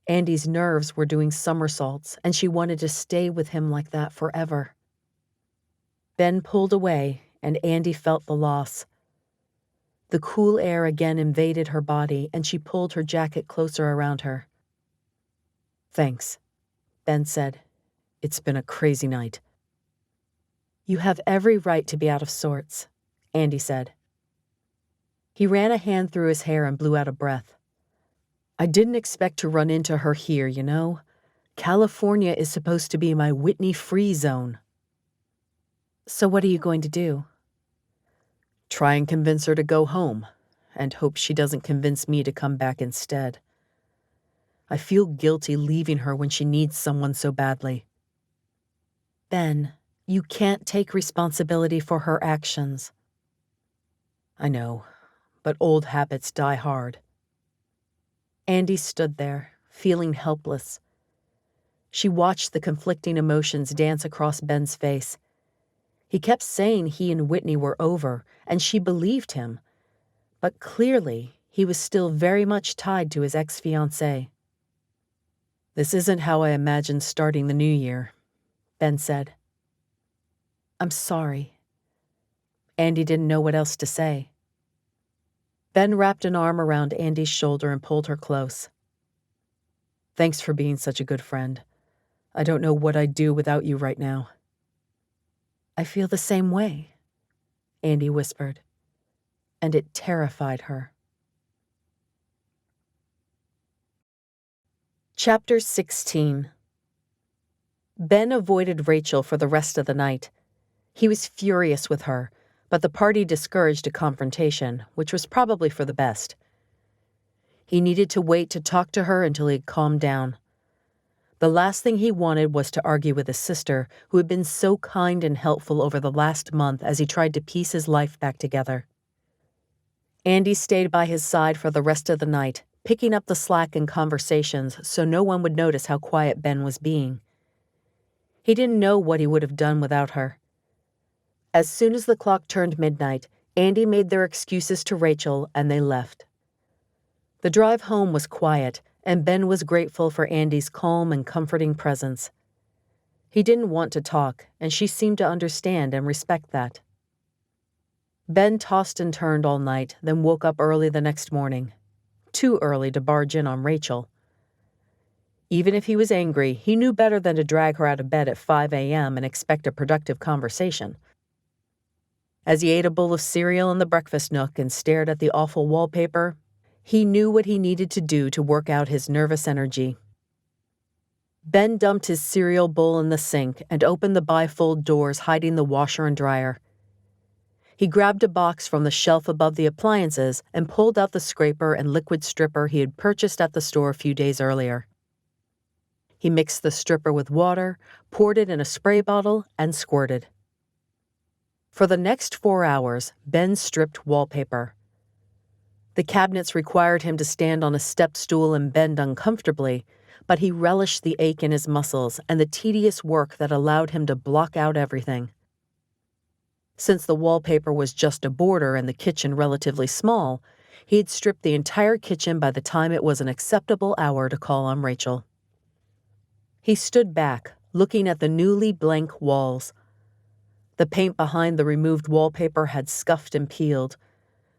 Andi's nerves were doing somersaults, and she wanted to stay with him like that forever. Ben pulled away, and Andi felt the loss. The cool air again invaded her body, and she pulled her jacket closer around her. "Thanks," Ben said. "It's been a crazy night." "You have every right to be out of sorts," Andi said. He ran a hand through his hair and blew out a breath. "I didn't expect to run into her here, you know. California is supposed to be my Whitney-free zone." "So what are you going to do?" "Try and convince her to go home, and hope she doesn't convince me to come back instead. I feel guilty leaving her when she needs someone so badly." "Ben, you can't take responsibility for her actions." "I know, but old habits die hard." Andi stood there, feeling helpless. She watched the conflicting emotions dance across Ben's face. He kept saying he and Whitney were over, and she believed him. But clearly, he was still very much tied to his ex-fiancée. "This isn't how I imagined starting the new year," Ben said. "I'm sorry." Andi didn't know what else to say. Ben wrapped an arm around Andi's shoulder and pulled her close. "Thanks for being such a good friend. I don't know what I'd do without you right now." "I feel the same way," Andi whispered, and it terrified her. Chapter 16. Ben avoided Rachel for the rest of the night. He was furious with her, but the party discouraged a confrontation, which was probably for the best. He needed to wait to talk to her until he had calmed down. The last thing he wanted was to argue with his sister, who had been so kind and helpful over the last month as he tried to piece his life back together. Andi stayed by his side for the rest of the night, picking up the slack in conversations so no one would notice how quiet Ben was being. He didn't know what he would have done without her. As soon as the clock turned midnight, Andi made their excuses to Rachel and they left. The drive home was quiet, and Ben was grateful for Andi's calm and comforting presence. He didn't want to talk, and she seemed to understand and respect that. Ben tossed and turned all night, then woke up early the next morning. Too early to barge in on Rachel. Even if he was angry, he knew better than to drag her out of bed at 5 a.m. and expect a productive conversation. As he ate a bowl of cereal in the breakfast nook and stared at the awful wallpaper, he knew what he needed to do to work out his nervous energy. Ben dumped his cereal bowl in the sink and opened the bifold doors hiding the washer and dryer. He grabbed a box from the shelf above the appliances and pulled out the scraper and liquid stripper he had purchased at the store a few days earlier. He mixed the stripper with water, poured it in a spray bottle, and squirted. For the next 4 hours, Ben stripped wallpaper. The cabinets required him to stand on a step stool and bend uncomfortably, but he relished the ache in his muscles and the tedious work that allowed him to block out everything. Since the wallpaper was just a border and the kitchen relatively small, he had stripped the entire kitchen by the time it was an acceptable hour to call on Rachel. He stood back, looking at the newly blank walls. The paint behind the removed wallpaper had scuffed and peeled,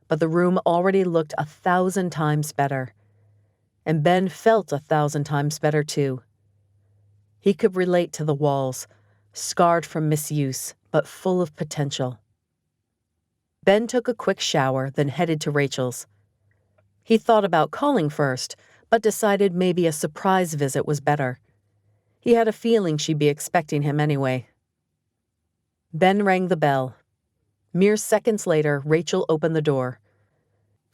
but the room already looked 1,000 times better. And Ben felt 1,000 times better, too. He could relate to the walls, scarred from misuse, but full of potential. Ben took a quick shower, then headed to Rachel's. He thought about calling first, but decided maybe a surprise visit was better. He had a feeling she'd be expecting him anyway. Ben rang the bell. Mere seconds later, Rachel opened the door.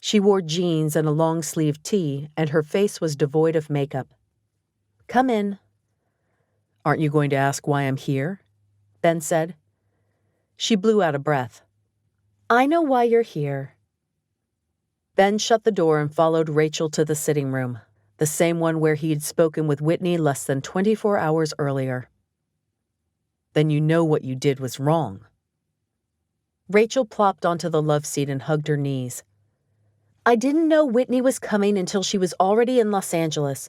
She wore jeans and a long-sleeved tee, and her face was devoid of makeup. "Come in." "Aren't you going to ask why I'm here?" Ben said. She blew out a breath. "I know why you're here." Ben shut the door and followed Rachel to the sitting room, the same one where he had spoken with Whitney less than 24 hours earlier. "Then you know what you did was wrong." Rachel plopped onto the love seat and hugged her knees. "I didn't know Whitney was coming until she was already in Los Angeles.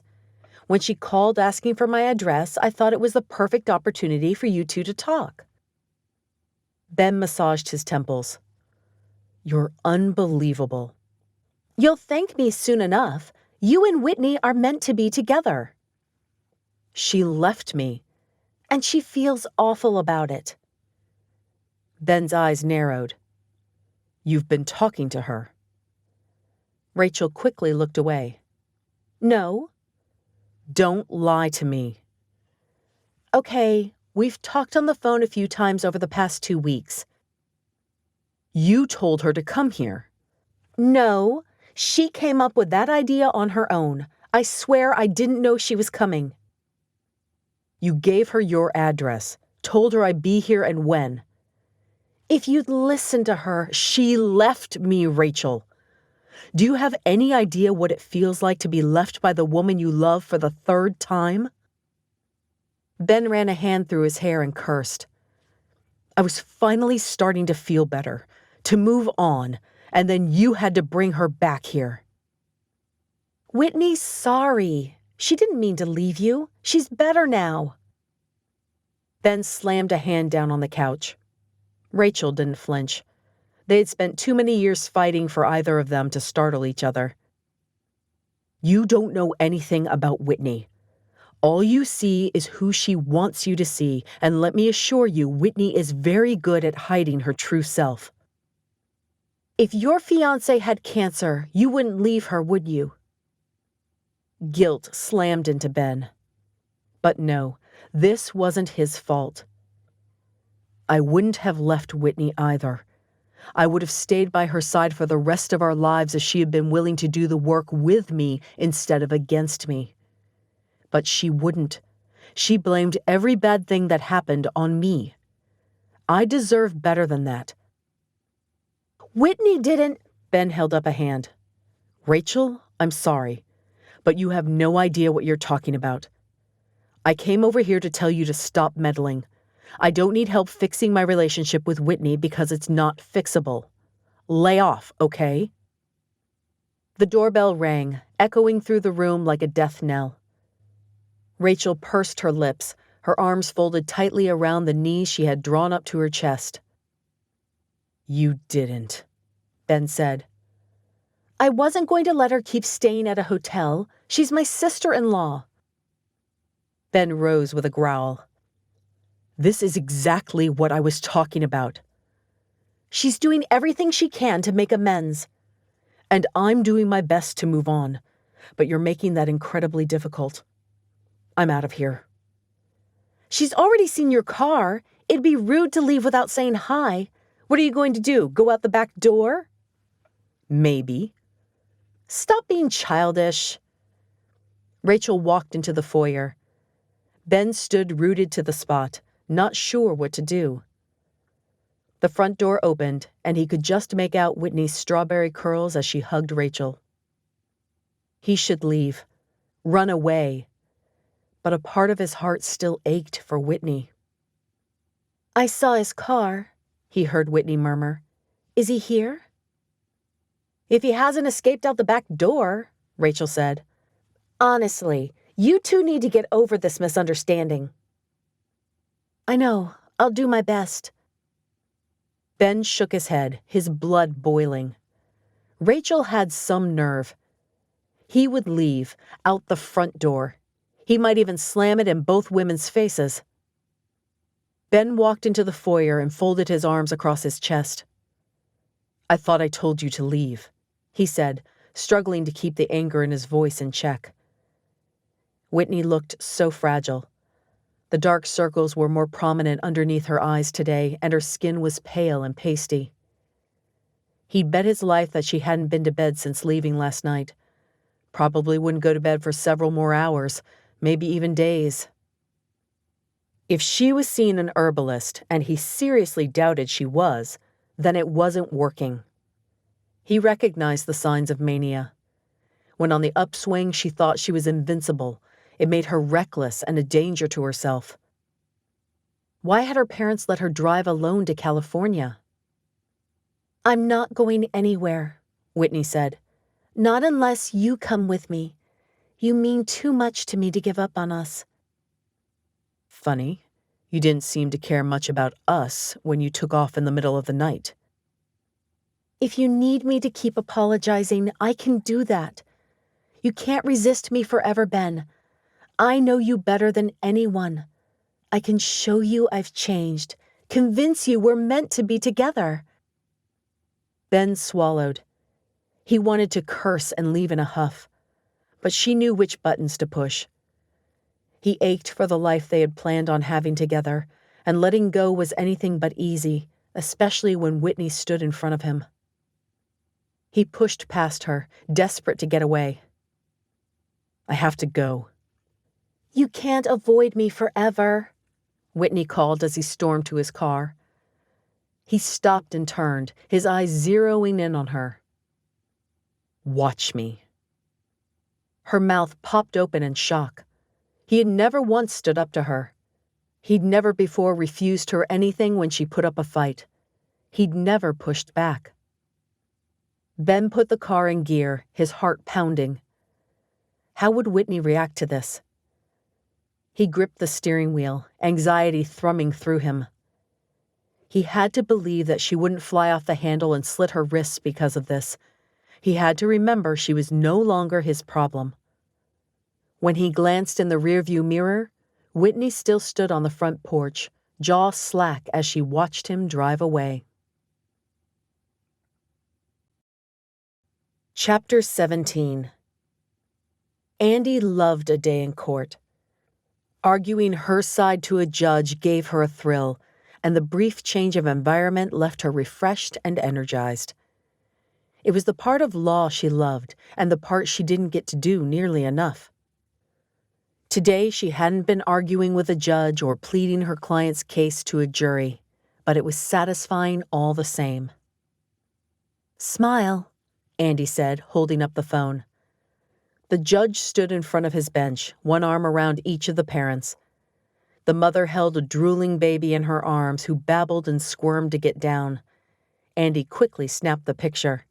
When she called asking for my address, I thought it was the perfect opportunity for you two to talk. Ben massaged his temples. You're unbelievable. You'll thank me soon enough. You and Whitney are meant to be together. She left me. And she feels awful about it. Ben's eyes narrowed. You've been talking to her. Rachel quickly looked away. No. Don't lie to me. Okay, we've talked on the phone a few times over the past 2 weeks. You told her to come here. No, she came up with that idea on her own. I swear I didn't know she was coming. You gave her your address, told her I'd be here and when. If you'd listened to her, She left me, Rachel. Do you have any idea what it feels like to be left by the woman you love for the 3rd time? Ben ran a hand through his hair and cursed. I was finally starting to feel better, to move on, and then you had to bring her back here. Whitney's sorry. She didn't mean to leave you. She's better now. Ben slammed a hand down on the couch. Rachel didn't flinch. They had spent too many years fighting for either of them to startle each other. You don't know anything about Whitney. All you see is who she wants you to see, and let me assure you, Whitney is very good at hiding her true self. If your fiancé had cancer, you wouldn't leave her, would you? Guilt slammed into Ben. But no, this wasn't his fault. I wouldn't have left Whitney either. I would have stayed by her side for the rest of our lives if she had been willing to do the work with me instead of against me. But she wouldn't. She blamed every bad thing that happened on me. I deserve better than that. Whitney didn't. Ben held up a hand. Rachel, I'm sorry, but you have no idea what you're talking about. I came over here to tell you to stop meddling. I don't need help fixing my relationship with Whitney because it's not fixable. Lay off, okay? The doorbell rang, echoing through the room like a death knell. Rachel pursed her lips, her arms folded tightly around the knees she had drawn up to her chest. You didn't, Ben said. I wasn't going to let her keep staying at a hotel. She's my sister-in-law. Ben rose with a growl. This is exactly what I was talking about. She's doing everything she can to make amends. And I'm doing my best to move on, but you're making that incredibly difficult. I'm out of here. She's already seen your car. It'd be rude to leave without saying hi. What are you going to do, go out the back door? Maybe. Stop being childish. Rachel walked into the foyer. Ben stood rooted to the spot, not sure what to do. The front door opened, and he could just make out Whitney's strawberry curls as she hugged Rachel. He should leave, run away, but a part of his heart still ached for Whitney. I saw his car, he heard Whitney murmur. Is he here? If he hasn't escaped out the back door, Rachel said. Honestly, you two need to get over this misunderstanding. I know. I'll do my best. Ben shook his head, his blood boiling. Rachel had some nerve. He would leave, out the front door. He might even slam it in both women's faces. Ben walked into the foyer and folded his arms across his chest. I thought I told you to leave, he said, struggling to keep the anger in his voice in check. Whitney looked so fragile. The dark circles were more prominent underneath her eyes today, and her skin was pale and pasty. He'd bet his life that she hadn't been to bed since leaving last night. Probably wouldn't go to bed for several more hours, maybe even days. If she was seeing an herbalist, and he seriously doubted she was, then it wasn't working. He recognized the signs of mania. When on the upswing she thought she was invincible, it made her reckless and a danger to herself. Why had her parents let her drive alone to California? I'm not going anywhere, Whitney said. Not unless you come with me. You mean too much to me to give up on us. Funny, you didn't seem to care much about us when you took off in the middle of the night. If you need me to keep apologizing, I can do that. You can't resist me forever, Ben. I know you better than anyone. I can show you I've changed, convince you we're meant to be together. Ben swallowed. He wanted to curse and leave in a huff, but she knew which buttons to push. He ached for the life they had planned on having together, and letting go was anything but easy, especially when Whitney stood in front of him. He pushed past her, desperate to get away. I have to go. You can't avoid me forever, Whitney called as he stormed to his car. He stopped and turned, his eyes zeroing in on her. Watch me. Her mouth popped open in shock. He had never once stood up to her. He'd never before refused her anything when she put up a fight. He'd never pushed back. Ben put the car in gear, his heart pounding. How would Whitney react to this? He gripped the steering wheel, anxiety thrumming through him. He had to believe that she wouldn't fly off the handle and slit her wrists because of this. He had to remember she was no longer his problem. When he glanced in the rearview mirror, Whitney still stood on the front porch, jaw slack as she watched him drive away. Chapter 17. Andi loved a day in court. Arguing her side to a judge gave her a thrill, and the brief change of environment left her refreshed and energized. It was the part of law she loved, and the part she didn't get to do nearly enough. Today, she hadn't been arguing with a judge or pleading her client's case to a jury, but it was satisfying all the same. Smile, Andi said, holding up the phone. The judge stood in front of his bench, one arm around each of the parents. The mother held a drooling baby in her arms who babbled and squirmed to get down. Andi quickly snapped the picture.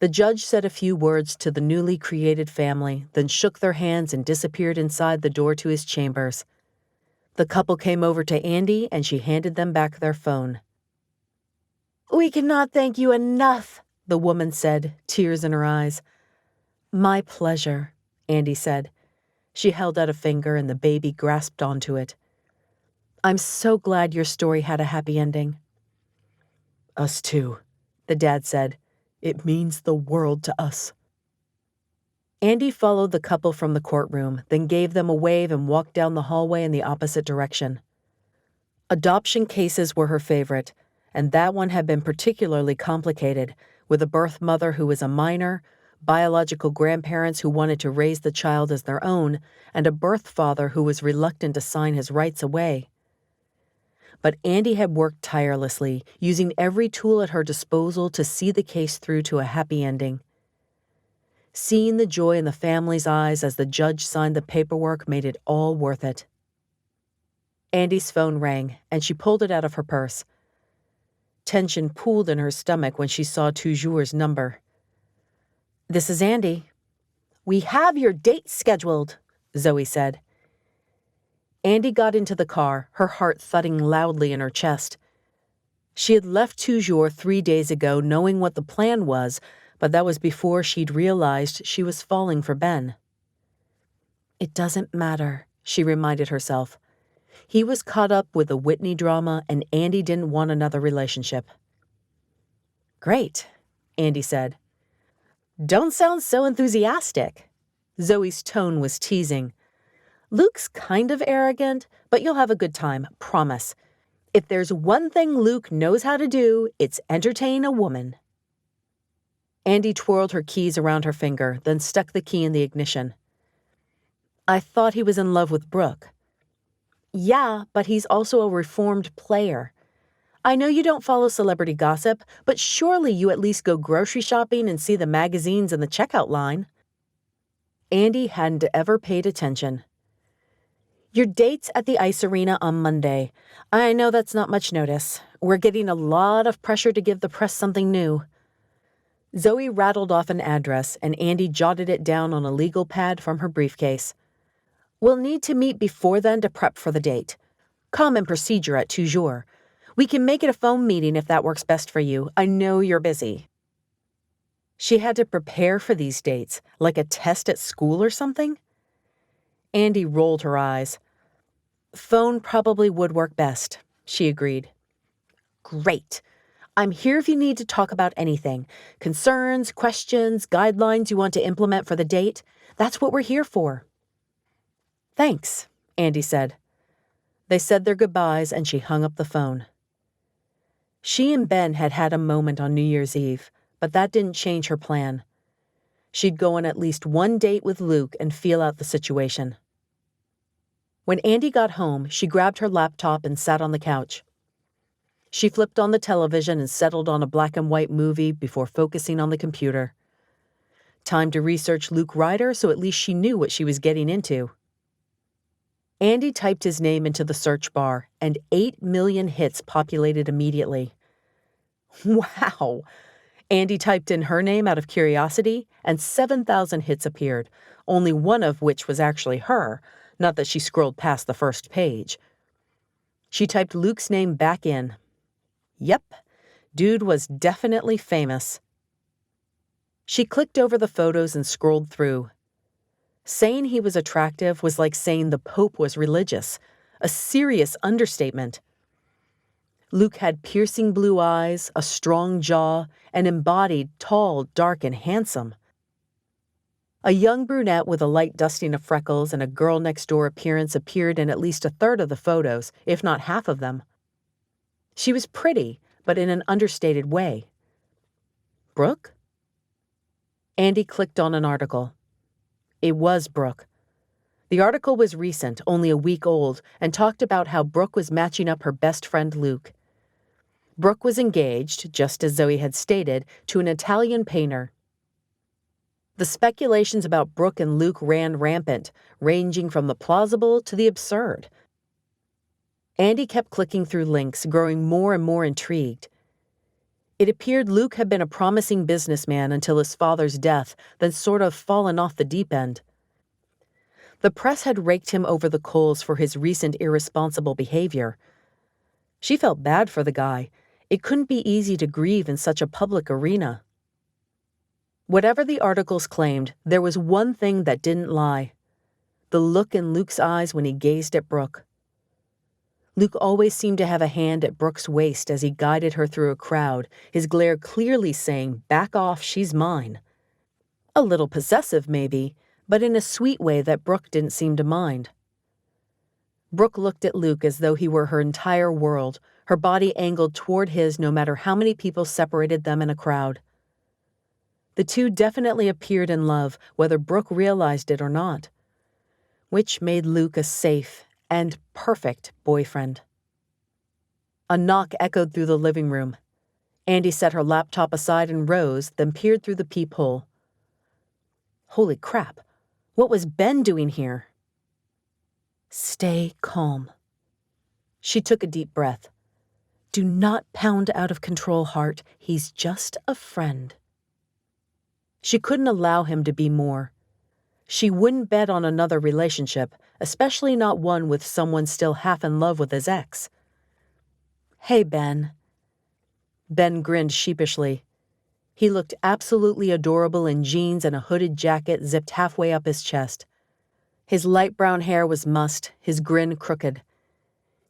The judge said a few words to the newly created family, then shook their hands and disappeared inside the door to his chambers. The couple came over to Andi and she handed them back their phone. We cannot thank you enough, the woman said, tears in her eyes. My pleasure, Andi said. She held out a finger and the baby grasped onto it. I'm so glad your story had a happy ending. Us too, the dad said. It means the world to us. Andi followed the couple from the courtroom, then gave them a wave and walked down the hallway in the opposite direction. Adoption cases were her favorite, and that one had been particularly complicated, with a birth mother who was a minor, biological grandparents who wanted to raise the child as their own, and a birth father who was reluctant to sign his rights away. But Andi had worked tirelessly, using every tool at her disposal to see the case through to a happy ending. Seeing the joy in the family's eyes as the judge signed the paperwork made it all worth it. Andi's phone rang, and she pulled it out of her purse. Tension pooled in her stomach when she saw Toujour's number. This is Andi. We have your date scheduled, Zoe said. Andi got into the car, her heart thudding loudly in her chest. She had left Toujour 3 days ago knowing what the plan was, but that was before she'd realized she was falling for Ben. It doesn't matter, she reminded herself. He was caught up with the Whitney drama, and Andi didn't want another relationship. Great, Andi said. Don't sound so enthusiastic. Zoe's tone was teasing. Luke's kind of arrogant, but you'll have a good time, promise. If there's one thing Luke knows how to do, it's entertain a woman. Andi twirled her keys around her finger, then stuck the key in the ignition. I thought he was in love with Brooke. Yeah, but he's also a reformed player. I know you don't follow celebrity gossip, but surely you at least go grocery shopping and see the magazines in the checkout line. Andi hadn't ever paid attention. Your date's at the ice arena on Monday. I know that's not much notice. We're getting a lot of pressure to give the press something new. Zoe rattled off an address, and Andi jotted it down on a legal pad from her briefcase. We'll need to meet before then to prep for the date. Common procedure at toujours. We can make it a phone meeting if that works best for you. I know you're busy. She had to prepare for these dates, like a test at school or something? Andi rolled her eyes. Phone probably would work best, she agreed. Great. I'm here if you need to talk about anything. Concerns, questions, guidelines you want to implement for the date. That's what we're here for. Thanks, Andi said. They said their goodbyes and she hung up the phone. She and Ben had had a moment on New Year's Eve, but that didn't change her plan. She'd go on at least one date with Luke and feel out the situation. When Andi got home, she grabbed her laptop and sat on the couch. She flipped on the television and settled on a black and white movie before focusing on the computer. Time to research Luke Ryder so at least she knew what she was getting into. Andi typed his name into the search bar, and 8 million hits populated immediately. Wow! Andi typed in her name out of curiosity, and 7,000 hits appeared, only one of which was actually her, not that she scrolled past the first page. She typed Luke's name back in. Yep, dude was definitely famous. She clicked over the photos and scrolled through. Saying he was attractive was like saying the Pope was religious, a serious understatement. Luke had piercing blue eyes, a strong jaw, and embodied tall, dark, and handsome. A young brunette with a light dusting of freckles and a girl-next-door appearance appeared in at least a third of the photos, if not half of them. She was pretty, but in an understated way. Brooke? Andi clicked on an article. It was Brooke. The article was recent, only a week old, and talked about how Brooke was matching up her best friend Luke. Brooke was engaged, just as Zoe had stated, to an Italian painter. The speculations about Brooke and Luke ran rampant, ranging from the plausible to the absurd. Andi kept clicking through links, growing more and more intrigued. It appeared Luke had been a promising businessman until his father's death, then sort of fallen off the deep end. The press had raked him over the coals for his recent irresponsible behavior. She felt bad for the guy. It couldn't be easy to grieve in such a public arena. Whatever the articles claimed, there was one thing that didn't lie. The look in Luke's eyes when he gazed at Brooke. Luke always seemed to have a hand at Brooke's waist as he guided her through a crowd, his glare clearly saying, "Back off, she's mine." A little possessive, maybe, but in a sweet way that Brooke didn't seem to mind. Brooke looked at Luke as though he were her entire world, her body angled toward his no matter how many people separated them in a crowd. The two definitely appeared in love, whether Brooke realized it or not, which made Luke a safe and perfect boyfriend. A knock echoed through the living room. Andi set her laptop aside and rose, then peered through the peephole. Holy crap, what was Ben doing here? Stay calm. She took a deep breath. Do not pound out of control, heart. He's just a friend. She couldn't allow him to be more. She wouldn't bet on another relationship, especially not one with someone still half in love with his ex. Hey, Ben. Ben grinned sheepishly. He looked absolutely adorable in jeans and a hooded jacket zipped halfway up his chest. His light brown hair was mussed, his grin crooked.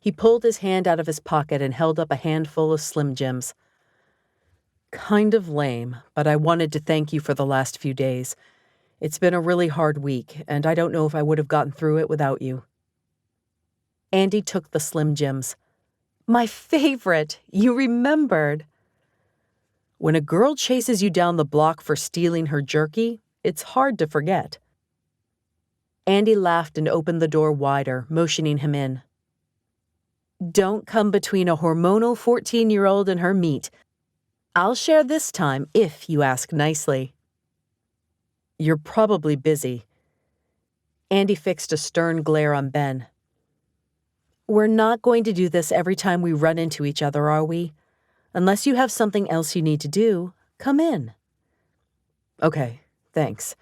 He pulled his hand out of his pocket and held up a handful of Slim Jims. Kind of lame, but I wanted to thank you for the last few days. It's been a really hard week, and I don't know if I would have gotten through it without you. Andi took the Slim Jims. My favorite! You remembered! When a girl chases you down the block for stealing her jerky, it's hard to forget. Andi laughed and opened the door wider, motioning him in. Don't come between a hormonal 14-year-old and her meat. I'll share this time if you ask nicely. You're probably busy. Andi fixed a stern glare on Ben. We're not going to do this every time we run into each other, are we? Unless you have something else you need to do, come in. Okay, thanks.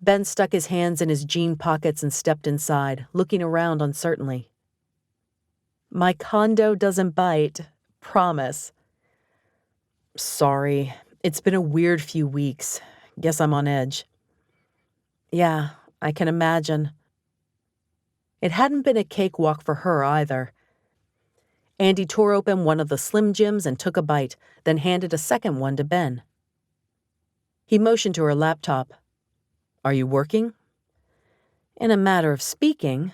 Ben stuck his hands in his jean pockets and stepped inside, looking around uncertainly. My condo doesn't bite. Promise. Sorry. It's been a weird few weeks. Guess I'm on edge. Yeah, I can imagine. It hadn't been a cakewalk for her either. Andi tore open one of the Slim Jims and took a bite, then handed a second one to Ben. He motioned to her laptop. Are you working? In a matter of speaking.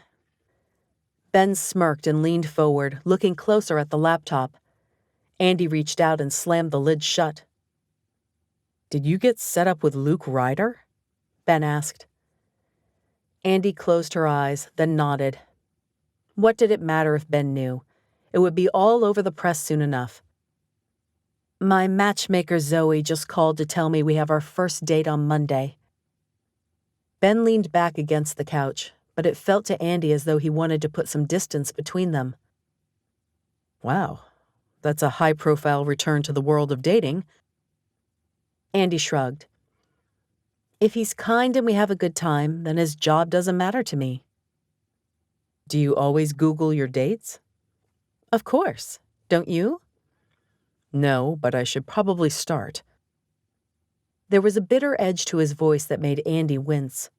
Ben smirked and leaned forward, looking closer at the laptop. Andi reached out and slammed the lid shut. Did you get set up with Luke Ryder? Ben asked. Andi closed her eyes, then nodded. What did it matter if Ben knew? It would be all over the press soon enough. My matchmaker Zoe just called to tell me we have our first date on Monday. Ben leaned back against the couch, but it felt to Andi as though he wanted to put some distance between them. Wow, that's a high-profile return to the world of dating. Andi shrugged. If he's kind and we have a good time, then his job doesn't matter to me. Do you always Google your dates? Of course. Don't you? No, but I should probably start. There was a bitter edge to his voice that made Andi wince.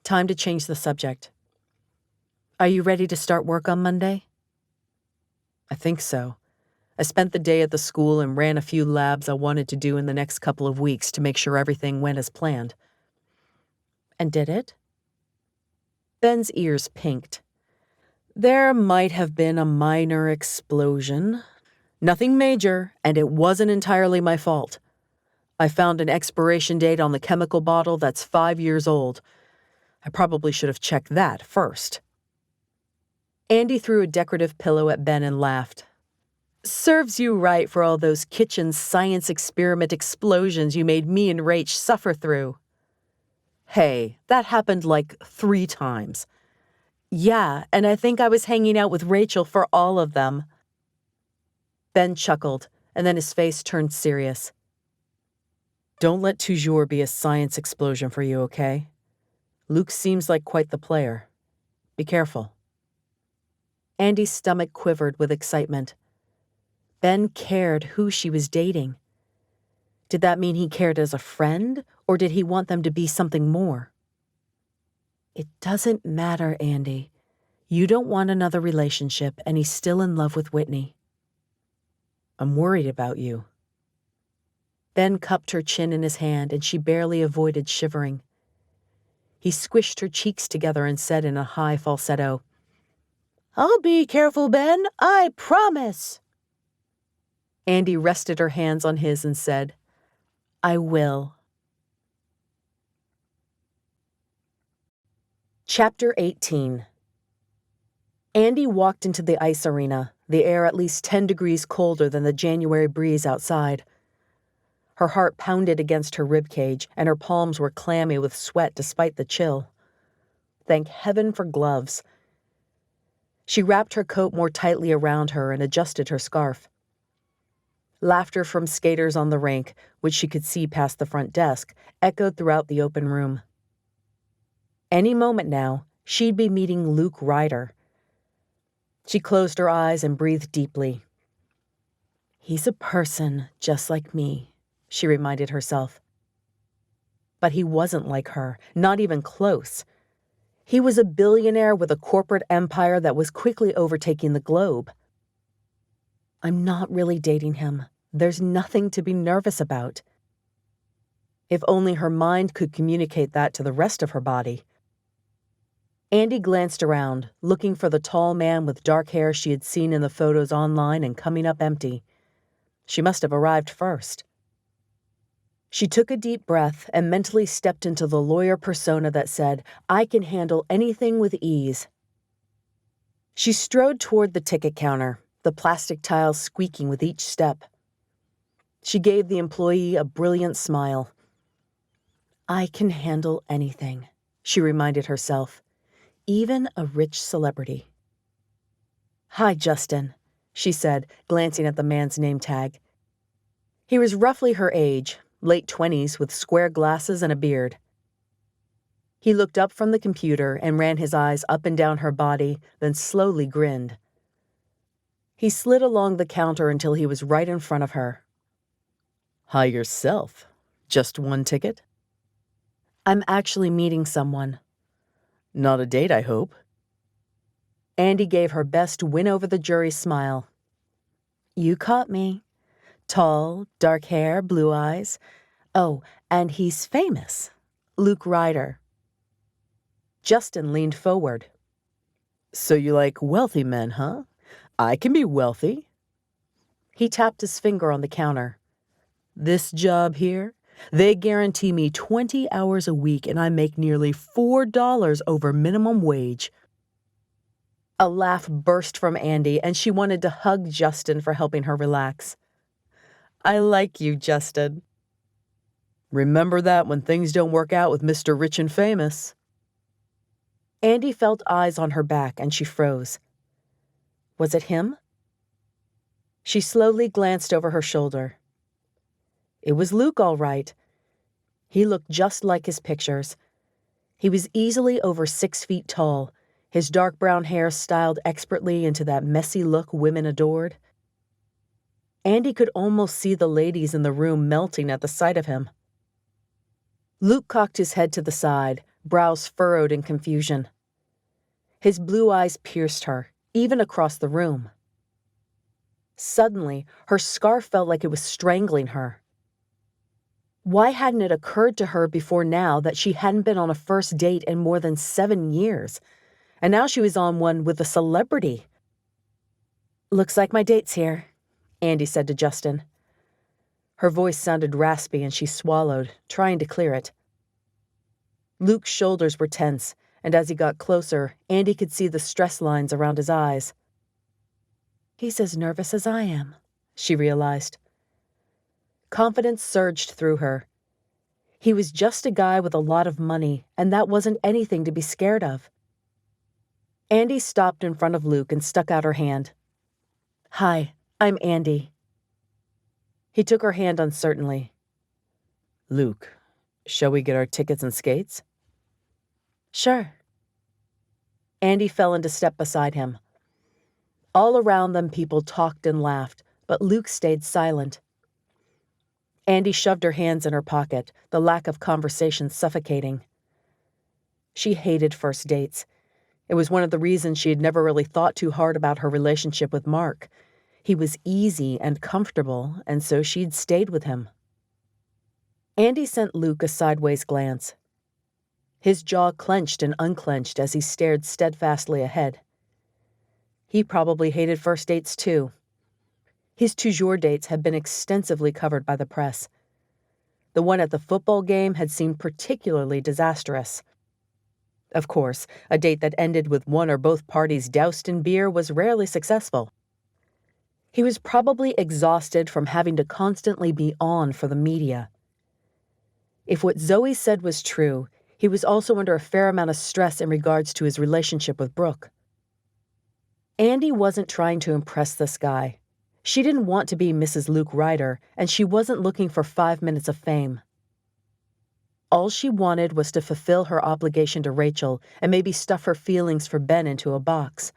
Time to change the subject. Are you ready to start work on Monday? I think so. I spent the day at the school and ran a few labs I wanted to do in the next couple of weeks to make sure everything went as planned. And did it? Ben's ears pinked. There might have been a minor explosion. Nothing major, and it wasn't entirely my fault. I found an expiration date on the chemical bottle that's 5 years old. I probably should have checked that first. Andi threw a decorative pillow at Ben and laughed. Serves you right for all those kitchen science experiment explosions you made me and Rach suffer through. Hey, that happened like 3 times. Yeah, and I think I was hanging out with Rachel for all of them. Ben chuckled, and then his face turned serious. Don't let toujours be a science explosion for you, okay? Luke seems like quite the player. Be careful. Andi's stomach quivered with excitement. Ben cared who she was dating. Did that mean he cared as a friend, or did he want them to be something more? It doesn't matter, Andi. You don't want another relationship, and he's still in love with Whitney. I'm worried about you. Ben cupped her chin in his hand, and she barely avoided shivering. He squished her cheeks together and said in a high falsetto, I'll be careful, Ben, I promise. Andi rested her hands on his and said, I will. Chapter 18. Andi walked into the ice arena, the air at least 10 degrees colder than the January breeze outside. Her heart pounded against her ribcage, and her palms were clammy with sweat despite the chill. Thank heaven for gloves. She wrapped her coat more tightly around her and adjusted her scarf. Laughter from skaters on the rink, which she could see past the front desk, echoed throughout the open room. Any moment now, she'd be meeting Luke Ryder. She closed her eyes and breathed deeply. He's a person just like me, she reminded herself. But he wasn't like her, not even close. He was a billionaire with a corporate empire that was quickly overtaking the globe. I'm not really dating him. There's nothing to be nervous about. If only her mind could communicate that to the rest of her body. Andi glanced around, looking for the tall man with dark hair she had seen in the photos online and coming up empty. She must have arrived first. She took a deep breath and mentally stepped into the lawyer persona that said, I can handle anything with ease. She strode toward the ticket counter, the plastic tiles squeaking with each step. She gave the employee a brilliant smile. I can handle anything, she reminded herself, even a rich celebrity. Hi, Justin, she said, glancing at the man's name tag. He was roughly her age, late 20s with square glasses and a beard. He looked up from the computer and ran his eyes up and down her body, then slowly grinned. He slid along the counter until he was right in front of her. Hi yourself. Just one ticket? I'm actually meeting someone. Not a date, I hope. Andi gave her best win-over-the-jury smile. You caught me. Tall, dark hair, blue eyes. Oh, and he's famous. Luke Ryder. Justin leaned forward. So you like wealthy men, huh? I can be wealthy. He tapped his finger on the counter. This job here, they guarantee me 20 hours a week and I make nearly $4 over minimum wage. A laugh burst from Andi, and she wanted to hug Justin for helping her relax. I like you, Justin. Remember that when things don't work out with Mr. Rich and Famous. Andi felt eyes on her back, and she froze. Was it him? She slowly glanced over her shoulder. It was Luke, all right. He looked just like his pictures. He was easily over 6 feet tall, his dark brown hair styled expertly into that messy look women adored. Andi could almost see the ladies in the room melting at the sight of him. Luke cocked his head to the side, brows furrowed in confusion. His blue eyes pierced her, even across the room. Suddenly, her scarf felt like it was strangling her. Why hadn't it occurred to her before now that she hadn't been on a first date in more than 7 years? And now she was on one with a celebrity. Looks like my date's here, Andi said to Justin. Her voice sounded raspy and she swallowed, trying to clear it. Luke's shoulders were tense, and as he got closer, Andi could see the stress lines around his eyes. He's as nervous as I am, she realized. Confidence surged through her. He was just a guy with a lot of money, and that wasn't anything to be scared of. Andi stopped in front of Luke and stuck out her hand. Hi, I'm Andi. He took her hand uncertainly. Luke, shall we get our tickets and skates? Sure. Andi fell into step beside him. All around them people talked and laughed, but Luke stayed silent. Andi shoved her hands in her pocket, the lack of conversation suffocating. She hated first dates. It was one of the reasons she had never really thought too hard about her relationship with Mark. He was easy and comfortable, and so she'd stayed with him. Andi sent Luke a sideways glance. His jaw clenched and unclenched as he stared steadfastly ahead. He probably hated first dates too. His toujours dates had been extensively covered by the press. The one at the football game had seemed particularly disastrous. Of course, a date that ended with one or both parties doused in beer was rarely successful. He was probably exhausted from having to constantly be on for the media. If what Zoe said was true, he was also under a fair amount of stress in regards to his relationship with Brooke. Andi wasn't trying to impress this guy. She didn't want to be Mrs. Luke Ryder, and she wasn't looking for 5 minutes of fame. All she wanted was to fulfill her obligation to Rachel and maybe stuff her feelings for Ben into a box.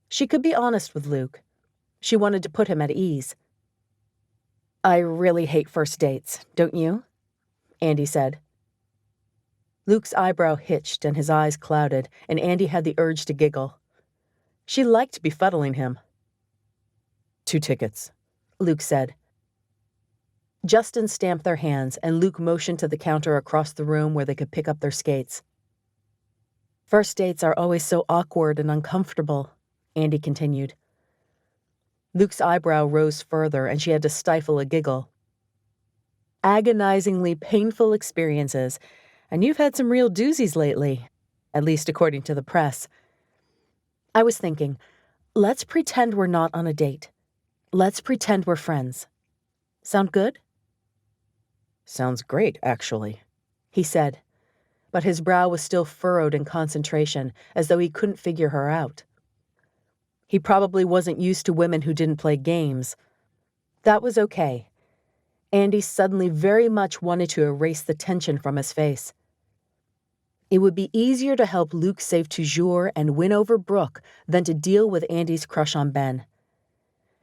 She could be honest with Luke. She wanted to put him at ease. I really hate first dates, don't you? Andi said. Luke's eyebrow hitched and his eyes clouded, and Andi had the urge to giggle. She liked befuddling him. 2 tickets, Luke said. Justin stamped their hands, and Luke motioned to the counter across the room where they could pick up their skates. First dates are always so awkward and uncomfortable, Andi continued. Luke's eyebrow rose further, and she had to stifle a giggle. Agonizingly painful experiences, and you've had some real doozies lately, at least according to the press. I was thinking, let's pretend we're not on a date. Let's pretend we're friends. Sound good? Sounds great, actually, he said, but his brow was still furrowed in concentration, as though he couldn't figure her out. He probably wasn't used to women who didn't play games. That was okay. Andi suddenly very much wanted to erase the tension from his face. It would be easier to help Luke save Toujours and win over Brooke than to deal with Andi's crush on Ben.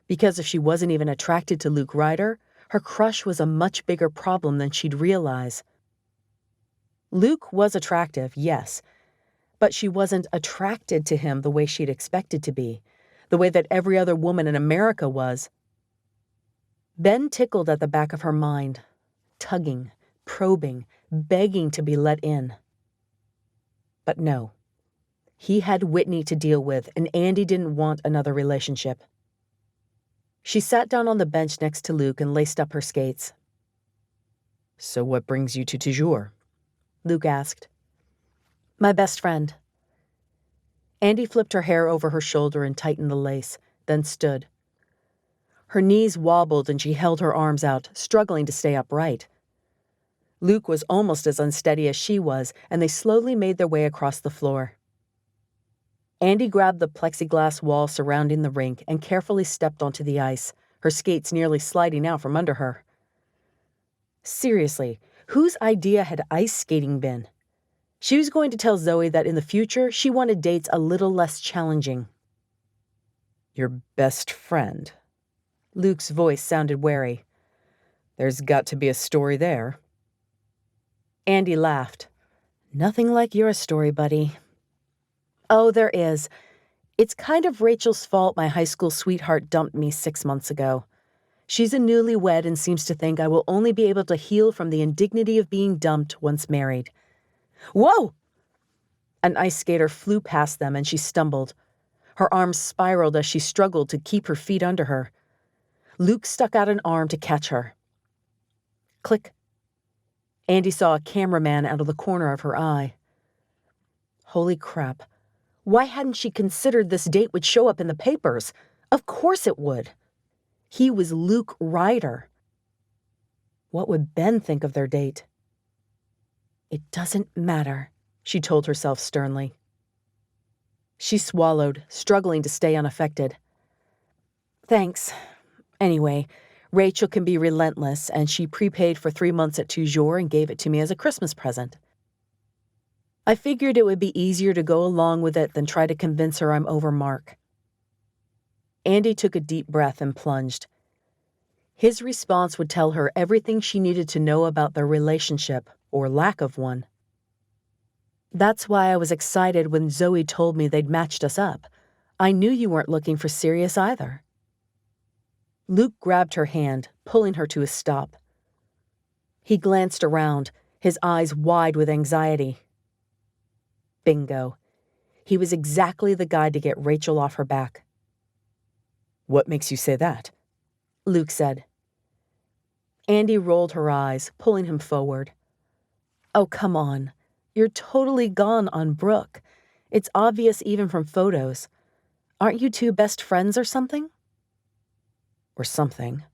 Because if she wasn't even attracted to Luke Ryder, her crush was a much bigger problem than she'd realize. Luke was attractive, yes, but she wasn't attracted to him the way she'd expected to be, the way that every other woman in America was. Ben tickled at the back of her mind, tugging, probing, begging to be let in. But no. He had Whitney to deal with, and Andi didn't want another relationship. She sat down on the bench next to Luke and laced up her skates. "So what brings you to Toujours?" Luke asked. "My best friend." Andi flipped her hair over her shoulder and tightened the lace, then stood. Her knees wobbled and she held her arms out, struggling to stay upright. Luke was almost as unsteady as she was, and they slowly made their way across the floor. Andi grabbed the plexiglass wall surrounding the rink and carefully stepped onto the ice, her skates nearly sliding out from under her. Seriously, whose idea had ice skating been? She was going to tell Zoe that in the future she wanted dates a little less challenging. "Your best friend?" Luke's voice sounded wary. "There's got to be a story there." Andi laughed. "Nothing like your story, buddy." "Oh, there is. It's kind of Rachel's fault my high school sweetheart dumped me 6 months ago. She's a newlywed and seems to think I will only be able to heal from the indignity of being dumped once married." "Whoa!" An ice skater flew past them and she stumbled. Her arms spiraled as she struggled to keep her feet under her. Luke stuck out an arm to catch her. Click. Andi saw a cameraman out of the corner of her eye. Holy crap. Why hadn't she considered this date would show up in the papers? Of course it would. He was Luke Ryder. What would Ben think of their date? It doesn't matter, she told herself sternly. She swallowed, struggling to stay unaffected. Thanks. Anyway, Rachel can be relentless, and she prepaid for 3 months at Toujours and gave it to me as a Christmas present. I figured it would be easier to go along with it than try to convince her I'm over Mark. Andi took a deep breath and plunged. His response would tell her everything she needed to know about their relationship, or lack of one. That's why I was excited when Zoe told me they'd matched us up. I knew you weren't looking for serious either. Luke grabbed her hand, pulling her to a stop. He glanced around, his eyes wide with anxiety. Bingo. He was exactly the guy to get Rachel off her back. "What makes you say that?" Luke said. Andi rolled her eyes, pulling him forward. Oh, come on. You're totally gone on Brooke. It's obvious even from photos. Aren't you two best friends or something? Or something.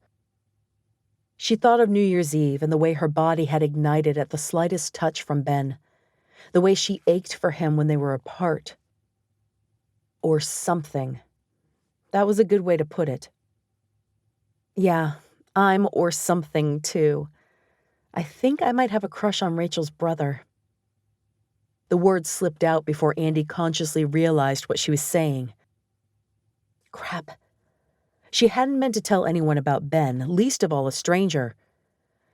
She thought of New Year's Eve and the way her body had ignited at the slightest touch from Ben. The way she ached for him when they were apart. Or something. That was a good way to put it. Yeah, I'm or something too. I think I might have a crush on Rachel's brother. The words slipped out before Andi consciously realized what she was saying. Crap. She hadn't meant to tell anyone about Ben, least of all a stranger.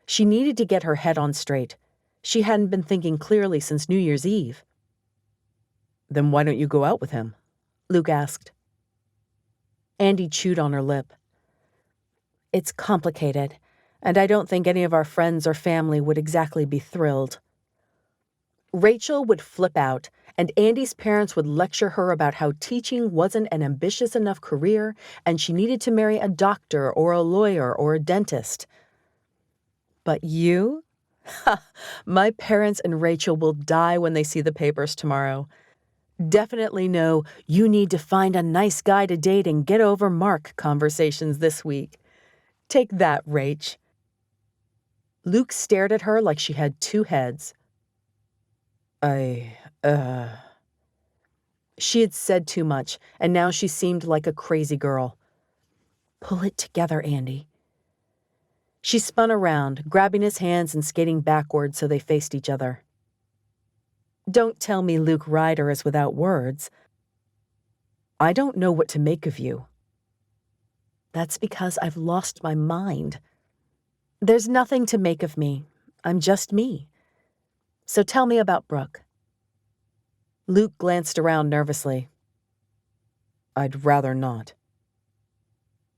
She needed to get her head on straight. She hadn't been thinking clearly since New Year's Eve. "Then why don't you go out with him?" Luke asked. Andi chewed on her lip. It's complicated, and I don't think any of our friends or family would exactly be thrilled. Rachel would flip out, and Andi's parents would lecture her about how teaching wasn't an ambitious enough career and she needed to marry a doctor or a lawyer or a dentist. But you? Ha! My parents and Rachel will die when they see the papers tomorrow. Definitely no, you need to find a nice guy to date and get over Mark conversations this week. Take that, Rach. Luke stared at her like she had two heads. She had said too much, and now she seemed like a crazy girl. Pull it together, Andi. She spun around, grabbing his hands and skating backward so they faced each other. Don't tell me Luke Ryder is without words. I don't know what to make of you. That's because I've lost my mind. There's nothing to make of me. I'm just me. So tell me about Brooke. Luke glanced around nervously. I'd rather not.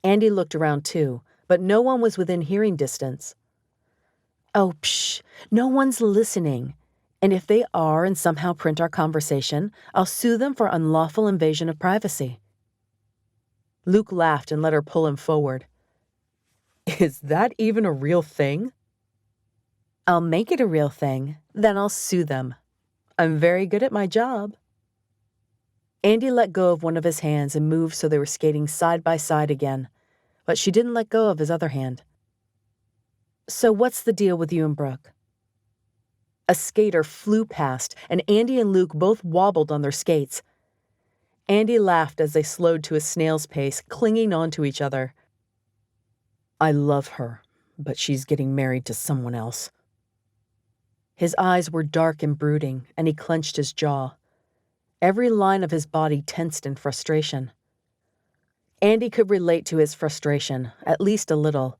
Andi looked around too, but no one was within hearing distance. Oh, psh, no one's listening. And if they are and somehow print our conversation, I'll sue them for unlawful invasion of privacy. Luke laughed and let her pull him forward. Is that even a real thing? I'll make it a real thing, then I'll sue them. I'm very good at my job. Andi let go of one of his hands and moved so they were skating side by side again, but she didn't let go of his other hand. So what's the deal with you and Brooke? A skater flew past, and Andi and Luke both wobbled on their skates. Andi laughed as they slowed to a snail's pace, clinging onto each other. I love her, but she's getting married to someone else. His eyes were dark and brooding, and he clenched his jaw. Every line of his body tensed in frustration. Andi could relate to his frustration, at least a little.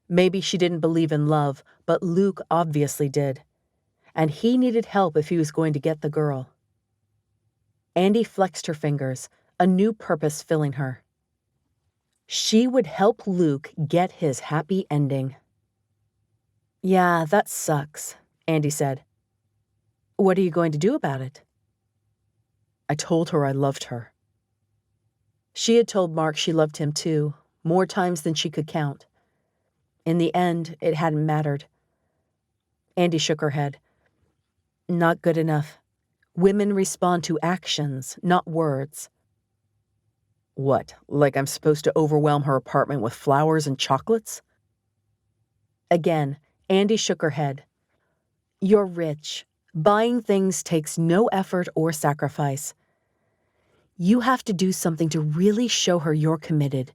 Maybe she didn't believe in love, but Luke obviously did. And he needed help if he was going to get the girl. Andi flexed her fingers, a new purpose filling her. She would help Luke get his happy ending. Yeah, that sucks, Andi said. What are you going to do about it? I told her I loved her. She had told Mark she loved him too, more times than she could count. In the end, it hadn't mattered. Andi shook her head. Not good enough. Women respond to actions, not words. What, like I'm supposed to overwhelm her apartment with flowers and chocolates? Again, Andi shook her head. You're rich. Buying things takes no effort or sacrifice. You have to do something to really show her you're committed,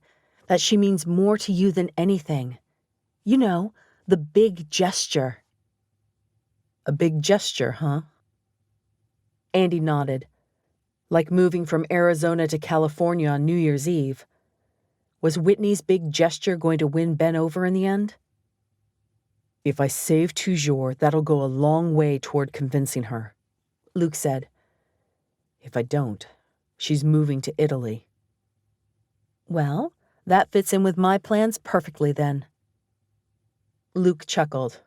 that she means more to you than anything. You know, the big gesture. A big gesture, huh? Andi nodded. Like moving from Arizona to California on New Year's Eve. Was Whitney's big gesture going to win Ben over in the end? If I save Toujours, that'll go a long way toward convincing her, Luke said. If I don't, she's moving to Italy. Well, that fits in with my plans perfectly then. Luke chuckled.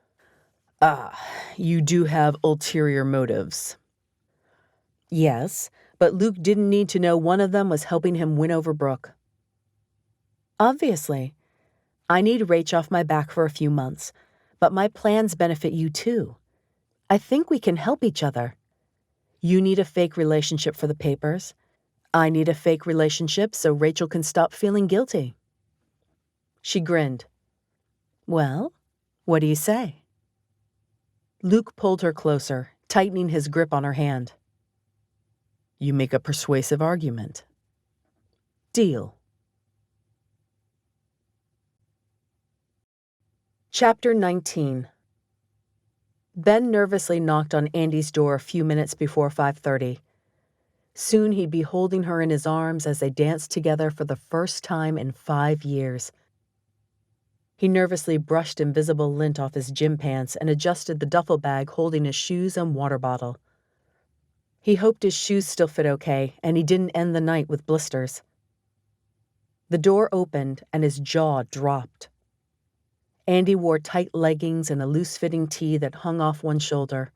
Ah, you do have ulterior motives. Yes, but Luke didn't need to know one of them was helping him win over Brooke. Obviously. I need Rach off my back for a few months, but my plans benefit you too. I think we can help each other. You need a fake relationship for the papers. I need a fake relationship so Rachel can stop feeling guilty. She grinned. Well, what do you say? Luke pulled her closer, tightening his grip on her hand. You make a persuasive argument. Deal. Chapter 19. Ben nervously knocked on Andi's door a few minutes before 5:30. Soon he'd be holding her in his arms as they danced together for the first time in 5 years. He nervously brushed invisible lint off his gym pants and adjusted the duffel bag holding his shoes and water bottle. He hoped his shoes still fit okay, and he didn't end the night with blisters. The door opened, and his jaw dropped. Andi wore tight leggings and a loose-fitting tee that hung off one shoulder.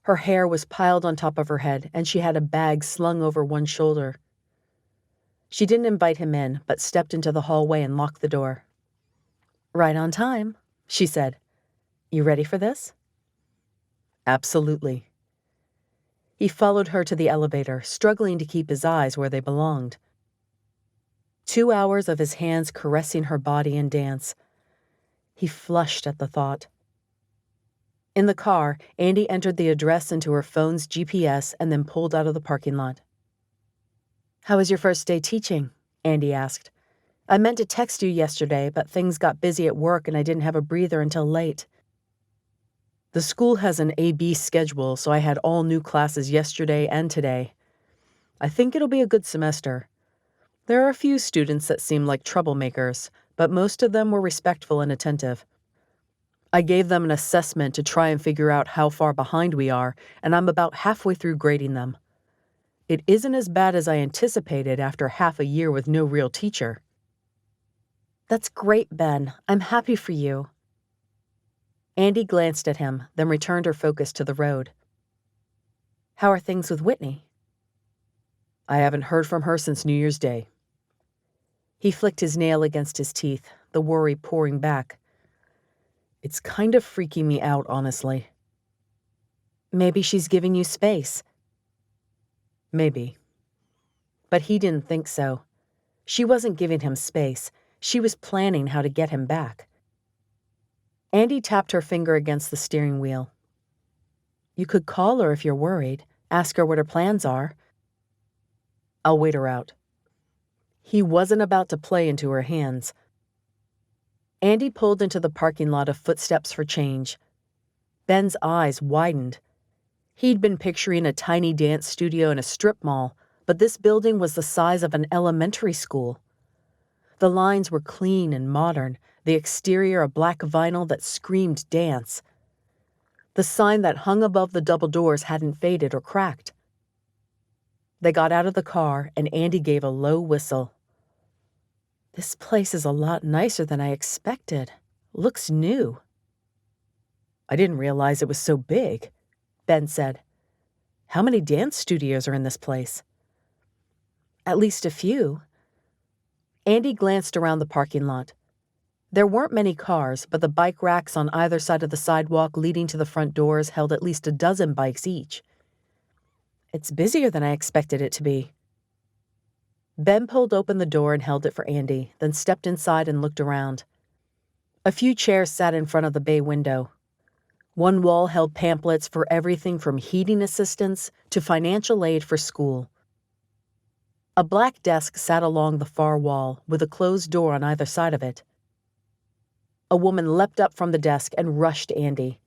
Her hair was piled on top of her head, and she had a bag slung over one shoulder. She didn't invite him in, but stepped into the hallway and locked the door. Right on time, she said. You ready for this? Absolutely. He followed her to the elevator, struggling to keep his eyes where they belonged. 2 hours of his hands caressing her body and dance. He flushed at the thought. In the car, Andi entered the address into her phone's GPS and then pulled out of the parking lot. How was your first day teaching? Andi asked. I meant to text you yesterday, but things got busy at work and I didn't have a breather until late. The school has an A-B schedule, so I had all new classes yesterday and today. I think it'll be a good semester. There are a few students that seem like troublemakers, but most of them were respectful and attentive. I gave them an assessment to try and figure out how far behind we are, and I'm about halfway through grading them. It isn't as bad as I anticipated after half a year with no real teacher. That's great, Ben. I'm happy for you. Andi glanced at him, then returned her focus to the road. How are things with Whitney? I haven't heard from her since New Year's Day. He flicked his nail against his teeth, the worry pouring back. It's kind of freaking me out, honestly. Maybe she's giving you space. Maybe. But he didn't think so. She wasn't giving him space. She was planning how to get him back. Andi tapped her finger against the steering wheel. You could call her if you're worried. Ask her what her plans are. I'll wait her out. He wasn't about to play into her hands. Andi pulled into the parking lot of Footsteps for Change. Ben's eyes widened. He'd been picturing a tiny dance studio in a strip mall, but this building was the size of an elementary school. The lines were clean and modern, the exterior a black vinyl that screamed dance. The sign that hung above the double doors hadn't faded or cracked. They got out of the car, and Andi gave a low whistle. This place is a lot nicer than I expected. Looks new. I didn't realize it was so big, Ben said. How many dance studios are in this place? At least a few. Andi glanced around the parking lot. There weren't many cars, but the bike racks on either side of the sidewalk leading to the front doors held at least a dozen bikes each. It's busier than I expected it to be. Ben pulled open the door and held it for Andi, then stepped inside and looked around. A few chairs sat in front of the bay window. One wall held pamphlets for everything from heating assistance to financial aid for school. A black desk sat along the far wall, with a closed door on either side of it. A woman leapt up from the desk and rushed Andi.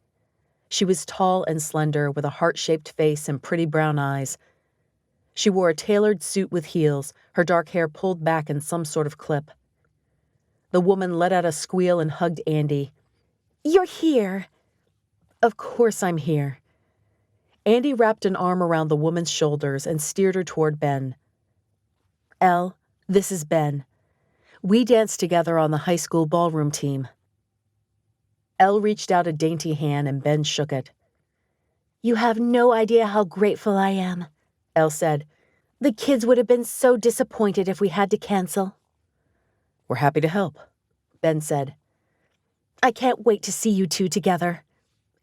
She was tall and slender, with a heart-shaped face and pretty brown eyes. She wore a tailored suit with heels, her dark hair pulled back in some sort of clip. The woman let out a squeal and hugged Andi. You're here. Of course I'm here. Andi wrapped an arm around the woman's shoulders and steered her toward Ben. Elle, this is Ben. We danced together on the high school ballroom team. Elle reached out a dainty hand and Ben shook it. You have no idea how grateful I am, Elle said. The kids would have been so disappointed if we had to cancel. We're happy to help, Ben said. I can't wait to see you two together,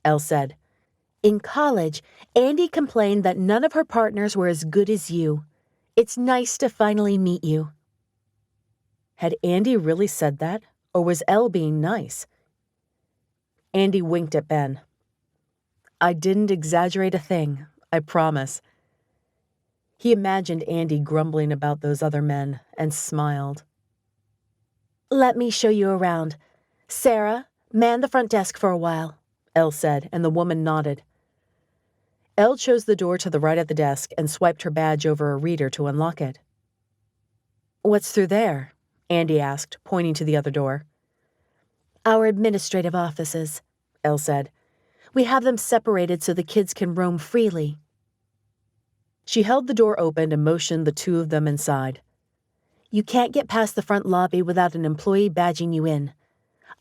Elle said. In college, Andi complained that none of her partners were as good as you. It's nice to finally meet you. Had Andi really said that, or was Elle being nice? Andi winked at Ben. I didn't exaggerate a thing, I promise. He imagined Andi grumbling about those other men and smiled. Let me show you around. Sarah, man the front desk for a while, Elle said, and the woman nodded. Elle chose the door to the right of the desk and swiped her badge over a reader to unlock it. What's through there? Andi asked, pointing to the other door. Our administrative offices, Elle said. We have them separated so the kids can roam freely. She held the door open and motioned the two of them inside. You can't get past the front lobby without an employee badging you in.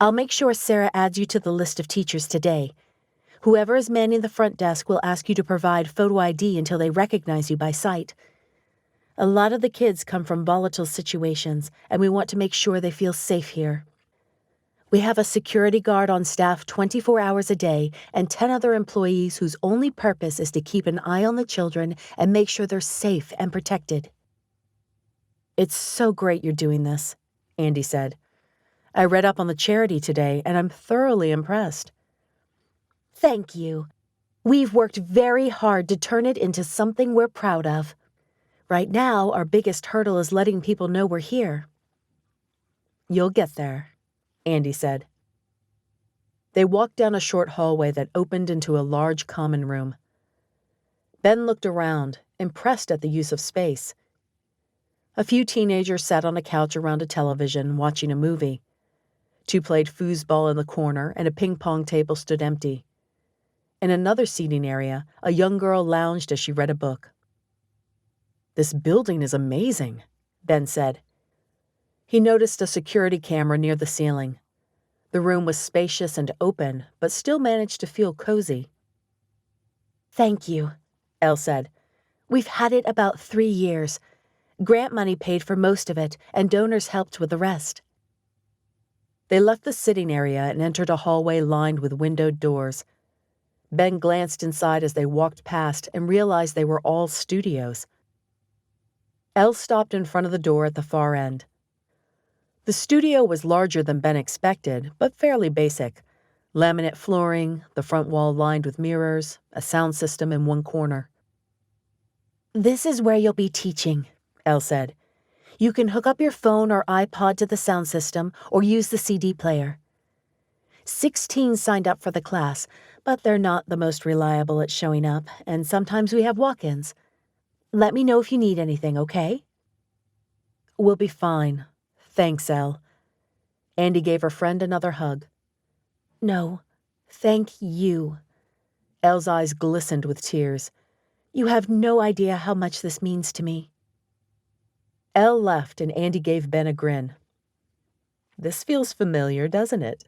I'll make sure Sarah adds you to the list of teachers today. Whoever is manning the front desk will ask you to provide photo ID until they recognize you by sight. A lot of the kids come from volatile situations, and we want to make sure they feel safe here. We have a security guard on staff 24 hours a day and 10 other employees whose only purpose is to keep an eye on the children and make sure they're safe and protected. It's so great you're doing this, Andi said. I read up on the charity today, and I'm thoroughly impressed. Thank you. We've worked very hard to turn it into something we're proud of. Right now, our biggest hurdle is letting people know we're here. You'll get there, Andi said. They walked down a short hallway that opened into a large common room. Ben looked around, impressed at the use of space. A few teenagers sat on a couch around a television, watching a movie. 2 played foosball in the corner, and a ping-pong table stood empty. In another seating area, a young girl lounged as she read a book. "This building is amazing," Ben said. He noticed a security camera near the ceiling. The room was spacious and open, but still managed to feel cozy. "Thank you," Elle said. "We've had it about 3 years. Grant money paid for most of it, and donors helped with the rest." They left the sitting area and entered a hallway lined with windowed doors. Ben glanced inside as they walked past and realized they were all studios. Elle stopped in front of the door at the far end. The studio was larger than Ben expected, but fairly basic. Laminate flooring, the front wall lined with mirrors, a sound system in one corner. "This is where you'll be teaching," Elle said. "You can hook up your phone or iPod to the sound system or use the CD player. 16 signed up for the class, but they're not the most reliable at showing up, and sometimes we have walk-ins. Let me know if you need anything, okay?" "We'll be fine. Thanks, Elle." Andi gave her friend another hug. "No, thank you." Elle's eyes glistened with tears. "You have no idea how much this means to me." Elle left, and Andi gave Ben a grin. "This feels familiar, doesn't it?"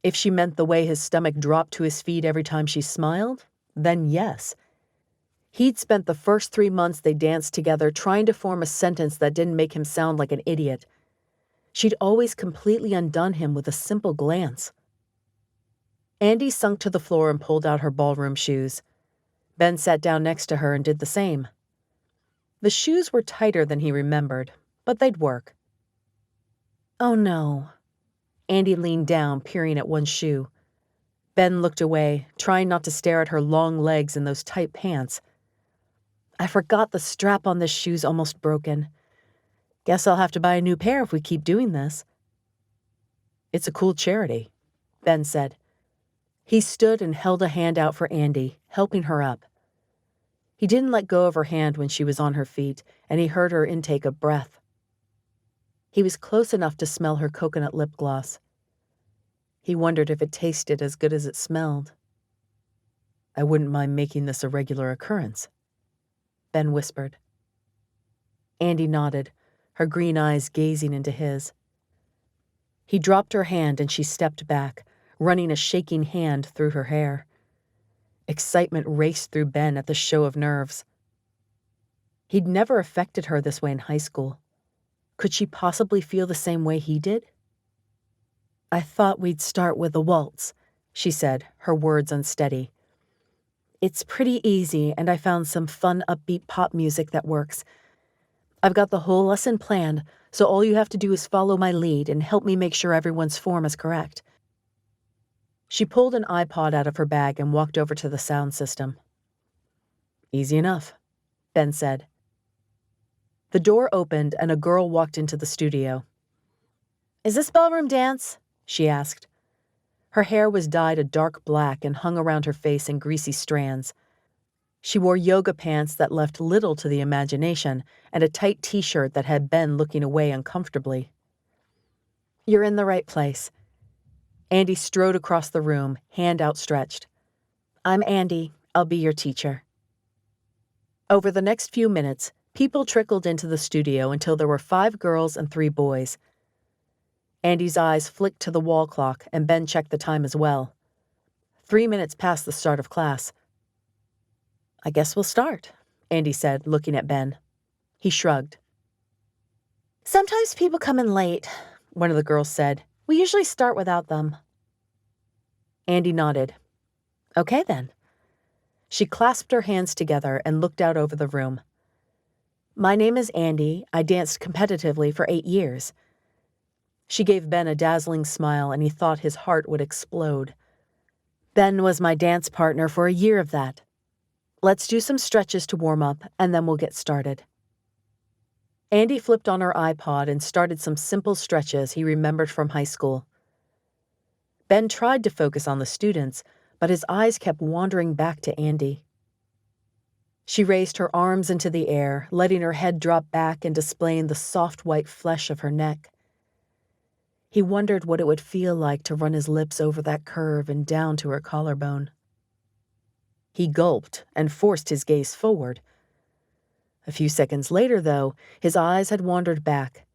If she meant the way his stomach dropped to his feet every time she smiled, then yes. He'd spent the first 3 months they danced together trying to form a sentence that didn't make him sound like an idiot. She'd always completely undone him with a simple glance. Andi sunk to the floor and pulled out her ballroom shoes. Ben sat down next to her and did the same. The shoes were tighter than he remembered, but they'd work. "Oh no." Andi leaned down, peering at one shoe. Ben looked away, trying not to stare at her long legs in those tight pants. "I forgot the strap on this shoe's almost broken. Guess I'll have to buy a new pair if we keep doing this." "It's a cool charity," Ben said. He stood and held a hand out for Andi, helping her up. He didn't let go of her hand when she was on her feet, and he heard her intake of breath. He was close enough to smell her coconut lip gloss. He wondered if it tasted as good as it smelled. "I wouldn't mind making this a regular occurrence," Ben whispered. Andi nodded, her green eyes gazing into his. He dropped her hand and she stepped back, running a shaking hand through her hair. Excitement raced through Ben at the show of nerves. He'd never affected her this way in high school. Could she possibly feel the same way he did? "I thought we'd start with a waltz," she said, her words unsteady. "It's pretty easy, and I found some fun upbeat pop music that works. I've got the whole lesson planned, so all you have to do is follow my lead and help me make sure everyone's form is correct." She pulled an iPod out of her bag and walked over to the sound system. "Easy enough," Ben said. The door opened and a girl walked into the studio. "Is this ballroom dance?" she asked. Her hair was dyed a dark black and hung around her face in greasy strands. She wore yoga pants that left little to the imagination and a tight t-shirt that had Ben looking away uncomfortably. "You're in the right place." Andi strode across the room, hand outstretched. "I'm Andi. I'll be your teacher." Over the next few minutes, people trickled into the studio until there were 5 girls and 3 boys. Andi's eyes flicked to the wall clock, and Ben checked the time as well. 3 minutes past the start of class. "I guess we'll start," Andi said, looking at Ben. He shrugged. "Sometimes people come in late," one of the girls said. "We usually start without them." Andi nodded. "Okay, then." She clasped her hands together and looked out over the room. "My name is Andi. I danced competitively for 8 years. She gave Ben a dazzling smile, and he thought his heart would explode. "Ben was my dance partner for a year of that. Let's do some stretches to warm up, and then we'll get started." Andi flipped on her iPod and started some simple stretches he remembered from high school. Ben tried to focus on the students, but his eyes kept wandering back to Andi. She raised her arms into the air, letting her head drop back and displaying the soft white flesh of her neck. He wondered what it would feel like to run his lips over that curve and down to her collarbone. He gulped and forced his gaze forward. A few seconds later, though, his eyes had wandered back.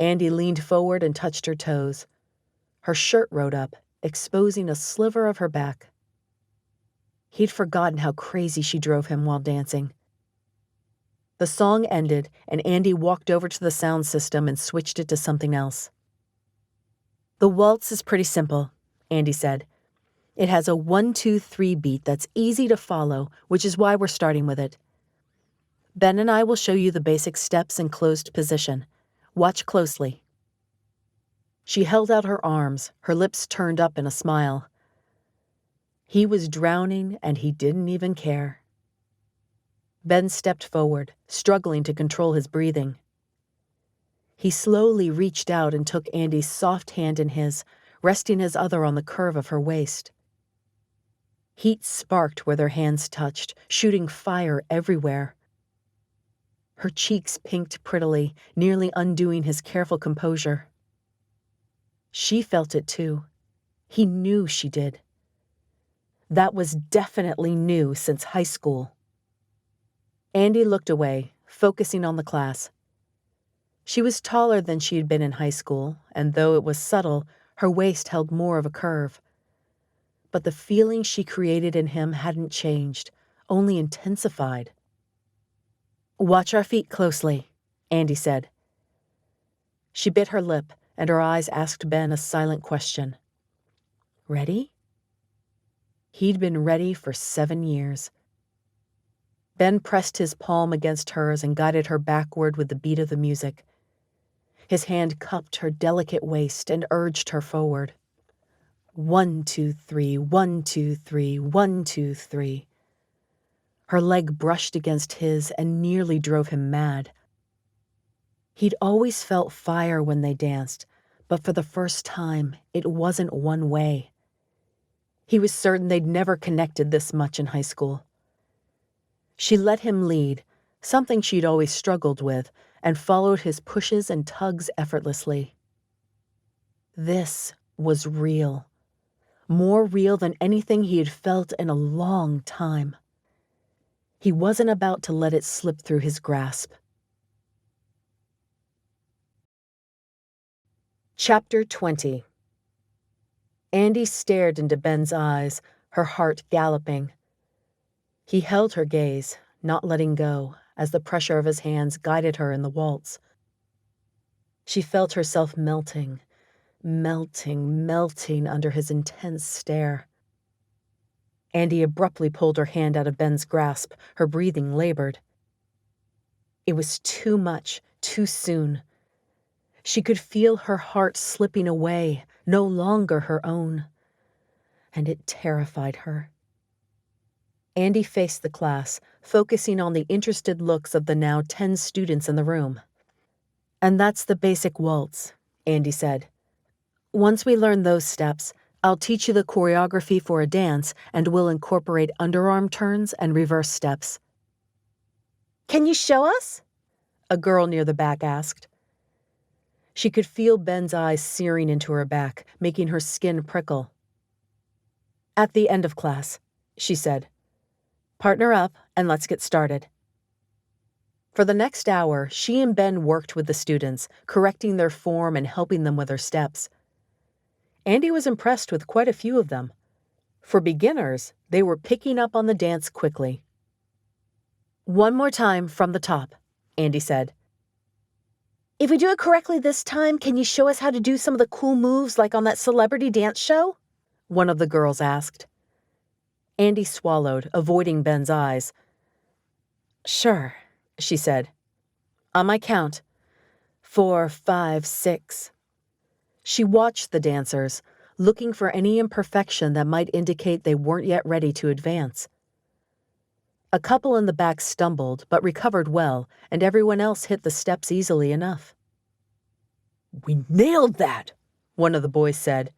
Andi leaned forward and touched her toes. Her shirt rode up, exposing a sliver of her back. He'd forgotten how crazy she drove him while dancing. The song ended, and Andi walked over to the sound system and switched it to something else. "The waltz is pretty simple," Andi said. "It has a 1-2-3 beat that's easy to follow, which is why we're starting with it. Ben and I will show you the basic steps in closed position. Watch closely." She held out her arms, her lips turned up in a smile. He was drowning, and he didn't even care. Ben stepped forward, struggling to control his breathing. He slowly reached out and took Andi's soft hand in his, resting his other on the curve of her waist. Heat sparked where their hands touched, shooting fire everywhere. Her cheeks pinked prettily, nearly undoing his careful composure. She felt it too. He knew she did. That was definitely new since high school. Andi looked away, focusing on the class. She was taller than she had been in high school, and though it was subtle, her waist held more of a curve. But the feeling she created in him hadn't changed, only intensified. "Watch our feet closely," Andi said. She bit her lip, and her eyes asked Ben a silent question. "Ready?" He'd been ready for 7 years. Ben pressed his palm against hers and guided her backward with the beat of the music. His hand cupped her delicate waist and urged her forward. 1-2-3, 1-2-3, 1-2-3. Her leg brushed against his and nearly drove him mad. He'd always felt fire when they danced, but for the first time, it wasn't one way. He was certain they'd never connected this much in high school. She let him lead, something she'd always struggled with, and followed his pushes and tugs effortlessly. This was real. More real than anything he had felt in a long time. He wasn't about to let it slip through his grasp. Chapter 20. Andi stared into Ben's eyes, her heart galloping. He held her gaze, not letting go, as the pressure of his hands guided her in the waltz. She felt herself melting under his intense stare. Andi abruptly pulled her hand out of Ben's grasp, her breathing labored. It was too much, too soon. She could feel her heart slipping away, no longer her own. And it terrified her. Andi faced the class, focusing on the interested looks of the now 10 students in the room. "And that's the basic waltz," Andi said. "Once we learn those steps, I'll teach you the choreography for a dance, and we'll incorporate underarm turns and reverse steps." "Can you show us?" a girl near the back asked. She could feel Ben's eyes searing into her back, making her skin prickle. "At the end of class," she said. "Partner up, and let's get started." For the next hour, she and Ben worked with the students, correcting their form and helping them with their steps. Andi was impressed with quite a few of them. For beginners, they were picking up on the dance quickly. "One more time from the top," Andi said. "If we do it correctly this time, can you show us how to do some of the cool moves like on that celebrity dance show?" one of the girls asked. Andi swallowed, avoiding Ben's eyes. "Sure," she said. "On my count. 4, 5, 6. She watched the dancers, looking for any imperfection that might indicate they weren't yet ready to advance. A couple in the back stumbled but recovered well, and everyone else hit the steps easily enough. "We nailed that," one of the boys said.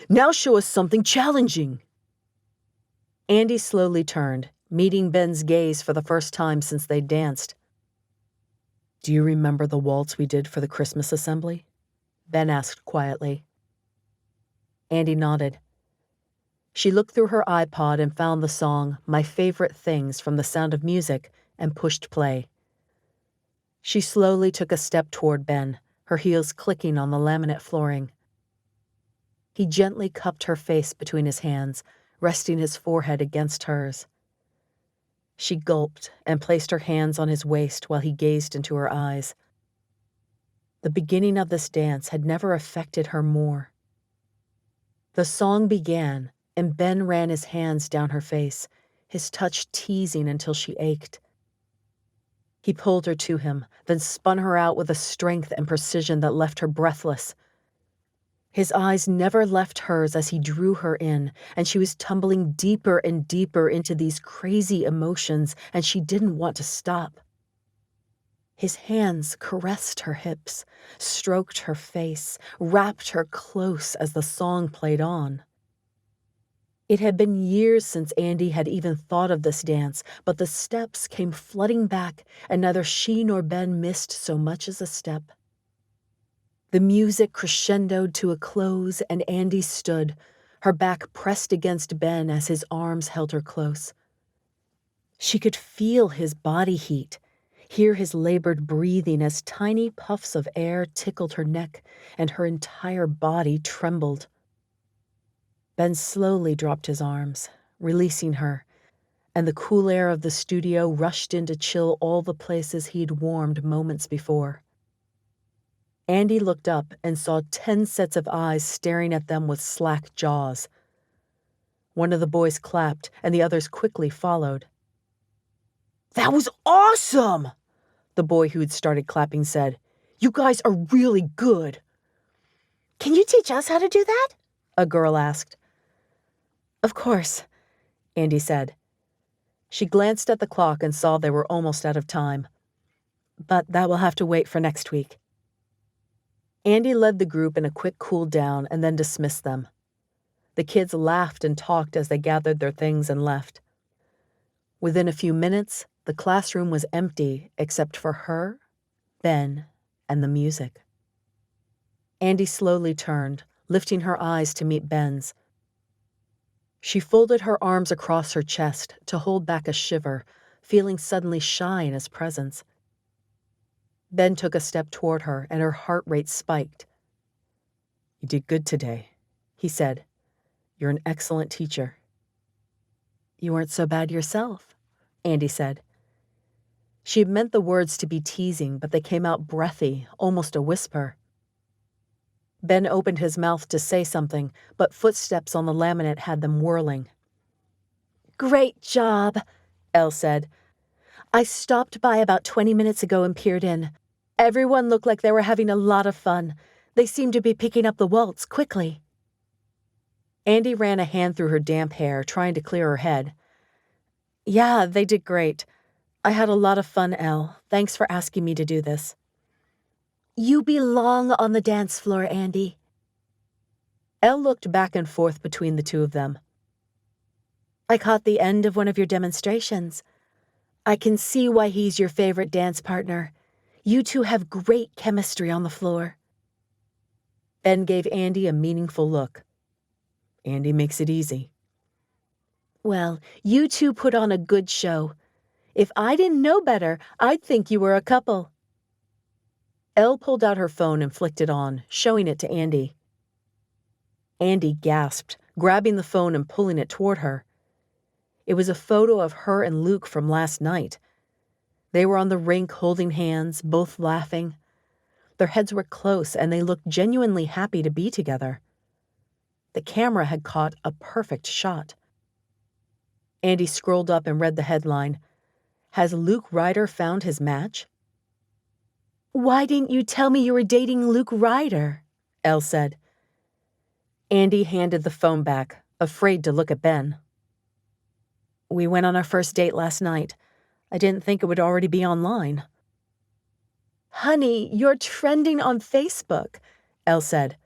"Now show us something challenging." Andi slowly turned, meeting Ben's gaze for the first time since they'd danced. "Do you remember the waltz we did for the Christmas assembly?" Ben asked quietly. Andi nodded. She looked through her iPod and found the song My Favorite Things from The Sound of Music and pushed play. She slowly took a step toward Ben, her heels clicking on the laminate flooring. He gently cupped her face between his hands, resting his forehead against hers. She gulped and placed her hands on his waist while he gazed into her eyes. The beginning of this dance had never affected her more. The song began, and Ben ran his hands down her face, his touch teasing until she ached. He pulled her to him, then spun her out with a strength and precision that left her breathless. His eyes never left hers as he drew her in, and she was tumbling deeper and deeper into these crazy emotions, and she didn't want to stop. His hands caressed her hips, stroked her face, wrapped her close as the song played on. It had been years since Andi had even thought of this dance, but the steps came flooding back, and neither she nor Ben missed so much as a step. The music crescendoed to a close, and Andi stood, her back pressed against Ben as his arms held her close. She could feel his body heat, hear his labored breathing as tiny puffs of air tickled her neck, and her entire body trembled. Ben slowly dropped his arms, releasing her, and the cool air of the studio rushed in to chill all the places he'd warmed moments before. Andi looked up and saw 10 sets of eyes staring at them with slack jaws. One of the boys clapped, and the others quickly followed. "That was awesome!" the boy who'd started clapping said. "You guys are really good." "Can you teach us how to do that?" a girl asked. "Of course," Andi said. She glanced at the clock and saw they were almost out of time. "But that will have to wait for next week." Andi led the group in a quick cool down and then dismissed them. The kids laughed and talked as they gathered their things and left. Within a few minutes, the classroom was empty except for her, Ben, and the music. Andi slowly turned, lifting her eyes to meet Ben's. She folded her arms across her chest to hold back a shiver, feeling suddenly shy in his presence. Ben took a step toward her, and her heart rate spiked. "You did good today," he said. "You're an excellent teacher." "You weren't so bad yourself," Andi said. She had meant the words to be teasing, but they came out breathy, almost a whisper. Ben opened his mouth to say something, but footsteps on the laminate had them whirling. "Great job," Elle said. "I stopped by about 20 minutes ago and peered in. Everyone looked like they were having a lot of fun. They seemed to be picking up the waltz quickly." Andi ran a hand through her damp hair, trying to clear her head. "Yeah, they did great. I had a lot of fun, Elle. Thanks for asking me to do this." "You belong on the dance floor, Andi." Elle looked back and forth between the two of them. "I caught the end of one of your demonstrations. I can see why he's your favorite dance partner. You two have great chemistry on the floor." Ben gave Andi a meaningful look. "Andi makes it easy." "Well, you two put on a good show. If I didn't know better, I'd think you were a couple." Elle pulled out her phone and flicked it on, showing it to Andi. Andi gasped, grabbing the phone and pulling it toward her. It was a photo of her and Luke from last night. They were on the rink holding hands, both laughing. Their heads were close, and they looked genuinely happy to be together. The camera had caught a perfect shot. Andi scrolled up and read the headline, "Has Luke Ryder found his match?" "Why didn't you tell me you were dating Luke Ryder?" Elle said. Andi handed the phone back, afraid to look at Ben. "We went on our first date last night. I didn't think it would already be online. Honey, you're trending on Facebook, Elle said.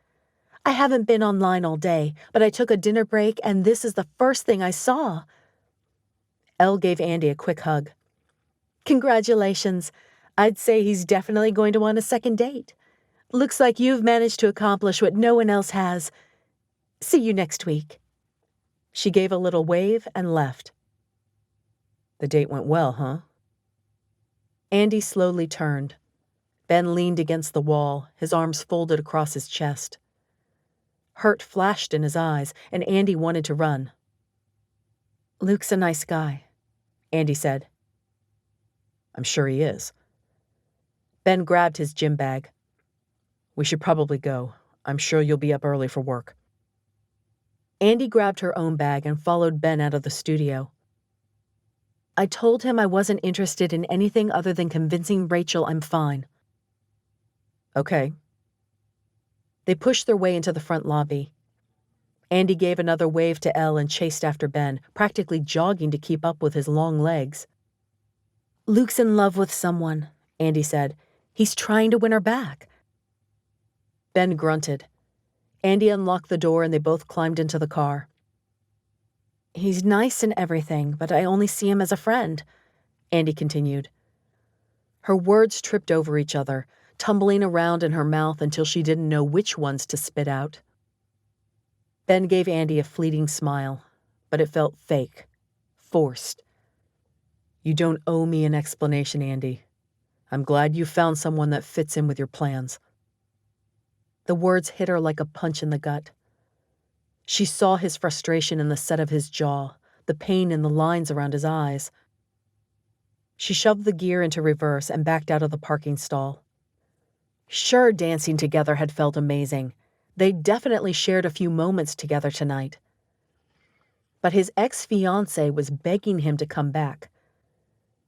I haven't been online all day, but I took a dinner break and this is the first thing I saw. Elle gave Andi a quick hug. Congratulations. I'd say he's definitely going to want a second date. Looks like you've managed to accomplish what no one else has. See you next week. She gave a little wave and left. The date went well, huh? Andi slowly turned. Ben leaned against the wall, his arms folded across his chest. Hurt flashed in his eyes, and Andi wanted to run. Luke's a nice guy, Andi said. I'm sure he is. Ben grabbed his gym bag. We should probably go. I'm sure you'll be up early for work. Andi grabbed her own bag and followed Ben out of the studio. I told him I wasn't interested in anything other than convincing Rachel I'm fine. Okay. They pushed their way into the front lobby. Andi gave another wave to Elle and chased after Ben, practically jogging to keep up with his long legs. Luke's in love with someone, Andi said. He's trying to win her back. Ben grunted. Andi unlocked the door and they both climbed into the car. He's nice and everything, but I only see him as a friend, Andi continued. Her words tripped over each other, tumbling around in her mouth until she didn't know which ones to spit out. Ben gave Andi a fleeting smile, but it felt fake, forced. You don't owe me an explanation, Andi. I'm glad you found someone that fits in with your plans. The words hit her like a punch in the gut. She saw his frustration in the set of his jaw, the pain in the lines around his eyes. She shoved the gear into reverse and backed out of the parking stall. Sure, dancing together had felt amazing. They'd definitely shared a few moments together tonight. But his ex-fiancée was begging him to come back.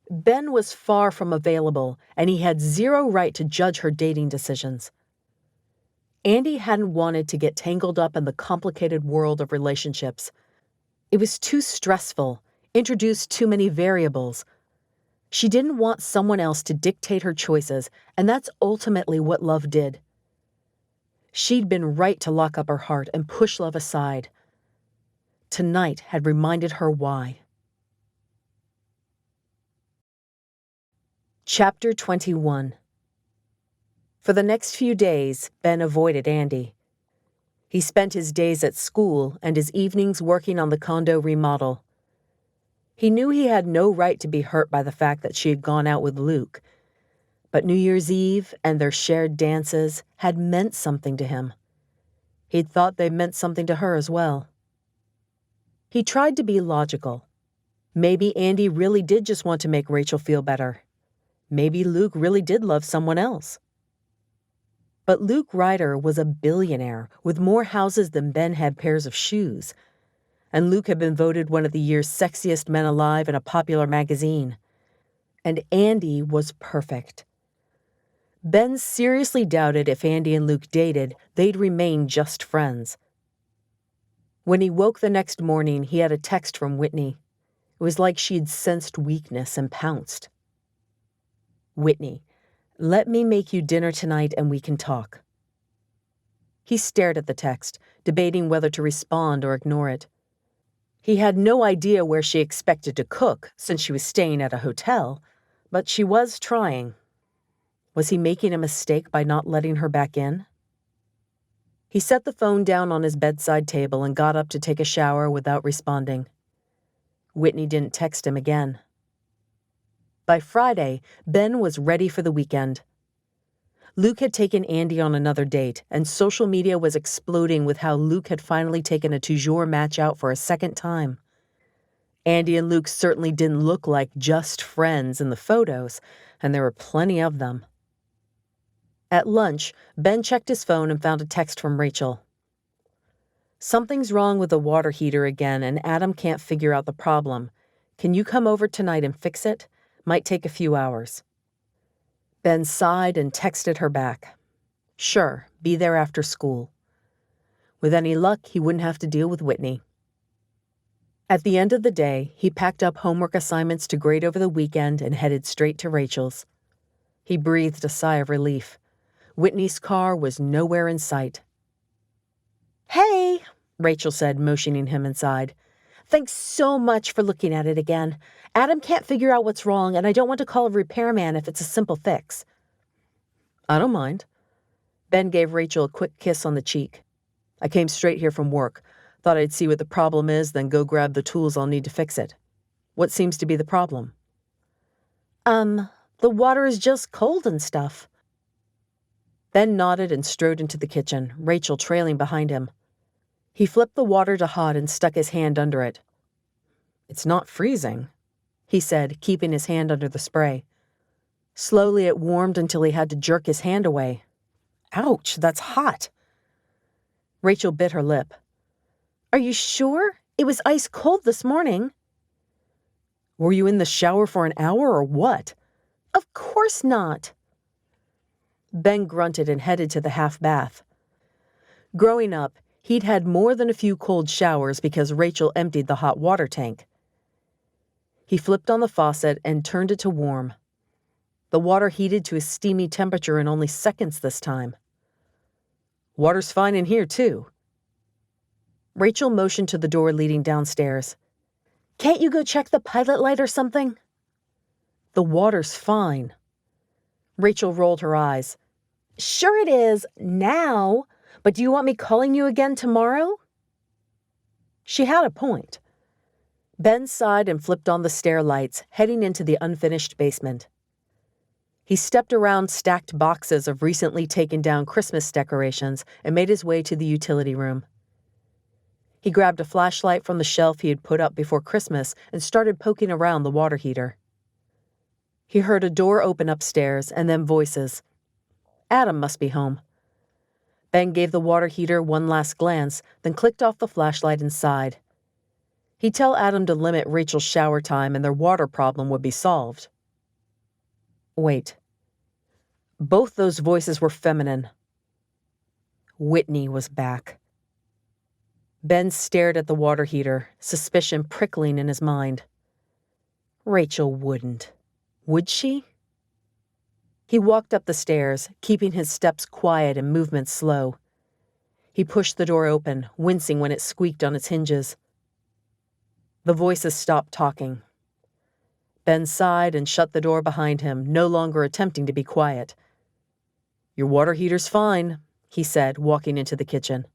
Ben was far from available, and he had zero right to judge her dating decisions. Andi hadn't wanted to get tangled up in the complicated world of relationships. It was too stressful, introduced too many variables. She didn't want someone else to dictate her choices, and that's ultimately what love did. She'd been right to lock up her heart and push love aside. Tonight had reminded her why. Chapter 21. For the next few days, Ben avoided Andi. He spent his days at school and his evenings working on the condo remodel. He knew he had no right to be hurt by the fact that she had gone out with Luke, but New Year's Eve and their shared dances had meant something to him. He'd thought they meant something to her as well. He tried to be logical. Maybe Andi really did just want to make Rachel feel better. Maybe Luke really did love someone else. But Luke Ryder was a billionaire with more houses than Ben had pairs of shoes. And Luke had been voted one of the year's sexiest men alive in a popular magazine. And Andi was perfect. Ben seriously doubted if Andi and Luke dated, they'd remain just friends. When he woke the next morning, he had a text from Whitney. It was like she'd sensed weakness and pounced. Whitney, let me make you dinner tonight and we can talk. He stared at the text, debating whether to respond or ignore it. He had no idea where she expected to cook since she was staying at a hotel, but she was trying. Was he making a mistake by not letting her back in? He set the phone down on his bedside table and got up to take a shower without responding. Whitney didn't text him again. By Friday, Ben was ready for the weekend. Luke had taken Andi on another date, and social media was exploding with how Luke had finally taken a toujours match out for a second time. Andi and Luke certainly didn't look like just friends in the photos, and there were plenty of them. At lunch, Ben checked his phone and found a text from Rachel. Something's wrong with the water heater again, and Adam can't figure out the problem. Can you come over tonight and fix it? Might take a few hours. Ben sighed and texted her back. Sure, be there after school. With any luck, he wouldn't have to deal with Whitney. At the end of the day, he packed up homework assignments to grade over the weekend and headed straight to Rachel's. He breathed a sigh of relief. Whitney's car was nowhere in sight. Hey, Rachel said, motioning him inside. Thanks so much for looking at it again. Adam can't figure out what's wrong, and I don't want to call a repairman if it's a simple fix. I don't mind. Ben gave Rachel a quick kiss on the cheek. I came straight here from work. Thought I'd see what the problem is, then go grab the tools I'll need to fix it. What seems to be the problem? The water is just cold and stuff. Ben nodded and strode into the kitchen, Rachel trailing behind him. He flipped the water to hot and stuck his hand under it. It's not freezing, he said, keeping his hand under the spray. Slowly it warmed until he had to jerk his hand away. Ouch, that's hot. Rachel bit her lip. Are you sure? It was ice cold this morning. Were you in the shower for an hour or what? Of course not. Ben grunted and headed to the half bath. Growing up, he'd had more than a few cold showers because Rachel emptied the hot water tank. He flipped on the faucet and turned it to warm. The water heated to a steamy temperature in only seconds this time. Water's fine in here, too. Rachel motioned to the door leading downstairs. Can't you go check the pilot light or something? The water's fine. Rachel rolled her eyes. Sure it is, now. But do you want me calling you again tomorrow? She had a point. Ben sighed and flipped on the stair lights, heading into the unfinished basement. He stepped around stacked boxes of recently taken down Christmas decorations and made his way to the utility room. He grabbed a flashlight from the shelf he had put up before Christmas and started poking around the water heater. He heard a door open upstairs and then voices. Adam must be home. Ben gave the water heater one last glance, then clicked off the flashlight and sighed. He'd tell Adam to limit Rachel's shower time and their water problem would be solved. Wait. Both those voices were feminine. Whitney was back. Ben stared at the water heater, suspicion prickling in his mind. Rachel wouldn't. Would she? He walked up the stairs, keeping his steps quiet and movements slow. He pushed the door open, wincing when it squeaked on its hinges. The voices stopped talking. Ben sighed and shut the door behind him, no longer attempting to be quiet. Your water heater's fine, he said, walking into the kitchen.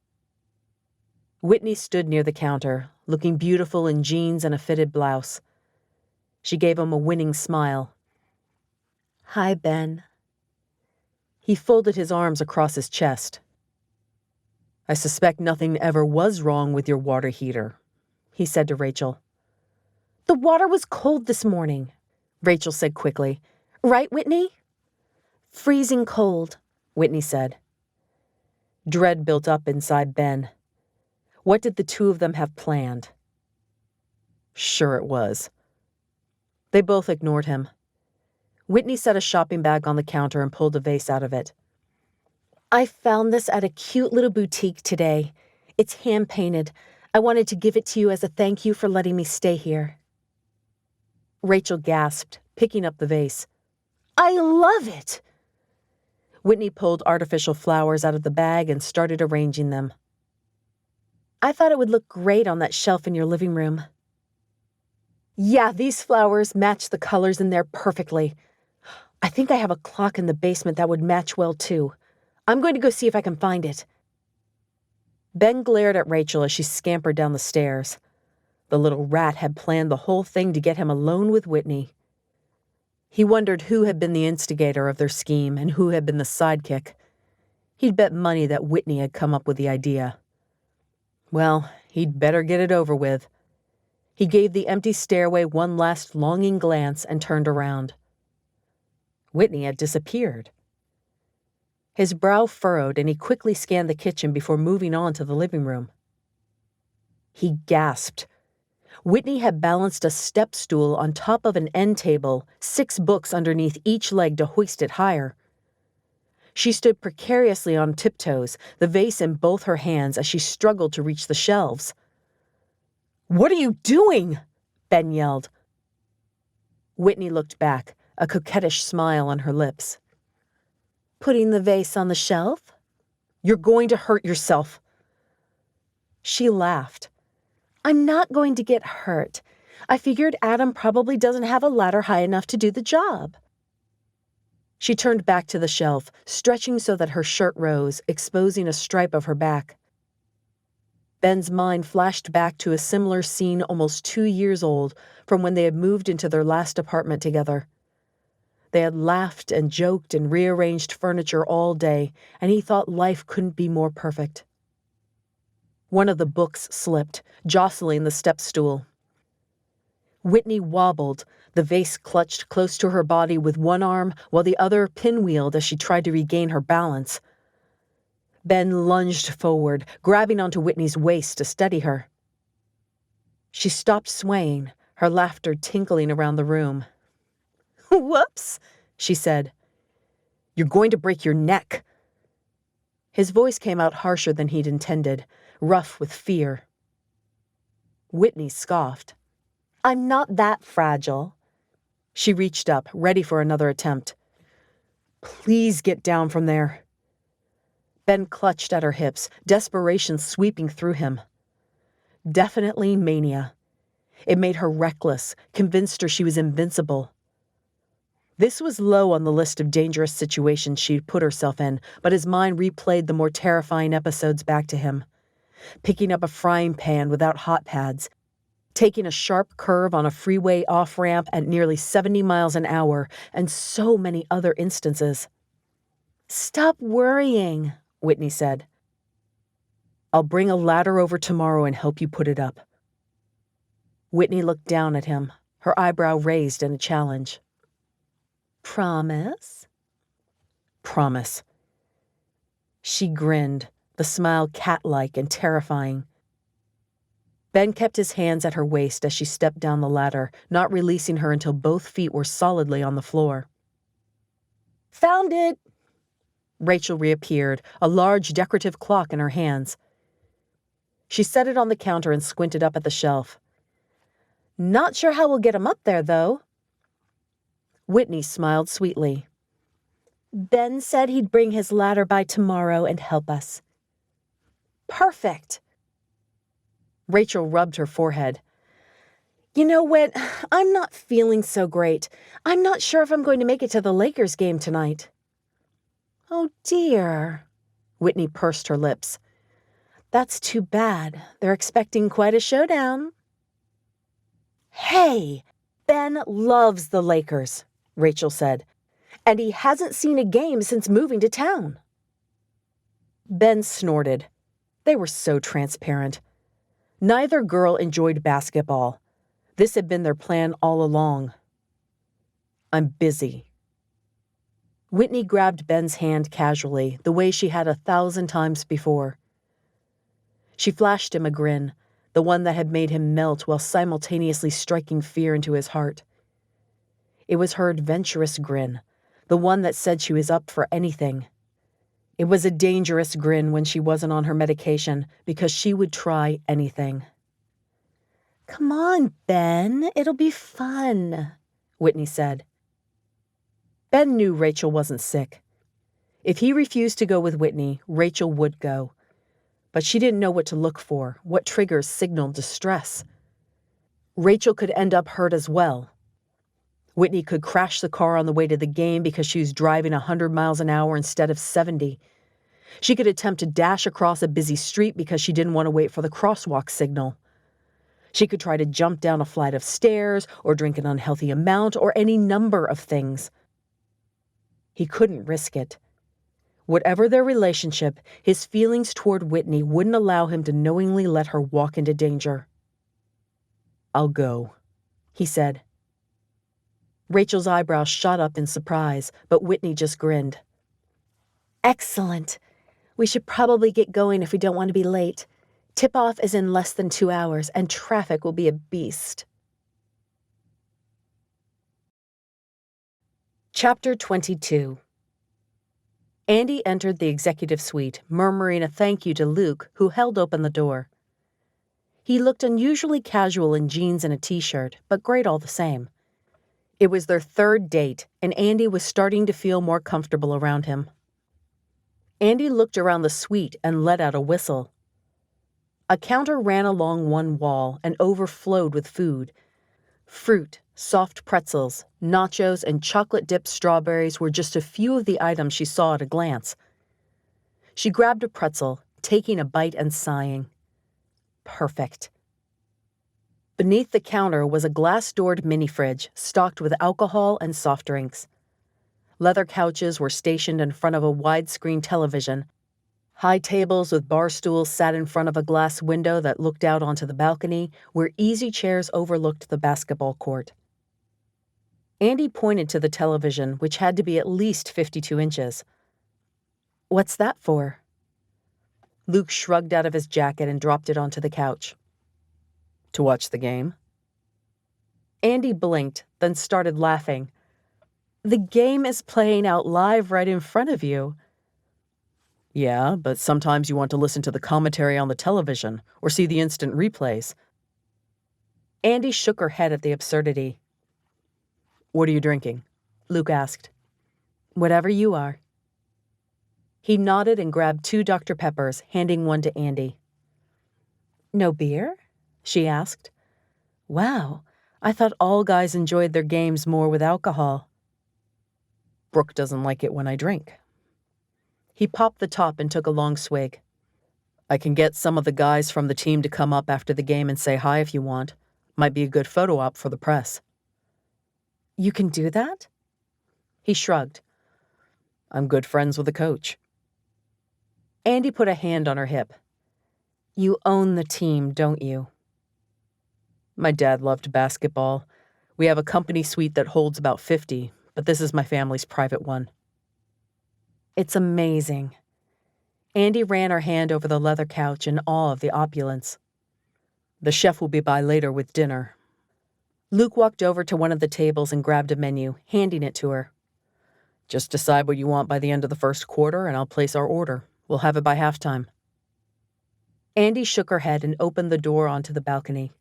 Whitney stood near the counter, looking beautiful in jeans and a fitted blouse. She gave him a winning smile. Hi, Ben. He folded his arms across his chest. I suspect nothing ever was wrong with your water heater, he said to Rachel. The water was cold this morning, Rachel said quickly. Right, Whitney? Freezing cold, Whitney said. Dread built up inside Ben. What did the two of them have planned? Sure it was. They both ignored him. Whitney set a shopping bag on the counter and pulled a vase out of it. I found this at a cute little boutique today. It's hand-painted. I wanted to give it to you as a thank you for letting me stay here. Rachel gasped, picking up the vase. I love it! Whitney pulled artificial flowers out of the bag and started arranging them. I thought it would look great on that shelf in your living room. Yeah, these flowers match the colors in there perfectly. I think I have a clock in the basement that would match well, too. I'm going to go see if I can find it. Ben glared at Rachel as she scampered down the stairs. The little rat had planned the whole thing to get him alone with Whitney. He wondered who had been the instigator of their scheme and who had been the sidekick. He'd bet money that Whitney had come up with the idea. Well, he'd better get it over with. He gave the empty stairway one last longing glance and turned around. Whitney had disappeared. His brow furrowed and he quickly scanned the kitchen before moving on to the living room. He gasped. Whitney had balanced a step stool on top of an end table, 6 books underneath each leg to hoist it higher. She stood precariously on tiptoes, the vase in both her hands as she struggled to reach the shelves. "What are you doing?" Ben yelled. Whitney looked back, a coquettish smile on her lips. "Putting the vase on the shelf?" "You're going to hurt yourself." She laughed. "I'm not going to get hurt. I figured Adam probably doesn't have a ladder high enough to do the job." She turned back to the shelf, stretching so that her shirt rose, exposing a stripe of her back. Ben's mind flashed back to a similar scene almost 2 years old from when they had moved into their last apartment together. They had laughed and joked and rearranged furniture all day, and he thought life couldn't be more perfect. One of the books slipped, jostling the step stool. Whitney wobbled, the vase clutched close to her body with one arm while the other pinwheeled as she tried to regain her balance. Ben lunged forward, grabbing onto Whitney's waist to steady her. She stopped swaying, her laughter tinkling around the room. "Whoops," she said. "You're going to break your neck." His voice came out harsher than he'd intended, rough with fear. Whitney scoffed. "I'm not that fragile." She reached up, ready for another attempt. "Please get down from there." Ben clutched at her hips, desperation sweeping through him. Definitely mania. It made her reckless, convinced her she was invincible. This was low on the list of dangerous situations she'd put herself in, but his mind replayed the more terrifying episodes back to him. Picking up a frying pan without hot pads, taking a sharp curve on a freeway off-ramp at nearly 70 miles an hour, and so many other instances. "Stop worrying," Whitney said. "I'll bring a ladder over tomorrow and help you put it up." Whitney looked down at him, her eyebrow raised in a challenge. "Promise?" "Promise." She grinned, the smile cat-like and terrifying. Ben kept his hands at her waist as she stepped down the ladder, not releasing her until both feet were solidly on the floor. "Found it!" Rachel reappeared, a large decorative clock in her hands. She set it on the counter and squinted up at the shelf. "Not sure how we'll get him up there, though." Whitney smiled sweetly. "Ben said he'd bring his ladder by tomorrow and help us." "Perfect." Rachel rubbed her forehead. "You know, Whit, I'm not feeling so great. I'm not sure if I'm going to make it to the Lakers game tonight." "Oh, dear." Whitney pursed her lips. "That's too bad. They're expecting quite a showdown." "Hey, Ben loves the Lakers," Rachel said, "and he hasn't seen a game since moving to town." Ben snorted. They were so transparent. Neither girl enjoyed basketball. This had been their plan all along. "I'm busy." Whitney grabbed Ben's hand casually, the way she had 1,000 times before. She flashed him a grin, the one that had made him melt while simultaneously striking fear into his heart. It was her adventurous grin, the one that said she was up for anything. It was a dangerous grin when she wasn't on her medication, because she would try anything. "Come on, Ben, it'll be fun," Whitney said. Ben knew Rachel wasn't sick. If he refused to go with Whitney, Rachel would go. But she didn't know what to look for, what triggers signaled distress. Rachel could end up hurt as well. Whitney could crash the car on the way to the game because she was driving 100 miles an hour instead of 70. She could attempt to dash across a busy street because she didn't want to wait for the crosswalk signal. She could try to jump down a flight of stairs or drink an unhealthy amount or any number of things. He couldn't risk it. Whatever their relationship, his feelings toward Whitney wouldn't allow him to knowingly let her walk into danger. "I'll go," he said. Rachel's eyebrows shot up in surprise, but Whitney just grinned. "Excellent. We should probably get going if we don't want to be late. Tip-off is in less than 2 hours, and traffic will be a beast." Chapter 22. Andi entered the executive suite, murmuring a thank you to Luke, who held open the door. He looked unusually casual in jeans and a t-shirt, but great all the same. It was their third date, and Andi was starting to feel more comfortable around him. Andi looked around the suite and let out a whistle. A counter ran along one wall and overflowed with food. Fruit, soft pretzels, nachos, and chocolate-dipped strawberries were just a few of the items she saw at a glance. She grabbed a pretzel, taking a bite and sighing. Perfect. Beneath the counter was a glass-doored mini-fridge stocked with alcohol and soft drinks. Leather couches were stationed in front of a widescreen television. High tables with bar stools sat in front of a glass window that looked out onto the balcony, where easy chairs overlooked the basketball court. Andi pointed to the television, which had to be at least 52 inches. "What's that for?" Luke shrugged out of his jacket and dropped it onto the couch. "To watch the game." Andi blinked, then started laughing. "The game is playing out live right in front of you." "Yeah, but sometimes you want to listen to the commentary on the television or see the instant replays." Andi shook her head at the absurdity. "What are you drinking?" Luke asked. "Whatever you are." He nodded and grabbed 2 Dr. Peppers, handing one to Andi. "No beer?" she asked. "Wow, I thought all guys enjoyed their games more with alcohol." "Brooke doesn't like it when I drink." He popped the top and took a long swig. "I can get some of the guys from the team to come up after the game and say hi if you want. Might be a good photo op for the press." "You can do that?" He shrugged. "I'm good friends with the coach." Andi put a hand on her hip. "You own the team, don't you?" "My dad loved basketball. We have a company suite that holds about 50, but this is my family's private one." "It's amazing." Andi ran her hand over the leather couch in awe of the opulence. "The chef will be by later with dinner." Luke walked over to one of the tables and grabbed a menu, handing it to her. "Just decide what you want by the end of the first quarter, and I'll place our order. We'll have it by halftime." Andi shook her head and opened the door onto the balcony.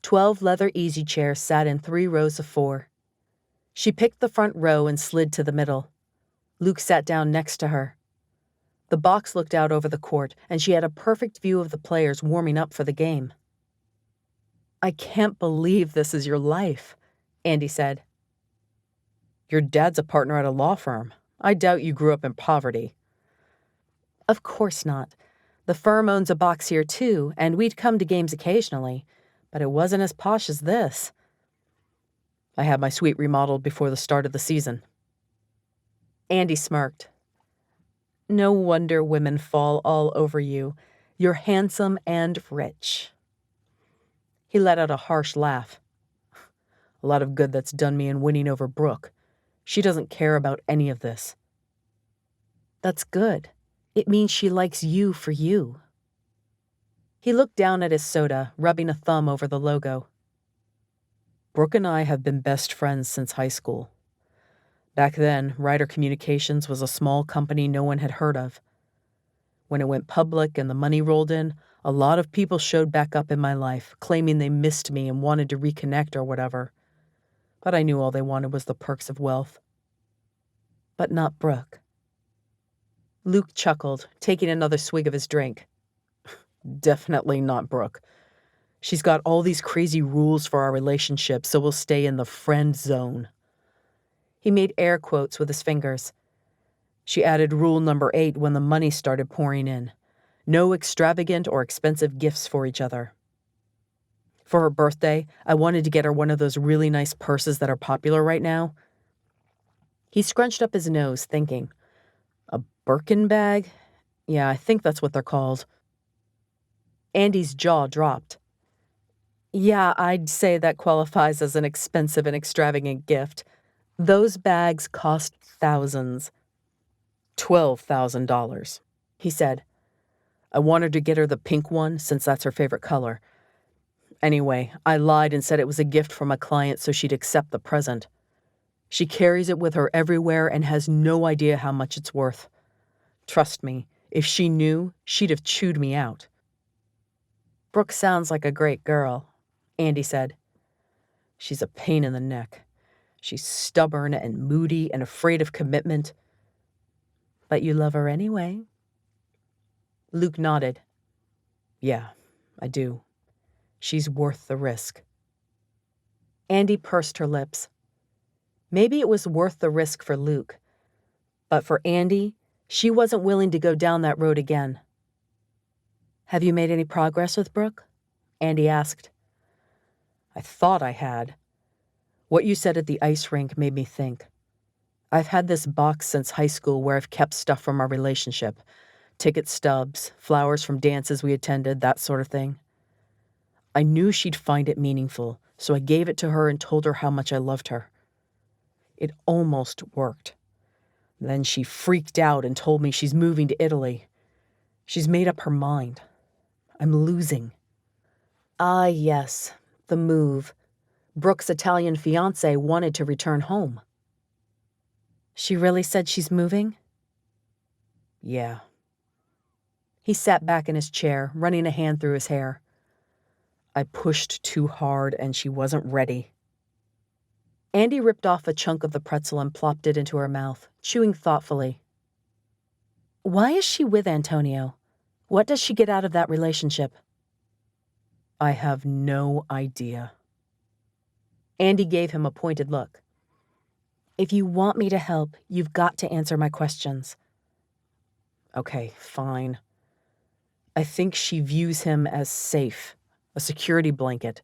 12 leather easy chairs sat in 3 rows of 4. She picked the front row and slid to the middle. Luke sat down next to her. The box looked out over the court, and she had a perfect view of the players warming up for the game. "I can't believe this is your life," Andi said. "Your dad's a partner at a law firm. I doubt you grew up in poverty." "Of course not. The firm owns a box here too, and we'd come to games occasionally, but it wasn't as posh as this." "I had my suite remodeled before the start of the season." Andi smirked. "No wonder women fall all over you. You're handsome and rich." He let out a harsh laugh. "A lot of good that's done me in winning over Brooke. She doesn't care about any of this." "That's good. It means she likes you for you." He looked down at his soda, rubbing a thumb over the logo. "Brooke and I have been best friends since high school. Back then, Ryder Communications was a small company no one had heard of. When it went public and the money rolled in, a lot of people showed back up in my life, claiming they missed me and wanted to reconnect or whatever. But I knew all they wanted was the perks of wealth." "But not Brooke." Luke chuckled, taking another swig of his drink. "Definitely not Brooke. She's got all these crazy rules for our relationship, so we'll stay in the friend zone." He made air quotes with his fingers. "She added rule number 8 when the money started pouring in. No extravagant or expensive gifts for each other. For her birthday, I wanted to get her one of those really nice purses that are popular right now." He scrunched up his nose, thinking. "A Birkin bag? Yeah, I think that's what they're called." Andi's jaw dropped. "Yeah, I'd say that qualifies as an expensive and extravagant gift. Those bags cost thousands." $12,000, he said. "I wanted to get her the pink one since that's her favorite color. Anyway, I lied and said it was a gift from a client so she'd accept the present. She carries it with her everywhere and has no idea how much it's worth. Trust me, if she knew, she'd have chewed me out." Brooke sounds like a great girl, Andi said. She's a pain in the neck. She's stubborn and moody and afraid of commitment. But you love her anyway. Luke nodded. Yeah, I do. She's worth the risk. Andi pursed her lips. Maybe it was worth the risk for Luke. But for Andi, she wasn't willing to go down that road again. Have you made any progress with Brooke? Andi asked. I thought I had. What you said at the ice rink made me think. I've had this box since high school where I've kept stuff from our relationship. Ticket stubs, flowers from dances we attended, that sort of thing. I knew she'd find it meaningful, so I gave it to her and told her how much I loved her. It almost worked. Then she freaked out and told me she's moving to Italy. She's made up her mind. I'm losing. Ah, yes, the move. Brooke's Italian fiancé wanted to return home. She really said she's moving? Yeah. He sat back in his chair, running a hand through his hair. I pushed too hard and she wasn't ready. Andi ripped off a chunk of the pretzel and plopped it into her mouth, chewing thoughtfully. Why is she with Antonio? What does she get out of that relationship? I have no idea. Andi gave him a pointed look. If you want me to help, you've got to answer my questions. Okay, fine. I think she views him as safe, a security blanket.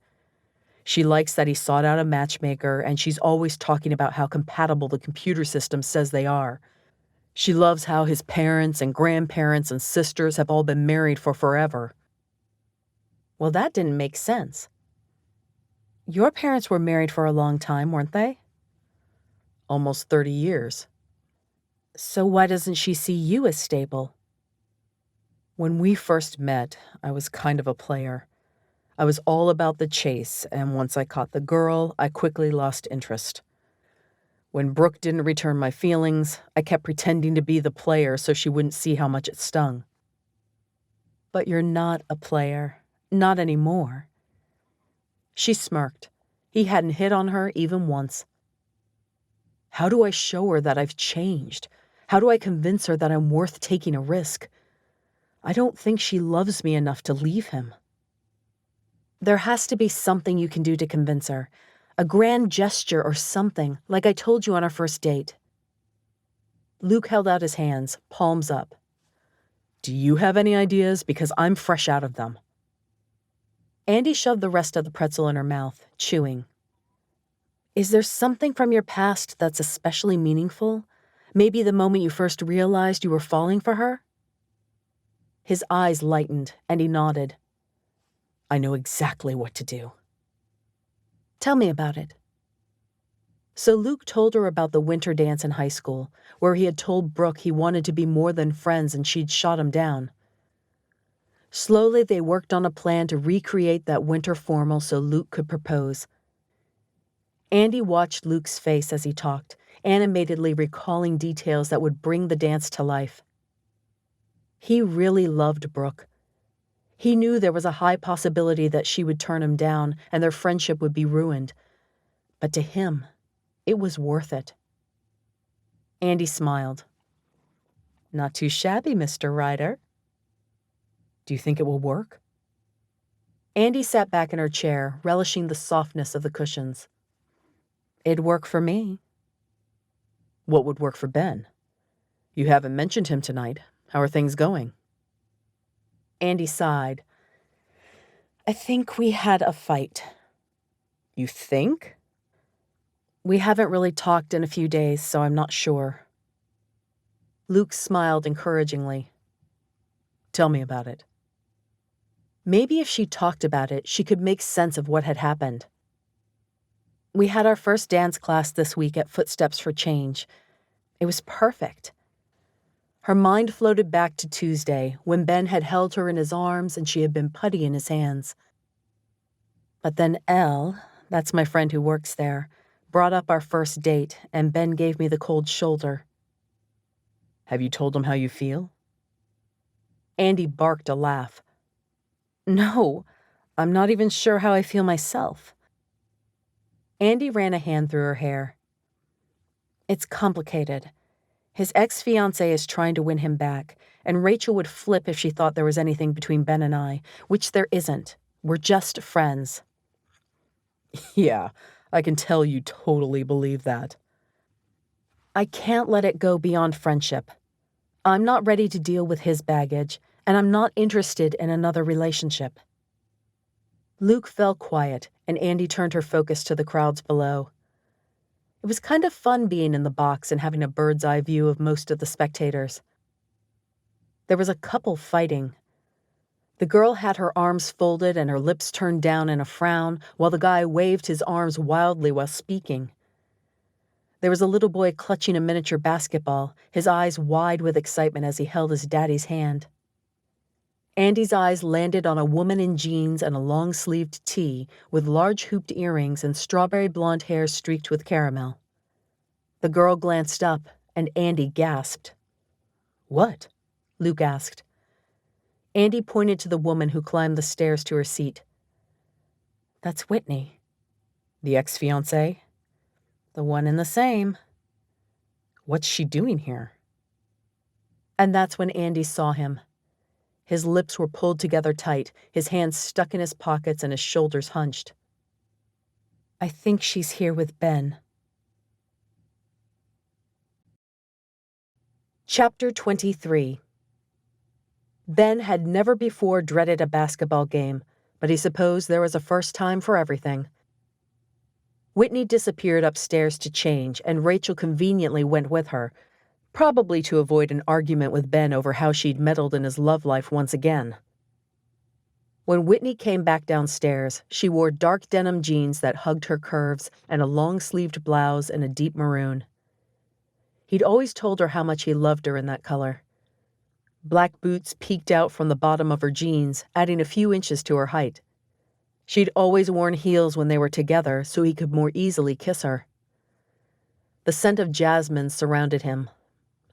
She likes that he sought out a matchmaker, and she's always talking about how compatible the computer system says they are. She loves how his parents and grandparents and sisters have all been married for forever. Well, that didn't make sense. Your parents were married for a long time, weren't they? Almost 30 years. So why doesn't she see you as stable? When we first met, I was kind of a player. I was all about the chase, and once I caught the girl, I quickly lost interest. When Brooke didn't return my feelings, I kept pretending to be the player so she wouldn't see how much it stung. But you're not a player. Not anymore. She smirked. He hadn't hit on her even once. How do I show her that I've changed? How do I convince her that I'm worth taking a risk? I don't think she loves me enough to leave him. There has to be something you can do to convince her. A grand gesture or something, like I told you on our first date. Luke held out his hands, palms up. Do you have any ideas? Because I'm fresh out of them. Andi shoved the rest of the pretzel in her mouth, chewing. Is there something from your past that's especially meaningful? Maybe the moment you first realized you were falling for her? His eyes lightened, and he nodded. I know exactly what to do. Tell me about it. So Luke told her about the winter dance in high school, where he had told Brooke he wanted to be more than friends and she'd shot him down. Slowly, they worked on a plan to recreate that winter formal so Luke could propose. Andi watched Luke's face as he talked, animatedly recalling details that would bring the dance to life. He really loved Brooke. He knew there was a high possibility that she would turn him down and their friendship would be ruined. But to him, it was worth it. Andi smiled. Not too shabby, Mr. Ryder. Do you think it will work? Andi sat back in her chair, relishing the softness of the cushions. It'd work for me. What would work for Ben? You haven't mentioned him tonight. How are things going? Andi sighed. I think we had a fight. You think? We haven't really talked in a few days, so I'm not sure. Luke smiled encouragingly. Tell me about it. Maybe if she talked about it, she could make sense of what had happened. We had our first dance class this week at Footsteps for Change. It was perfect. Her mind floated back to Tuesday, when Ben had held her in his arms and she had been putty in his hands. But then Elle, that's my friend who works there, brought up our first date, and Ben gave me the cold shoulder. Have you told him how you feel? Andi barked a laugh. No, I'm not even sure how I feel myself. Andi ran a hand through her hair. It's complicated. His ex-fiancée is trying to win him back, and Rachel would flip if she thought there was anything between Ben and I, which there isn't. We're just friends. Yeah, I can tell you totally believe that. I can't let it go beyond friendship. I'm not ready to deal with his baggage, and I'm not interested in another relationship. Luke fell quiet, and Andi turned her focus to the crowds below. It was kind of fun being in the box and having a bird's-eye view of most of the spectators. There was a couple fighting. The girl had her arms folded and her lips turned down in a frown, while the guy waved his arms wildly while speaking. There was a little boy clutching a miniature basketball, his eyes wide with excitement as he held his daddy's hand. Andi's eyes landed on a woman in jeans and a long-sleeved tee with large hooped earrings and strawberry blonde hair streaked with caramel. The girl glanced up, and Andi gasped. What? Luke asked. Andi pointed to the woman who climbed the stairs to her seat. That's Whitney. The ex-fiancée? The one and the same. What's she doing here? And that's when Andi saw him. His lips were pulled together tight, his hands stuck in his pockets and his shoulders hunched. I think she's here with Ben. Chapter 23. Ben had never before dreaded a basketball game, but he supposed there was a first time for everything. Whitney disappeared upstairs to change, and Rachel conveniently went with her, probably to avoid an argument with Ben over how she'd meddled in his love life once again. When Whitney came back downstairs, she wore dark denim jeans that hugged her curves and a long-sleeved blouse in a deep maroon. He'd always told her how much he loved her in that color. Black boots peeked out from the bottom of her jeans, adding a few inches to her height. She'd always worn heels when they were together so he could more easily kiss her. The scent of jasmine surrounded him.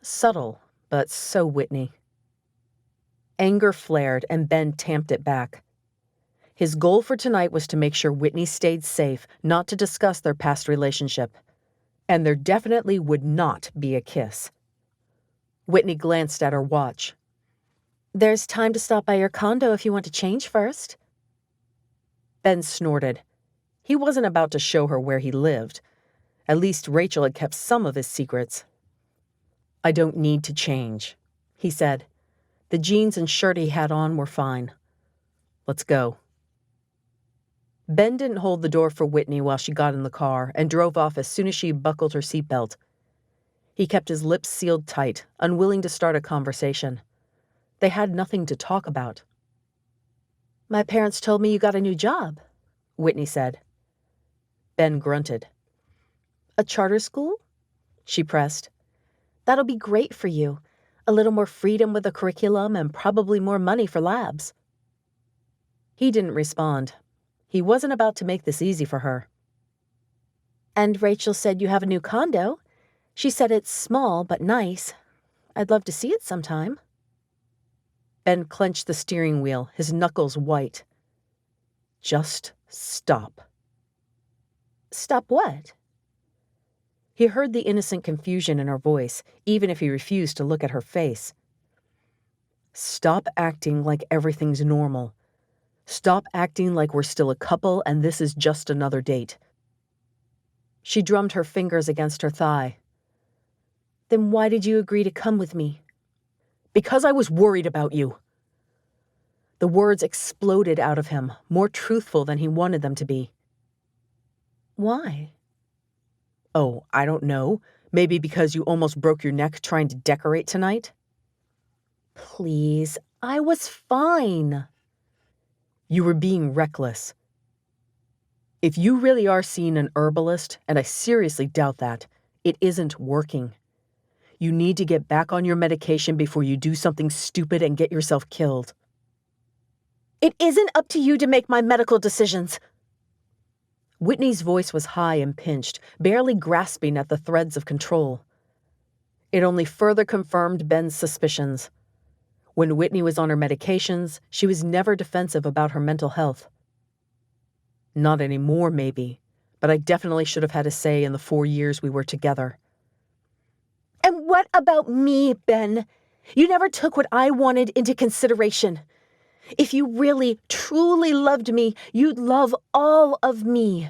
Subtle, but so Whitney. Anger flared, and Ben tamped it back. His goal for tonight was to make sure Whitney stayed safe, not to discuss their past relationship. And there definitely would not be a kiss. Whitney glanced at her watch. There's time to stop by your condo if you want to change first. Ben snorted. He wasn't about to show her where he lived. At least Rachel had kept some of his secrets. I don't need to change, he said. The jeans and shirt he had on were fine. Let's go. Ben didn't hold the door for Whitney while she got in the car and drove off as soon as she buckled her seatbelt. He kept his lips sealed tight, unwilling to start a conversation. They had nothing to talk about. My parents told me you got a new job, Whitney said. Ben grunted. A charter school? She pressed. That'll be great for you. A little more freedom with the curriculum and probably more money for labs. He didn't respond. He wasn't about to make this easy for her. And Rachel said you have a new condo. She said it's small but nice. I'd love to see it sometime. Ben clenched the steering wheel, his knuckles white. Just stop. Stop what? He heard the innocent confusion in her voice, even if he refused to look at her face. Stop acting like everything's normal. Stop acting like we're still a couple and this is just another date. She drummed her fingers against her thigh. Then why did you agree to come with me? Because I was worried about you. The words exploded out of him, more truthful than he wanted them to be. Why? Oh, I don't know. Maybe because you almost broke your neck trying to decorate tonight? Please, I was fine. You were being reckless. If you really are seeing an herbalist, and I seriously doubt that, it isn't working. You need to get back on your medication before you do something stupid and get yourself killed. It isn't up to you to make my medical decisions. Whitney's voice was high and pinched, barely grasping at the threads of control. It only further confirmed Ben's suspicions. When Whitney was on her medications, she was never defensive about her mental health. Not anymore, maybe, but I definitely should have had a say in the 4 years we were together. And what about me, Ben? You never took what I wanted into consideration. If you really, truly loved me, you'd love all of me.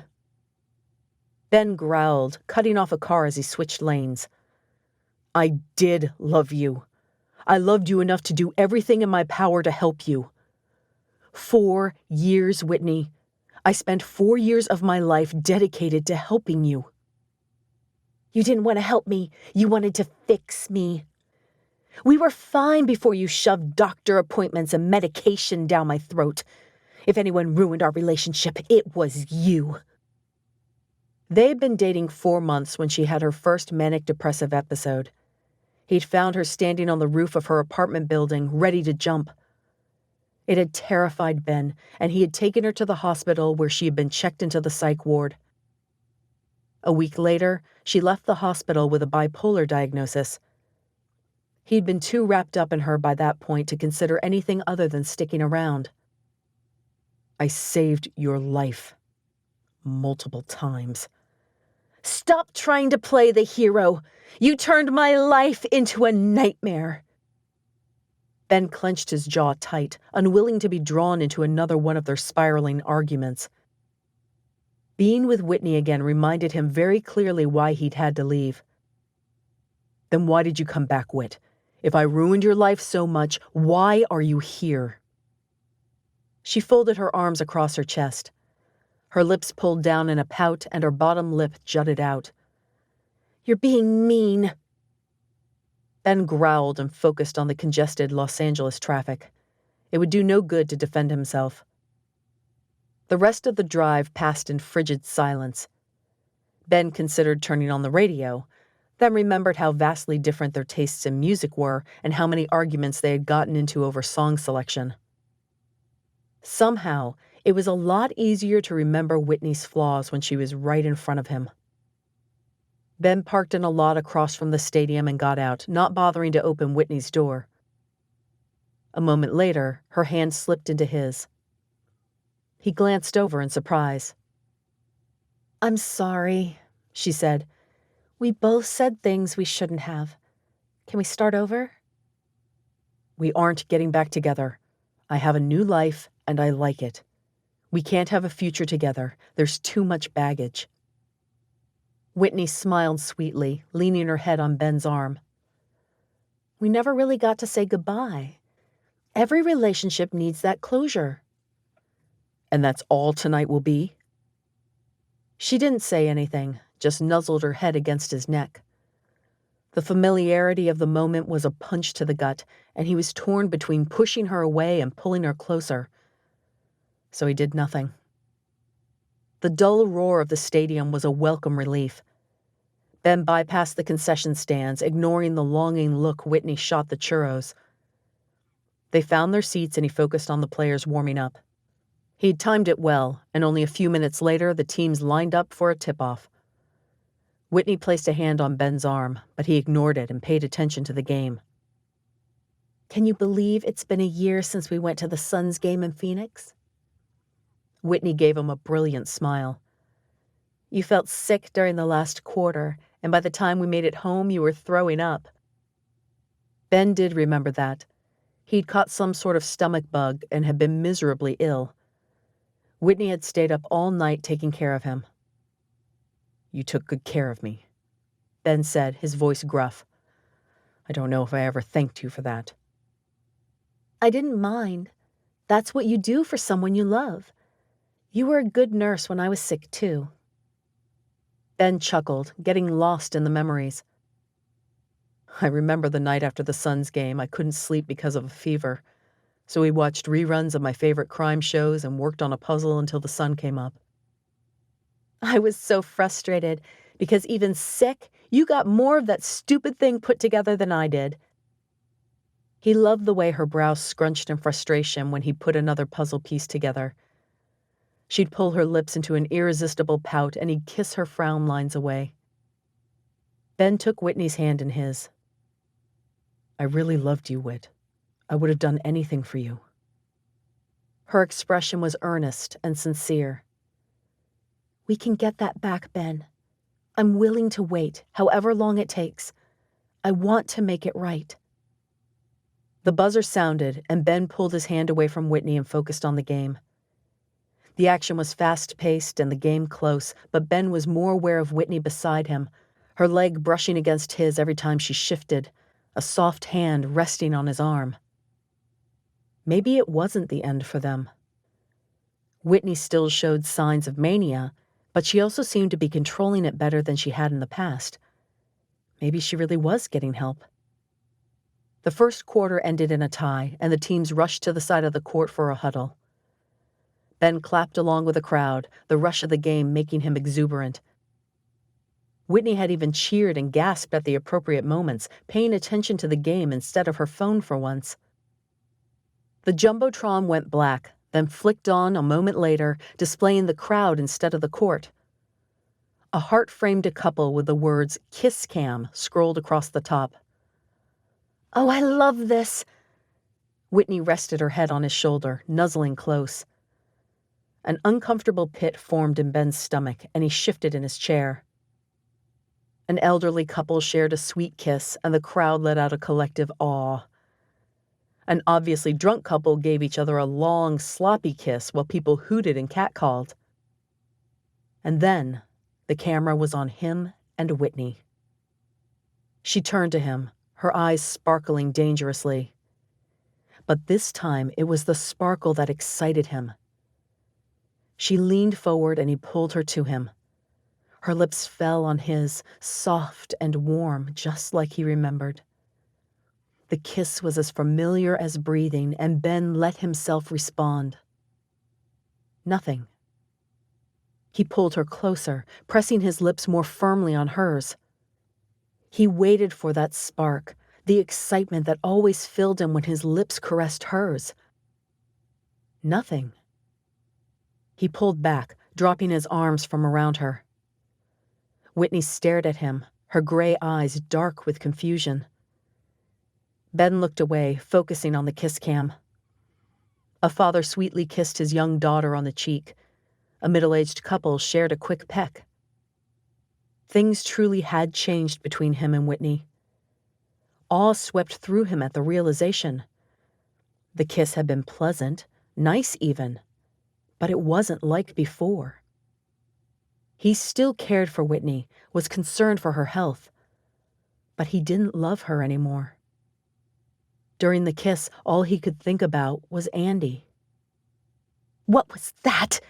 Ben growled, cutting off a car as he switched lanes. I did love you. I loved you enough to do everything in my power to help you. 4 years, Whitney. I spent 4 years of my life dedicated to helping you. You didn't want to help me. You wanted to fix me. We were fine before you shoved doctor appointments and medication down my throat. If anyone ruined our relationship, it was you. They'd been dating 4 months when she had her first manic depressive episode. He'd found her standing on the roof of her apartment building, ready to jump. It had terrified Ben, and he had taken her to the hospital where she had been checked into the psych ward. A week later, she left the hospital with a bipolar diagnosis. He'd been too wrapped up in her by that point to consider anything other than sticking around. I saved your life. Multiple times. Stop trying to play the hero. You turned my life into a nightmare. Ben clenched his jaw tight, unwilling to be drawn into another one of their spiraling arguments. Being with Whitney again reminded him very clearly why he'd had to leave. Then why did you come back, Whit? If I ruined your life so much, why are you here? She folded her arms across her chest. Her lips pulled down in a pout and her bottom lip jutted out. You're being mean. Ben growled and focused on the congested Los Angeles traffic. It would do no good to defend himself. The rest of the drive passed in frigid silence. Ben considered turning on the radio, then remembered how vastly different their tastes in music were and how many arguments they had gotten into over song selection. Somehow, it was a lot easier to remember Whitney's flaws when she was right in front of him. Ben parked in a lot across from the stadium and got out, not bothering to open Whitney's door. A moment later, her hand slipped into his. He glanced over in surprise. I'm sorry, she said. We both said things we shouldn't have. Can we start over? We aren't getting back together. I have a new life, and I like it. We can't have a future together. There's too much baggage. Whitney smiled sweetly, leaning her head on Ben's arm. We never really got to say goodbye. Every relationship needs that closure. And that's all tonight will be? She didn't say anything, just nuzzled her head against his neck. The familiarity of the moment was a punch to the gut, and he was torn between pushing her away and pulling her closer. So he did nothing. The dull roar of the stadium was a welcome relief. Ben bypassed the concession stands, ignoring the longing look Whitney shot the churros. They found their seats and he focused on the players warming up. He'd timed it well, and only a few minutes later the teams lined up for a tip-off. Whitney placed a hand on Ben's arm, but he ignored it and paid attention to the game. Can you believe it's been a year since we went to the Suns game in Phoenix? Whitney gave him a brilliant smile. You felt sick during the last quarter, and by the time we made it home, you were throwing up. Ben did remember that. He'd caught some sort of stomach bug and had been miserably ill. Whitney had stayed up all night taking care of him. You took good care of me, Ben said, his voice gruff. I don't know if I ever thanked you for that. I didn't mind. That's what you do for someone you love. You were a good nurse when I was sick, too. Ben chuckled, getting lost in the memories. I remember the night after the Suns game, I couldn't sleep because of a fever. So we watched reruns of my favorite crime shows and worked on a puzzle until the sun came up. I was so frustrated because even sick, you got more of that stupid thing put together than I did. He loved the way her brow scrunched in frustration when he put another puzzle piece together. She'd pull her lips into an irresistible pout and he'd kiss her frown lines away. Ben took Whitney's hand in his. I really loved you, Whit. I would have done anything for you. Her expression was earnest and sincere. We can get that back, Ben. I'm willing to wait, however long it takes. I want to make it right. The buzzer sounded, and Ben pulled his hand away from Whitney and focused on the game. The action was fast-paced and the game close, but Ben was more aware of Whitney beside him, her leg brushing against his every time she shifted, a soft hand resting on his arm. Maybe it wasn't the end for them. Whitney still showed signs of mania, but she also seemed to be controlling it better than she had in the past. Maybe she really was getting help. The first quarter ended in a tie, and the teams rushed to the side of the court for a huddle. Ben clapped along with the crowd, the rush of the game making him exuberant. Whitney had even cheered and gasped at the appropriate moments, paying attention to the game instead of her phone for once. The Jumbotron went black, then flicked on a moment later, displaying the crowd instead of the court. A heart framed a couple with the words "Kiss Cam" scrolled across the top. Oh, I love this. Whitney rested her head on his shoulder, nuzzling close. An uncomfortable pit formed in Ben's stomach, and he shifted in his chair. An elderly couple shared a sweet kiss, and the crowd let out a collective awe. An obviously drunk couple gave each other a long, sloppy kiss while people hooted and catcalled. And then the camera was on him and Whitney. She turned to him, her eyes sparkling dangerously. But this time it was the sparkle that excited him. She leaned forward and he pulled her to him. Her lips fell on his, soft and warm, just like he remembered. The kiss was as familiar as breathing, and Ben let himself respond. Nothing. He pulled her closer, pressing his lips more firmly on hers. He waited for that spark, the excitement that always filled him when his lips caressed hers. Nothing. He pulled back, dropping his arms from around her. Whitney stared at him, her gray eyes dark with confusion. Ben looked away, focusing on the kiss cam. A father sweetly kissed his young daughter on the cheek. A middle-aged couple shared a quick peck. Things truly had changed between him and Whitney. Awe swept through him at the realization. The kiss had been pleasant, nice even, but it wasn't like before. He still cared for Whitney, was concerned for her health, but he didn't love her anymore. During the kiss, all he could think about was Andi. What was that?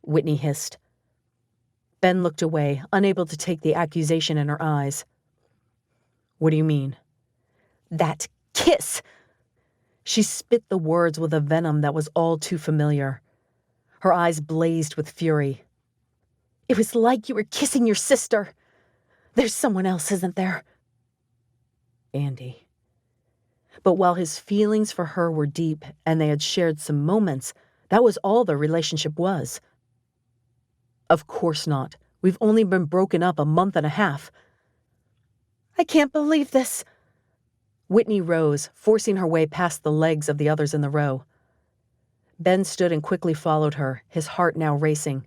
Whitney hissed. Ben looked away, unable to take the accusation in her eyes. What do you mean? That kiss! She spit the words with a venom that was all too familiar. Her eyes blazed with fury. It was like you were kissing your sister. There's someone else, isn't there? Andi. But while his feelings for her were deep and they had shared some moments, that was all their relationship was. Of course not. We've only been broken up a month and a half. I can't believe this. Whitney rose, forcing her way past the legs of the others in the row. Ben stood and quickly followed her, his heart now racing.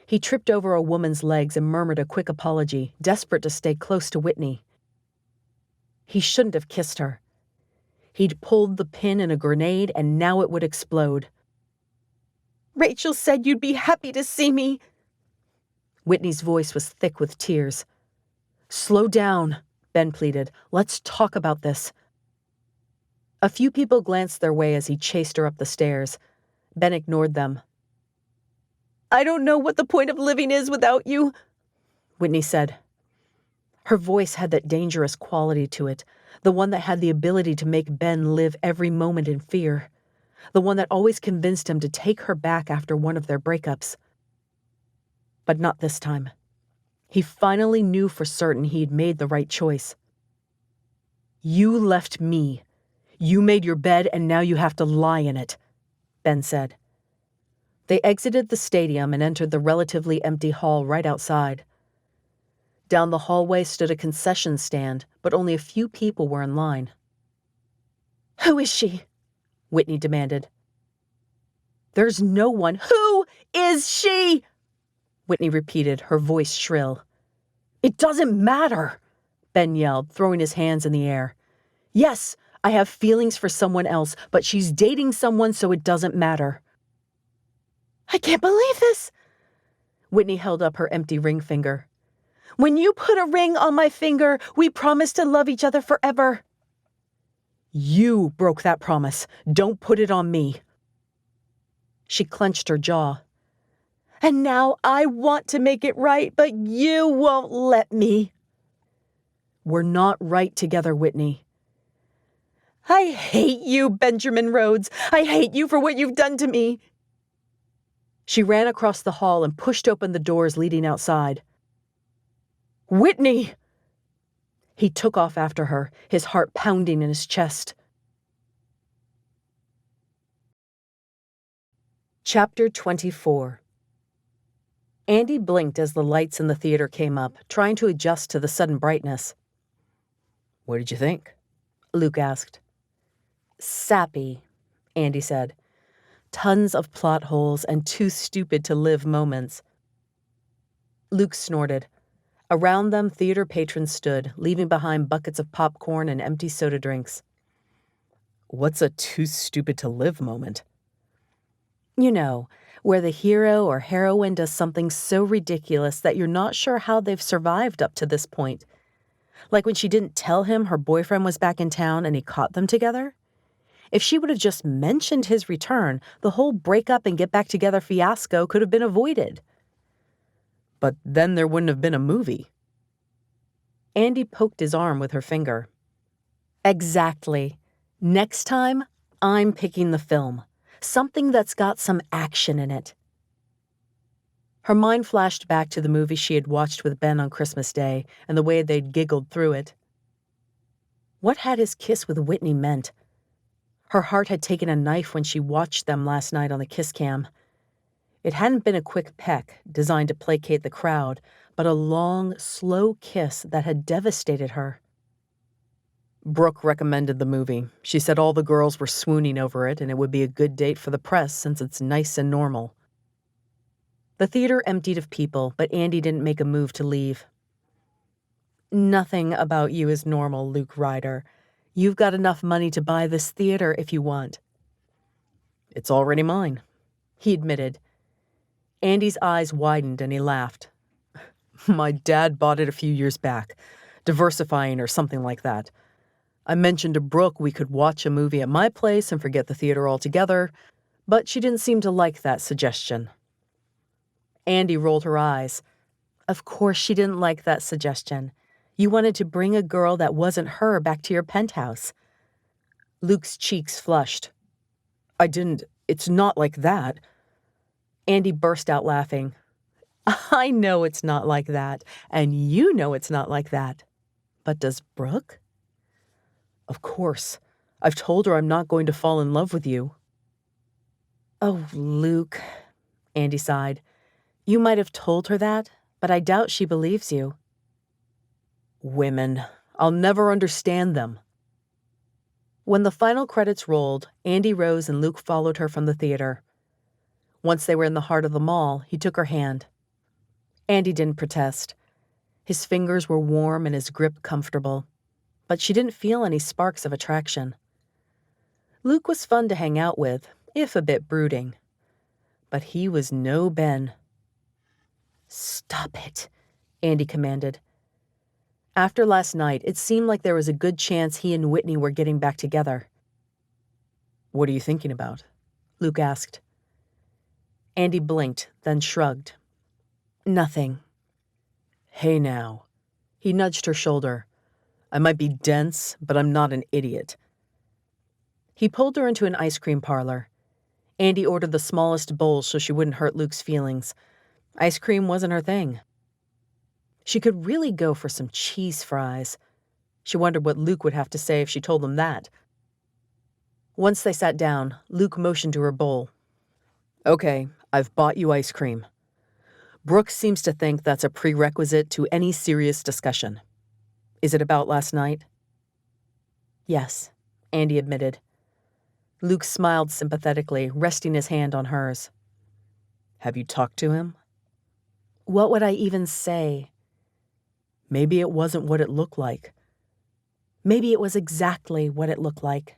He tripped over a woman's legs and murmured a quick apology, desperate to stay close to Whitney. He shouldn't have kissed her. He'd pulled the pin in a grenade, and now it would explode. Rachel said you'd be happy to see me. Whitney's voice was thick with tears. Slow down, Ben pleaded. Let's talk about this. A few people glanced their way as he chased her up the stairs. Ben ignored them. I don't know what the point of living is without you, Whitney said. Her voice had that dangerous quality to it, the one that had the ability to make Ben live every moment in fear, the one that always convinced him to take her back after one of their breakups. But not this time. He finally knew for certain he'd made the right choice. You left me. You made your bed and now you have to lie in it, Ben said. They exited the stadium and entered the relatively empty hall right outside. Down the hallway stood a concession stand, but only a few people were in line. Who is she? Whitney demanded. There's no one. Who is she? Whitney repeated, her voice shrill. It doesn't matter, Ben yelled, throwing his hands in the air. Yes, I have feelings for someone else, but she's dating someone, so it doesn't matter. I can't believe this. Whitney held up her empty ring finger. When you put a ring on my finger, we promised to love each other forever. You broke that promise. Don't put it on me. She clenched her jaw. And now I want to make it right, but you won't let me. We're not right together, Whitney. I hate you, Benjamin Rhodes. I hate you for what you've done to me. She ran across the hall and pushed open the doors leading outside. Whitney! He took off after her, his heart pounding in his chest. Chapter 24. Andi blinked as the lights in the theater came up, trying to adjust to the sudden brightness. What did you think? Luke asked. Sappy, Andi said. Tons of plot holes and too stupid to live moments. Luke snorted. Around them, theater patrons stood, leaving behind buckets of popcorn and empty soda drinks. What's a too stupid to live moment? You know, where the hero or heroine does something so ridiculous that you're not sure how they've survived up to this point. Like when she didn't tell him her boyfriend was back in town and he caught them together. If she would have just mentioned his return, the whole breakup and get back together fiasco could have been avoided. But then there wouldn't have been a movie. Andi poked his arm with her finger. Exactly. Next time, I'm picking the film. Something that's got some action in it. Her mind flashed back to the movie she had watched with Ben on Christmas Day and the way they'd giggled through it. What had his kiss with Whitney meant? Her heart had taken a knife when she watched them last night on the kiss cam. It hadn't been a quick peck, designed to placate the crowd, but a long, slow kiss that had devastated her. Brooke recommended the movie. She said all the girls were swooning over it and it would be a good date for the press since it's nice and normal. The theater emptied of people, but Andi didn't make a move to leave. Nothing about you is normal, Luke Ryder. You've got enough money to buy this theater if you want. It's already mine, he admitted. Andy's eyes widened and he laughed. My dad bought it a few years back, diversifying or something like that. I mentioned to Brooke we could watch a movie at my place and forget the theater altogether, but she didn't seem to like that suggestion. Andi rolled her eyes. Of course she didn't like that suggestion. You wanted to bring a girl that wasn't her back to your penthouse. Luke's cheeks flushed. I didn't. It's not like that. Andi burst out laughing. I know it's not like that, and you know it's not like that. But does Brooke? Of course. I've told her I'm not going to fall in love with you. Oh, Luke, Andi sighed. You might have told her that, but I doubt she believes you. Women. I'll never understand them. When the final credits rolled, Andi rose and Luke followed her from the theater. Once they were in the heart of the mall, he took her hand. Andi didn't protest. His fingers were warm and his grip comfortable, but she didn't feel any sparks of attraction. Luke was fun to hang out with, if a bit brooding. But he was no Ben. Stop it, Andi commanded. After last night, it seemed like there was a good chance he and Whitney were getting back together. What are you thinking about? Luke asked. Andi blinked, then shrugged. Nothing. Hey now. He nudged her shoulder. I might be dense, but I'm not an idiot. He pulled her into an ice cream parlor. Andi ordered the smallest bowl so she wouldn't hurt Luke's feelings. Ice cream wasn't her thing. She could really go for some cheese fries. She wondered what Luke would have to say if she told him that. Once they sat down, Luke motioned to her bowl. Okay, I've bought you ice cream. Brooke seems to think that's a prerequisite to any serious discussion. Is it about last night? Yes, Andi admitted. Luke smiled sympathetically, resting his hand on hers. Have you talked to him? What would I even say? Maybe it wasn't what it looked like. Maybe it was exactly what it looked like.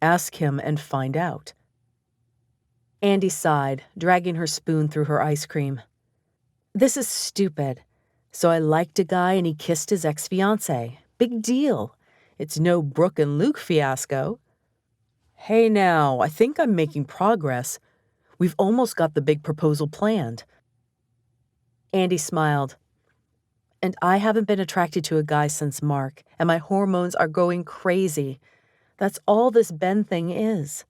Ask him and find out. Andi sighed, dragging her spoon through her ice cream. This is stupid. So I liked a guy and he kissed his ex-fiancée. Big deal. It's no Brooke and Luke fiasco. Hey now, I think I'm making progress. We've almost got the big proposal planned. Andi smiled. And I haven't been attracted to a guy since Mark, and my hormones are going crazy. That's all this Ben thing is.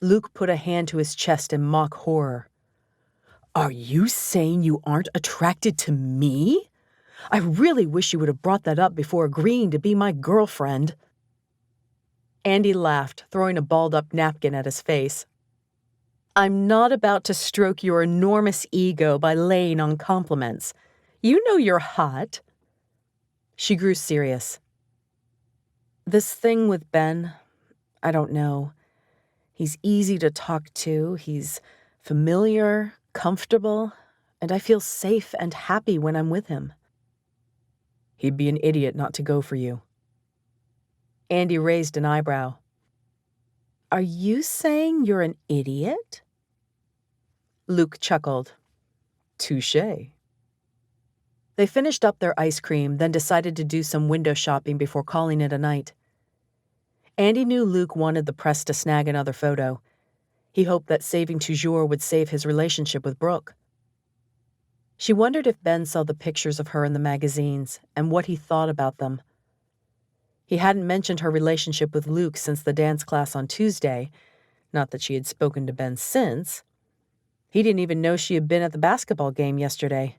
Luke put a hand to his chest in mock horror. Are you saying you aren't attracted to me? I really wish you would have brought that up before agreeing to be my girlfriend. Andi laughed, throwing a balled-up napkin at his face. I'm not about to stroke your enormous ego by laying on compliments. You know you're hot. She grew serious. This thing with Ben, I don't know. He's easy to talk to, he's familiar, comfortable, and I feel safe and happy when I'm with him. He'd be an idiot not to go for you. Andi raised an eyebrow. Are you saying you're an idiot? Luke chuckled. Touché. They finished up their ice cream, then decided to do some window shopping before calling it a night. Andi knew Luke wanted the press to snag another photo. He hoped that saving toujours would save his relationship with Brooke. She wondered if Ben saw the pictures of her in the magazines and what he thought about them. He hadn't mentioned her relationship with Luke since the dance class on Tuesday, not that she had spoken to Ben since. He didn't even know she had been at the basketball game yesterday.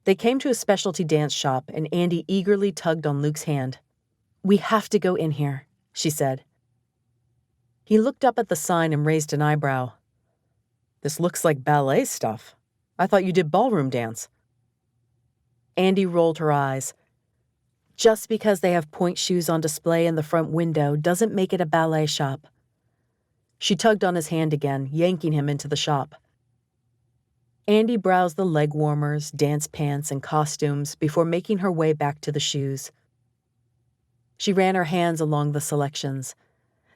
They came to a specialty dance shop, and Andi eagerly tugged on Luke's hand. We have to go in here, she said. He looked up at the sign and raised an eyebrow. This looks like ballet stuff. I thought you did ballroom dance. Andi rolled her eyes. Just because they have pointe shoes on display in the front window doesn't make it a ballet shop. She tugged on his hand again, yanking him into the shop. Andi browsed the leg warmers, dance pants, and costumes before making her way back to the shoes. She ran her hands along the selections.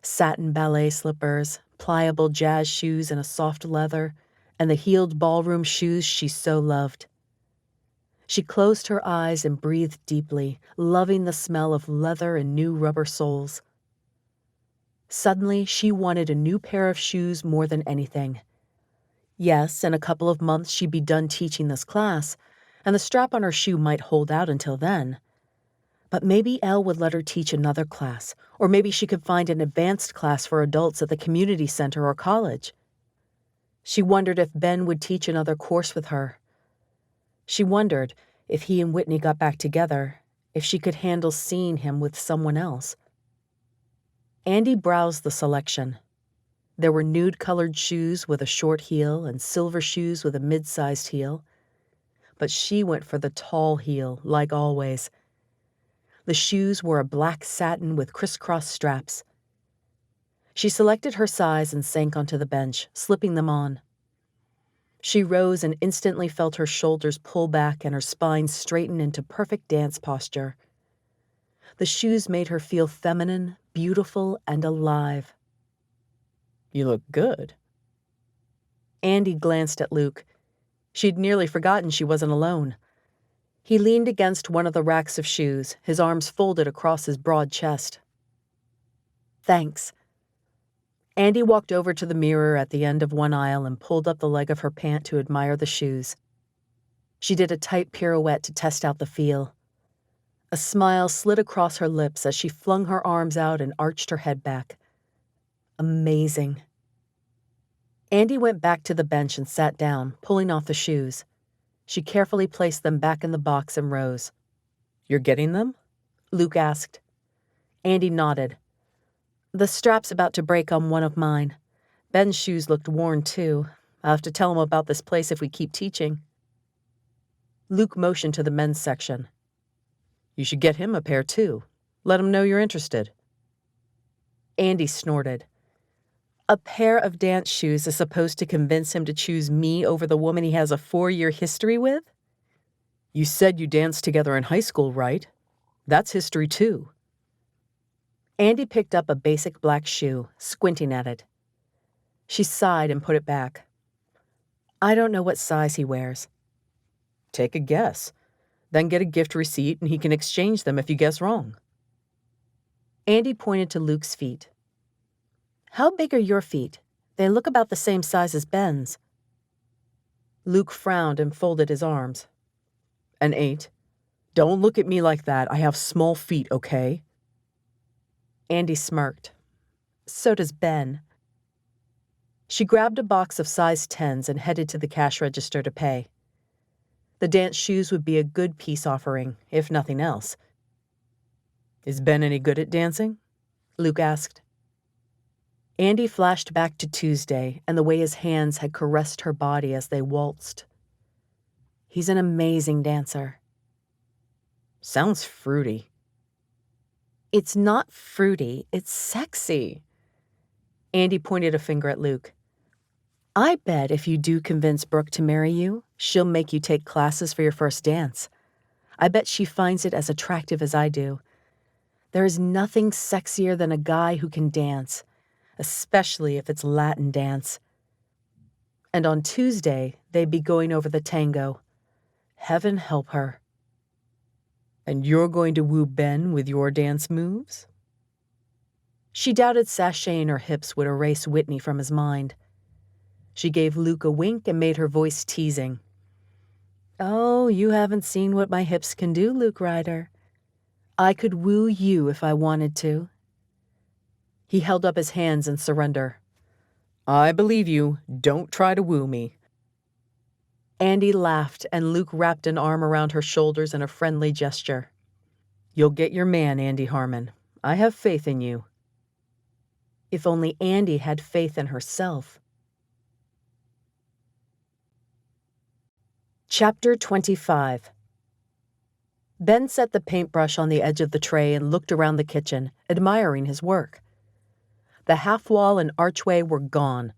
Satin ballet slippers, pliable jazz shoes in a soft leather, and the heeled ballroom shoes she so loved. She closed her eyes and breathed deeply, loving the smell of leather and new rubber soles. Suddenly, she wanted a new pair of shoes more than anything. Yes, in a couple of months she'd be done teaching this class, and the strap on her shoe might hold out until then. But maybe Elle would let her teach another class, or maybe she could find an advanced class for adults at the community center or college. She wondered if Ben would teach another course with her. She wondered, if he and Whitney got back together, if she could handle seeing him with someone else. Andi browsed the selection. There were nude-colored shoes with a short heel and silver shoes with a mid-sized heel. But she went for the tall heel, like always. The shoes were a black satin with crisscross straps. She selected her size and sank onto the bench, slipping them on. She rose and instantly felt her shoulders pull back and her spine straighten into perfect dance posture. The shoes made her feel feminine, beautiful, and alive. You look good. Andi glanced at Luke. She'd nearly forgotten she wasn't alone. He leaned against one of the racks of shoes, his arms folded across his broad chest. Thanks. Andi walked over to the mirror at the end of one aisle and pulled up the leg of her pant to admire the shoes. She did a tight pirouette to test out the feel. A smile slid across her lips as she flung her arms out and arched her head back. Amazing. Andi went back to the bench and sat down, pulling off the shoes. She carefully placed them back in the box and rose. You're getting them? Luke asked. Andi nodded. The strap's about to break on one of mine. Ben's shoes looked worn, too. I'll have to tell him about this place if we keep teaching. Luke motioned to the men's section. You should get him a pair, too. Let him know you're interested. Andi snorted. A pair of dance shoes is supposed to convince him to choose me over the woman he has a 4-year history with? You said you danced together in high school, right? That's history too. Andi picked up a basic black shoe, squinting at it. She sighed and put it back. I don't know what size he wears. Take a guess. Then get a gift receipt and he can exchange them if you guess wrong. Andi pointed to Luke's feet. How big are your feet? They look about the same size as Ben's. Luke frowned and folded his arms. An 8. Don't look at me like that. I have small feet, okay? Andi smirked. So does Ben. She grabbed a box of size 10s and headed to the cash register to pay. The dance shoes would be a good peace offering, if nothing else. Is Ben any good at dancing? Luke asked. Andi flashed back to Tuesday and the way his hands had caressed her body as they waltzed. He's an amazing dancer. Sounds fruity. It's not fruity, it's sexy. Andi pointed a finger at Luke. I bet if you do convince Brooke to marry you, she'll make you take classes for your first dance. I bet she finds it as attractive as I do. There is nothing sexier than a guy who can dance, especially if it's Latin dance. And on Tuesday, they'd be going over the tango. Heaven help her. And you're going to woo Ben with your dance moves? She doubted sashaying her hips would erase Whitney from his mind. She gave Luke a wink and made her voice teasing. Oh, you haven't seen what my hips can do, Luke Ryder. I could woo you if I wanted to. He held up his hands in surrender. I believe you. Don't try to woo me. Andi laughed, and Luke wrapped an arm around her shoulders in a friendly gesture. You'll get your man, Andi Harmon. I have faith in you. If only Andi had faith in herself. Chapter 25. Ben set the paintbrush on the edge of the tray and looked around the kitchen, admiring his work. The half-wall and archway were gone.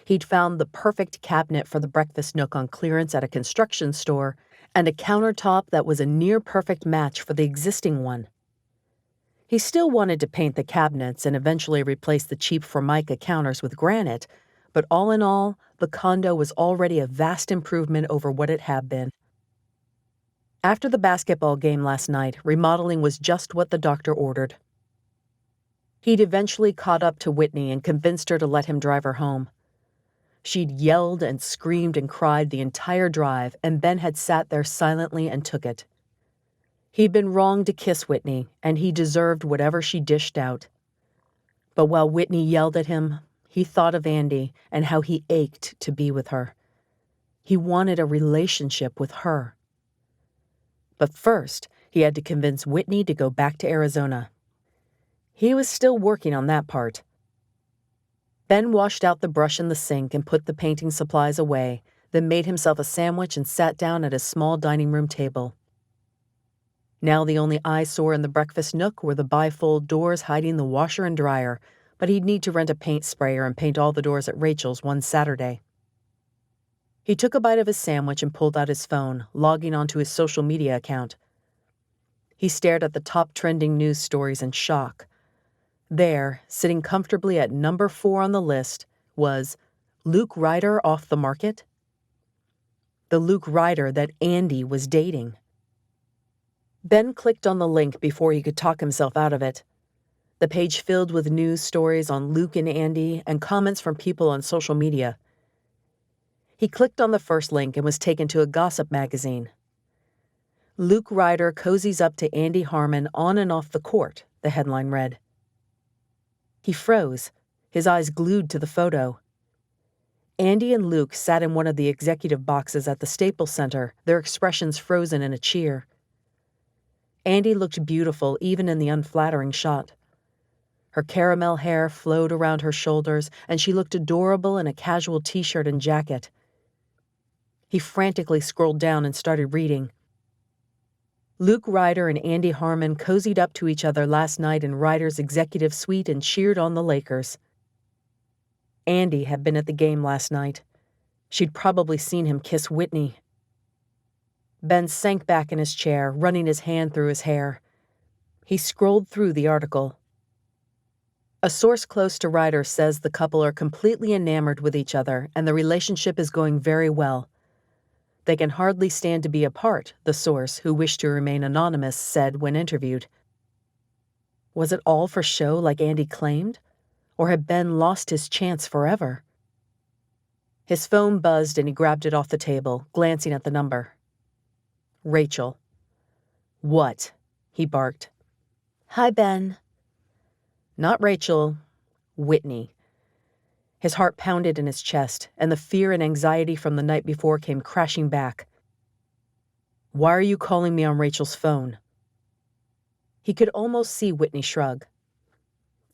He'd found the perfect cabinet for the breakfast nook on clearance at a construction store and a countertop that was a near-perfect match for the existing one. He still wanted to paint the cabinets and eventually replace the cheap Formica counters with granite, but all in all, the condo was already a vast improvement over what it had been. After the basketball game last night, remodeling was just what the doctor ordered. He'd eventually caught up to Whitney and convinced her to let him drive her home. She'd yelled and screamed and cried the entire drive, and Ben had sat there silently and took it. He'd been wrong to kiss Whitney, and he deserved whatever she dished out. But while Whitney yelled at him, he thought of Andi and how he ached to be with her. He wanted a relationship with her. But first, he had to convince Whitney to go back to Arizona. He was still working on that part. Ben washed out the brush in the sink and put the painting supplies away, then made himself a sandwich and sat down at his small dining room table. Now the only eyesore in the breakfast nook were the bifold doors hiding the washer and dryer, but he'd need to rent a paint sprayer and paint all the doors at Rachel's one Saturday. He took a bite of his sandwich and pulled out his phone, logging onto his social media account. He stared at the top trending news stories in shock. There, sitting comfortably at number 4 on the list, was Luke Ryder off the market? The Luke Ryder that Andi was dating. Ben clicked on the link before he could talk himself out of it. The page filled with news stories on Luke and Andi and comments from people on social media. He clicked on the first link and was taken to a gossip magazine. Luke Ryder cozies up to Andi Harmon on and off the court, the headline read. He froze, his eyes glued to the photo. Andi and Luke sat in one of the executive boxes at the Staples Center, their expressions frozen in a cheer. Andi looked beautiful even in the unflattering shot. Her caramel hair flowed around her shoulders, and she looked adorable in a casual t-shirt and jacket. He frantically scrolled down and started reading. Luke Ryder and Andi Harmon cozied up to each other last night in Ryder's executive suite and cheered on the Lakers. Andi had been at the game last night. She'd probably seen him kiss Whitney. Ben sank back in his chair, running his hand through his hair. He scrolled through the article. A source close to Ryder says the couple are completely enamored with each other and the relationship is going very well. They can hardly stand to be apart, the source, who wished to remain anonymous, said when interviewed. Was it all for show like Andi claimed? Or had Ben lost his chance forever? His phone buzzed and he grabbed it off the table, glancing at the number. Rachel. What? He barked. Hi, Ben. Not Rachel. Whitney. His heart pounded in his chest, and the fear and anxiety from the night before came crashing back. Why are you calling me on Rachel's phone? He could almost see Whitney shrug.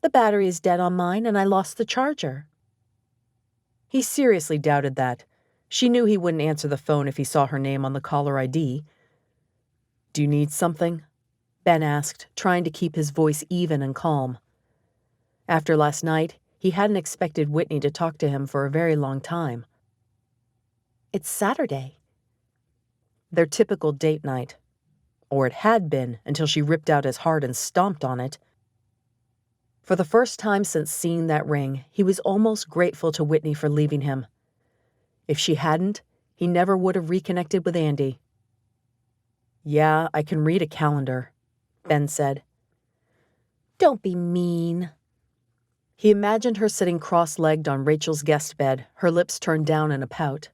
The battery is dead on mine, and I lost the charger. He seriously doubted that. She knew he wouldn't answer the phone if he saw her name on the caller ID. Do you need something? Ben asked, trying to keep his voice even and calm. After last night, he hadn't expected Whitney to talk to him for a very long time. It's Saturday. Their typical date night. Or it had been until she ripped out his heart and stomped on it. For the first time since seeing that ring, he was almost grateful to Whitney for leaving him. If she hadn't, he never would have reconnected with Andi. Yeah, I can read a calendar, Ben said. Don't be mean. He imagined her sitting cross-legged on Rachel's guest bed, her lips turned down in a pout.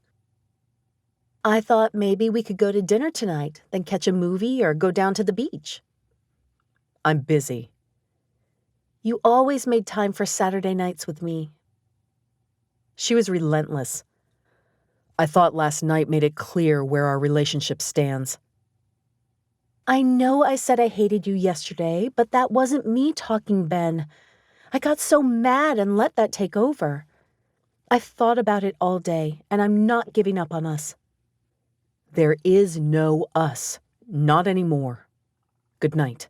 I thought maybe we could go to dinner tonight, then catch a movie or go down to the beach. I'm busy. You always made time for Saturday nights with me. She was relentless. I thought last night made it clear where our relationship stands. I know I said I hated you yesterday, but that wasn't me talking, Ben. I got so mad and let that take over. I've thought about it all day, and I'm not giving up on us. There is no us. Not anymore. Good night.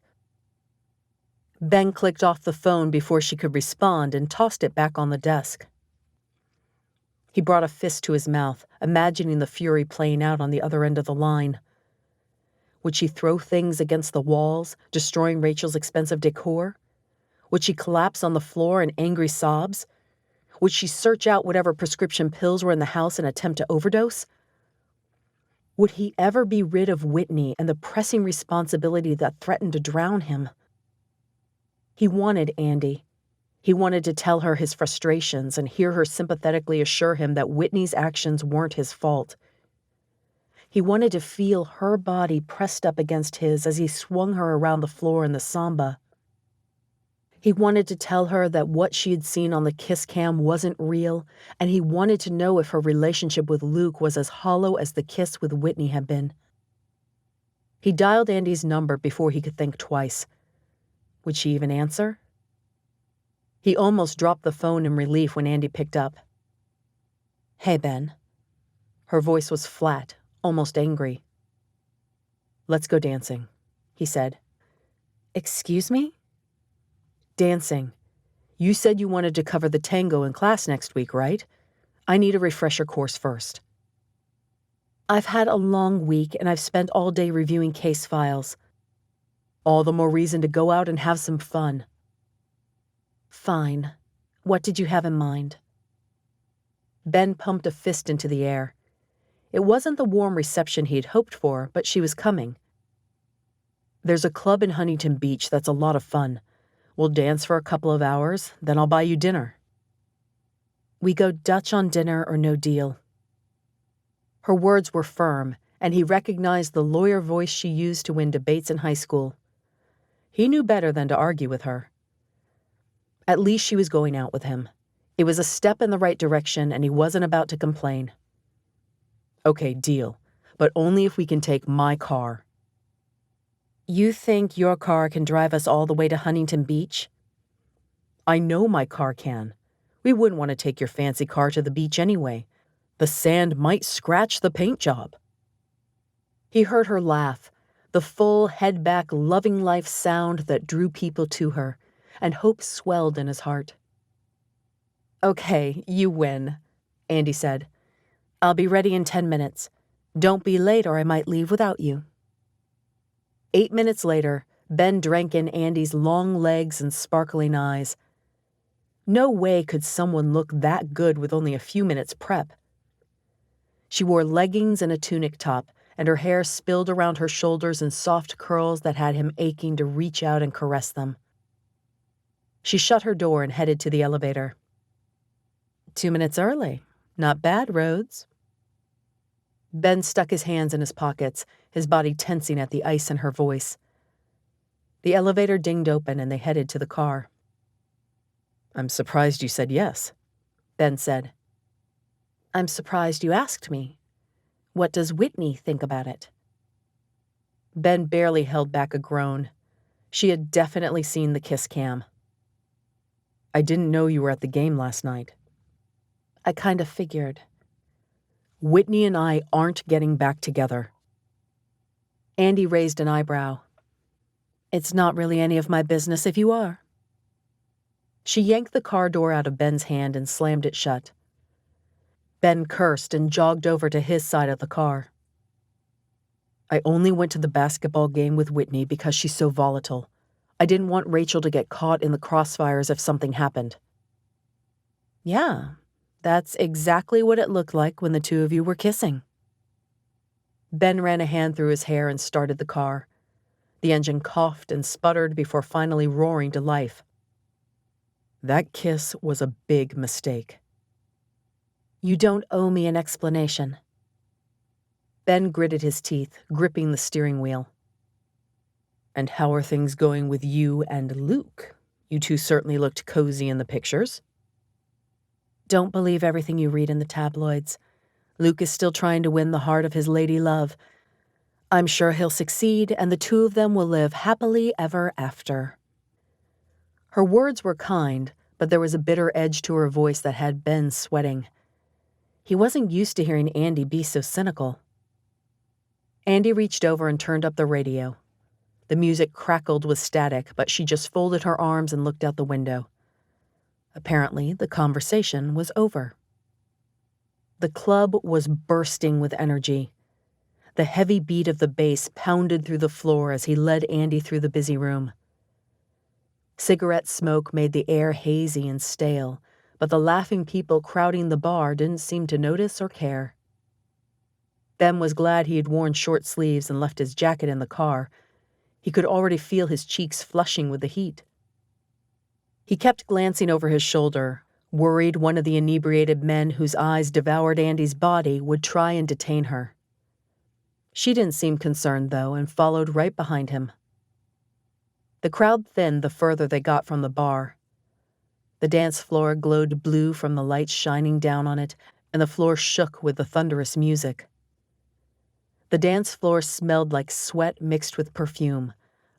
Ben clicked off the phone before she could respond and tossed it back on the desk. He brought a fist to his mouth, imagining the fury playing out on the other end of the line. Would she throw things against the walls, destroying Rachel's expensive decor? Would she collapse on the floor in angry sobs? Would she search out whatever prescription pills were in the house and attempt to overdose? Would he ever be rid of Whitney and the pressing responsibility that threatened to drown him? He wanted Andi. He wanted to tell her his frustrations and hear her sympathetically assure him that Whitney's actions weren't his fault. He wanted to feel her body pressed up against his as he swung her around the floor in the samba. He wanted to tell her that what she had seen on the kiss cam wasn't real, and he wanted to know if her relationship with Luke was as hollow as the kiss with Whitney had been. He dialed Andi's number before he could think twice. Would she even answer? He almost dropped the phone in relief when Andi picked up. Hey, Ben. Her voice was flat, almost angry. Let's go dancing, he said. Excuse me? Dancing. You said you wanted to cover the tango in class next week, right? I need a refresher course first. I've had a long week and I've spent all day reviewing case files. All the more reason to go out and have some fun. Fine. What did you have in mind? Ben pumped a fist into the air. It wasn't the warm reception he'd hoped for, but she was coming. There's a club in Huntington Beach that's a lot of fun. We'll dance for a couple of hours, then I'll buy you dinner. We go Dutch on dinner or no deal. Her words were firm, and he recognized the lawyer voice she used to win debates in high school. He knew better than to argue with her. At least she was going out with him. It was a step in the right direction, and he wasn't about to complain. Okay, deal, but only if we can take my car. You think your car can drive us all the way to Huntington Beach? I know my car can. We wouldn't want to take your fancy car to the beach anyway. The sand might scratch the paint job. He heard her laugh, the full, head-back, loving life sound that drew people to her, and hope swelled in his heart. Okay, you win, Andi said. I'll be ready in 10 minutes. Don't be late or I might leave without you. 8 minutes later, Ben drank in Andi's long legs and sparkling eyes. No way could someone look that good with only a few minutes prep. She wore leggings and a tunic top, and her hair spilled around her shoulders in soft curls that had him aching to reach out and caress them. She shut her door and headed to the elevator. 2 minutes early. Not bad, Rhodes. Ben stuck his hands in his pockets, his body tensing at the ice in her voice. The elevator dinged open and they headed to the car. I'm surprised you said yes, Ben said. I'm surprised you asked me. What does Whitney think about it? Ben barely held back a groan. She had definitely seen the kiss cam. I didn't know you were at the game last night. I kind of figured. Whitney and I aren't getting back together. Andi raised an eyebrow. It's not really any of my business if you are. She yanked the car door out of Ben's hand and slammed it shut. Ben cursed and jogged over to his side of the car. I only went to the basketball game with Whitney because she's so volatile. I didn't want Rachel to get caught in the crossfires if something happened. Yeah, that's exactly what it looked like when the two of you were kissing. Ben ran a hand through his hair and started the car. The engine coughed and sputtered before finally roaring to life. That kiss was a big mistake. You don't owe me an explanation. Ben gritted his teeth, gripping the steering wheel. And how are things going with you and Luke? You two certainly looked cozy in the pictures. Don't believe everything you read in the tabloids. Luke is still trying to win the heart of his lady love. I'm sure he'll succeed, and the two of them will live happily ever after. Her words were kind, but there was a bitter edge to her voice that had Ben sweating. He wasn't used to hearing Andi be so cynical. Andi reached over and turned up the radio. The music crackled with static, but she just folded her arms and looked out the window. Apparently, the conversation was over. The club was bursting with energy. The heavy beat of the bass pounded through the floor as he led Andi through the busy room. Cigarette smoke made the air hazy and stale, but the laughing people crowding the bar didn't seem to notice or care. Ben was glad he had worn short sleeves and left his jacket in the car. He could already feel his cheeks flushing with the heat. He kept glancing over his shoulder, worried one of the inebriated men whose eyes devoured Andi's body would try and detain her. She didn't seem concerned, though, and followed right behind him. The crowd thinned the further they got from the bar. The dance floor glowed blue from the lights shining down on it, and the floor shook with the thunderous music. The dance floor smelled like sweat mixed with perfume,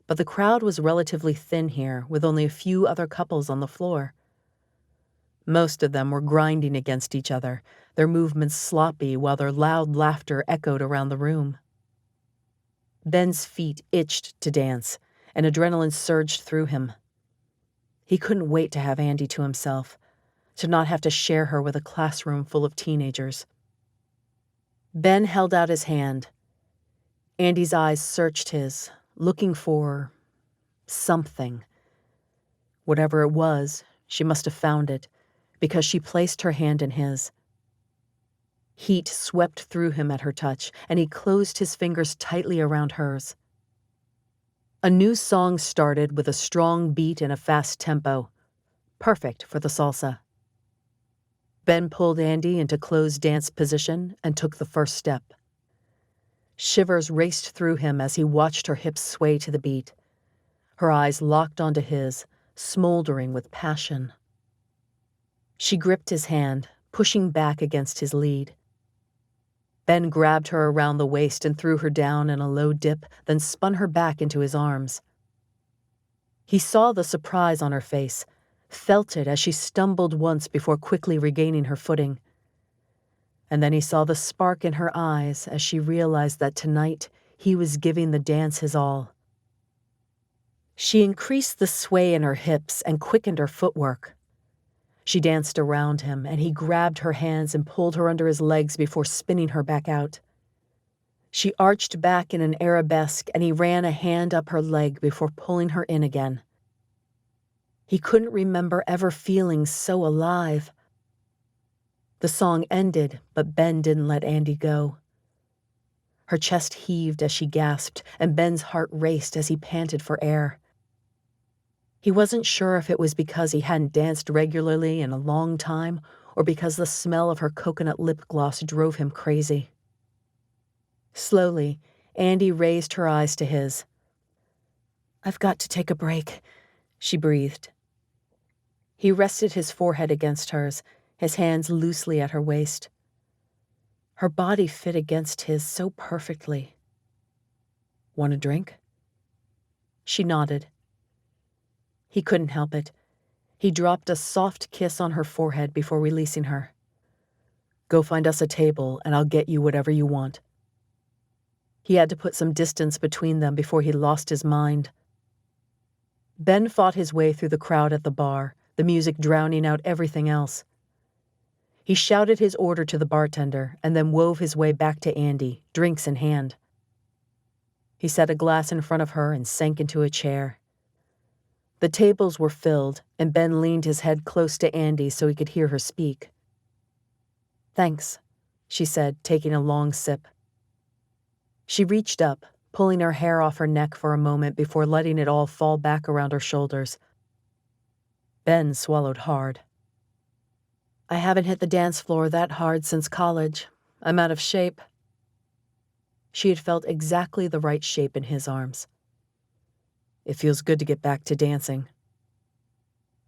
but the crowd was relatively thin here, with only a few other couples on the floor. Most of them were grinding against each other, their movements sloppy while their loud laughter echoed around the room. Ben's feet itched to dance, and adrenaline surged through him. He couldn't wait to have Andi to himself, to not have to share her with a classroom full of teenagers. Ben held out his hand. Andi's eyes searched his, looking for something. Whatever it was, she must have found it, because she placed her hand in his. Heat swept through him at her touch, and he closed his fingers tightly around hers. A new song started with a strong beat and a fast tempo, perfect for the salsa. Ben pulled Andi into closed dance position and took the first step. Shivers raced through him as he watched her hips sway to the beat. Her eyes locked onto his, smoldering with passion. She gripped his hand, pushing back against his lead. Ben grabbed her around the waist and threw her down in a low dip, then spun her back into his arms. He saw the surprise on her face, felt it as she stumbled once before quickly regaining her footing. And then he saw the spark in her eyes as she realized that tonight he was giving the dance his all. She increased the sway in her hips and quickened her footwork. She danced around him, and he grabbed her hands and pulled her under his legs before spinning her back out. She arched back in an arabesque, and he ran a hand up her leg before pulling her in again. He couldn't remember ever feeling so alive. The song ended, but Ben didn't let Andi go. Her chest heaved as she gasped, and Ben's heart raced as he panted for air. He wasn't sure if it was because he hadn't danced regularly in a long time or because the smell of her coconut lip gloss drove him crazy. Slowly, Andi raised her eyes to his. "I've got to take a break," she breathed. He rested his forehead against hers, his hands loosely at her waist. Her body fit against his so perfectly. "Want a drink?" She nodded. He couldn't help it. He dropped a soft kiss on her forehead before releasing her. "Go find us a table, and I'll get you whatever you want." He had to put some distance between them before he lost his mind. Ben fought his way through the crowd at the bar, the music drowning out everything else. He shouted his order to the bartender and then wove his way back to Andi, drinks in hand. He set a glass in front of her and sank into a chair. The tables were filled, and Ben leaned his head close to Andi so he could hear her speak. "Thanks," she said, taking a long sip. She reached up, pulling her hair off her neck for a moment before letting it all fall back around her shoulders. Ben swallowed hard. "I haven't hit the dance floor that hard since college. I'm out of shape." She had felt exactly the right shape in his arms. "It feels good to get back to dancing."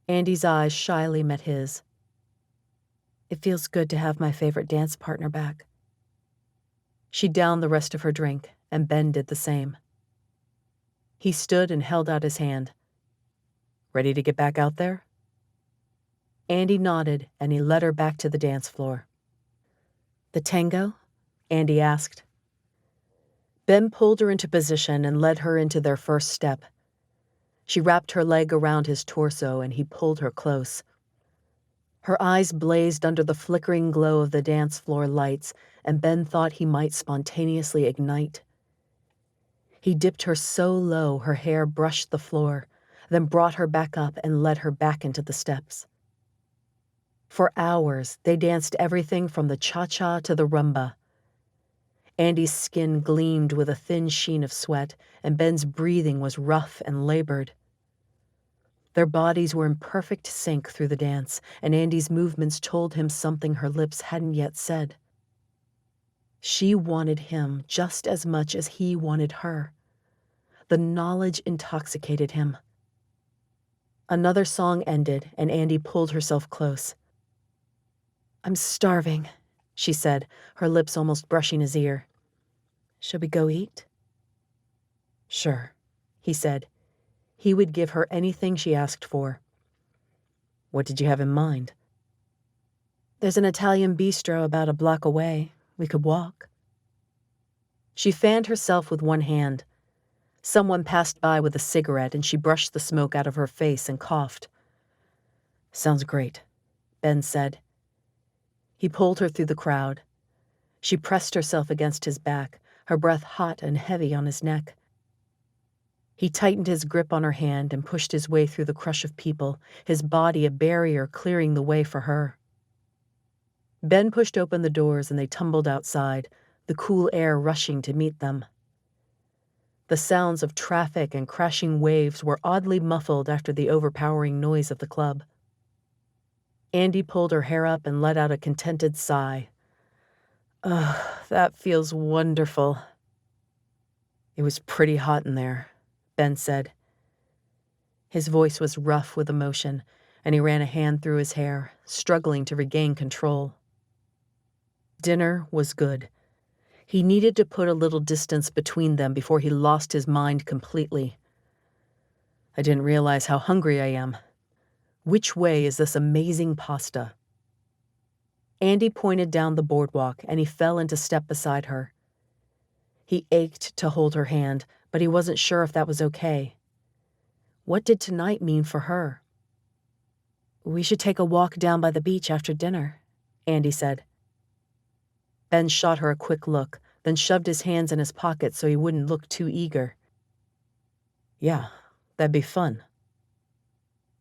Andi's eyes shyly met his. "It feels good to have my favorite dance partner back." She downed the rest of her drink, and Ben did the same. He stood and held out his hand. "Ready to get back out there?" Andi nodded, and he led her back to the dance floor. "The tango?" Andi asked. Ben pulled her into position and led her into their first step. She wrapped her leg around his torso, and he pulled her close. Her eyes blazed under the flickering glow of the dance floor lights, and Ben thought he might spontaneously ignite. He dipped her so low her hair brushed the floor, then brought her back up and led her back into the steps. For hours, they danced everything from the cha-cha to the rumba. Andi's skin gleamed with a thin sheen of sweat, and Ben's breathing was rough and labored. Their bodies were in perfect sync through the dance, and Andi's movements told him something her lips hadn't yet said. She wanted him just as much as he wanted her. The knowledge intoxicated him. Another song ended, and Andi pulled herself close. "I'm starving," she said, her lips almost brushing his ear. "Shall we go eat?" "Sure," he said. He would give her anything she asked for. "What did you have in mind?" "There's an Italian bistro about a block away. We could walk." She fanned herself with one hand. Someone passed by with a cigarette, and she brushed the smoke out of her face and coughed. "Sounds great," Ben said. He pulled her through the crowd. She pressed herself against his back, her breath hot and heavy on his neck. He tightened his grip on her hand and pushed his way through the crush of people, his body a barrier clearing the way for her. Ben pushed open the doors and they tumbled outside, the cool air rushing to meet them. The sounds of traffic and crashing waves were oddly muffled after the overpowering noise of the club. Andi pulled her hair up and let out a contented sigh. "Ugh, that feels wonderful." "It was pretty hot in there," Ben said. His voice was rough with emotion, and he ran a hand through his hair, struggling to regain control. Dinner was good. He needed to put a little distance between them before he lost his mind completely. "I didn't realize how hungry I am. Which way is this amazing pasta?" Andi pointed down the boardwalk, and he fell into step beside her. He ached to hold her hand, but he wasn't sure if that was okay. What did tonight mean for her? We should take a walk down by the beach after dinner, Andi said. Ben shot her a quick look, then shoved his hands in his pockets so he wouldn't look too eager. Yeah, that'd be fun.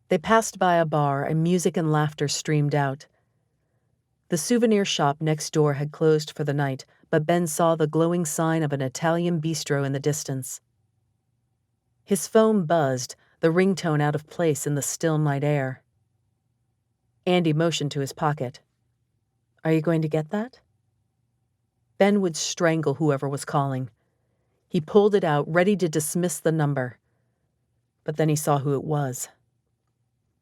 They passed by a bar and music and laughter streamed out. The souvenir shop next door had closed for the night, but Ben saw the glowing sign of an Italian bistro in the distance. His phone buzzed, the ringtone out of place in the still night air. Andi motioned to his pocket. Are you going to get that? Ben would strangle whoever was calling. He pulled it out, ready to dismiss the number. But then he saw who it was.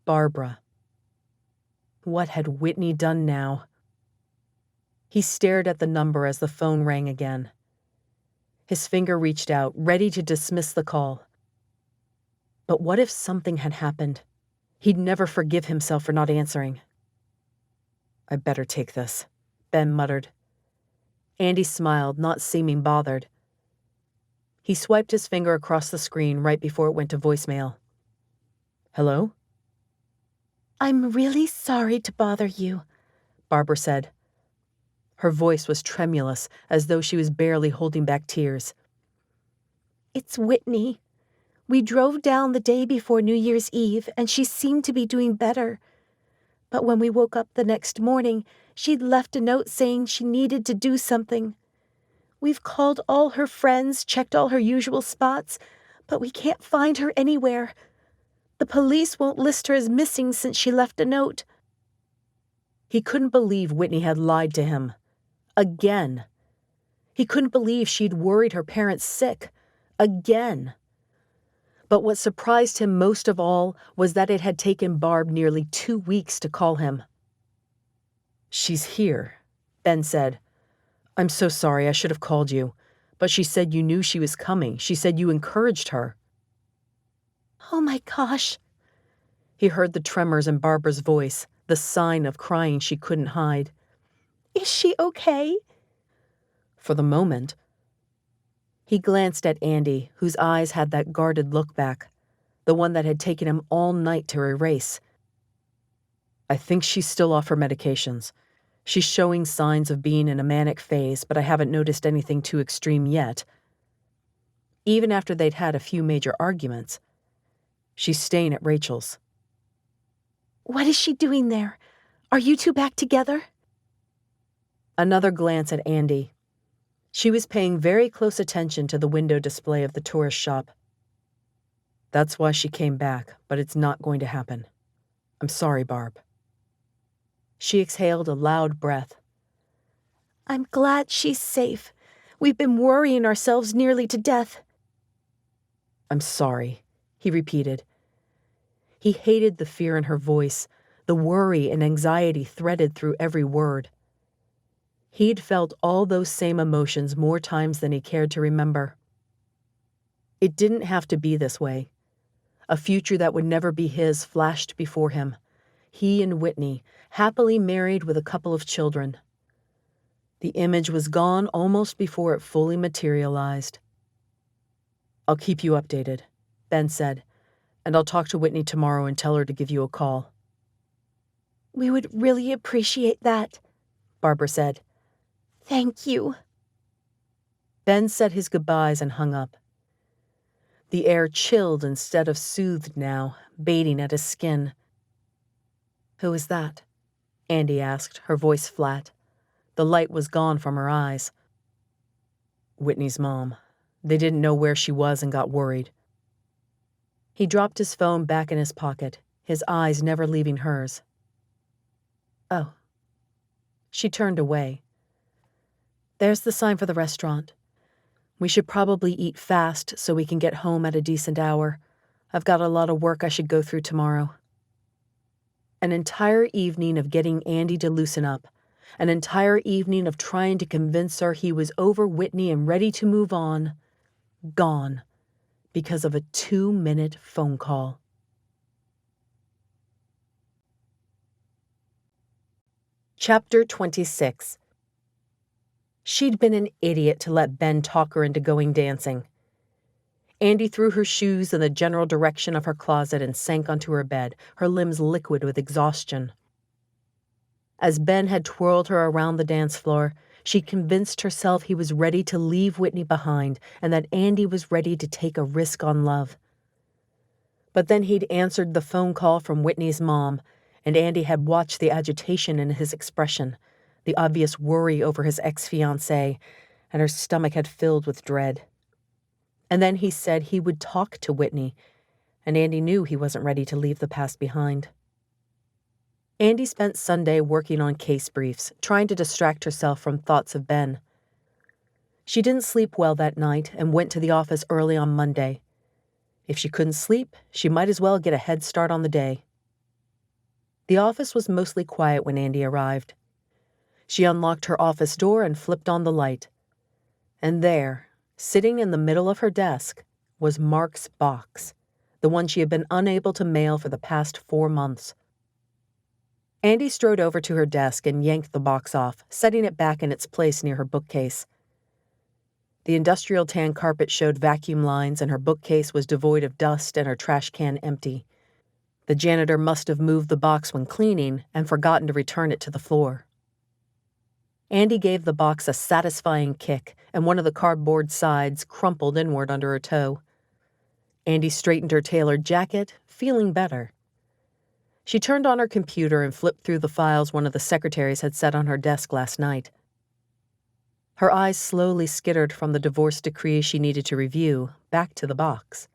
Barbara. What had Whitney done now? He stared at the number as the phone rang again. His finger reached out, ready to dismiss the call. But what if something had happened? He'd never forgive himself for not answering. I better take this, Ben muttered. Andi smiled, not seeming bothered. He swiped his finger across the screen right before it went to voicemail. Hello? I'm really sorry to bother you, Barbara said. Her voice was tremulous, as though she was barely holding back tears. It's Whitney. We drove down the day before New Year's Eve, and she seemed to be doing better. But when we woke up the next morning, she'd left a note saying she needed to do something. We've called all her friends, checked all her usual spots, but we can't find her anywhere. The police won't list her as missing since she left a note. He couldn't believe Whitney had lied to him. Again. He couldn't believe she'd worried her parents sick. Again. But what surprised him most of all was that it had taken Barb nearly 2 weeks to call him. She's here, Ben said. I'm so sorry, I should have called you. But she said you knew she was coming. She said you encouraged her. Oh my gosh. He heard the tremors in Barbara's voice, the sign of crying she couldn't hide. Is she okay? For the moment. He glanced at Andi, whose eyes had that guarded look back, the one that had taken him all night to erase. I think she's still off her medications. She's showing signs of being in a manic phase, but I haven't noticed anything too extreme yet. Even after they'd had a few major arguments. She's staying at Rachel's. What is she doing there? Are you two back together? Another glance at Andi. She was paying very close attention to the window display of the tourist shop. That's why she came back, but it's not going to happen. I'm sorry, Barb. She exhaled a loud breath. I'm glad she's safe. We've been worrying ourselves nearly to death. I'm sorry, he repeated. He hated the fear in her voice, the worry and anxiety threaded through every word. He'd felt all those same emotions more times than he cared to remember. It didn't have to be this way. A future that would never be his flashed before him. He and Whitney, happily married with a couple of children. The image was gone almost before it fully materialized. I'll keep you updated, Ben said, and I'll talk to Whitney tomorrow and tell her to give you a call. We would really appreciate that, Barbara said. Thank you. Ben said his goodbyes and hung up. The air chilled instead of soothed now, baiting at his skin. Who is that? Andi asked, her voice flat. The light was gone from her eyes. Whitney's mom. They didn't know where she was and got worried. He dropped his phone back in his pocket, his eyes never leaving hers. Oh. She turned away. There's the sign for the restaurant. We should probably eat fast so we can get home at a decent hour. I've got a lot of work I should go through tomorrow. An entire evening of getting Andi to loosen up. An entire evening of trying to convince her he was over Whitney and ready to move on. Gone. Because of a 2-minute phone call. Chapter 26. She'd been an idiot to let Ben talk her into going dancing. Andi threw her shoes in the general direction of her closet and sank onto her bed, her limbs liquid with exhaustion. As Ben had twirled her around the dance floor, she convinced herself he was ready to leave Whitney behind and that Andi was ready to take a risk on love. But then he'd answered the phone call from Whitney's mom, and Andi had watched the agitation in his expression, the obvious worry over his ex-fiancée, and her stomach had filled with dread. And then he said he would talk to Whitney, and Andi knew he wasn't ready to leave the past behind. Andi spent Sunday working on case briefs, trying to distract herself from thoughts of Ben. She didn't sleep well that night and went to the office early on Monday. If she couldn't sleep, she might as well get a head start on the day. The office was mostly quiet when Andi arrived. She unlocked her office door and flipped on the light. And there, sitting in the middle of her desk, was Mark's box, the one she had been unable to mail for the past 4 months. Andi strode over to her desk and yanked the box off, setting it back in its place near her bookcase. The industrial tan carpet showed vacuum lines, and her bookcase was devoid of dust and her trash can empty. The janitor must have moved the box when cleaning and forgotten to return it to the floor. Andi gave the box a satisfying kick, and one of the cardboard sides crumpled inward under her toe. Andi straightened her tailored jacket, feeling better. She turned on her computer and flipped through the files one of the secretaries had set on her desk last night. Her eyes slowly skittered from the divorce decree she needed to review back to the box.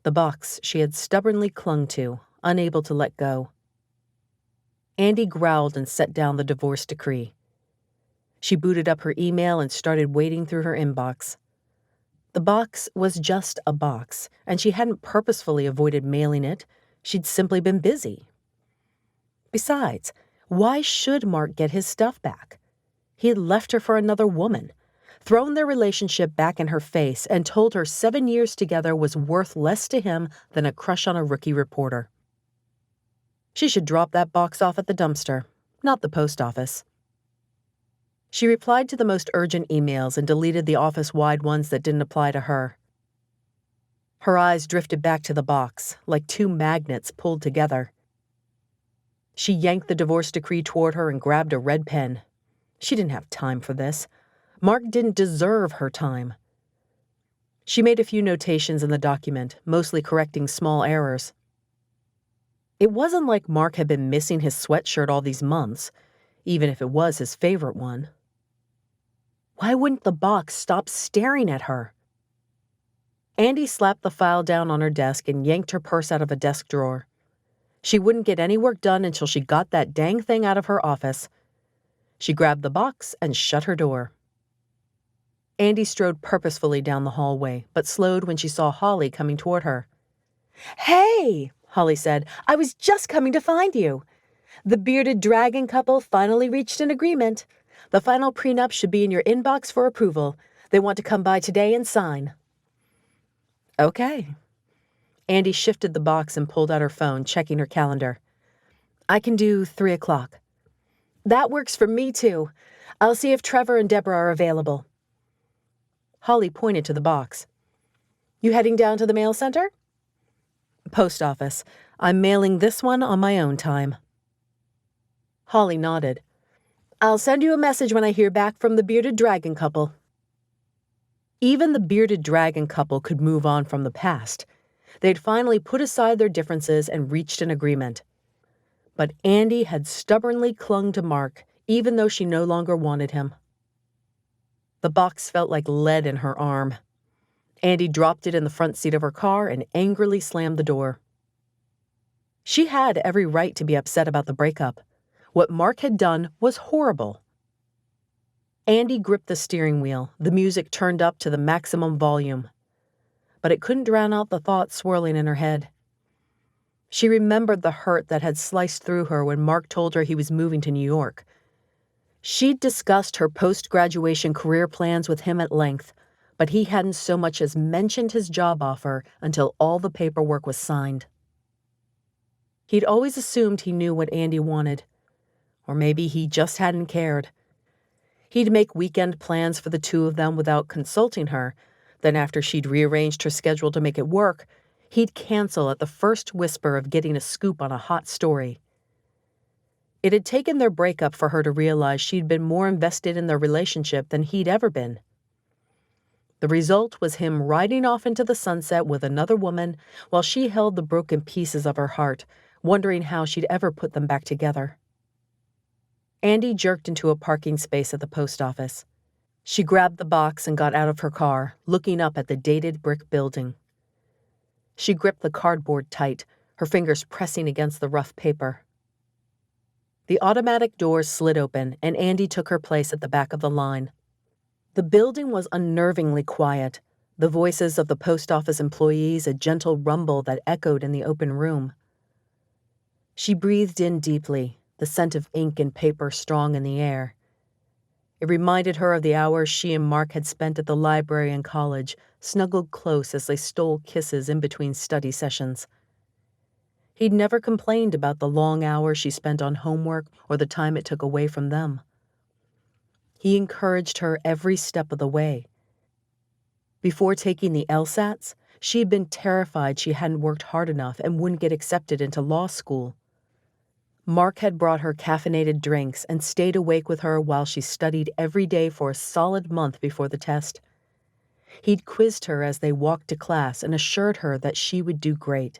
The box she had stubbornly clung to, unable to let go. Andi growled and set down the divorce decree. She booted up her email and started wading through her inbox. The box was just a box, and she hadn't purposefully avoided mailing it. She'd simply been busy. Besides, why should Mark get his stuff back? He had left her for another woman, thrown their relationship back in her face, and told her 7 years together was worth less to him than a crush on a rookie reporter. She should drop that box off at the dumpster, not the post office. She replied to the most urgent emails and deleted the office-wide ones that didn't apply to her. Her eyes drifted back to the box, like 2 magnets pulled together. She yanked the divorce decree toward her and grabbed a red pen. She didn't have time for this. Mark didn't deserve her time. She made a few notations in the document, mostly correcting small errors. It wasn't like Mark had been missing his sweatshirt all these months, even if it was his favorite one. Why wouldn't the box stop staring at her? Andi slapped the file down on her desk and yanked her purse out of a desk drawer. She wouldn't get any work done until she got that dang thing out of her office. She grabbed the box and shut her door. Andi strode purposefully down the hallway, but slowed when she saw Holly coming toward her. "Hey," Holly said, "I was just coming to find you. The bearded dragon couple finally reached an agreement. The final prenup should be in your inbox for approval. They want to come by today and sign." Okay. Andi shifted the box and pulled out her phone, checking her calendar. "I can do 3 o'clock. "That works for me, too. I'll see if Trevor and Deborah are available." Holly pointed to the box. "You heading down to the mail center?" "Post office. I'm mailing this one on my own time." Holly nodded. "I'll send you a message when I hear back from the bearded dragon couple." Even the bearded dragon couple could move on from the past. They'd finally put aside their differences and reached an agreement. But Andi had stubbornly clung to Mark, even though she no longer wanted him. The box felt like lead in her arm. Andi dropped it in the front seat of her car and angrily slammed the door. She had every right to be upset about the breakup. What Mark had done was horrible. Andi gripped the steering wheel, the music turned up to the maximum volume. But it couldn't drown out the thoughts swirling in her head. She remembered the hurt that had sliced through her when Mark told her he was moving to New York. She'd discussed her post-graduation career plans with him at length, but he hadn't so much as mentioned his job offer until all the paperwork was signed. He'd always assumed he knew what Andi wanted. Or maybe he just hadn't cared. He'd make weekend plans for the two of them without consulting her, Then after she'd rearranged her schedule to make it work, he'd cancel at the first whisper of getting a scoop on a hot story. It had taken their breakup for her to realize she'd been more invested in their relationship than he'd ever been. The result was him riding off into the sunset with another woman while she held the broken pieces of her heart, wondering how she'd ever put them back together. Andi jerked into a parking space at the post office. She grabbed the box and got out of her car, looking up at the dated brick building. She gripped the cardboard tight, her fingers pressing against the rough paper. The automatic doors slid open, and Andi took her place at the back of the line. The building was unnervingly quiet, the voices of the post office employees a gentle rumble that echoed in the open room. She breathed in deeply, the scent of ink and paper strong in the air. It reminded her of the hours she and Mark had spent at the library in college, snuggled close as they stole kisses in between study sessions. He'd never complained about the long hours she spent on homework or the time it took away from them. He encouraged her every step of the way. Before taking the LSATs, she had been terrified she hadn't worked hard enough and wouldn't get accepted into law school. Mark had brought her caffeinated drinks and stayed awake with her while she studied every day for a solid month before the test. He'd quizzed her as they walked to class and assured her that she would do great.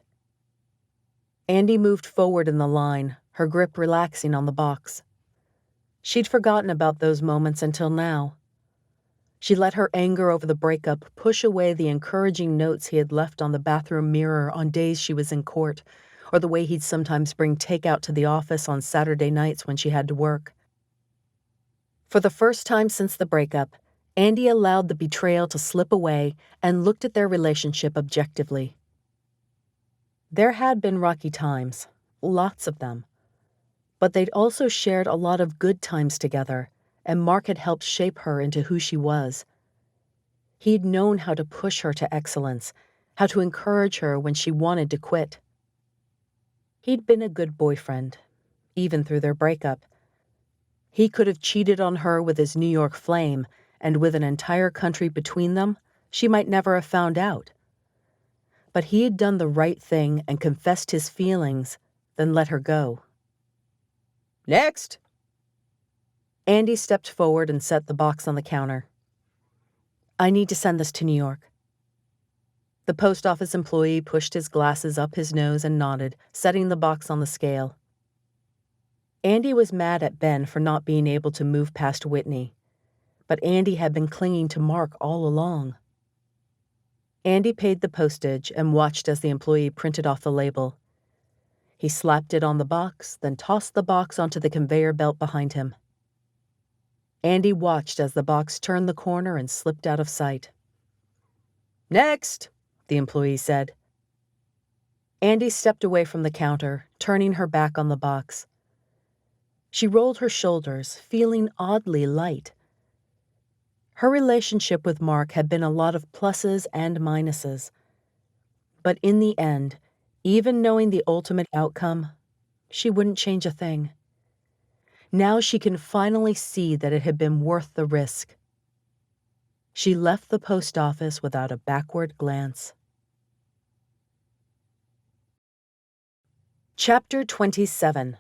Andi moved forward in the line, her grip relaxing on the box. She'd forgotten about those moments until now. She let her anger over the breakup push away the encouraging notes he had left on the bathroom mirror on days she was in court, or the way he'd sometimes bring takeout to the office on Saturday nights when she had to work. For the first time since the breakup, Andi allowed the betrayal to slip away and looked at their relationship objectively. There had been rocky times, lots of them. But they'd also shared a lot of good times together, and Mark had helped shape her into who she was. He'd known how to push her to excellence, how to encourage her when she wanted to quit. He'd been a good boyfriend, even through their breakup. He could have cheated on her with his New York flame, and with an entire country between them, she might never have found out. But he had done the right thing and confessed his feelings, then let her go. Next! Andi stepped forward and set the box on the counter. I need to send this to New York. The post office employee pushed his glasses up his nose and nodded, setting the box on the scale. Andi was mad at Ben for not being able to move past Whitney, but Andi had been clinging to Mark all along. Andi paid the postage and watched as the employee printed off the label. He slapped it on the box, then tossed the box onto the conveyor belt behind him. Andi watched as the box turned the corner and slipped out of sight. Next, the employee said. Andi stepped away from the counter, turning her back on the box. She rolled her shoulders, feeling oddly light. Her relationship with Mark had been a lot of pluses and minuses. But in the end, even knowing the ultimate outcome, she wouldn't change a thing. Now she can finally see that it had been worth the risk. She left the post office without a backward glance. Chapter 27.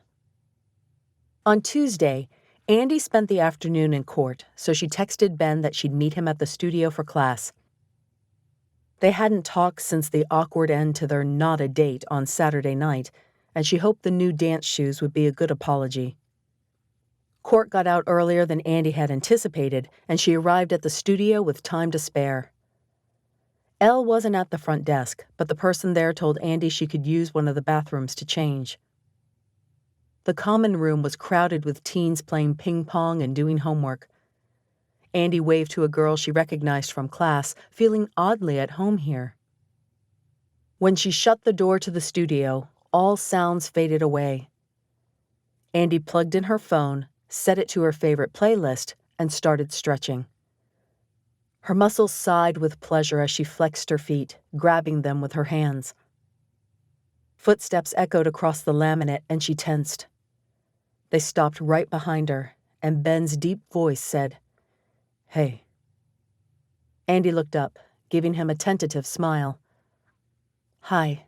On Tuesday, Andi spent the afternoon in court, so she texted Ben that she'd meet him at the studio for class. They hadn't talked since the awkward end to their not a date on Saturday night, and she hoped the new dance shoes would be a good apology. Court got out earlier than Andi had anticipated, and she arrived at the studio with time to spare. Elle wasn't at the front desk, but the person there told Andi she could use one of the bathrooms to change. The common room was crowded with teens playing ping pong and doing homework. Andi waved to a girl she recognized from class, feeling oddly at home here. When she shut the door to the studio, all sounds faded away. Andi plugged in her phone, set it to her favorite playlist, and started stretching. Her muscles sighed with pleasure as she flexed her feet, grabbing them with her hands. Footsteps echoed across the laminate, and she tensed. They stopped right behind her, and Ben's deep voice said, "Hey." Andi looked up, giving him a tentative smile. "Hi."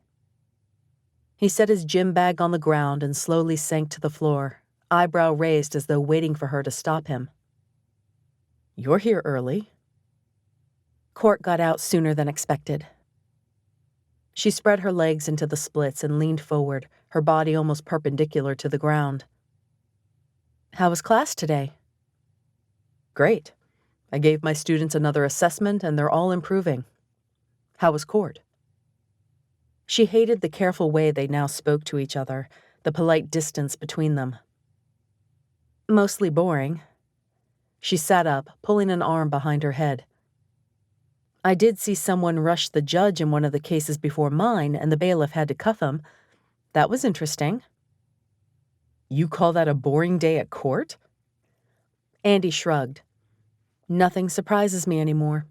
He set his gym bag on the ground and slowly sank to the floor, eyebrow raised as though waiting for her to stop him. "You're here early." Court got out sooner than expected. She spread her legs into the splits and leaned forward, her body almost perpendicular to the ground. "How was class today?" "Great. I gave my students another assessment and they're all improving. How was court?" She hated the careful way they now spoke to each other, the polite distance between them. "Mostly boring." She sat up, pulling an arm behind her head. "I did see someone rush the judge in one of the cases before mine, and the bailiff had to cuff him. That was interesting." "You call that a boring day at court?" Andi shrugged. "Nothing surprises me anymore."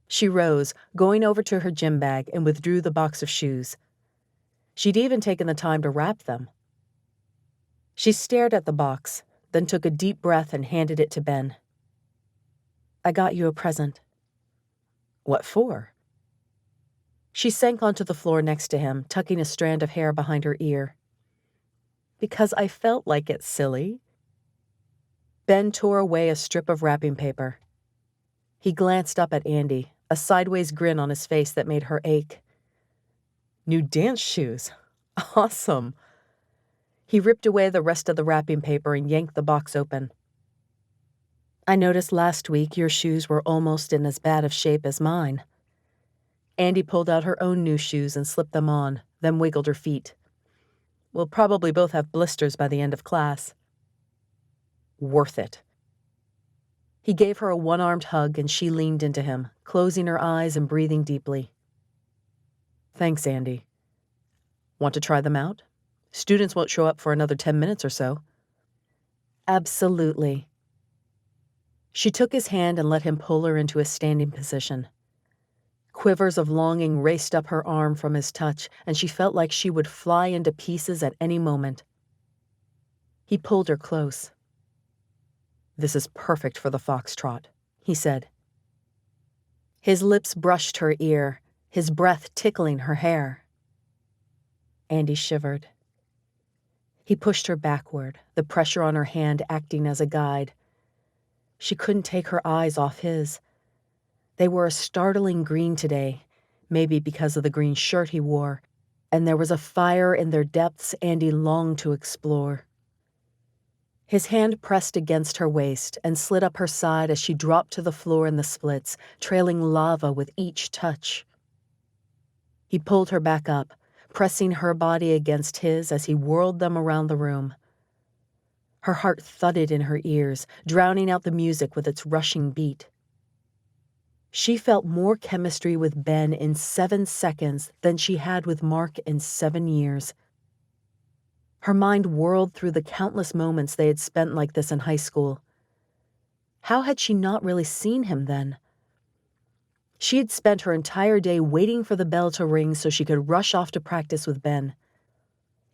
She rose, going over to her gym bag, and withdrew the box of shoes. She'd even taken the time to wrap them. She stared at the box, then took a deep breath and handed it to Ben. "I got you a present." "What for?" She sank onto the floor next to him, tucking a strand of hair behind her ear. "Because I felt like it, silly." Ben tore away a strip of wrapping paper. He glanced up at Andi, a sideways grin on his face that made her ache. "New dance shoes. Awesome." He ripped away the rest of the wrapping paper and yanked the box open. "I noticed last week your shoes were almost in as bad of shape as mine." Andi pulled out her own new shoes and slipped them on, then wiggled her feet. "We'll probably both have blisters by the end of class." "Worth it." He gave her a one-armed hug and she leaned into him, closing her eyes and breathing deeply. "Thanks, Andi. Want to try them out? Students won't show up for another 10 minutes or so." "Absolutely." She took his hand and let him pull her into a standing position. Quivers of longing raced up her arm from his touch, and she felt like she would fly into pieces at any moment. He pulled her close. "This is perfect for the foxtrot," he said. His lips brushed her ear, his breath tickling her hair. Andi shivered. He pushed her backward, the pressure on her hand acting as a guide. She couldn't take her eyes off his. They were a startling green today, maybe because of the green shirt he wore, and there was a fire in their depths Andi longed to explore. His hand pressed against her waist and slid up her side as she dropped to the floor in the splits, trailing lava with each touch. He pulled her back up, pressing her body against his as he whirled them around the room. Her heart thudded in her ears, drowning out the music with its rushing beat. She felt more chemistry with Ben in 7 seconds than she had with Mark in 7 years. Her mind whirled through the countless moments they had spent like this in high school. How had she not really seen him then? She had spent her entire day waiting for the bell to ring so she could rush off to practice with Ben.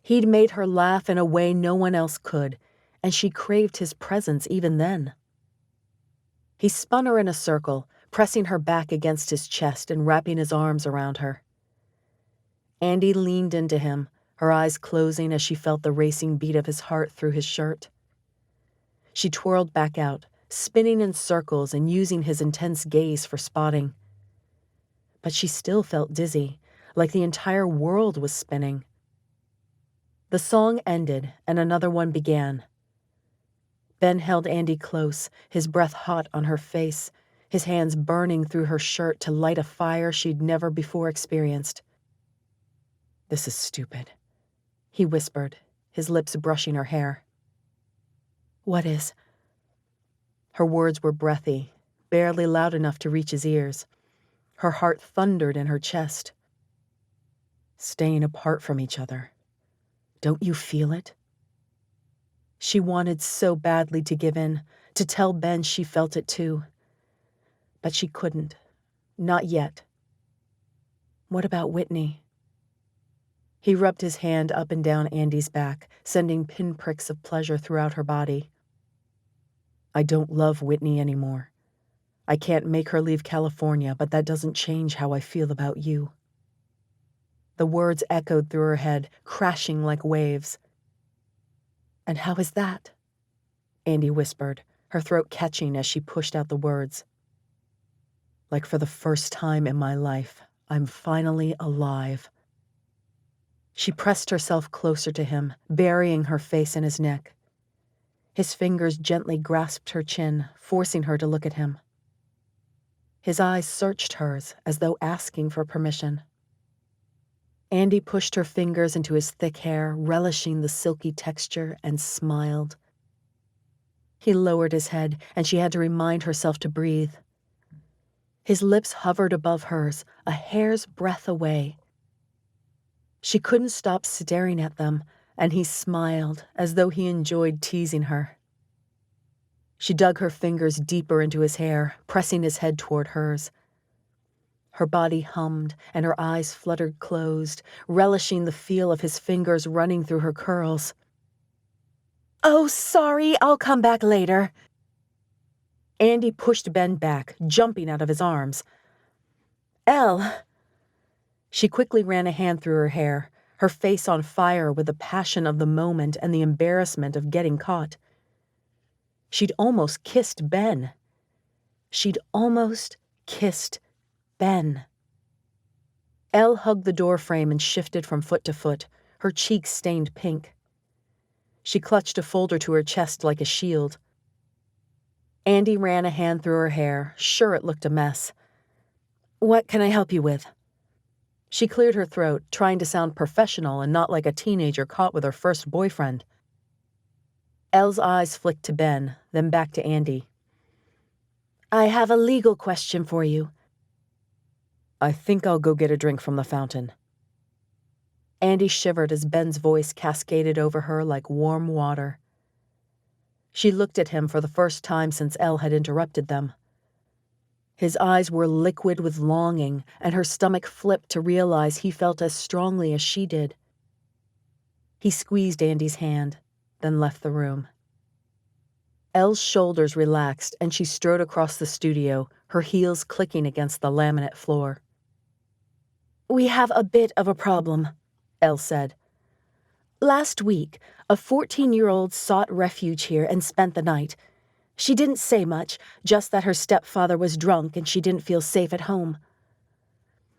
He'd made her laugh in a way no one else could, and she craved his presence even then. He spun her in a circle, pressing her back against his chest and wrapping his arms around her. Andi leaned into him, her eyes closing as she felt the racing beat of his heart through his shirt. She twirled back out, spinning in circles and using his intense gaze for spotting. But she still felt dizzy, like the entire world was spinning. The song ended and another one began. Ben held Andi close, his breath hot on her face, his hands burning through her shirt to light a fire she'd never before experienced. "This is stupid," he whispered, his lips brushing her hair. "What is?" Her words were breathy, barely loud enough to reach his ears. Her heart thundered in her chest. "Staying apart from each other. Don't you feel it?" She wanted so badly to give in, to tell Ben she felt it too. But she couldn't. Not yet. "What about Whitney?" He rubbed his hand up and down Andi's back, sending pinpricks of pleasure throughout her body. "I don't love Whitney anymore. I can't make her leave California, but that doesn't change how I feel about you." The words echoed through her head, crashing like waves. "And how is that?" Andi whispered, her throat catching as she pushed out the words. "Like for the first time in my life, I'm finally alive." She pressed herself closer to him, burying her face in his neck. His fingers gently grasped her chin, forcing her to look at him. His eyes searched hers as though asking for permission. Andi pushed her fingers into his thick hair, relishing the silky texture, and smiled. He lowered his head, and she had to remind herself to breathe. His lips hovered above hers, a hair's breadth away. She couldn't stop staring at them, and he smiled as though he enjoyed teasing her. She dug her fingers deeper into his hair, pressing his head toward hers. Her body hummed, and her eyes fluttered closed, relishing the feel of his fingers running through her curls. "Oh, sorry, I'll come back later." Andi pushed Ben back, jumping out of his arms. "Elle." She quickly ran a hand through her hair, her face on fire with the passion of the moment and the embarrassment of getting caught. She'd almost kissed Ben. She'd almost kissed Ben. Elle hugged the doorframe and shifted from foot to foot, her cheeks stained pink. She clutched a folder to her chest like a shield. Andi ran a hand through her hair, sure it looked a mess. "What can I help you with?" She cleared her throat, trying to sound professional and not like a teenager caught with her first boyfriend. Elle's eyes flicked to Ben, then back to Andi. "I have a legal question for you." "I think I'll go get a drink from the fountain." Andi shivered as Ben's voice cascaded over her like warm water. She looked at him for the first time since Elle had interrupted them. His eyes were liquid with longing, and her stomach flipped to realize he felt as strongly as she did. He squeezed Andi's hand, then left the room. Elle's shoulders relaxed, and she strode across the studio, her heels clicking against the laminate floor. "We have a bit of a problem," Elle said. "Last week, a 14-year-old sought refuge here and spent the night. She didn't say much, just that her stepfather was drunk and she didn't feel safe at home.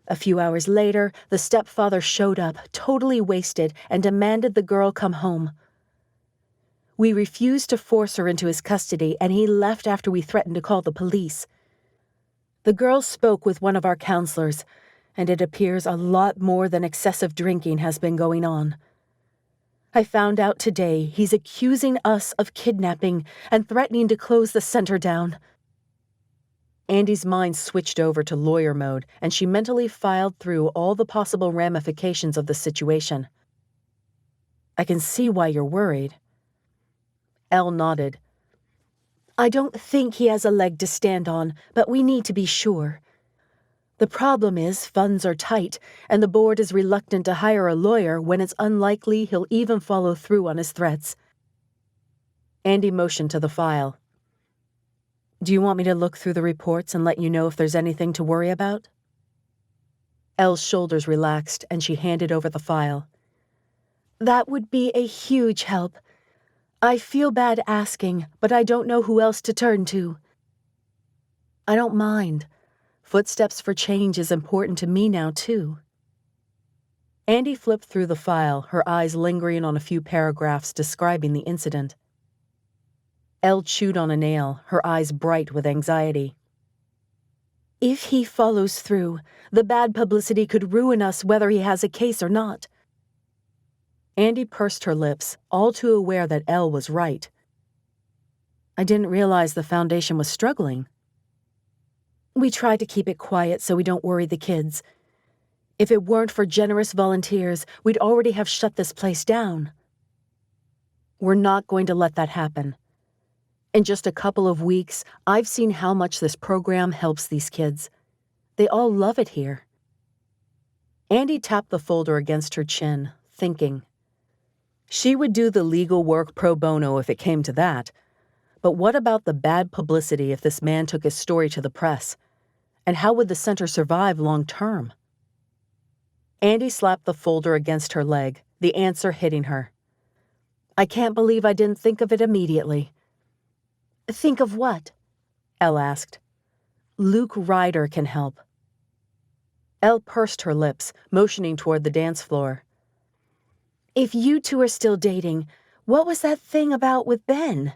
A few hours later, the stepfather showed up, totally wasted, and demanded the girl come home. We refused to force her into his custody, and he left after we threatened to call the police. The girl spoke with one of our counselors, and it appears a lot more than excessive drinking has been going on. I found out today he's accusing us of kidnapping and threatening to close the center down." Andi's mind switched over to lawyer mode, and she mentally filed through all the possible ramifications of the situation. "I can see why you're worried." Elle nodded. "I don't think he has a leg to stand on, but we need to be sure. The problem is funds are tight, and the board is reluctant to hire a lawyer when it's unlikely he'll even follow through on his threats." Andi motioned to the file. "Do you want me to look through the reports and let you know if there's anything to worry about?" Elle's shoulders relaxed, and she handed over the file. "That would be a huge help. I feel bad asking, but I don't know who else to turn to." "I don't mind. Footsteps for change is important to me now, too." Andi flipped through the file, her eyes lingering on a few paragraphs describing the incident. Elle chewed on a nail, her eyes bright with anxiety. "If he follows through, the bad publicity could ruin us whether he has a case or not." Andi pursed her lips, all too aware that Elle was right. "I didn't realize the foundation was struggling." "We try to keep it quiet so we don't worry the kids. If it weren't for generous volunteers, we'd already have shut this place down." "We're not going to let that happen. In just a couple of weeks, I've seen how much this program helps these kids. They all love it here." Andi tapped the folder against her chin, thinking. She would do the legal work pro bono if it came to that. But what about the bad publicity if this man took his story to the press? And how would the center survive long term? Andi slapped the folder against her leg, the answer hitting her. I can't believe I didn't think of it immediately. Think of what? Elle asked. Luke Ryder can help. Elle pursed her lips, motioning toward the dance floor. If you two are still dating, what was that thing about with Ben?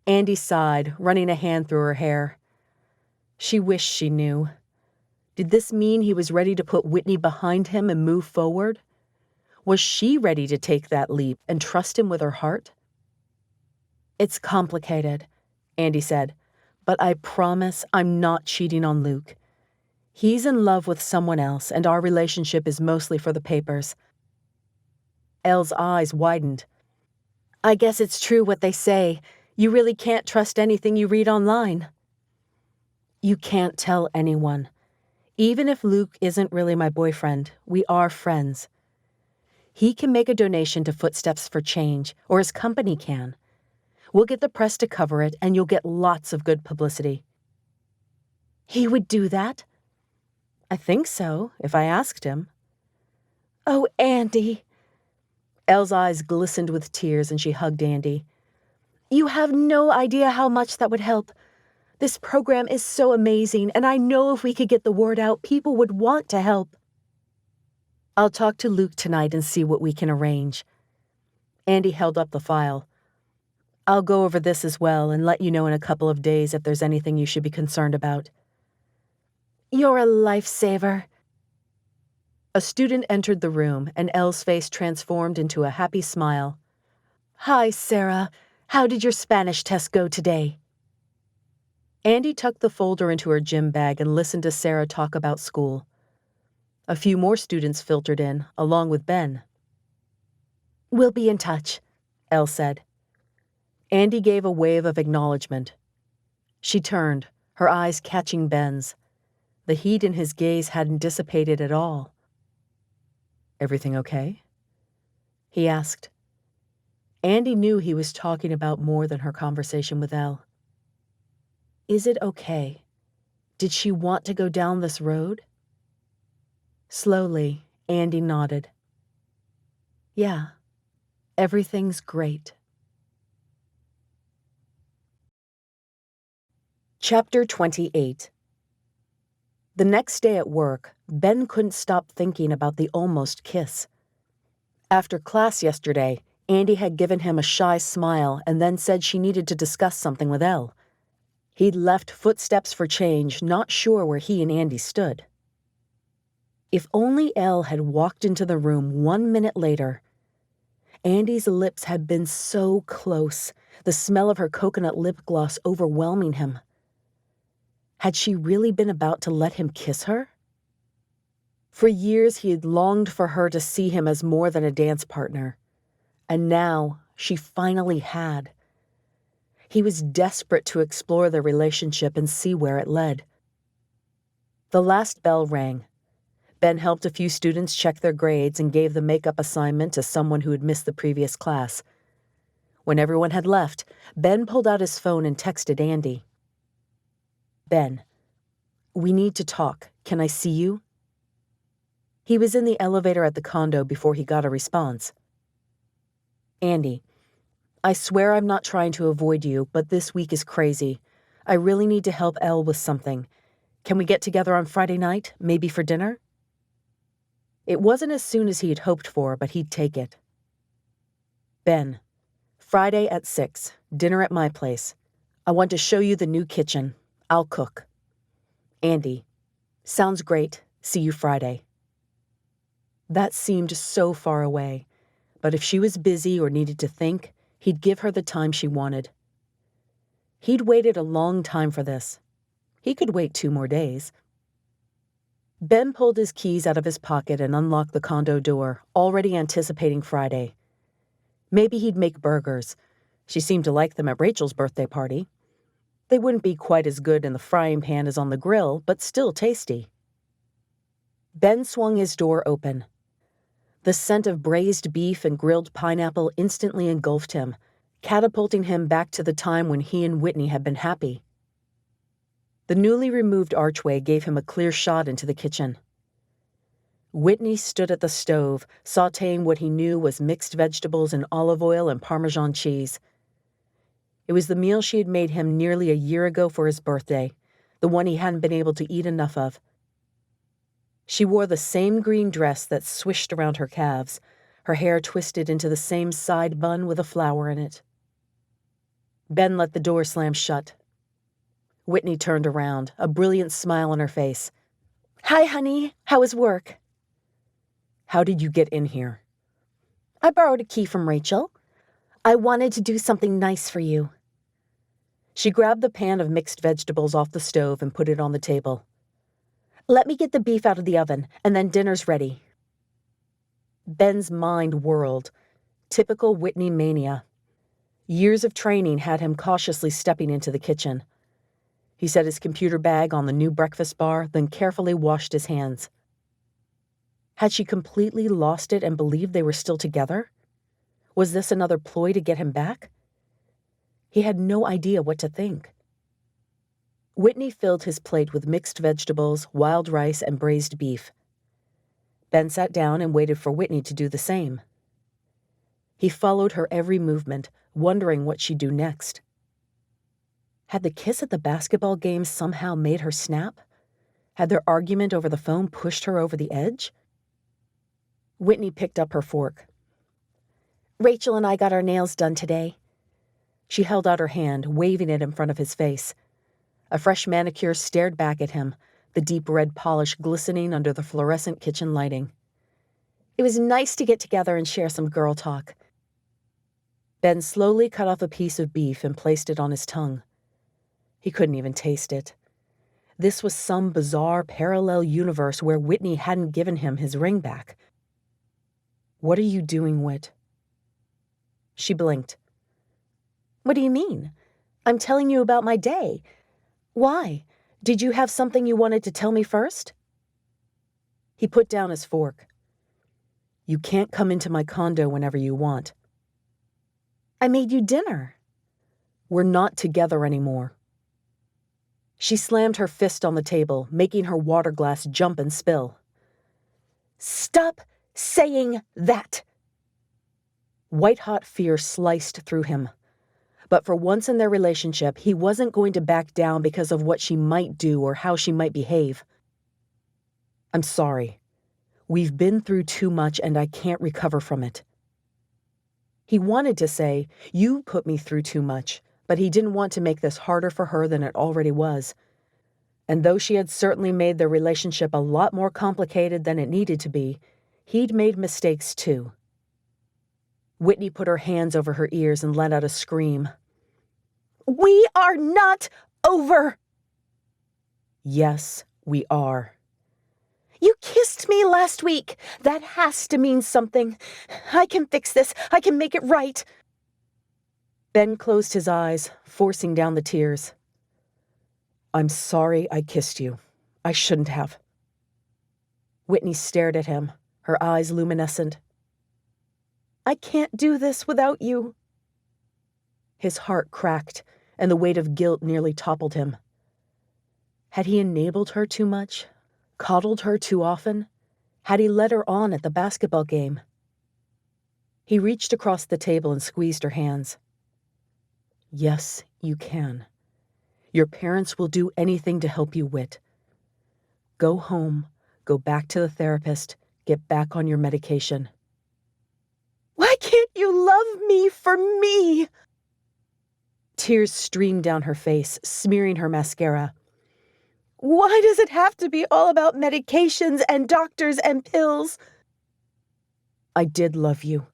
Andi sighed, running a hand through her hair. She wished she knew. Did this mean he was ready to put Whitney behind him and move forward? Was she ready to take that leap and trust him with her heart? It's complicated, Andi said, but I promise I'm not cheating on Luke. He's in love with someone else, and our relationship is mostly for the papers. Elle's eyes widened. I guess it's true what they say. You really can't trust anything you read online. You can't tell anyone. Even if Luke isn't really my boyfriend, we are friends. He can make a donation to Footsteps for Change, or his company can. We'll get the press to cover it, and you'll get lots of good publicity. He would do that? I think so, if I asked him. Oh, Andi. Elle's eyes glistened with tears, and she hugged Andi. You have no idea how much that would help. This program is so amazing, and I know if we could get the word out, people would want to help. I'll talk to Luke tonight and see what we can arrange. Andi held up the file. I'll go over this as well and let you know in a couple of days if there's anything you should be concerned about. You're a lifesaver. A student entered the room, and Elle's face transformed into a happy smile. Hi, Sarah. How did your Spanish test go today? Andi tucked the folder into her gym bag and listened to Sarah talk about school. A few more students filtered in, along with Ben. We'll be in touch, Elle said. Andi gave a wave of acknowledgement. She turned, her eyes catching Ben's. The heat in his gaze hadn't dissipated at all. Everything okay? He asked. Andi knew he was talking about more than her conversation with Elle. Is it okay? Did she want to go down this road? Slowly, Andi nodded. Yeah, everything's great. Chapter 28. The next day at work, Ben couldn't stop thinking about the almost kiss. After class yesterday, Andi had given him a shy smile and then said she needed to discuss something with Elle. He'd left Footsteps for Change, not sure where he and Andi stood. If only Elle had walked into the room 1 minute later. Andi's lips had been so close, the smell of her coconut lip gloss overwhelming him. Had she really been about to let him kiss her? For years he had longed for her to see him as more than a dance partner, and now she finally had. He was desperate to explore their relationship and see where it led. The last bell rang. Ben helped a few students check their grades and gave the makeup assignment to someone who had missed the previous class. When everyone had left, Ben pulled out his phone and texted Andi. Ben, we need to talk. Can I see you? He was in the elevator at the condo before he got a response. Andi, I swear I'm not trying to avoid you, but this week is crazy. I really need to help Elle with something. Can we get together on Friday night, maybe for dinner? It wasn't as soon as he had hoped for, but he'd take it. Ben, Friday at 6, dinner at my place. I want to show you the new kitchen. I'll cook. Andi, sounds great. See you Friday. That seemed so far away, but if she was busy or needed to think, he'd give her the time she wanted. He'd waited a long time for this. He could wait 2 more days. Ben pulled his keys out of his pocket and unlocked the condo door, already anticipating Friday. Maybe he'd make burgers. She seemed to like them at Rachel's birthday party. They wouldn't be quite as good in the frying pan as on the grill, but still tasty. Ben swung his door open. The scent of braised beef and grilled pineapple instantly engulfed him, catapulting him back to the time when he and Whitney had been happy. The newly removed archway gave him a clear shot into the kitchen. Whitney stood at the stove, sautéing what he knew was mixed vegetables in olive oil and Parmesan cheese. It was the meal she had made him nearly a year ago for his birthday, the one he hadn't been able to eat enough of. She wore the same green dress that swished around her calves, her hair twisted into the same side bun with a flower in it. Ben let the door slam shut. Whitney turned around, a brilliant smile on her face. "Hi, honey. How was work?" "How did you get in here?" "I borrowed a key from Rachel. I wanted to do something nice for you." She grabbed the pan of mixed vegetables off the stove and put it on the table. "Let me get the beef out of the oven, and then dinner's ready." Ben's mind whirled. Typical Whitney mania. Years of training had him cautiously stepping into the kitchen. He set his computer bag on the new breakfast bar, then carefully washed his hands. Had she completely lost it and believed they were still together? Was this another ploy to get him back? He had no idea what to think. Whitney filled his plate with mixed vegetables, wild rice, and braised beef. Ben sat down and waited for Whitney to do the same. He followed her every movement, wondering what she'd do next. Had the kiss at the basketball game somehow made her snap? Had their argument over the phone pushed her over the edge? Whitney picked up her fork. "Rachel and I got our nails done today." She held out her hand, waving it in front of his face. A fresh manicure stared back at him, the deep red polish glistening under the fluorescent kitchen lighting. "It was nice to get together and share some girl talk." Ben slowly cut off a piece of beef and placed it on his tongue. He couldn't even taste it. This was some bizarre parallel universe where Whitney hadn't given him his ring back. "What are you doing, Whit?" She blinked. "What do you mean? I'm telling you about my day. Why? Did you have something you wanted to tell me first?" He put down his fork. "You can't come into my condo whenever you want." "I made you dinner." "We're not together anymore." She slammed her fist on the table, making her water glass jump and spill. "Stop saying that!" White-hot fear sliced through him. But for once in their relationship, he wasn't going to back down because of what she might do or how she might behave. "I'm sorry. We've been through too much and I can't recover from it." He wanted to say, "You put me through too much," but he didn't want to make this harder for her than it already was. And though she had certainly made their relationship a lot more complicated than it needed to be, he'd made mistakes too. Whitney put her hands over her ears and let out a scream. "We are not over!" "Yes, we are." "You kissed me last week. That has to mean something. I can fix this. I can make it right." Ben closed his eyes, forcing down the tears. "I'm sorry I kissed you. I shouldn't have." Whitney stared at him, her eyes luminescent. "I can't do this without you." His heart cracked, and the weight of guilt nearly toppled him. Had he enabled her too much? Coddled her too often? Had he led her on at the basketball game? He reached across the table and squeezed her hands. "Yes, you can. Your parents will do anything to help you, Whit. Go home, go back to the therapist, get back on your medication." "Why can't you love me for me?" Tears streamed down her face, smearing her mascara. "Why does it have to be all about medications and doctors and pills?" "I did love you.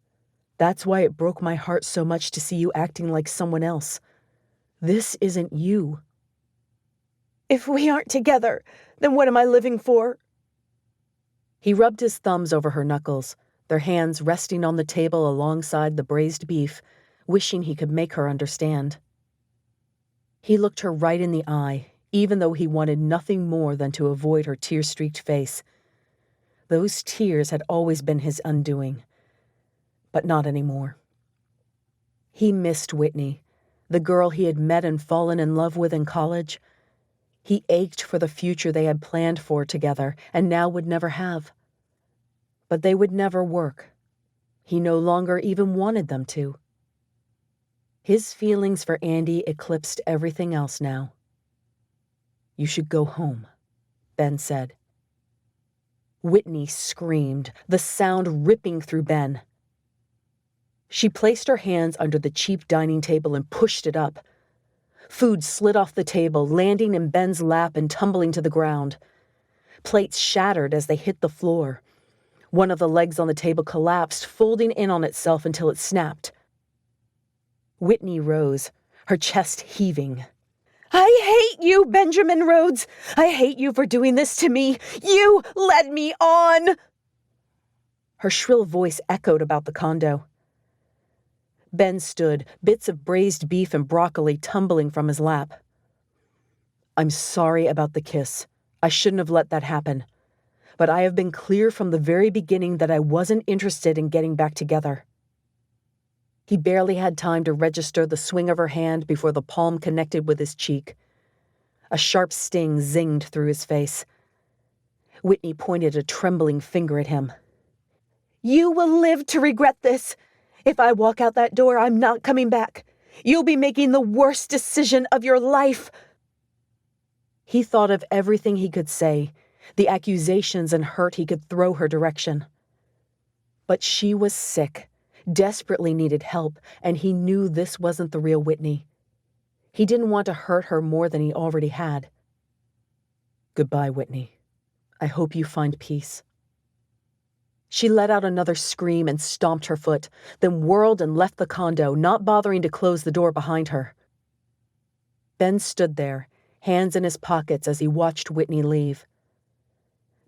That's why it broke my heart so much to see you acting like someone else. This isn't you." "If we aren't together, then what am I living for?" He rubbed his thumbs over her knuckles, their hands resting on the table alongside the braised beef, wishing he could make her understand. He looked her right in the eye, even though he wanted nothing more than to avoid her tear-streaked face. Those tears had always been his undoing, but not anymore. He missed Whitney, the girl he had met and fallen in love with in college. He ached for the future they had planned for together and now would never have. But they would never work. He no longer even wanted them to. His feelings for Andi eclipsed everything else now. "You should go home," Ben said. Whitney screamed, the sound ripping through Ben. She placed her hands under the cheap dining table and pushed it up. Food slid off the table, landing in Ben's lap and tumbling to the ground. Plates shattered as they hit the floor. One of the legs on the table collapsed, folding in on itself until it snapped. Whitney rose, her chest heaving. "I hate you, Benjamin Rhodes! I hate you for doing this to me! You led me on!" Her shrill voice echoed about the condo. Ben stood, bits of braised beef and broccoli tumbling from his lap. "I'm sorry about the kiss. I shouldn't have let that happen. But I have been clear from the very beginning that I wasn't interested in getting back together." He barely had time to register the swing of her hand before the palm connected with his cheek. A sharp sting zinged through his face. Whitney pointed a trembling finger at him. "You will live to regret this. If I walk out that door, I'm not coming back. You'll be making the worst decision of your life." He thought of everything he could say, the accusations and hurt he could throw her direction. But she was sick, desperately needed help, and he knew this wasn't the real Whitney. He didn't want to hurt her more than he already had. "Goodbye, Whitney. I hope you find peace." She let out another scream and stomped her foot, then whirled and left the condo, not bothering to close the door behind her. Ben stood there, hands in his pockets as he watched Whitney leave.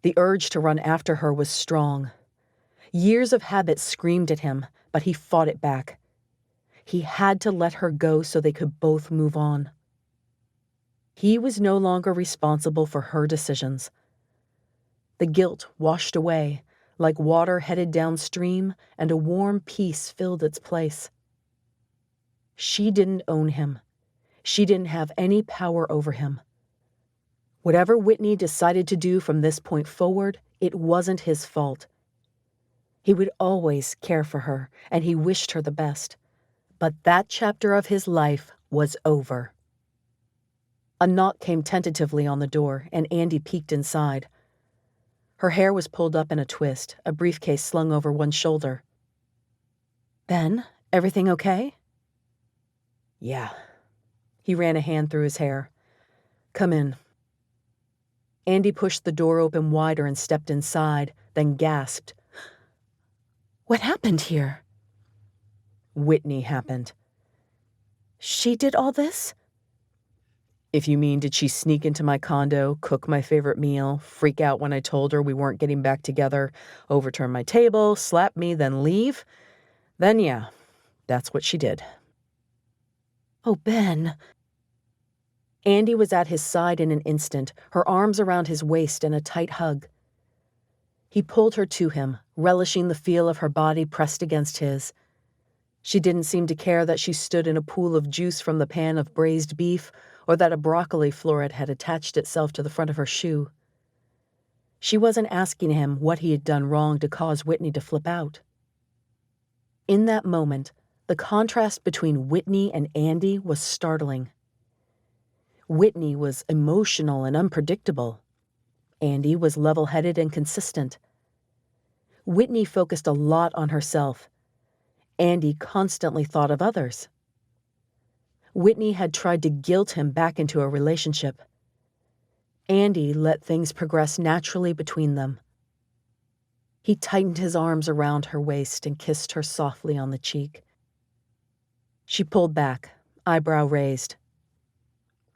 The urge to run after her was strong. Years of habit screamed at him, but he fought it back. He had to let her go so they could both move on. He was no longer responsible for her decisions. The guilt washed away, like water headed downstream, and a warm peace filled its place. She didn't own him. She didn't have any power over him. Whatever Whitney decided to do from this point forward, it wasn't his fault. He would always care for her, and he wished her the best. But that chapter of his life was over. A knock came tentatively on the door, and Andi peeked inside. Her hair was pulled up in a twist, a briefcase slung over one shoulder. "Ben, everything okay?" "Yeah." He ran a hand through his hair. "Come in." Andi pushed the door open wider and stepped inside, then gasped. "What happened here?" "Whitney happened." "She did all this?" "If you mean, did she sneak into my condo, cook my favorite meal, freak out when I told her we weren't getting back together, overturn my table, slap me, then leave? Then yeah, that's what she did." "Oh, Ben." Andi was at his side in an instant, her arms around his waist in a tight hug. He pulled her to him, relishing the feel of her body pressed against his. She didn't seem to care that she stood in a pool of juice from the pan of braised beef, or that a broccoli floret had attached itself to the front of her shoe. She wasn't asking him what he had done wrong to cause Whitney to flip out. In that moment, the contrast between Whitney and Andi was startling. Whitney was emotional and unpredictable. Andi was level-headed and consistent. Whitney focused a lot on herself. Andi constantly thought of others. Whitney had tried to guilt him back into a relationship. Andi let things progress naturally between them. He tightened his arms around her waist and kissed her softly on the cheek. She pulled back, eyebrow raised.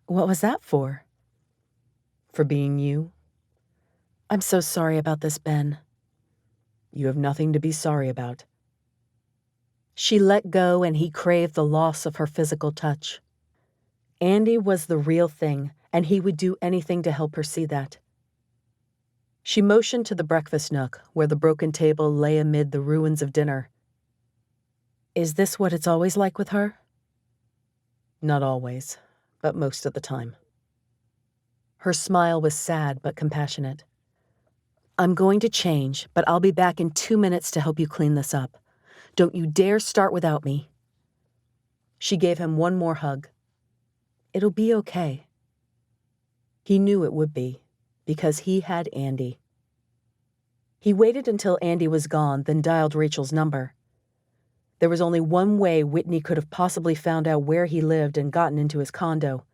"What was that for?" "For being you." "I'm so sorry about this, Ben." "You have nothing to be sorry about." She let go, and he craved the loss of her physical touch. Andi was the real thing, and he would do anything to help her see that. She motioned to the breakfast nook, where the broken table lay amid the ruins of dinner. Is this what it's always like with her? Not always, but most of the time. Her smile was sad but compassionate. I'm going to change, but I'll be back in 2 minutes to help you clean this up. Don't you dare start without me. She gave him one more hug. It'll be okay. He knew it would be, because he had Andi. He waited until Andi was gone, then dialed Rachel's number. There was only one way Whitney could have possibly found out where he lived and gotten into his condo.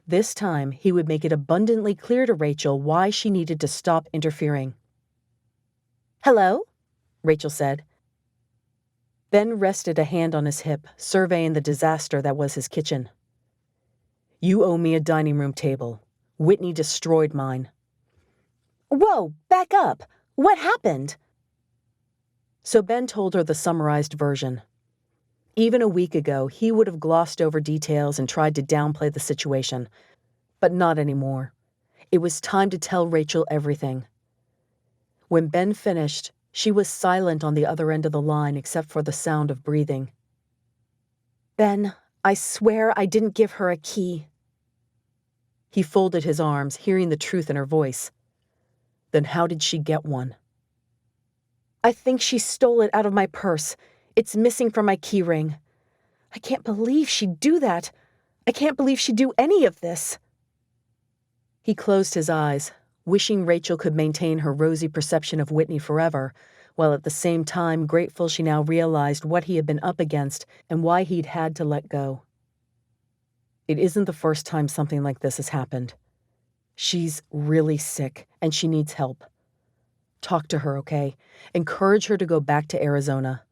This time, he would make it abundantly clear to Rachel why she needed to stop interfering. "Hello?" Rachel said. Ben rested a hand on his hip, surveying the disaster that was his kitchen. "You owe me a dining room table. Whitney destroyed mine." "Whoa, back up! What happened?" So Ben told her the summarized version. Even a week ago, he would have glossed over details and tried to downplay the situation. But not anymore. It was time to tell Rachel everything. When Ben finished, she was silent on the other end of the line except for the sound of breathing. "Ben, I swear I didn't give her a key." He folded his arms, hearing the truth in her voice. Then how did she get one? "I think she stole it out of my purse. It's missing from my key ring. I can't believe she'd do that. I can't believe she'd do any of this." He closed his eyes, wishing Rachel could maintain her rosy perception of Whitney forever, while at the same time grateful she now realized what he had been up against and why he'd had to let go. It isn't the first time something like this has happened. She's really sick, and she needs help. Talk to her, okay? Encourage her to go back to Arizona.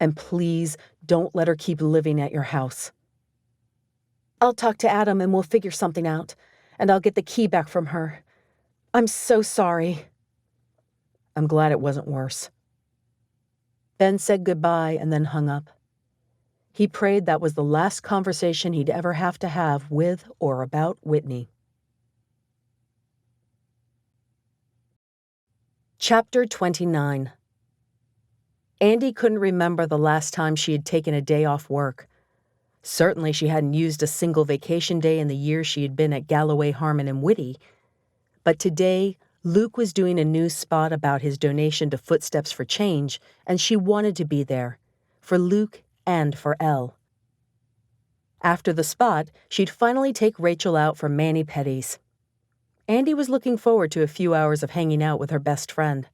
And please, don't let her keep living at your house. "I'll talk to Adam and we'll figure something out, and I'll get the key back from her. I'm so sorry." "I'm glad it wasn't worse." Ben said goodbye and then hung up. He prayed that was the last conversation he'd ever have to have with or about Whitney. Chapter 29. Andi couldn't remember the last time she had taken a day off work. Certainly she hadn't used a single vacation day in the years she had been at Galloway, Harmon, and Whitty. But today, Luke was doing a news spot about his donation to Footsteps for Change, and she wanted to be there, for Luke and for Elle. After the spot, she'd finally take Rachel out for mani-pedis. Andi was looking forward to a few hours of hanging out with her best friend.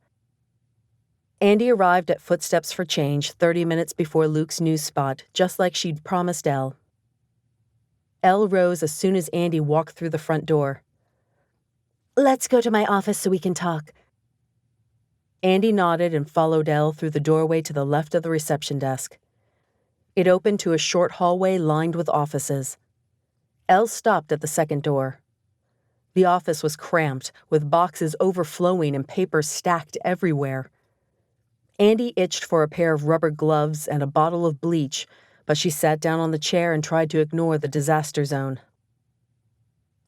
Andi arrived at Footsteps for Change 30 minutes before Luke's news spot, just like she'd promised Elle. Elle rose as soon as Andi walked through the front door. "Let's go to my office so we can talk." Andi nodded and followed Elle through the doorway to the left of the reception desk. It opened to a short hallway lined with offices. Elle stopped at the second door. The office was cramped, with boxes overflowing and papers stacked everywhere. Andi itched for a pair of rubber gloves and a bottle of bleach, but she sat down on the chair and tried to ignore the disaster zone.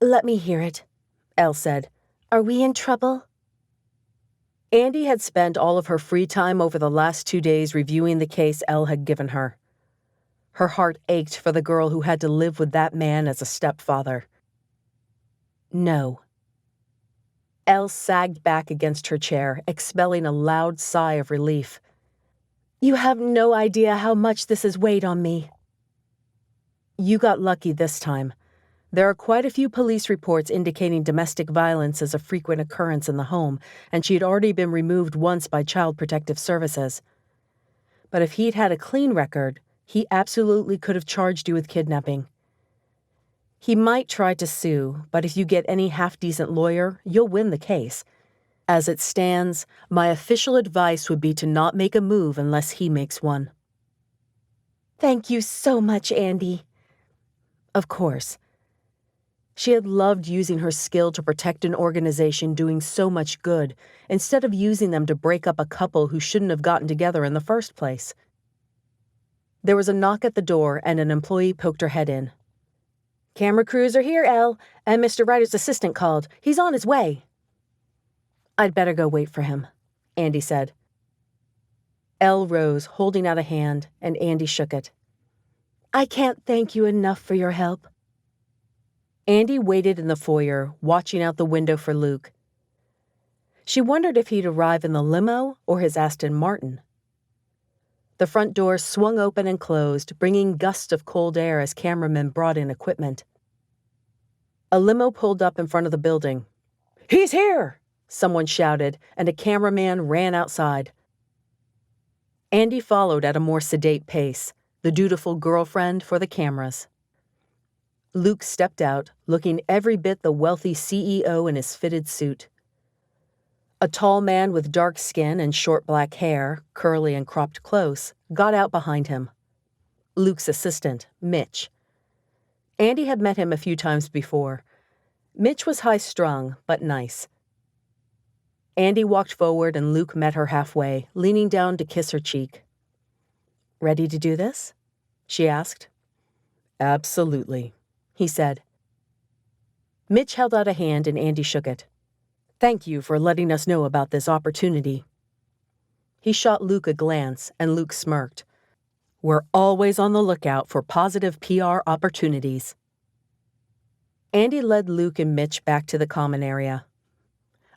"Let me hear it," Elle said. "Are we in trouble?" Andi had spent all of her free time over the last 2 days reviewing the case Elle had given her. Her heart ached for the girl who had to live with that man as a stepfather. "No." Elle sagged back against her chair, expelling a loud sigh of relief. "You have no idea how much this has weighed on me." "You got lucky this time. There are quite a few police reports indicating domestic violence as a frequent occurrence in the home, and she had already been removed once by Child Protective Services. But if he'd had a clean record, he absolutely could have charged you with kidnapping. He might try to sue, but if you get any half-decent lawyer, you'll win the case. As it stands, my official advice would be to not make a move unless he makes one." "Thank you so much, Andi." Of course. She had loved using her skill to protect an organization doing so much good, instead of using them to break up a couple who shouldn't have gotten together in the first place. There was a knock at the door, and an employee poked her head in. "Camera crews are here, Elle, and Mr. Ryder's assistant called. He's on his way." "I'd better go wait for him," Andi said. Elle rose, holding out a hand, and Andi shook it. I can't thank you enough for your help. Andi waited in the foyer, watching out the window for Luke. She wondered if he'd arrive in the limo or his Aston Martin. The front door swung open and closed, bringing gusts of cold air as cameramen brought in equipment. A limo pulled up in front of the building. "He's here!" someone shouted, and a cameraman ran outside. Andi followed at a more sedate pace, the dutiful girlfriend for the cameras. Luke stepped out, looking every bit the wealthy CEO in his fitted suit. A tall man with dark skin and short black hair, curly and cropped close, got out behind him. Luke's assistant, Mitch. Andi had met him a few times before. Mitch was high-strung, but nice. Andi walked forward and Luke met her halfway, leaning down to kiss her cheek. "Ready to do this?" she asked. "Absolutely," he said. Mitch held out a hand and Andi shook it. "Thank you for letting us know about this opportunity." He shot Luke a glance, and Luke smirked. "We're always on the lookout for positive PR opportunities." Andi led Luke and Mitch back to the common area.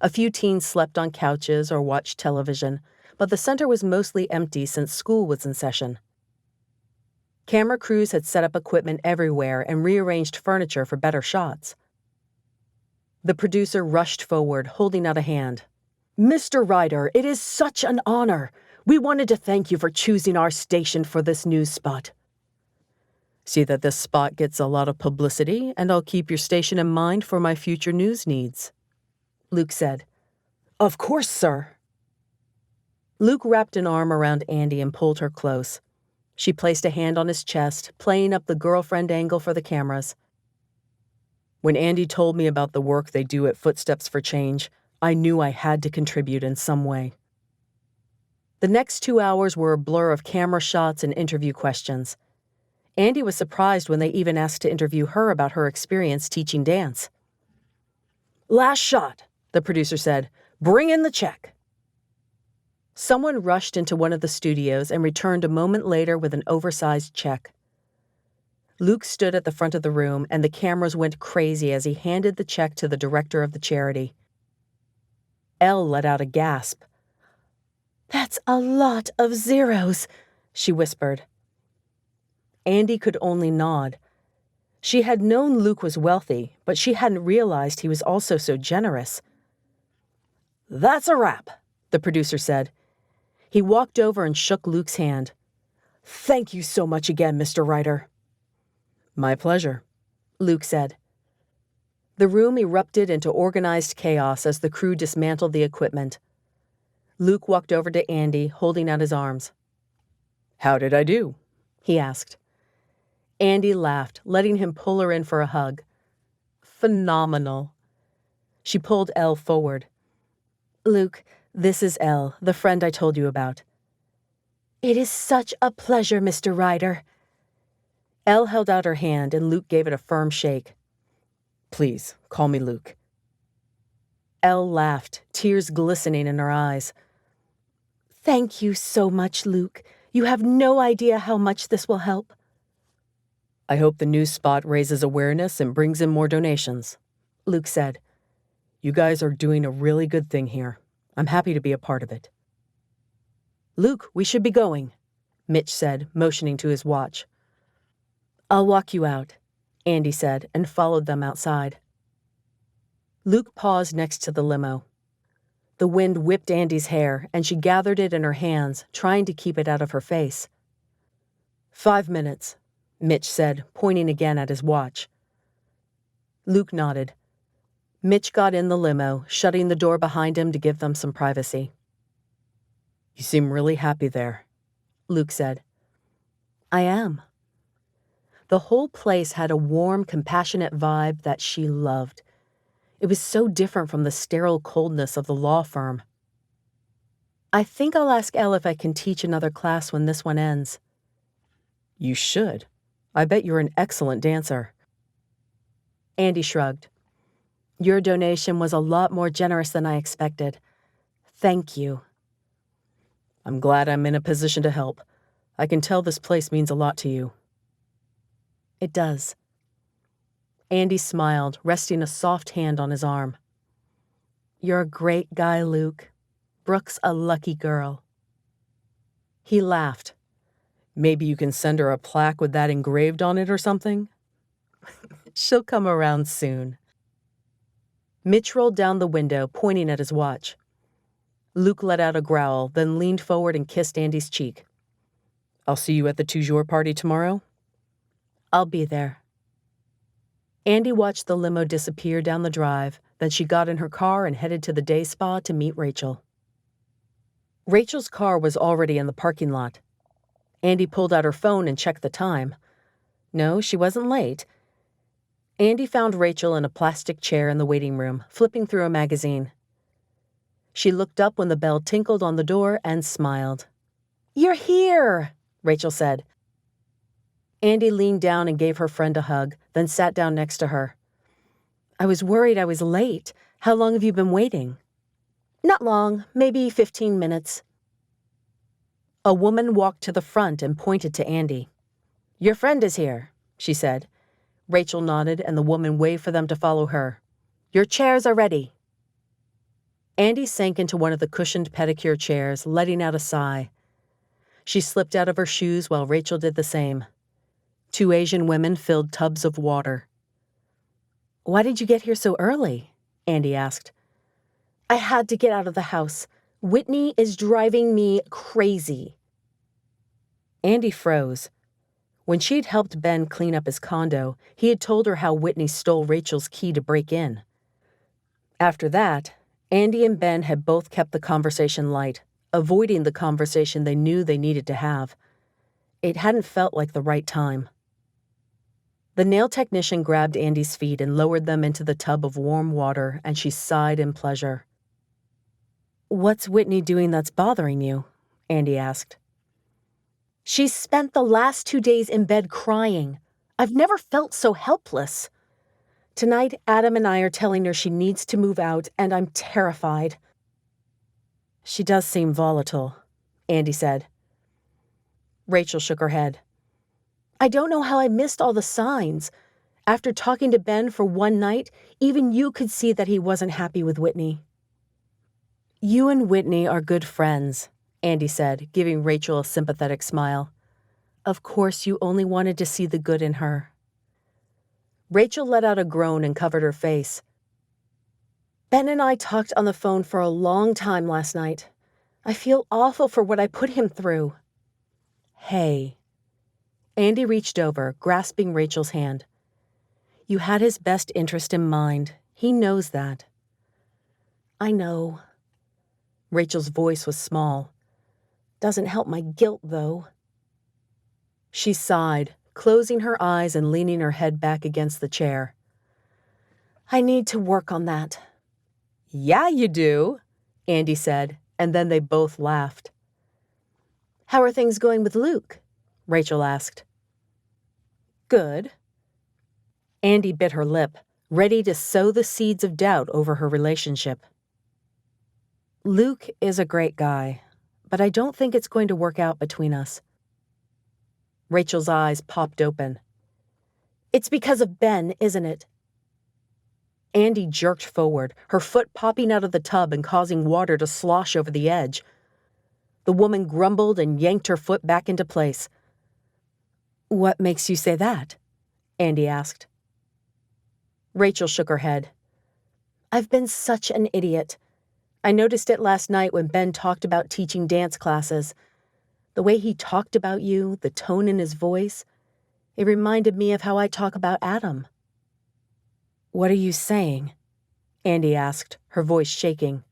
A few teens slept on couches or watched television, but the center was mostly empty since school was in session. Camera crews had set up equipment everywhere and rearranged furniture for better shots. The producer rushed forward, holding out a hand. "Mr. Ryder, it is such an honor. We wanted to thank you for choosing our station for this news spot." "See that this spot gets a lot of publicity, and I'll keep your station in mind for my future news needs," Luke said. "Of course, sir." Luke wrapped an arm around Andi and pulled her close. She placed a hand on his chest, playing up the girlfriend angle for the cameras. "When Andi told me about the work they do at Footsteps for Change, I knew I had to contribute in some way." The next 2 hours were a blur of camera shots and interview questions. Andi was surprised when they even asked to interview her about her experience teaching dance. "Last shot," the producer said. "Bring in the check." Someone rushed into one of the studios and returned a moment later with an oversized check. Luke stood at the front of the room, and the cameras went crazy as he handed the check to the director of the charity. Elle let out a gasp. "That's a lot of zeros," she whispered. Andi could only nod. She had known Luke was wealthy, but she hadn't realized he was also so generous. "That's a wrap," the producer said. He walked over and shook Luke's hand. "Thank you so much again, Mr. Ryder." "My pleasure," Luke said. The room erupted into organized chaos as the crew dismantled the equipment. Luke walked over to Andi, holding out his arms. "How did I do?" he asked. Andi laughed, letting him pull her in for a hug. "Phenomenal." She pulled Elle forward. "Luke, this is Elle, the friend I told you about." "It is such a pleasure, Mr. Ryder." Elle held out her hand, and Luke gave it a firm shake. "Please, call me Luke." Elle laughed, tears glistening in her eyes. "Thank you so much, Luke. You have no idea how much this will help." "I hope the news spot raises awareness and brings in more donations," Luke said. "You guys are doing a really good thing here. I'm happy to be a part of it." "Luke, we should be going," Mitch said, motioning to his watch. "I'll walk you out," Andi said, and followed them outside. Luke paused next to the limo. The wind whipped Andi's hair, and she gathered it in her hands, trying to keep it out of her face. 5 minutes, Mitch said, pointing again at his watch. Luke nodded. Mitch got in the limo, shutting the door behind him to give them some privacy. "You seem really happy there," Luke said. "I am." The whole place had a warm, compassionate vibe that she loved. It was so different from the sterile coldness of the law firm. "I think I'll ask Elle if I can teach another class when this one ends." "You should. I bet you're an excellent dancer." Andi shrugged. "Your donation was a lot more generous than I expected. Thank you." I'm glad I'm in a position to help. I can tell this place means a lot to you. It does. Andi smiled, resting a soft hand on his arm. You're a great guy, Luke. Brooke's a lucky girl. He laughed. Maybe you can send her a plaque with that engraved on it or something? She'll come around soon. Mitch rolled down the window, pointing at his watch. Luke let out a growl, then leaned forward and kissed Andi's cheek. I'll see you at the toujours party tomorrow? I'll be there. Andi watched the limo disappear down the drive, then she got in her car and headed to the day spa to meet Rachel. Rachel's car was already in the parking lot. Andi pulled out her phone and checked the time. No, she wasn't late. Andi found Rachel in a plastic chair in the waiting room, flipping through a magazine. She looked up when the bell tinkled on the door and smiled. "You're here," Rachel said. Andi leaned down and gave her friend a hug, then sat down next to her. "I was worried I was late. How long have you been waiting?" "Not long, maybe 15 minutes. A woman walked to the front and pointed to Andi. "Your friend is here," she said. Rachel nodded and the woman waved for them to follow her. "Your chairs are ready." Andi sank into one of the cushioned pedicure chairs, letting out a sigh. She slipped out of her shoes while Rachel did the same. 2 Asian women filled tubs of water. "Why did you get here so early?" Andi asked. "I had to get out of the house. Whitney is driving me crazy." Andi froze. When she'd helped Ben clean up his condo, he had told her how Whitney stole Rachel's key to break in. After that, Andi and Ben had both kept the conversation light, avoiding the conversation they knew they needed to have. It hadn't felt like the right time. The nail technician grabbed Andi's feet and lowered them into the tub of warm water, and she sighed in pleasure. "What's Whitney doing that's bothering you?" Andi asked. "She's spent the last 2 days in bed crying. I've never felt so helpless. Tonight, Adam and I are telling her she needs to move out, and I'm terrified." "She does seem volatile," Andi said. Rachel shook her head. "I don't know how I missed all the signs. After talking to Ben for one night, even you could see that he wasn't happy with Whitney." "You and Whitney are good friends," Andi said, giving Rachel a sympathetic smile. "Of course you only wanted to see the good in her." Rachel let out a groan and covered her face. "Ben and I talked on the phone for a long time last night. I feel awful for what I put him through." "Hey." Andi reached over, grasping Rachel's hand. "You had his best interest in mind. He knows that." "I know." Rachel's voice was small. "Doesn't help my guilt, though." She sighed, closing her eyes and leaning her head back against the chair. "I need to work on that." "Yeah, you do," Andi said, and then they both laughed. "How are things going with Luke?" Rachel asked. "Good." Andi bit her lip, ready to sow the seeds of doubt over her relationship. "Luke is a great guy, but I don't think it's going to work out between us." Rachel's eyes popped open. "It's because of Ben, isn't it?" Andi jerked forward, her foot popping out of the tub and causing water to slosh over the edge. The woman grumbled and yanked her foot back into place. "What makes you say that?" Andi asked. Rachel shook her head. "I've been such an idiot. I noticed it last night when Ben talked about teaching dance classes. The way he talked about you, the tone in his voice, it reminded me of how I talk about Adam." "What are you saying?" Andi asked, her voice shaking.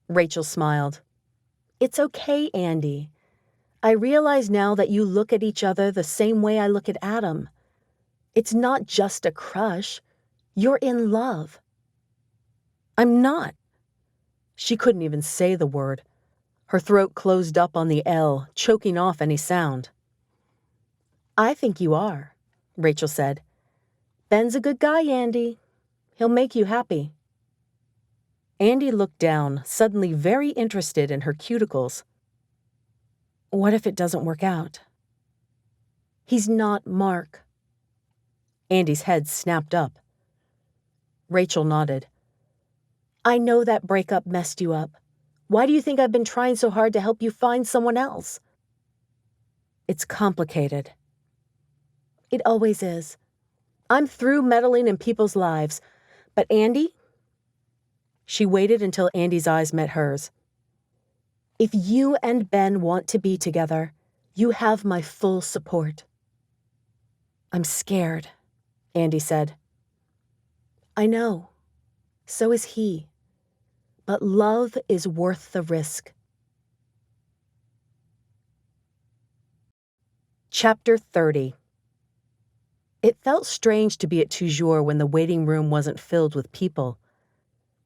Rachel smiled. "It's okay, Andi. I realize now that you look at each other the same way I look at Adam. It's not just a crush. You're in love." "I'm not." She couldn't even say the word. Her throat closed up on the L, choking off any sound. "I think you are," Rachel said. "Ben's a good guy, Andi. He'll make you happy." Andi looked down, suddenly very interested in her cuticles. What if it doesn't work out? He's not Mark. Andi's head snapped up. Rachel nodded. I know that breakup messed you up. Why do you think I've been trying so hard to help you find someone else? It's complicated. It always is. I'm through meddling in people's lives. But Andi? She waited until Andi's eyes met hers. If you and Ben want to be together, you have my full support. I'm scared, Andi said. I know. So is he. But love is worth the risk. Chapter 30. It felt strange to be at Toujours when the waiting room wasn't filled with people.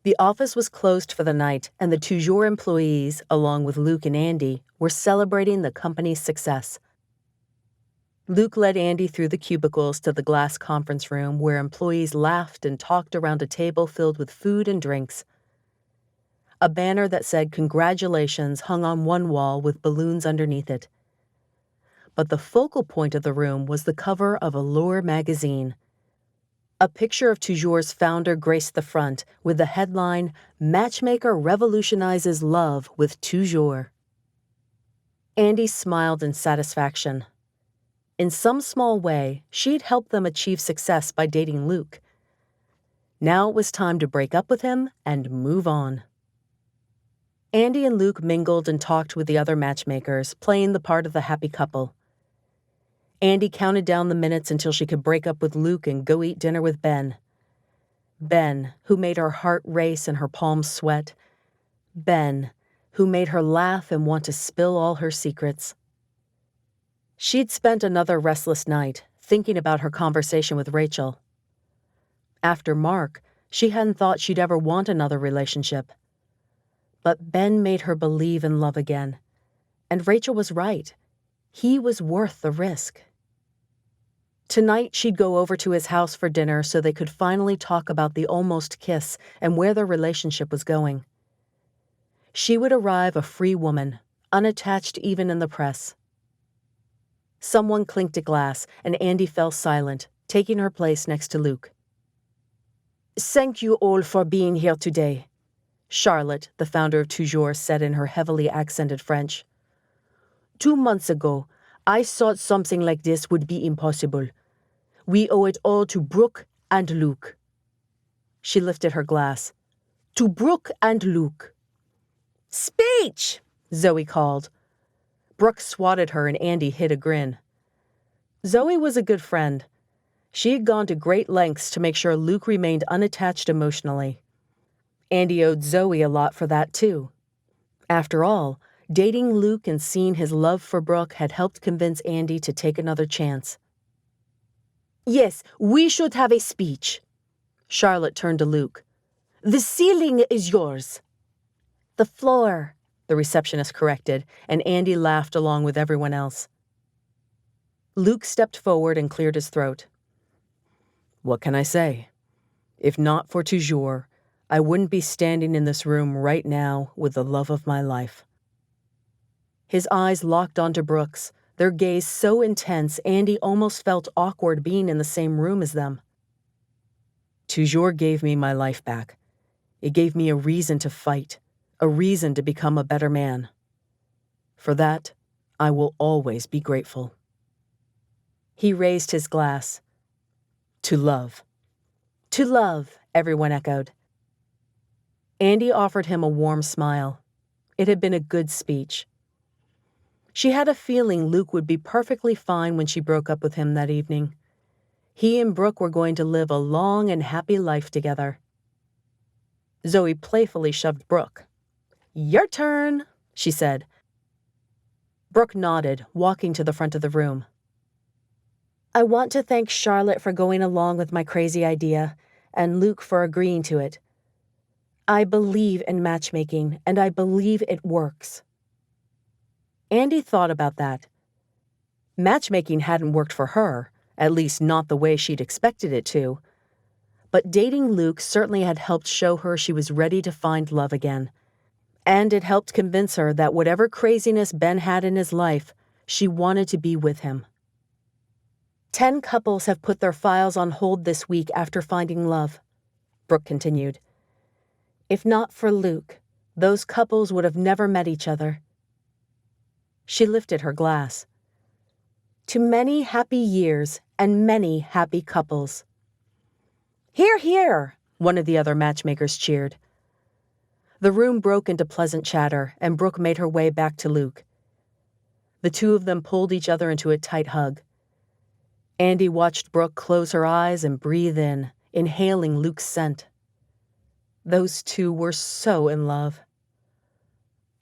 The office was closed for the night, and the Toujours employees, along with Luke and Andi, were celebrating the company's success. Luke led Andi through the cubicles to the glass conference room where employees laughed and talked around a table filled with food and drinks. A banner that said "Congratulations" hung on one wall with balloons underneath it. But the focal point of the room was the cover of Allure magazine. A picture of Toujours' founder graced the front with the headline, "Matchmaker Revolutionizes Love with Toujours." Andi smiled in satisfaction. In some small way, she'd helped them achieve success by dating Luke. Now it was time to break up with him and move on. Andi and Luke mingled and talked with the other matchmakers, playing the part of the happy couple. Andi counted down the minutes until she could break up with Luke and go eat dinner with Ben. Ben, who made her heart race and her palms sweat. Ben, who made her laugh and want to spill all her secrets. She'd spent another restless night, thinking about her conversation with Rachel. After Mark, she hadn't thought she'd ever want another relationship. But Ben made her believe in love again. And Rachel was right. He was worth the risk. Tonight, she'd go over to his house for dinner so they could finally talk about the almost kiss and where their relationship was going. She would arrive a free woman, unattached even in the press. Someone clinked a glass, and Andi fell silent, taking her place next to Luke. Thank you all for being here today, Charlotte, the founder of Toujours, said in her heavily accented French. 2 months ago, I thought something like this would be impossible. We owe it all to Brooke and Luke. She lifted her glass. To Brooke and Luke. Speech! Zoe called. Brooke swatted her and Andi hid a grin. Zoe was a good friend. She had gone to great lengths to make sure Luke remained unattached emotionally. Andi owed Zoe a lot for that, too. After all, dating Luke and seeing his love for Brooke had helped convince Andi to take another chance. Yes, we should have a speech. Charlotte turned to Luke. The ceiling is yours. The floor, the receptionist corrected, and Andi laughed along with everyone else. Luke stepped forward and cleared his throat. What can I say? If not for Toujours, I wouldn't be standing in this room right now with the love of my life. His eyes locked onto Brooke's, their gaze so intense Andi almost felt awkward being in the same room as them. Toujours gave me my life back. It gave me a reason to fight, a reason to become a better man. For that, I will always be grateful. He raised his glass. To love. To love, everyone echoed. Andi offered him a warm smile. It had been a good speech. She had a feeling Luke would be perfectly fine when she broke up with him that evening. He and Brooke were going to live a long and happy life together. Zoe playfully shoved Brooke. Your turn, she said. Brooke nodded, walking to the front of the room. I want to thank Charlotte for going along with my crazy idea, and Luke for agreeing to it. I believe in matchmaking, and I believe it works. Andi thought about that. Matchmaking hadn't worked for her, at least not the way she'd expected it to. But dating Luke certainly had helped show her she was ready to find love again. And it helped convince her that whatever craziness Ben had in his life, she wanted to be with him. 10 couples have put their files on hold this week after finding love, Brooke continued. If not for Luke, those couples would have never met each other. She lifted her glass. To many happy years and many happy couples. Hear, hear, one of the other matchmakers cheered. The room broke into pleasant chatter, and Brooke made her way back to Luke. The two of them pulled each other into a tight hug. Andi watched Brooke close her eyes and breathe in, inhaling Luke's scent. Those two were so in love.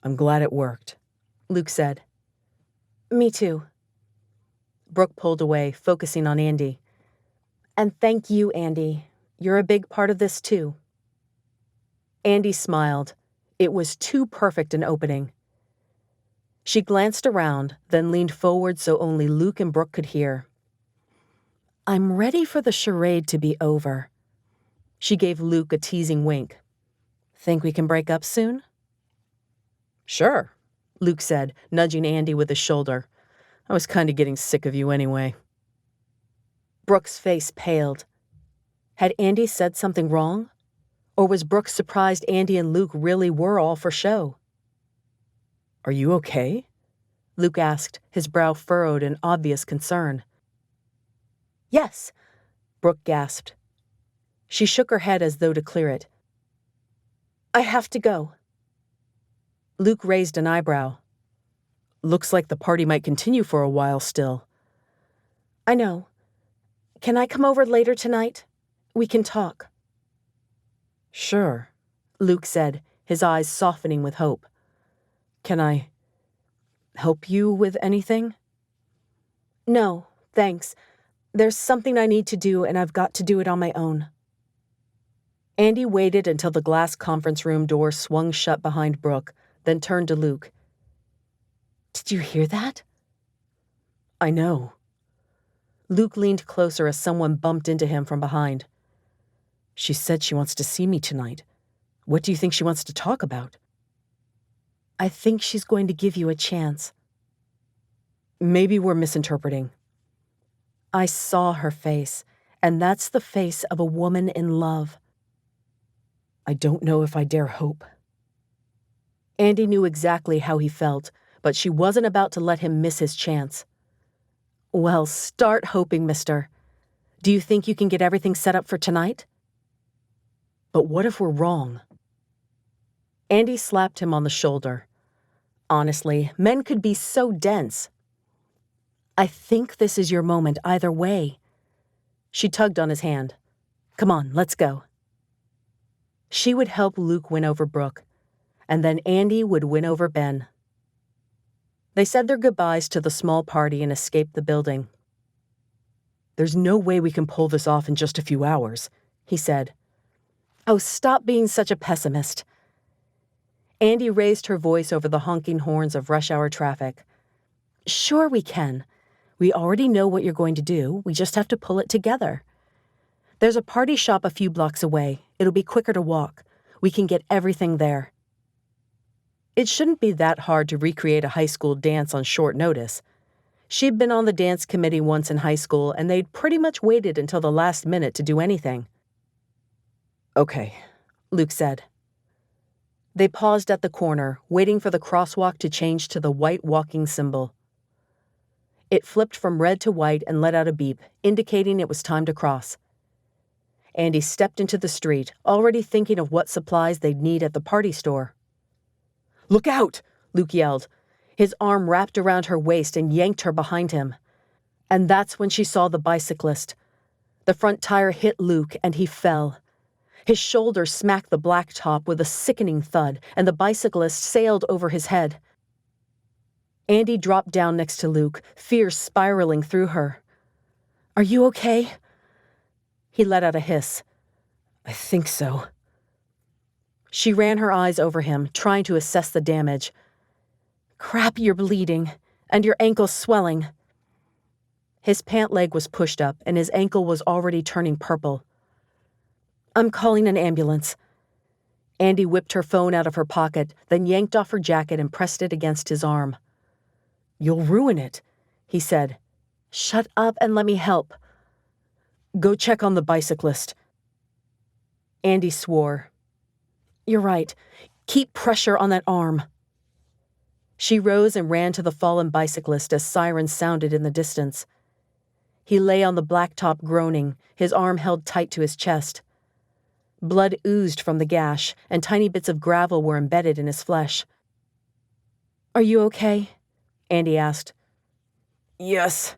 I'm glad it worked, Luke said. Me too. Brooke pulled away, focusing on Andi. And thank you, Andi. You're a big part of this too. Andi smiled. It was too perfect an opening. She glanced around, then leaned forward so only Luke and Brooke could hear. I'm ready for the charade to be over. She gave Luke a teasing wink. Think we can break up soon? Sure, Luke said, nudging Andi with his shoulder. I was kind of getting sick of you anyway. Brooke's face paled. Had Andi said something wrong? Or was Brooke surprised Andi and Luke really were all for show? Are you okay? Luke asked, his brow furrowed in obvious concern. Yes, Brooke gasped. She shook her head as though to clear it. I have to go. Luke raised an eyebrow. Looks like the party might continue for a while still. I know. Can I come over later tonight? We can talk. Sure, Luke said, his eyes softening with hope. Can I help you with anything? No, thanks. There's something I need to do, and I've got to do it on my own. Andi waited until the glass conference room door swung shut behind Brooke, then turned to Luke. Did you hear that? I know. Luke leaned closer as someone bumped into him from behind. She said she wants to see me tonight. What do you think she wants to talk about? I think she's going to give you a chance. Maybe we're misinterpreting. I saw her face, and that's the face of a woman in love. I don't know if I dare hope. Andi knew exactly how he felt, but she wasn't about to let him miss his chance. Well, start hoping, mister. Do you think you can get everything set up for tonight? But what if we're wrong? Andi slapped him on the shoulder. Honestly, men could be so dense. I think this is your moment either way. She tugged on his hand. Come on, let's go. She would help Luke win over Brooke, and then Andi would win over Ben. They said their goodbyes to the small party and escaped the building. There's no way we can pull this off in just a few hours, he said. Oh, stop being such a pessimist. Andi raised her voice over the honking horns of rush hour traffic. Sure we can. We already know what you're going to do. We just have to pull it together. There's a party shop a few blocks away. It'll be quicker to walk. We can get everything there. It shouldn't be that hard to recreate a high school dance on short notice. She'd been on the dance committee once in high school, and they'd pretty much waited until the last minute to do anything. Okay, Luke said. They paused at the corner, waiting for the crosswalk to change to the white walking symbol. It flipped from red to white and let out a beep, indicating it was time to cross. Andi stepped into the street, already thinking of what supplies they'd need at the party store. Look out! Luke yelled. His arm wrapped around her waist and yanked her behind him. And that's when she saw the bicyclist. The front tire hit Luke, and he fell. His shoulder smacked the blacktop with a sickening thud, and the bicyclist sailed over his head. Andi dropped down next to Luke, fear spiraling through her. Are you okay? He let out a hiss. I think so. She ran her eyes over him, trying to assess the damage. Crap, you're bleeding, and your ankle's swelling. His pant leg was pushed up, and his ankle was already turning purple. I'm calling an ambulance. Andi whipped her phone out of her pocket, then yanked off her jacket and pressed it against his arm. "You'll ruin it," he said. "Shut up and let me help." "Go check on the bicyclist." Andi swore. "You're right. Keep pressure on that arm." She rose and ran to the fallen bicyclist as sirens sounded in the distance. He lay on the blacktop groaning, his arm held tight to his chest. Blood oozed from the gash, and tiny bits of gravel were embedded in his flesh. "Are you okay?" Andi asked. "Yes,"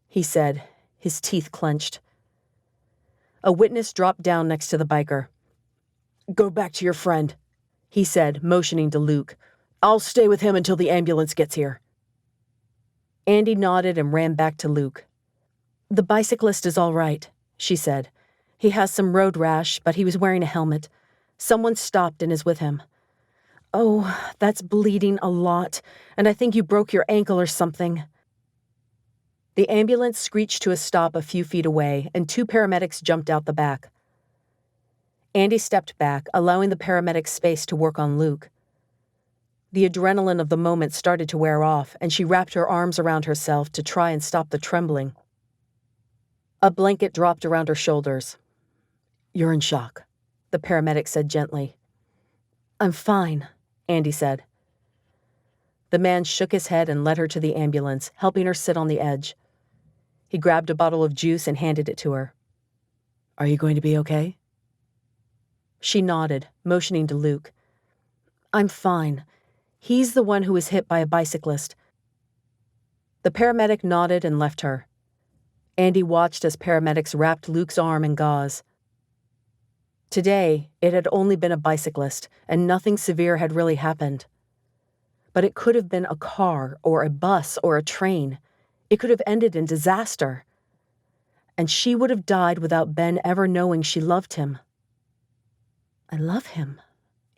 he said, his teeth clenched. A witness dropped down next to the biker. "Go back to your friend," he said, motioning to Luke. "I'll stay with him until the ambulance gets here." Andi nodded and ran back to Luke. "The bicyclist is all right," she said. "He has some road rash, but he was wearing a helmet. Someone stopped and is with him. Oh, that's bleeding a lot, and I think you broke your ankle or something." The ambulance screeched to a stop a few feet away, and 2 paramedics jumped out the back. Andi stepped back, allowing the paramedics space to work on Luke. The adrenaline of the moment started to wear off, and she wrapped her arms around herself to try and stop the trembling. A blanket dropped around her shoulders. "You're in shock," the paramedic said gently. "I'm fine," Andi said. The man shook his head and led her to the ambulance, helping her sit on the edge. He grabbed a bottle of juice and handed it to her. "Are you going to be okay?" She nodded, motioning to Luke. "I'm fine. He's the one who was hit by a bicyclist." The paramedic nodded and left her. Andi watched as paramedics wrapped Luke's arm in gauze. Today, it had only been a bicyclist, and nothing severe had really happened. But it could have been a car or a bus or a train. It could have ended in disaster. And she would have died without Ben ever knowing she loved him. "I love him,"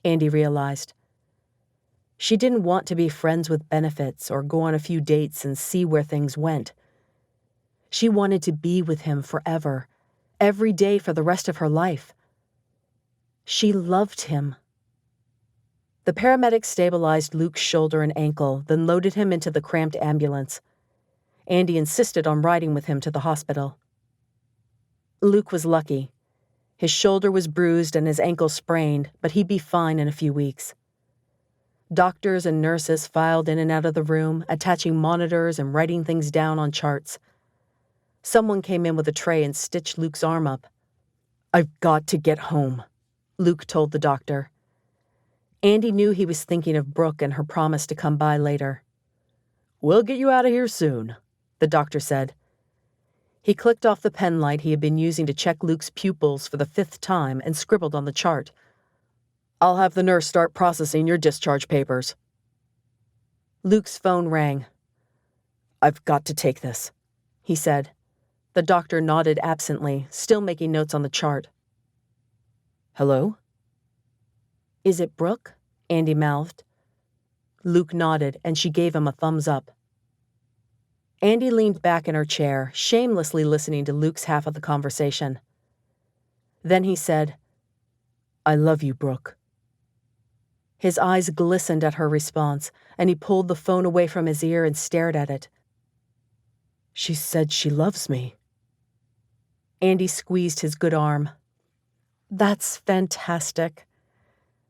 Andi realized. She didn't want to be friends with benefits or go on a few dates and see where things went. She wanted to be with him forever, every day for the rest of her life. She loved him. The paramedics stabilized Luke's shoulder and ankle, then loaded him into the cramped ambulance. Andi insisted on riding with him to the hospital. Luke was lucky. His shoulder was bruised and his ankle sprained, but he'd be fine in a few weeks. Doctors and nurses filed in and out of the room, attaching monitors and writing things down on charts. Someone came in with a tray and stitched Luke's arm up. "I've got to get home," Luke told the doctor. Andi knew he was thinking of Brooke and her promise to come by later. "We'll get you out of here soon," the doctor said. He clicked off the pen light he had been using to check Luke's pupils for the 5th time and scribbled on the chart. "I'll have the nurse start processing your discharge papers." Luke's phone rang. "I've got to take this," he said. The doctor nodded absently, still making notes on the chart. "Hello?" "Is it Brooke?" Andi mouthed. Luke nodded, and she gave him a thumbs up. Andi leaned back in her chair, shamelessly listening to Luke's half of the conversation. Then he said, "I love you, Brooke." His eyes glistened at her response, and he pulled the phone away from his ear and stared at it. "She said she loves me." Andi squeezed his good arm. "That's fantastic."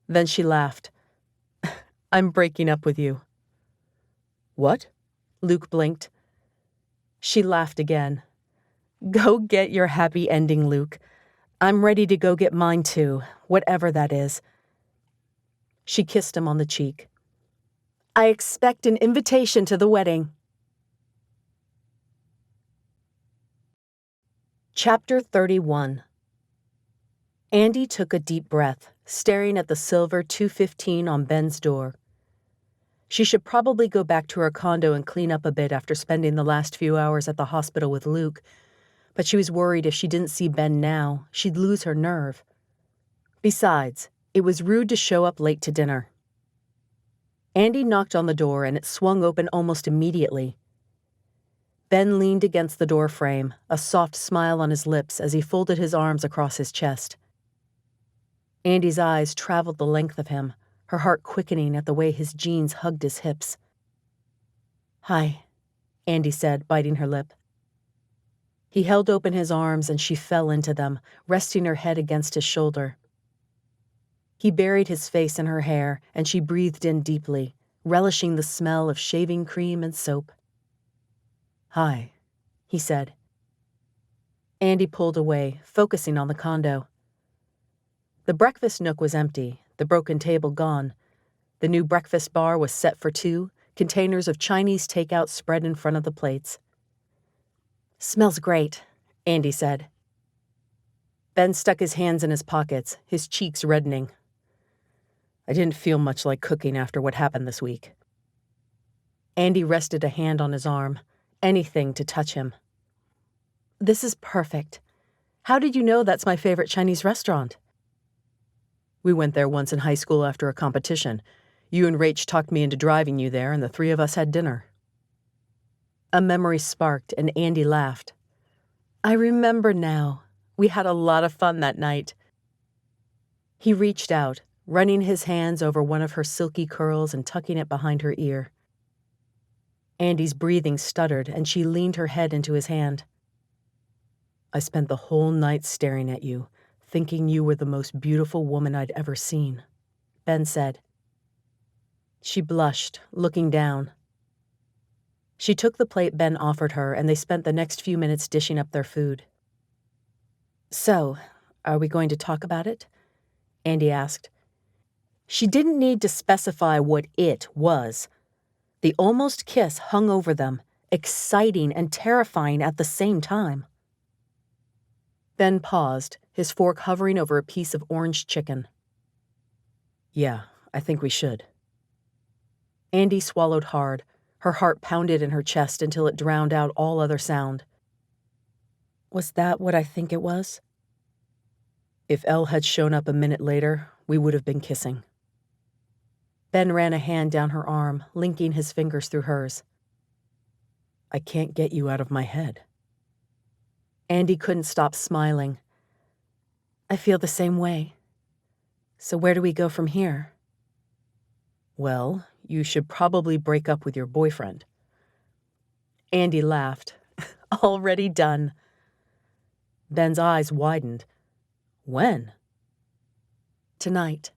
Then she laughed. "I'm breaking up with you." "What?" Luke blinked. She laughed again. "Go get your happy ending, Luke. I'm ready to go get mine too, whatever that is." She kissed him on the cheek. "I expect an invitation to the wedding." Chapter 31. Andi took a deep breath, staring at the silver 215 on Ben's door. She should probably go back to her condo and clean up a bit after spending the last few hours at the hospital with Luke, but she was worried if she didn't see Ben now, she'd lose her nerve. Besides, it was rude to show up late to dinner. Andi knocked on the door and it swung open almost immediately. Ben leaned against the door frame, a soft smile on his lips as he folded his arms across his chest. Andi's eyes traveled the length of him, her heart quickening at the way his jeans hugged his hips. "Hi," Andi said, biting her lip. He held open his arms and she fell into them, resting her head against his shoulder. He buried his face in her hair and she breathed in deeply, relishing the smell of shaving cream and soap. "Hi," he said. Andi pulled away, focusing on the condo. The breakfast nook was empty, the broken table gone. The new breakfast bar was set for two, containers of Chinese takeout spread in front of the plates. "Smells great," Andi said. Ben stuck his hands in his pockets, his cheeks reddening. "I didn't feel much like cooking after what happened this week." Andi rested a hand on his arm, anything to touch him. "This is perfect. How did you know that's my favorite Chinese restaurant?" "We went there once in high school after a competition. You and Rach talked me into driving you there, and the three of us had dinner." A memory sparked, and Andi laughed. "I remember now. We had a lot of fun that night." He reached out, running his hands over one of her silky curls and tucking it behind her ear. Andi's breathing stuttered, and she leaned her head into his hand. "I spent the whole night staring at you, thinking you were the most beautiful woman I'd ever seen," Ben said. She blushed, looking down. She took the plate Ben offered her, and they spent the next few minutes dishing up their food. "So, are we going to talk about it?" Andi asked. She didn't need to specify what it was. The almost kiss hung over them, exciting and terrifying at the same time. Ben paused, his fork hovering over a piece of orange chicken. "Yeah, I think we should." Andi swallowed hard. Her heart pounded in her chest until it drowned out all other sound. "Was that what I think it was?" "If Elle had shown up a minute later, we would have been kissing." Ben ran a hand down her arm, linking his fingers through hers. "I can't get you out of my head." Andi couldn't stop smiling. "I feel the same way. So where do we go from here?" "Well, you should probably break up with your boyfriend." Andi laughed. "Already done." Ben's eyes widened. "When?" "Tonight."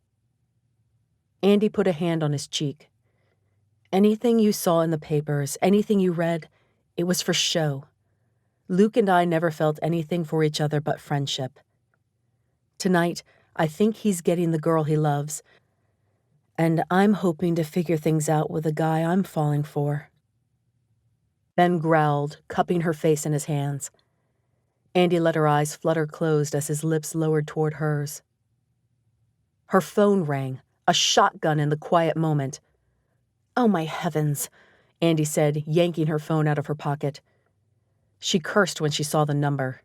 Andi put a hand on his cheek. "Anything you saw in the papers, anything you read, it was for show. Luke and I never felt anything for each other but friendship. Tonight, I think he's getting the girl he loves, and I'm hoping to figure things out with the guy I'm falling for." Ben growled, cupping her face in his hands. Andi let her eyes flutter closed as his lips lowered toward hers. Her phone rang, a shotgun in the quiet moment. "Oh, my heavens," Andi said, yanking her phone out of her pocket. She cursed when she saw the number.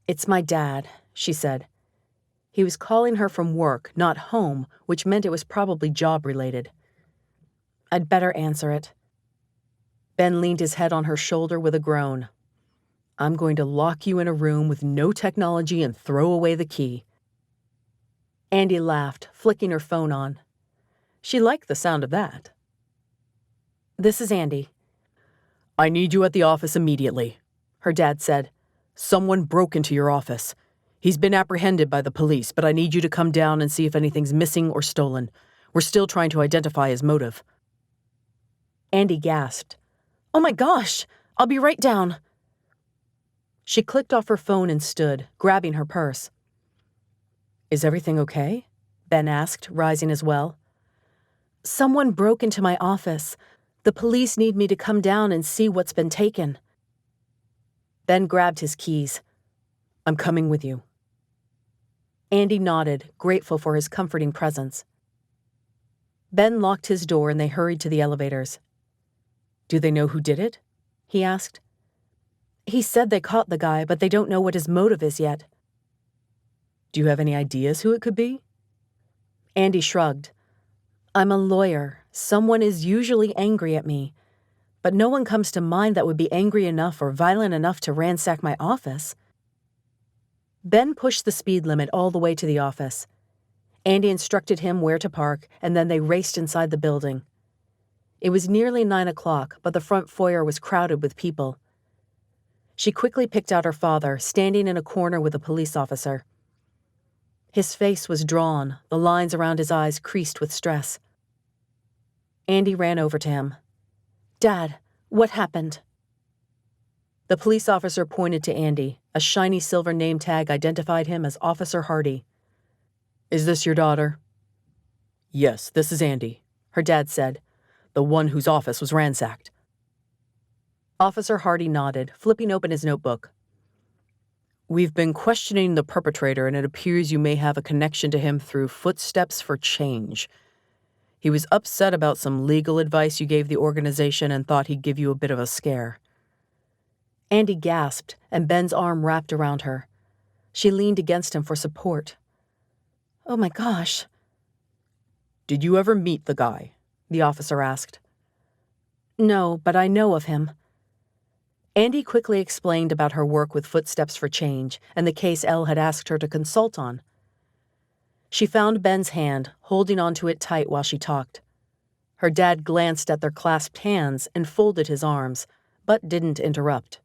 "It's my dad," she said. He was calling her from work, not home, which meant it was probably job-related. "I'd better answer it." Ben leaned his head on her shoulder with a groan. "I'm going to lock you in a room with no technology and throw away the key." Andi laughed, flicking her phone on. She liked the sound of that. "This is Andi." "I need you at the office immediately," her dad said. "Someone broke into your office. He's been apprehended by the police, but I need you to come down and see if anything's missing or stolen. We're still trying to identify his motive." Andi gasped. "Oh my gosh! I'll be right down." She clicked off her phone and stood, grabbing her purse. "Is everything okay?" Ben asked, rising as well. "Someone broke into my office. The police need me to come down and see what's been taken." Ben grabbed his keys. "I'm coming with you." Andi nodded, grateful for his comforting presence. Ben locked his door and they hurried to the elevators. "Do they know who did it?" he asked. "He said they caught the guy, but they don't know what his motive is yet." "Do you have any ideas who it could be?" Andi shrugged. "I'm a lawyer. Someone is usually angry at me. But no one comes to mind that would be angry enough or violent enough to ransack my office." Ben pushed the speed limit all the way to the office. Andi instructed him where to park, and then they raced inside the building. It was nearly 9 o'clock, but the front foyer was crowded with people. She quickly picked out her father, standing in a corner with a police officer. His face was drawn, the lines around his eyes creased with stress. Andi ran over to him. "Dad, what happened?" The police officer pointed to Andi. A shiny silver name tag identified him as Officer Hardy. "Is this your daughter?" "Yes, this is Andi," her dad said, "the one whose office was ransacked." Officer Hardy nodded, flipping open his notebook. "We've been questioning the perpetrator, and it appears you may have a connection to him through Footsteps for Change. He was upset about some legal advice you gave the organization and thought he'd give you a bit of a scare." Andi gasped, and Ben's arm wrapped around her. She leaned against him for support. "Oh my gosh." "Did you ever meet the guy?" the officer asked. "No, but I know of him." Andi quickly explained about her work with Footsteps for Change and the case Elle had asked her to consult on. She found Ben's hand, holding onto it tight while she talked. Her dad glanced at their clasped hands and folded his arms, but didn't interrupt.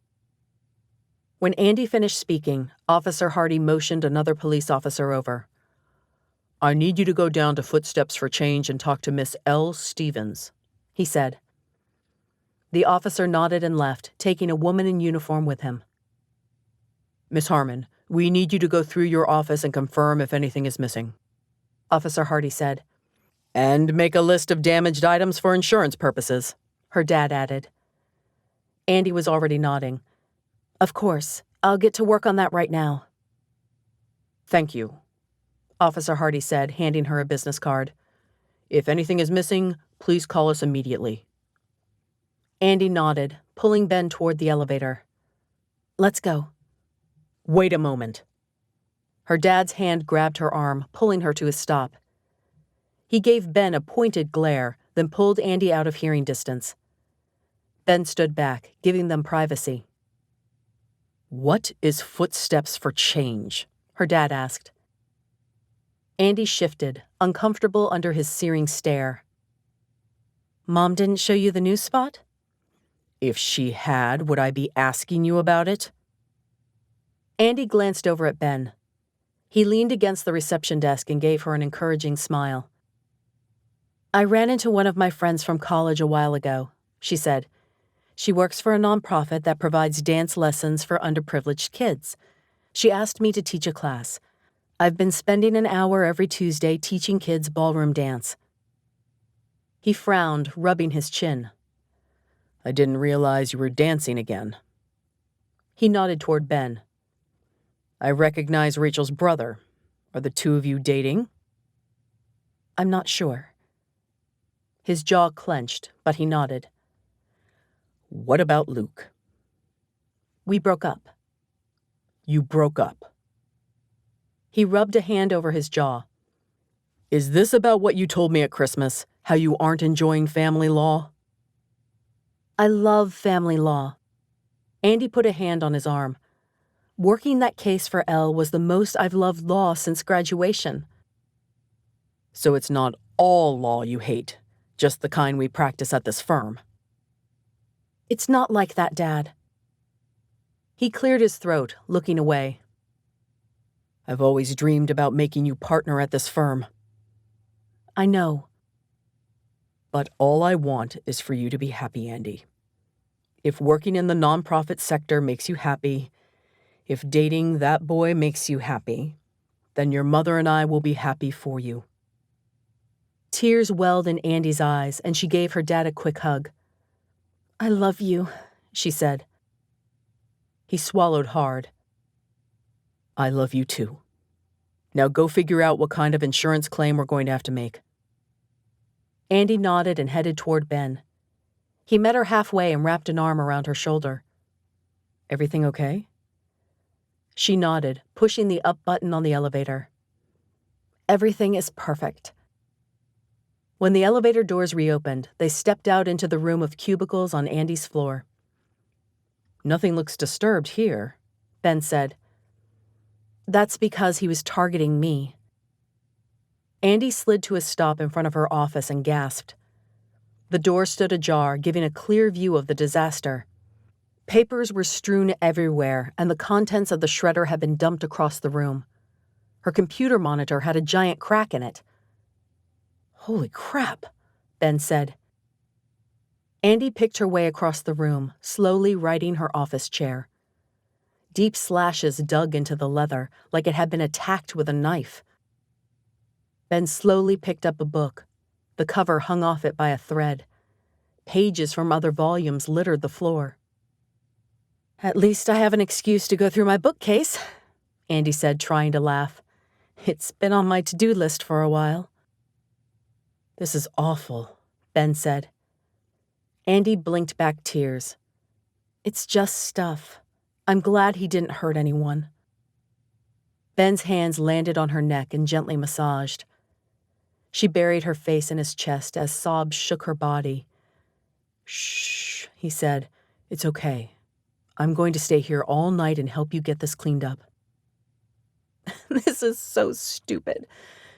When Andi finished speaking, Officer Hardy motioned another police officer over. "I need you to go down to Footsteps for Change and talk to Miss L. Stevens," he said. The officer nodded and left, taking a woman in uniform with him. "Miss Harmon, we need you to go through your office and confirm if anything is missing," Officer Hardy said. "And make a list of damaged items for insurance purposes," her dad added. Andi was already nodding. "Of course, I'll get to work on that right now." "Thank you," Officer Hardy said, handing her a business card. "If anything is missing, please call us immediately." Andi nodded, pulling Ben toward the elevator. "Let's go." "Wait a moment." Her dad's hand grabbed her arm, pulling her to a stop. He gave Ben a pointed glare, then pulled Andi out of hearing distance. Ben stood back, giving them privacy. "What is Footsteps for Change?" her dad asked. Andi shifted, uncomfortable under his searing stare. "Mom didn't show you the news spot?" "If she had, would I be asking you about it?" Andi glanced over at Ben. He leaned against the reception desk and gave her an encouraging smile. "I ran into one of my friends from college a while ago," she said. "She works for a nonprofit that provides dance lessons for underprivileged kids. She asked me to teach a class. I've been spending an hour every Tuesday teaching kids ballroom dance." He frowned, rubbing his chin. "I didn't realize you were dancing again." He nodded toward Ben. "I recognize Rachel's brother. Are the two of you dating?" "I'm not sure." His jaw clenched, but he nodded. "What about Luke?" "We broke up." "You broke up?" He rubbed a hand over his jaw. "Is this about what you told me at Christmas, how you aren't enjoying family law?" "I love family law." Andi put a hand on his arm. "Working that case for Elle was the most I've loved law since graduation." "So it's not all law you hate, just the kind we practice at this firm?" "It's not like that, Dad." He cleared his throat, looking away. "I've always dreamed about making you partner at this firm." "I know." "But all I want is for you to be happy, Andi. If working in the nonprofit sector makes you happy, if dating that boy makes you happy, then your mother and I will be happy for you." Tears welled in Andi's eyes, and she gave her dad a quick hug. "I love you," she said. He swallowed hard. "I love you too. Now go figure out what kind of insurance claim we're going to have to make." Andi nodded and headed toward Ben. He met her halfway and wrapped an arm around her shoulder. "Everything okay?" She nodded, pushing the up button on the elevator. "Everything is perfect." When the elevator doors reopened, they stepped out into the room of cubicles on Andi's floor. "Nothing looks disturbed here," Ben said. "That's because he was targeting me." Andi slid to a stop in front of her office and gasped. The door stood ajar, giving a clear view of the disaster. Papers were strewn everywhere, and the contents of the shredder had been dumped across the room. Her computer monitor had a giant crack in it. "Holy crap," Ben said. Andi picked her way across the room, slowly righting her office chair. Deep slashes dug into the leather, like it had been attacked with a knife. Ben slowly picked up a book. The cover hung off it by a thread. Pages from other volumes littered the floor. "At least I have an excuse to go through my bookcase," Andi said, trying to laugh. "It's been on my to-do list for a while." "This is awful," Ben said. Andi blinked back tears. "It's just stuff. I'm glad he didn't hurt anyone." Ben's hands landed on her neck and gently massaged. She buried her face in his chest as sobs shook her body. "Shh," he said. "It's okay. I'm going to stay here all night and help you get this cleaned up." "This is so stupid,"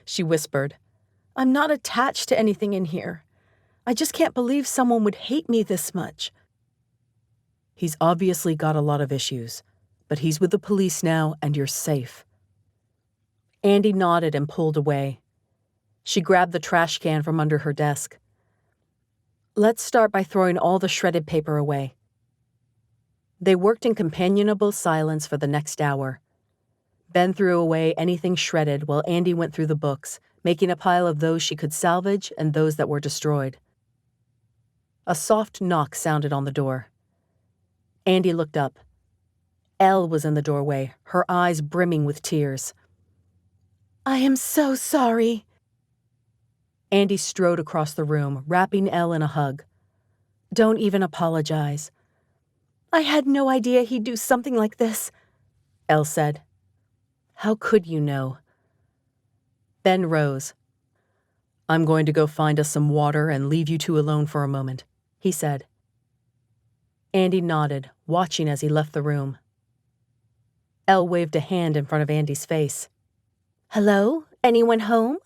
she whispered. "I'm not attached to anything in here. I just can't believe someone would hate me this much." "He's obviously got a lot of issues, but he's with the police now and you're safe." Andi nodded and pulled away. She grabbed the trash can from under her desk. "Let's start by throwing all the shredded paper away." They worked in companionable silence for the next hour. Ben threw away anything shredded while Andi went through the books, making a pile of those she could salvage and those that were destroyed. A soft knock sounded on the door. Andi looked up. Elle was in the doorway, her eyes brimming with tears. "I am so sorry." Andi strode across the room, wrapping Elle in a hug. "Don't even apologize." "I had no idea he'd do something like this," Elle said. "How could you know?" Ben rose. "I'm going to go find us some water and leave you two alone for a moment," he said. Andi nodded, watching as he left the room. Elle waved a hand in front of Andi's face. "Hello? Anyone home?"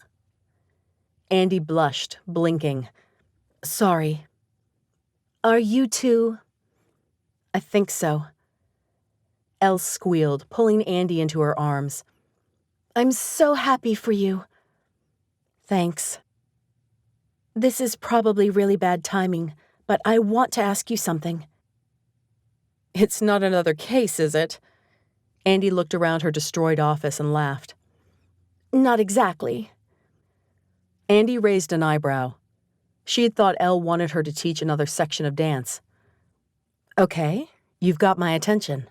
Andi blushed, blinking. "Sorry." "Are you two?" "I think so." Elle squealed, pulling Andi into her arms. "I'm so happy for you." "Thanks." "This is probably really bad timing, but I want to ask you something." "It's not another case, is it?" Andi looked around her destroyed office and laughed. "Not exactly." Andi raised an eyebrow. She had thought Elle wanted her to teach another section of dance. "Okay, you've got my attention."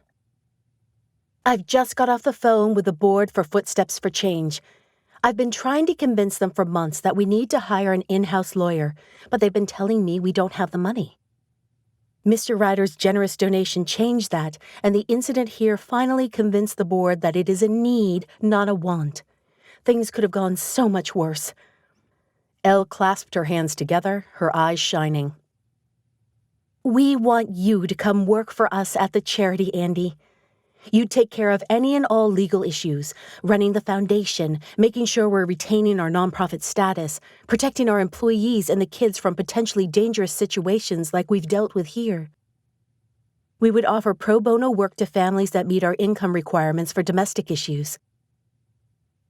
"I've just got off the phone with the board for Footsteps for Change. I've been trying to convince them for months that we need to hire an in-house lawyer, but they've been telling me we don't have the money. Mr. Ryder's generous donation changed that, and the incident here finally convinced the board that it is a need, not a want. Things could have gone so much worse." Elle clasped her hands together, her eyes shining. "We want you to come work for us at the charity, Andi. You'd take care of any and all legal issues, running the foundation, making sure we're retaining our nonprofit status, protecting our employees and the kids from potentially dangerous situations like we've dealt with here. We would offer pro bono work to families that meet our income requirements for domestic issues."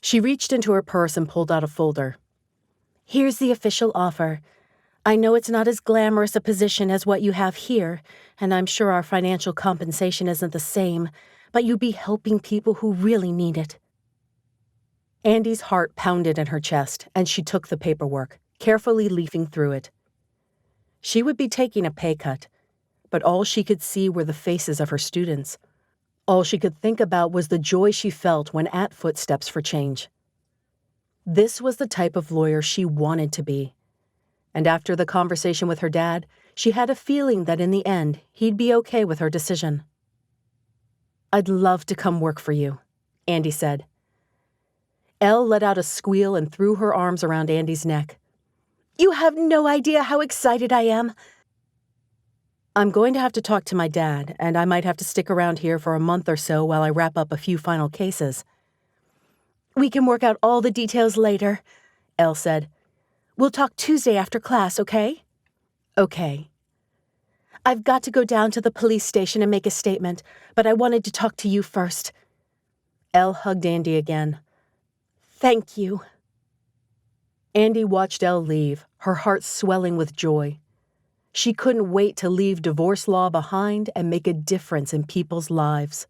She reached into her purse and pulled out a folder. "Here's the official offer. I know it's not as glamorous a position as what you have here, and I'm sure our financial compensation isn't the same, but you'd be helping people who really need it." Andi's heart pounded in her chest, and she took the paperwork, carefully leafing through it. She would be taking a pay cut, but all she could see were the faces of her students. All she could think about was the joy she felt when at Footsteps for Change. This was the type of lawyer she wanted to be. And after the conversation with her dad, she had a feeling that in the end, he'd be okay with her decision. "I'd love to come work for you," Andi said. Elle let out a squeal and threw her arms around Andi's neck. "You have no idea how excited I am." "I'm going to have to talk to my dad, and I might have to stick around here for a month or so while I wrap up a few final cases." "We can work out all the details later," Elle said. "We'll talk Tuesday after class, okay?" "Okay." "I've got to go down to the police station and make a statement, but I wanted to talk to you first." Elle hugged Andi again. "Thank you." Andi watched Elle leave, her heart swelling with joy. She couldn't wait to leave divorce law behind and make a difference in people's lives.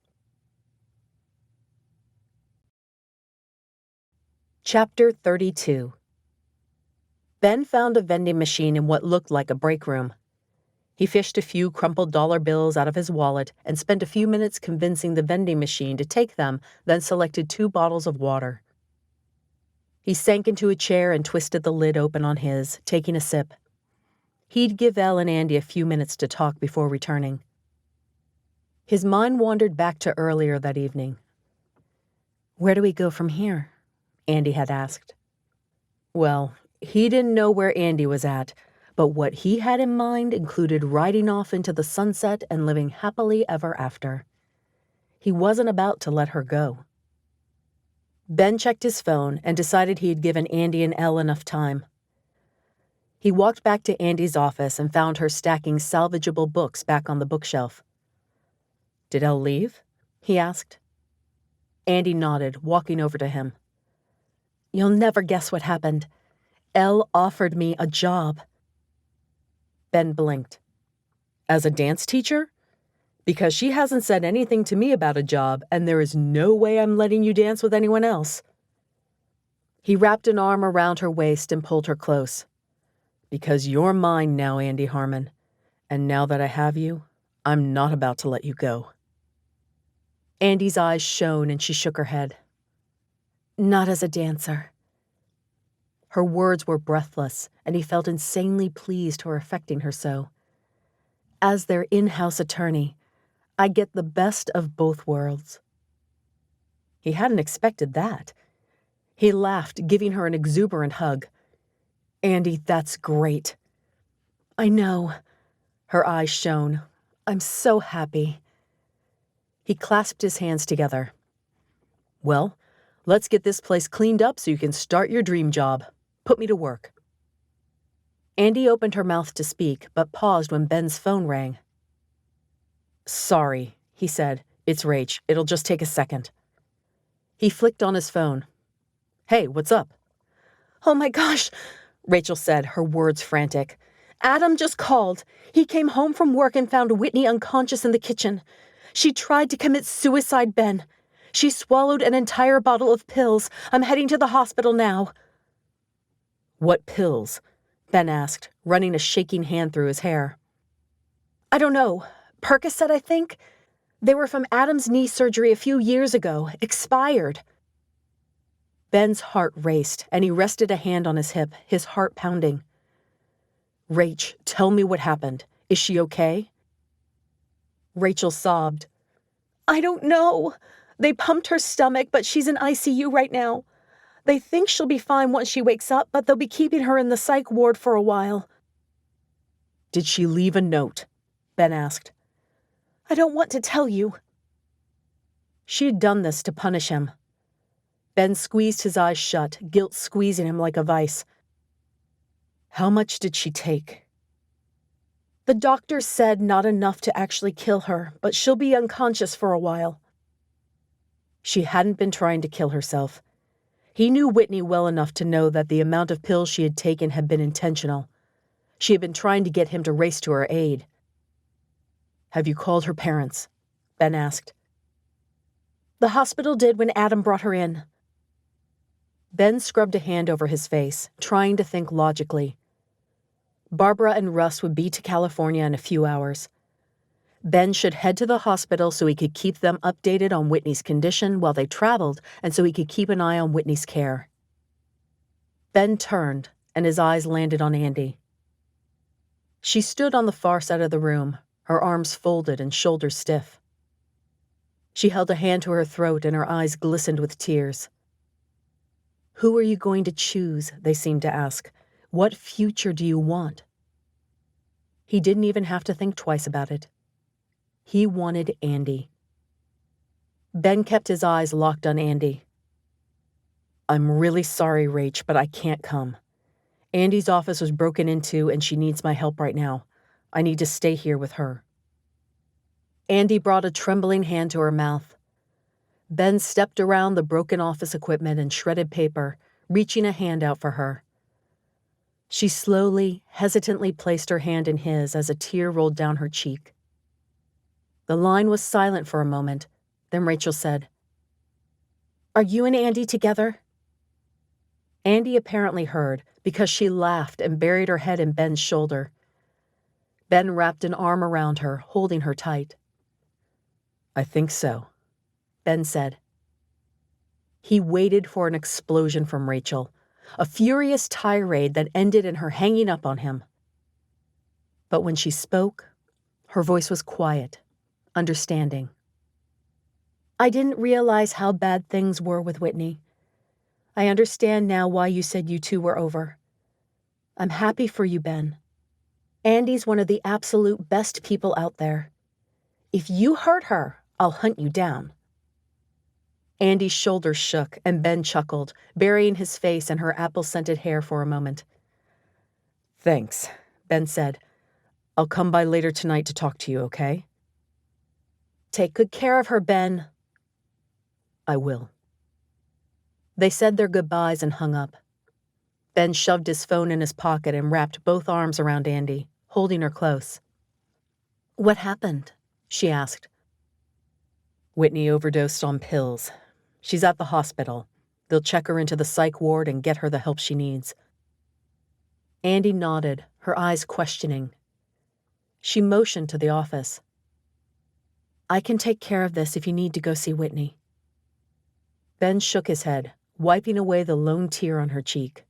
Chapter 32. Ben found a vending machine in what looked like a break room. He fished a few crumpled dollar bills out of his wallet and spent a few minutes convincing the vending machine to take them, then selected 2 bottles of water. He sank into a chair and twisted the lid open on his, taking a sip. He'd give Elle and Andi a few minutes to talk before returning. His mind wandered back to earlier that evening. "Where do we go from here?" Andi had asked. Well, he didn't know where Andi was at, but what he had in mind included riding off into the sunset and living happily ever after. He wasn't about to let her go. Ben checked his phone and decided he had given Andi and Elle enough time. He walked back to Andi's office and found her stacking salvageable books back on the bookshelf. "Did Elle leave?" he asked. Andi nodded, walking over to him. "You'll never guess what happened. Elle offered me a job." Ben blinked. "As a dance teacher? Because she hasn't said anything to me about a job, and there is no way I'm letting you dance with anyone else." He wrapped an arm around her waist and pulled her close. "Because you're mine now, Andi Harmon. And now that I have you, I'm not about to let you go." Andi's eyes shone and she shook her head. "Not as a dancer." Her words were breathless, and he felt insanely pleased for affecting her so. "As their in-house attorney, I get the best of both worlds." He hadn't expected that. He laughed, giving her an exuberant hug. "Andi, that's great." "I know." Her eyes shone. "I'm so happy." He clasped his hands together. "Well, let's get this place cleaned up so you can start your dream job. Put me to work." Andi opened her mouth to speak, but paused when Ben's phone rang. "Sorry," he said. "It's Rach. It'll just take a second." He flicked on his phone. "Hey, what's up?" "Oh my gosh," Rachel said, her words frantic. "Adam just called. He came home from work and found Whitney unconscious in the kitchen. She tried to commit suicide, Ben. She swallowed an entire bottle of pills. I'm heading to the hospital now." "What pills?" Ben asked, running a shaking hand through his hair. "I don't know. Percocet, I think. They were from Adam's knee surgery a few years ago. Expired." Ben's heart raced, and he rested a hand on his hip, his heart pounding. "Rach, tell me what happened. Is she okay?" Rachel sobbed. "I don't know. They pumped her stomach, but she's in ICU right now. They think she'll be fine once she wakes up, but they'll be keeping her in the psych ward for a while." "Did she leave a note?" Ben asked. "I don't want to tell you." She had done this to punish him. Ben squeezed his eyes shut, guilt squeezing him like a vice. "How much did she take?" "The doctor said not enough to actually kill her, but she'll be unconscious for a while." She hadn't been trying to kill herself. He knew Whitney well enough to know that the amount of pills she had taken had been intentional. She had been trying to get him to race to her aid. "Have you called her parents?" Ben asked. "The hospital did when Adam brought her in." Ben scrubbed a hand over his face, trying to think logically. Barbara and Russ would be to California in a few hours. Ben should head to the hospital so he could keep them updated on Whitney's condition while they traveled and so he could keep an eye on Whitney's care. Ben turned, and his eyes landed on Andi. She stood on the far side of the room, her arms folded and shoulders stiff. She held a hand to her throat and her eyes glistened with tears. "Who are you going to choose?" they seemed to ask. "What future do you want?" He didn't even have to think twice about it. He wanted Andi. Ben kept his eyes locked on Andi. I'm really sorry, Rach, but I can't come. Andi's office was broken into and she needs my help right now. I need to stay here with her. Andi brought a trembling hand to her mouth. Ben stepped around the broken office equipment and shredded paper, reaching a hand out for her. She slowly, hesitantly placed her hand in his as a tear rolled down her cheek. The line was silent for a moment. Then Rachel said, "Are you and Andi together?" Andi apparently heard because she laughed and buried her head in Ben's shoulder. Ben wrapped an arm around her, holding her tight. "I think so," Ben said. He waited for an explosion from Rachel, a furious tirade that ended in her hanging up on him. But when she spoke, her voice was quiet, understanding. "I didn't realize how bad things were with Whitney. I understand now why you said you two were over. I'm happy for you, Ben. Andi's one of the absolute best people out there. If you hurt her, I'll hunt you down." Andi's shoulders shook and Ben chuckled, burying his face in her apple-scented hair for a moment. "Thanks," Ben said. "I'll come by later tonight to talk to you, okay?" "Take good care of her, Ben." "I will." They said their goodbyes and hung up. Ben shoved his phone in his pocket and wrapped both arms around Andi, holding her close. "What happened?" she asked. "Whitney overdosed on pills. She's at the hospital. They'll check her into the psych ward and get her the help she needs." Andi nodded, her eyes questioning. She motioned to the office. "I can take care of this if you need to go see Whitney." Ben shook his head, wiping away the lone tear on her cheek.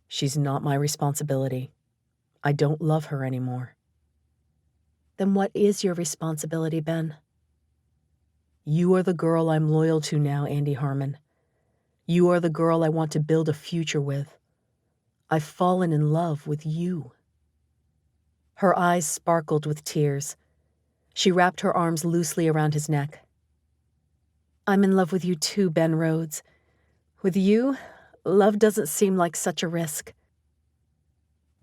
"She's not my responsibility. I don't love her anymore." "Then what is your responsibility, Ben?" "You are the girl I'm loyal to now, Andi Harmon. You are the girl I want to build a future with. I've fallen in love with you." Her eyes sparkled with tears. She wrapped her arms loosely around his neck. "I'm in love with you too, Ben Rhodes. With you, love doesn't seem like such a risk."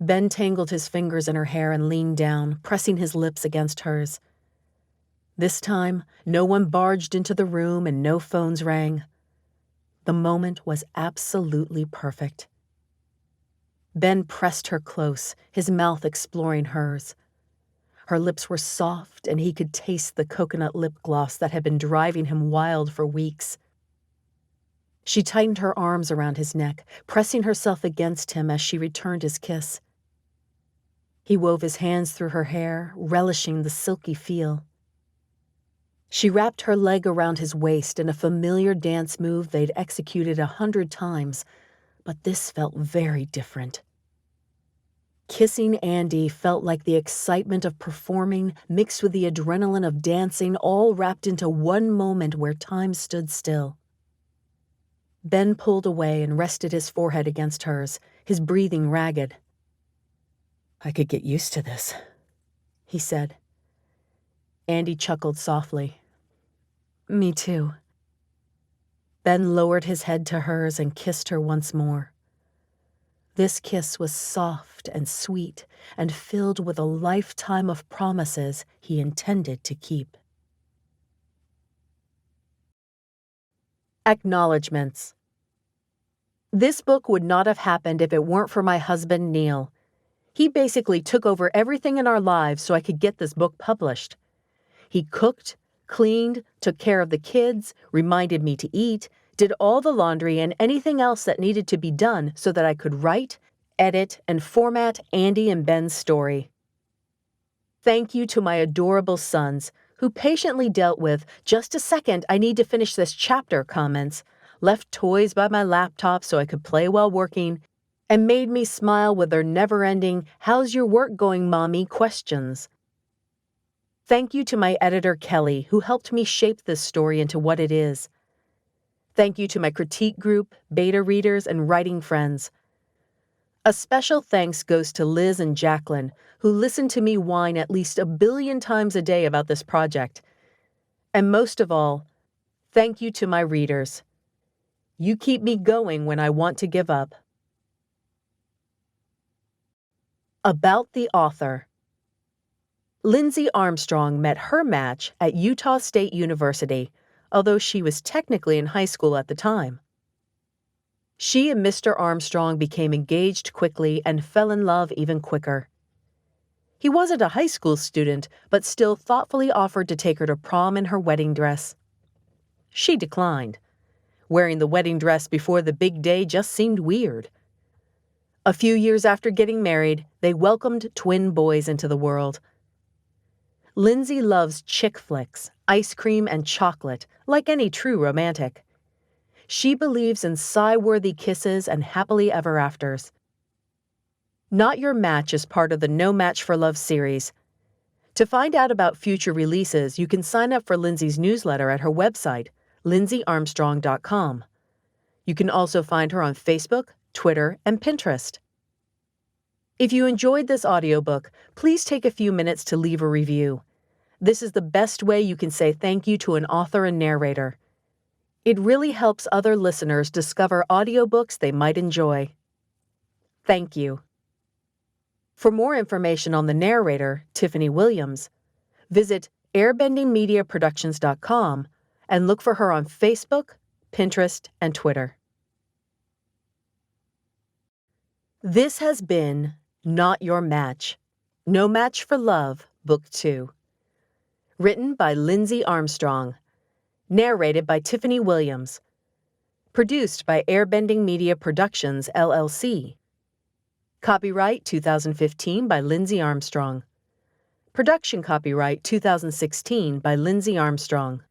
Ben tangled his fingers in her hair and leaned down, pressing his lips against hers. This time, no one barged into the room and no phones rang. The moment was absolutely perfect. Ben pressed her close, his mouth exploring hers. Her lips were soft, and he could taste the coconut lip gloss that had been driving him wild for weeks. She tightened her arms around his neck, pressing herself against him as she returned his kiss. He wove his hands through her hair, relishing the silky feel. She wrapped her leg around his waist in a familiar dance move they'd executed 100 times, but this felt very different. Kissing Andi felt like the excitement of performing mixed with the adrenaline of dancing, all wrapped into one moment where time stood still. Ben pulled away and rested his forehead against hers, his breathing ragged. "I could get used to this," he said. Andi chuckled softly. "Me too." Ben lowered his head to hers and kissed her once more. This kiss was soft and sweet and filled with a lifetime of promises he intended to keep. Acknowledgements. This book would not have happened if it weren't for my husband, Neil. He basically took over everything in our lives so I could get this book published. He cooked, cleaned, took care of the kids, reminded me to eat, did all the laundry and anything else that needed to be done so that I could write, edit, and format Andi and Ben's story. Thank you to my adorable sons, who patiently dealt with, "Just a second, I need to finish this chapter" comments, left toys by my laptop so I could play while working, and made me smile with their never-ending "How's your work going, Mommy?" questions. Thank you to my editor, Kelly, who helped me shape this story into what it is. Thank you to my critique group, beta readers, and writing friends. A special thanks goes to Liz and Jacqueline, who listen to me whine at least 1 billion times a day about this project. And most of all, thank you to my readers. You keep me going when I want to give up. About the author. LIndzee Armstrong met her match at Utah State University, although she was technically in high school at the time. She and Mr. Armstrong became engaged quickly and fell in love even quicker. He wasn't a high school student, but still thoughtfully offered to take her to prom in her wedding dress. She declined. Wearing the wedding dress before the big day just seemed weird. A few years after getting married, they welcomed twin boys into the world. LIndzee loves chick flicks, ice cream, and chocolate, like any true romantic. She believes in sigh-worthy kisses and happily ever afters. Not Your Match is part of the No Match for Love series. To find out about future releases, you can sign up for LIndzee's newsletter at her website, LIndzeeArmstrong.com. You can also find her on Facebook, Twitter, and Pinterest. If you enjoyed this audiobook, please take a few minutes to leave a review. This is the best way you can say thank you to an author and narrator. It really helps other listeners discover audiobooks they might enjoy. Thank you. For more information on the narrator, Tiffany Williams, visit airbendingmediaproductions.com and look for her on Facebook, Pinterest, and Twitter. This has been Not Your Match, No Match for Love, Book 2. Written by LIndzee Armstrong. Narrated by Tiffany Williams. Produced by Airbending Media Productions, LLC. Copyright 2015 by LIndzee Armstrong. Production copyright 2016 by LIndzee Armstrong.